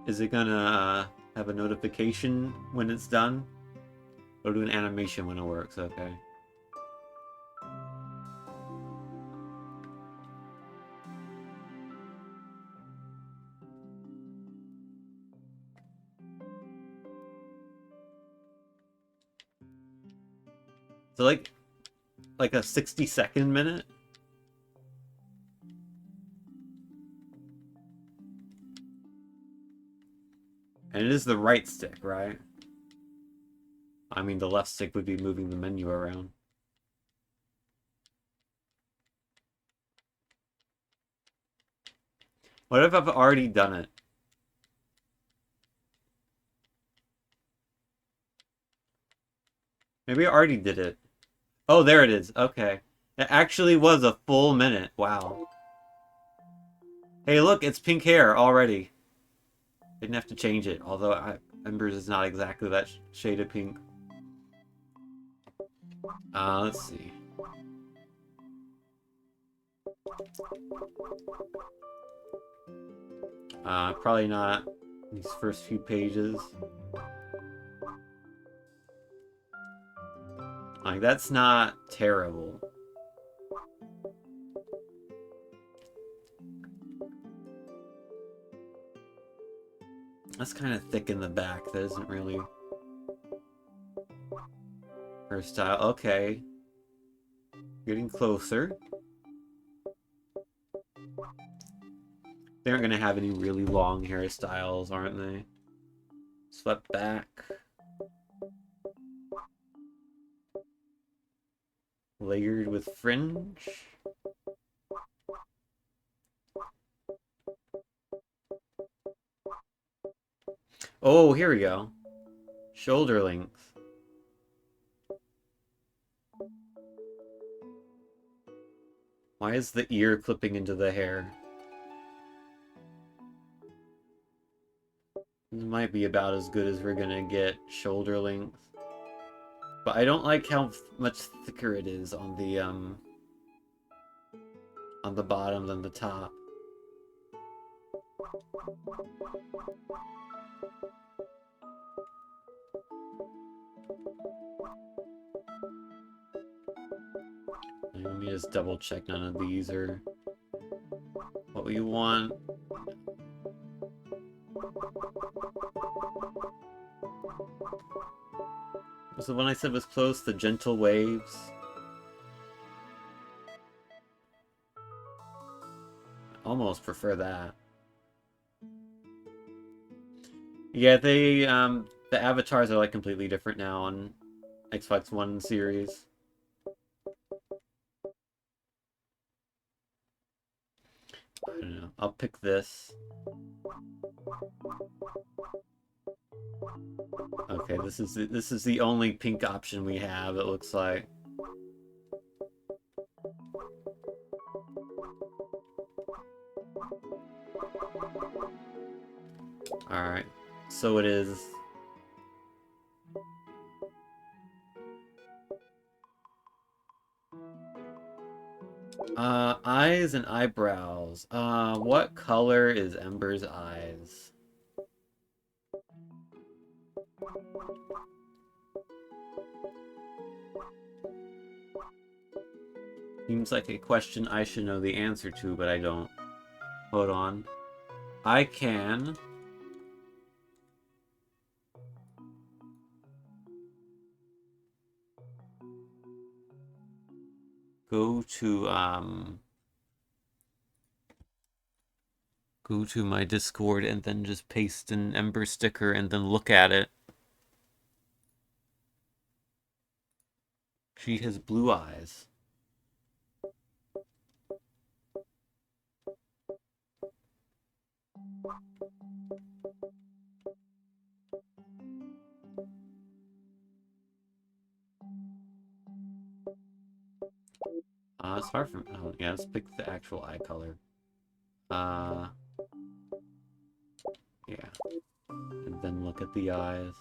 Is it gonna have a notification when it's done? Or do an animation when it works? Okay. So like a 60-second minute? And it is the right stick, right? I mean, the left stick would be moving the menu around. What if I've already done it? Maybe I already did it. Oh, there it is. Okay. It actually was a full minute. Wow. Hey, look, it's pink hair already. Didn't have to change it, although Ember's is not exactly that shade of pink. Let's see. Probably not these first few pages. Like, that's not terrible. That's kind of thick in the back. That isn't really her style. Okay. Getting closer. They aren't going to have any really long hairstyles, aren't they? Swept back. Layered with fringe. Oh, here we go. Shoulder length. Why is the ear clipping into the hair? This might be about as good as we're gonna get shoulder length. But I don't like how much thicker it is on the bottom than the top. Let me just double check none of these are what we want. Was the one I said was close? The gentle waves? I almost prefer that. Yeah, the avatars are like completely different now on Xbox One series. I don't know. I'll pick this. Okay, this is the only pink option we have, it looks like. so it is. Eyes and eyebrows. What color is Ember's eyes? Seems like a question I should know the answer to, but I don't. Hold on. I can... go to my Discord and then just paste an Ember sticker and then look at it. She has blue eyes. It's hard for me. Oh, yeah, let's pick the actual eye color. Yeah. And then look at the eyes.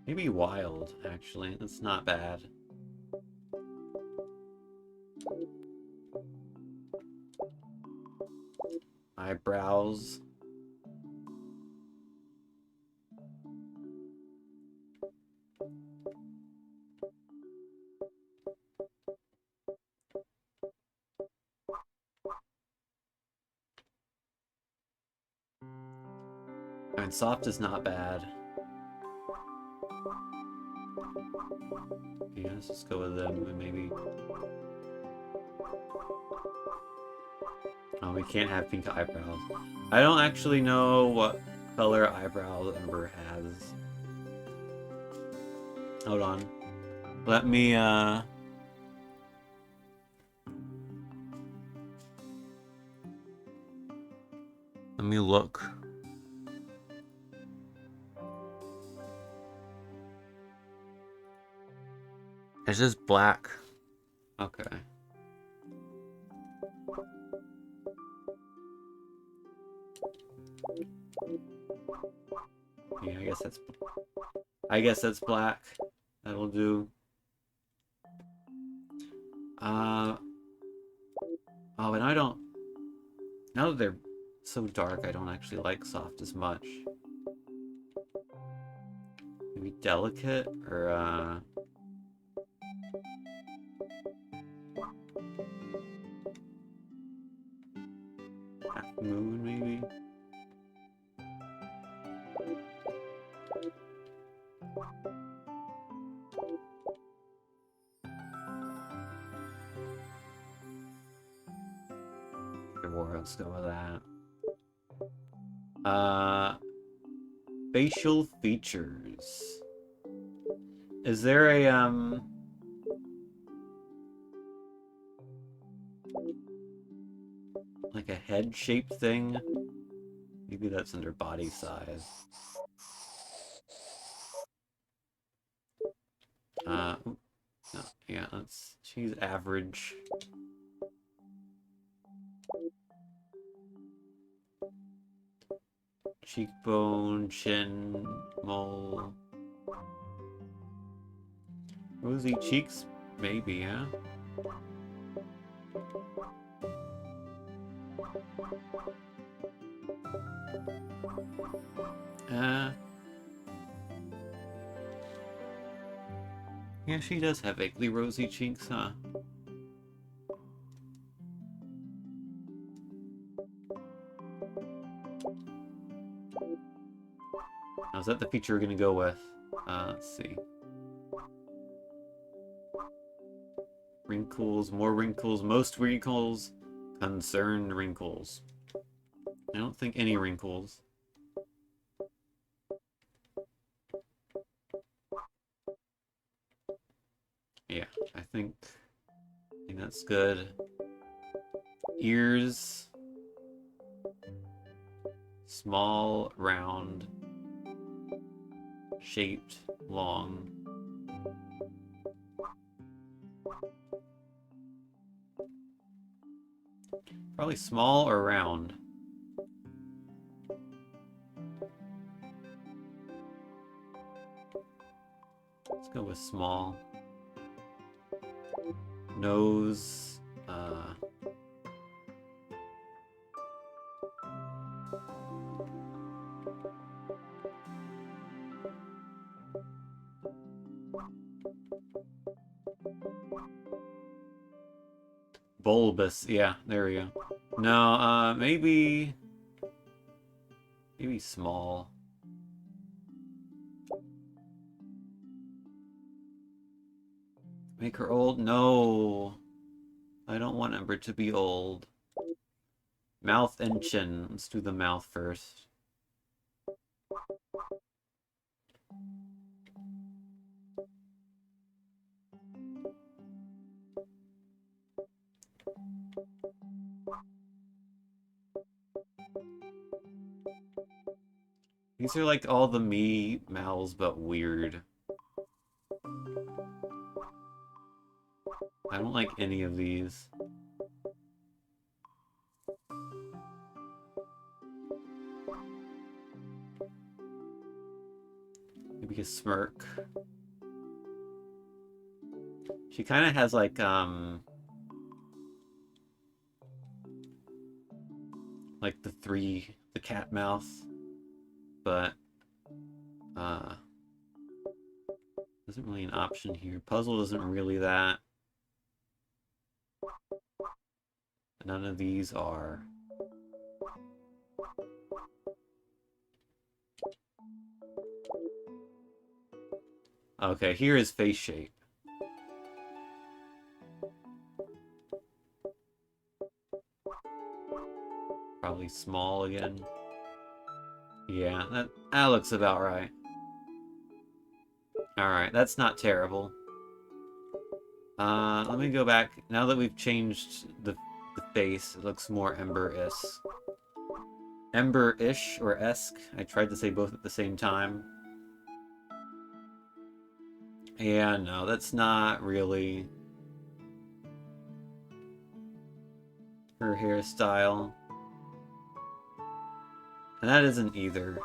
Maybe wild, actually. That's not bad. Eyebrows. I mean, soft is not bad. Yeah, let's just go with them, and maybe... Oh, we can't have pink eyebrows. I don't actually know what color eyebrows Ember has. Hold on. Let me, Let me look. It's just black. Okay. Yeah, I guess that's black. That'll do. Oh, and I don't... Now that they're so dark, I don't actually like soft as much. Maybe delicate, or, half moon, maybe? Let's go with that. Facial features. Is there a, like a head-shaped thing? Maybe that's under body size. No, yeah, she's average. Cheekbone, chin, mole. Rosy cheeks? Maybe, yeah? Yeah, she does have vaguely rosy cheeks, huh? Now, is that the feature we're gonna go with? Let's see. Wrinkles, more wrinkles, most wrinkles, concerned wrinkles. I don't think any wrinkles. Yeah, I think that's good. Ears. Small, round, shaped, long. Probably small or round. Let's go with small. Nose. Bulbous. Yeah, there we go. No, maybe small. Make her old? No. I don't want Ember to be old. Mouth and chin. Let's do the mouth first. These are like all the me mouths, but weird. I don't like any of these. Maybe a smirk. She kind of has like the cat mouth, but isn't really an option here. Puzzle isn't really that. None of these are. Okay, here is face shape. Probably small again. Yeah, that looks about right. Alright, that's not terrible. Let me go back. Now that we've changed the face, it looks more Ember-ish. Ember-ish, or esque. I tried to say both at the same time. Yeah, no, that's not really her hairstyle. And that isn't either.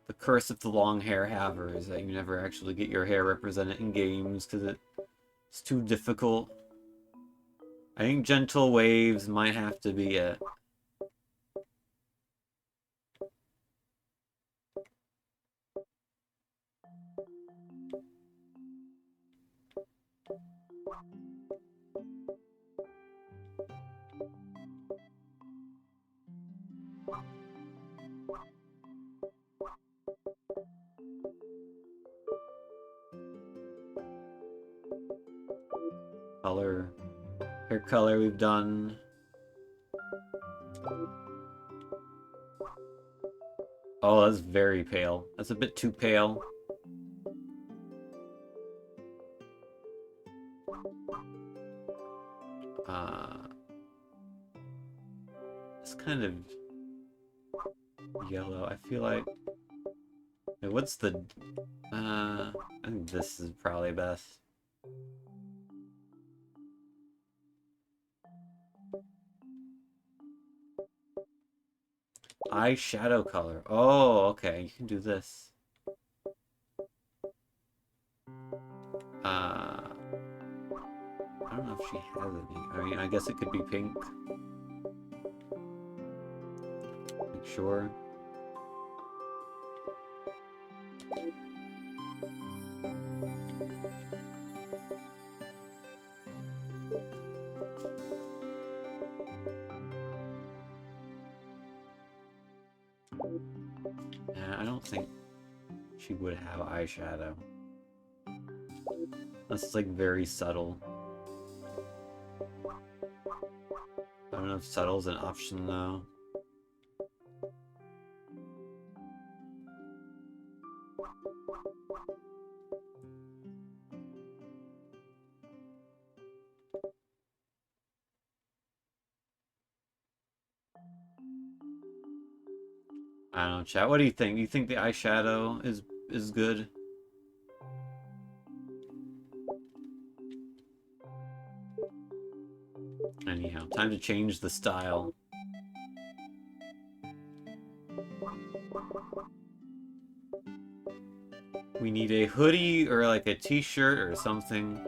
The curse of the long hair haver is that you never actually get your hair represented in games because it's too difficult. I think gentle waves might have to be it. Color, hair color we've done. Oh, that's very pale. That's a bit too pale. It's kind of yellow. I feel like... Wait, what's the... I think this is probably best. Eyeshadow color. Oh, okay. You can do this. I don't know if she has any. I mean, I guess it could be pink. Make sure. Yeah, I don't think she would have eyeshadow. That's like very subtle. I don't know if subtle's an option though. I don't know, chat. What do you think? Do you think the eyeshadow is good? Anyhow, time to change the style. We need a hoodie or like a t-shirt or something.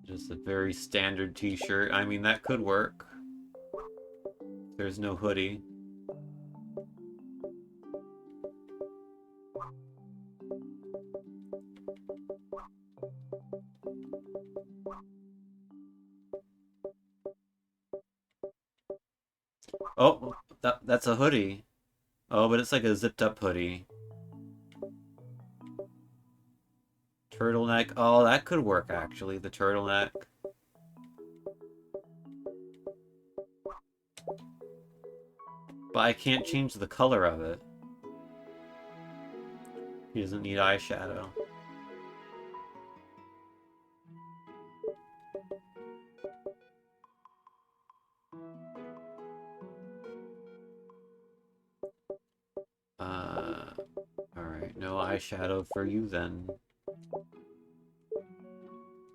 Just a very standard t-shirt. I mean, that could work. There's no hoodie. Oh, that's a hoodie. Oh, but it's like a zipped up hoodie. Turtleneck. Oh, that could work actually, the turtleneck. But I can't change the color of it. He doesn't need eyeshadow. Alright, no eyeshadow for you then.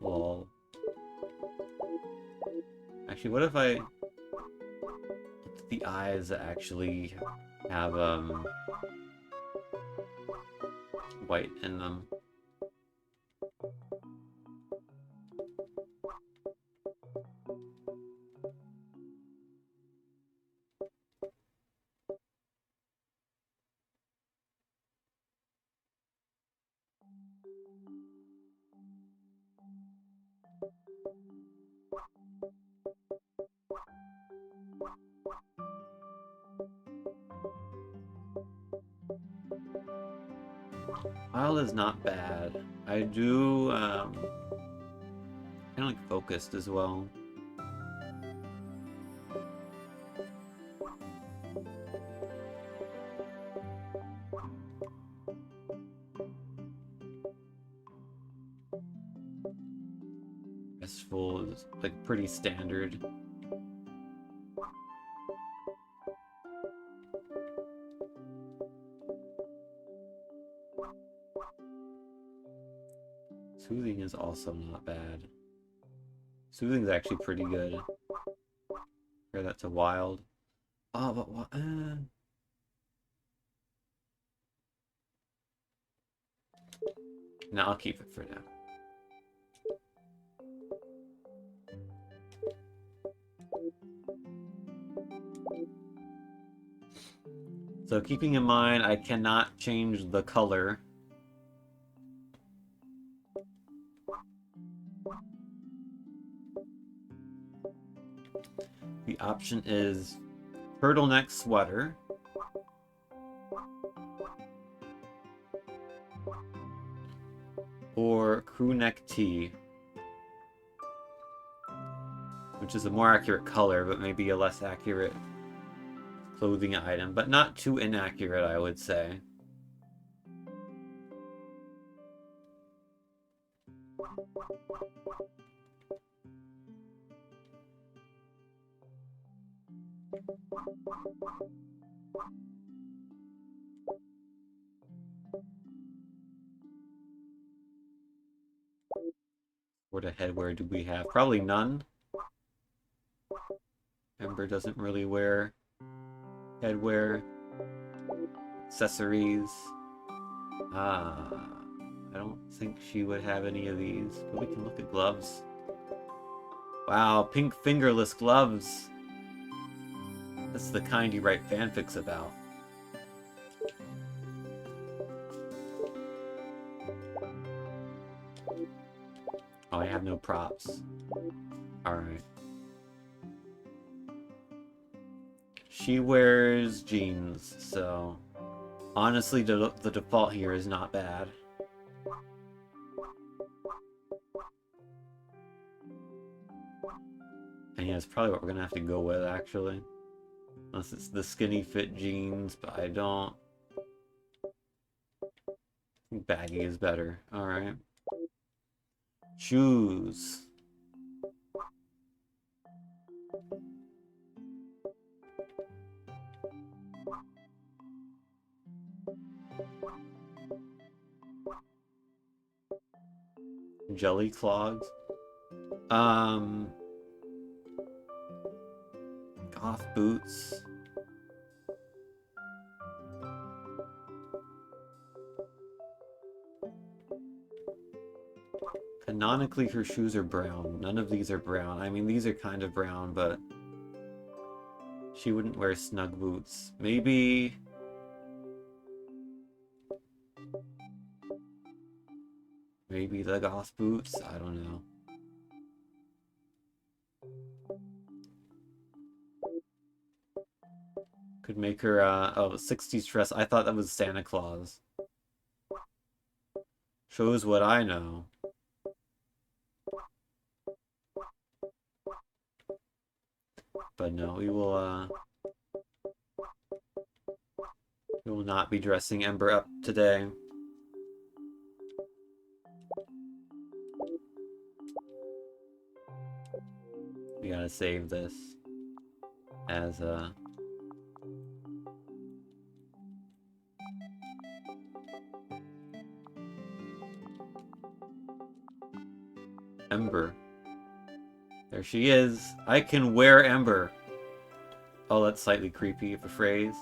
Lol. Actually, what if I... the eyes actually have, white in them? Wild is not bad. I do, kind of like focused as well. Restful is like pretty standard. Soothing is also not bad. Soothing is actually pretty good. Compare that to wild. Oh, but what? No, I'll keep it for now. So keeping in mind, I cannot change the color. The option is turtleneck sweater, or crew neck tee, which is a more accurate color, but maybe a less accurate clothing item, but not too inaccurate, I would say. What a headwear do we have? Probably none. Ember doesn't really wear headwear. Accessories. I don't think she would have any of these, but we can look at gloves. Wow, pink fingerless gloves. That's the kind you write fanfics about. Oh, I have no props. Alright. She wears jeans, so... honestly, the default here is not bad. And yeah, it's probably what we're gonna have to go with, actually. Unless it's the skinny fit jeans, but I don't... I think baggy is better. Alright. Shoes. Jelly clogs. Goth boots. Canonically, her shoes are brown. None of these are brown. I mean, these are kind of brown, but she wouldn't wear snug boots. Maybe... maybe the goth boots? I don't know. Could make her, oh, 60s dress. I thought that was Santa Claus. Shows what I know. But no, we will not be dressing Ember up today. We gotta save this as Ember. There she is. I can wear Ember. Oh, that's slightly creepy of a phrase.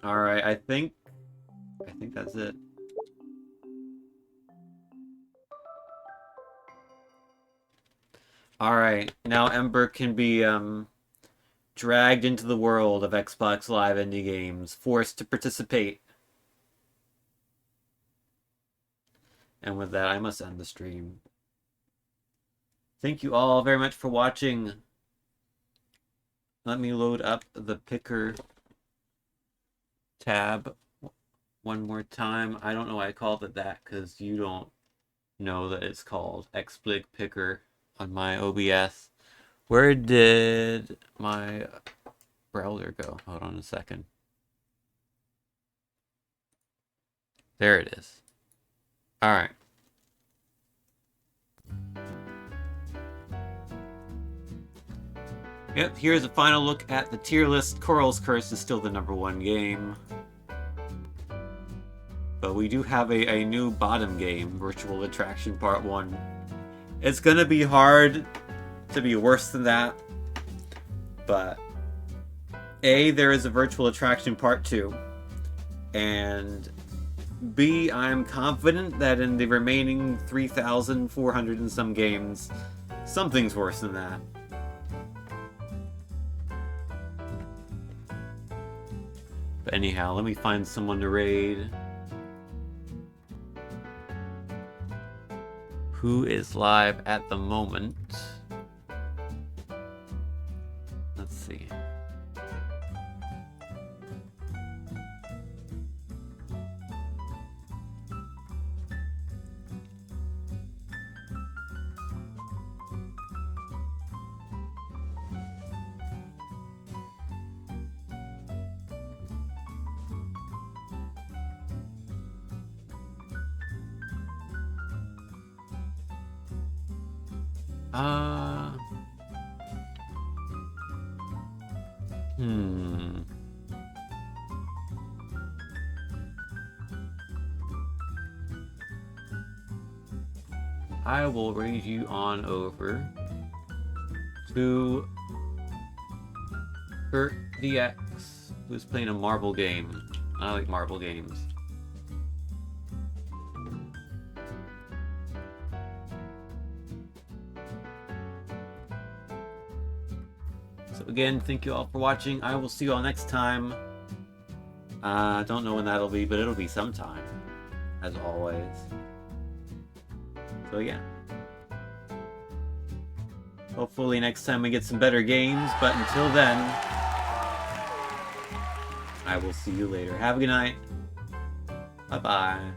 Alright, I think that's it. Alright, now Ember can be dragged into the world of Xbox Live indie games, forced to participate. And with that, I must end the stream. Thank you all very much for watching. Let me load up the picker tab one more time. I don't know why I called it that, because you don't know that it's called XBLIG picker on my OBS. Where did my browser go? Hold on a second. There it is. Alright. Yep, here's a final look at the tier list. Coral's Curse is still the #1 game. But we do have a new bottom game, Virtual Attraction Part 1. It's gonna be hard to be worse than that. But A, there is a Virtual Attraction Part 2. And B, I'm confident that in the remaining 3,400 and some games, something's worse than that. But anyhow, let me find someone to raid. Who is live at the moment? Let's see. I will raise you on over to Kurt DX, who's playing a marble game. I like marble games. So again, thank you all for watching. I will see you all next time. I don't know when that'll be, but it'll be sometime, as always. So yeah. Hopefully next time we get some better games, but until then, I will see you later. Have a good night. Bye-bye.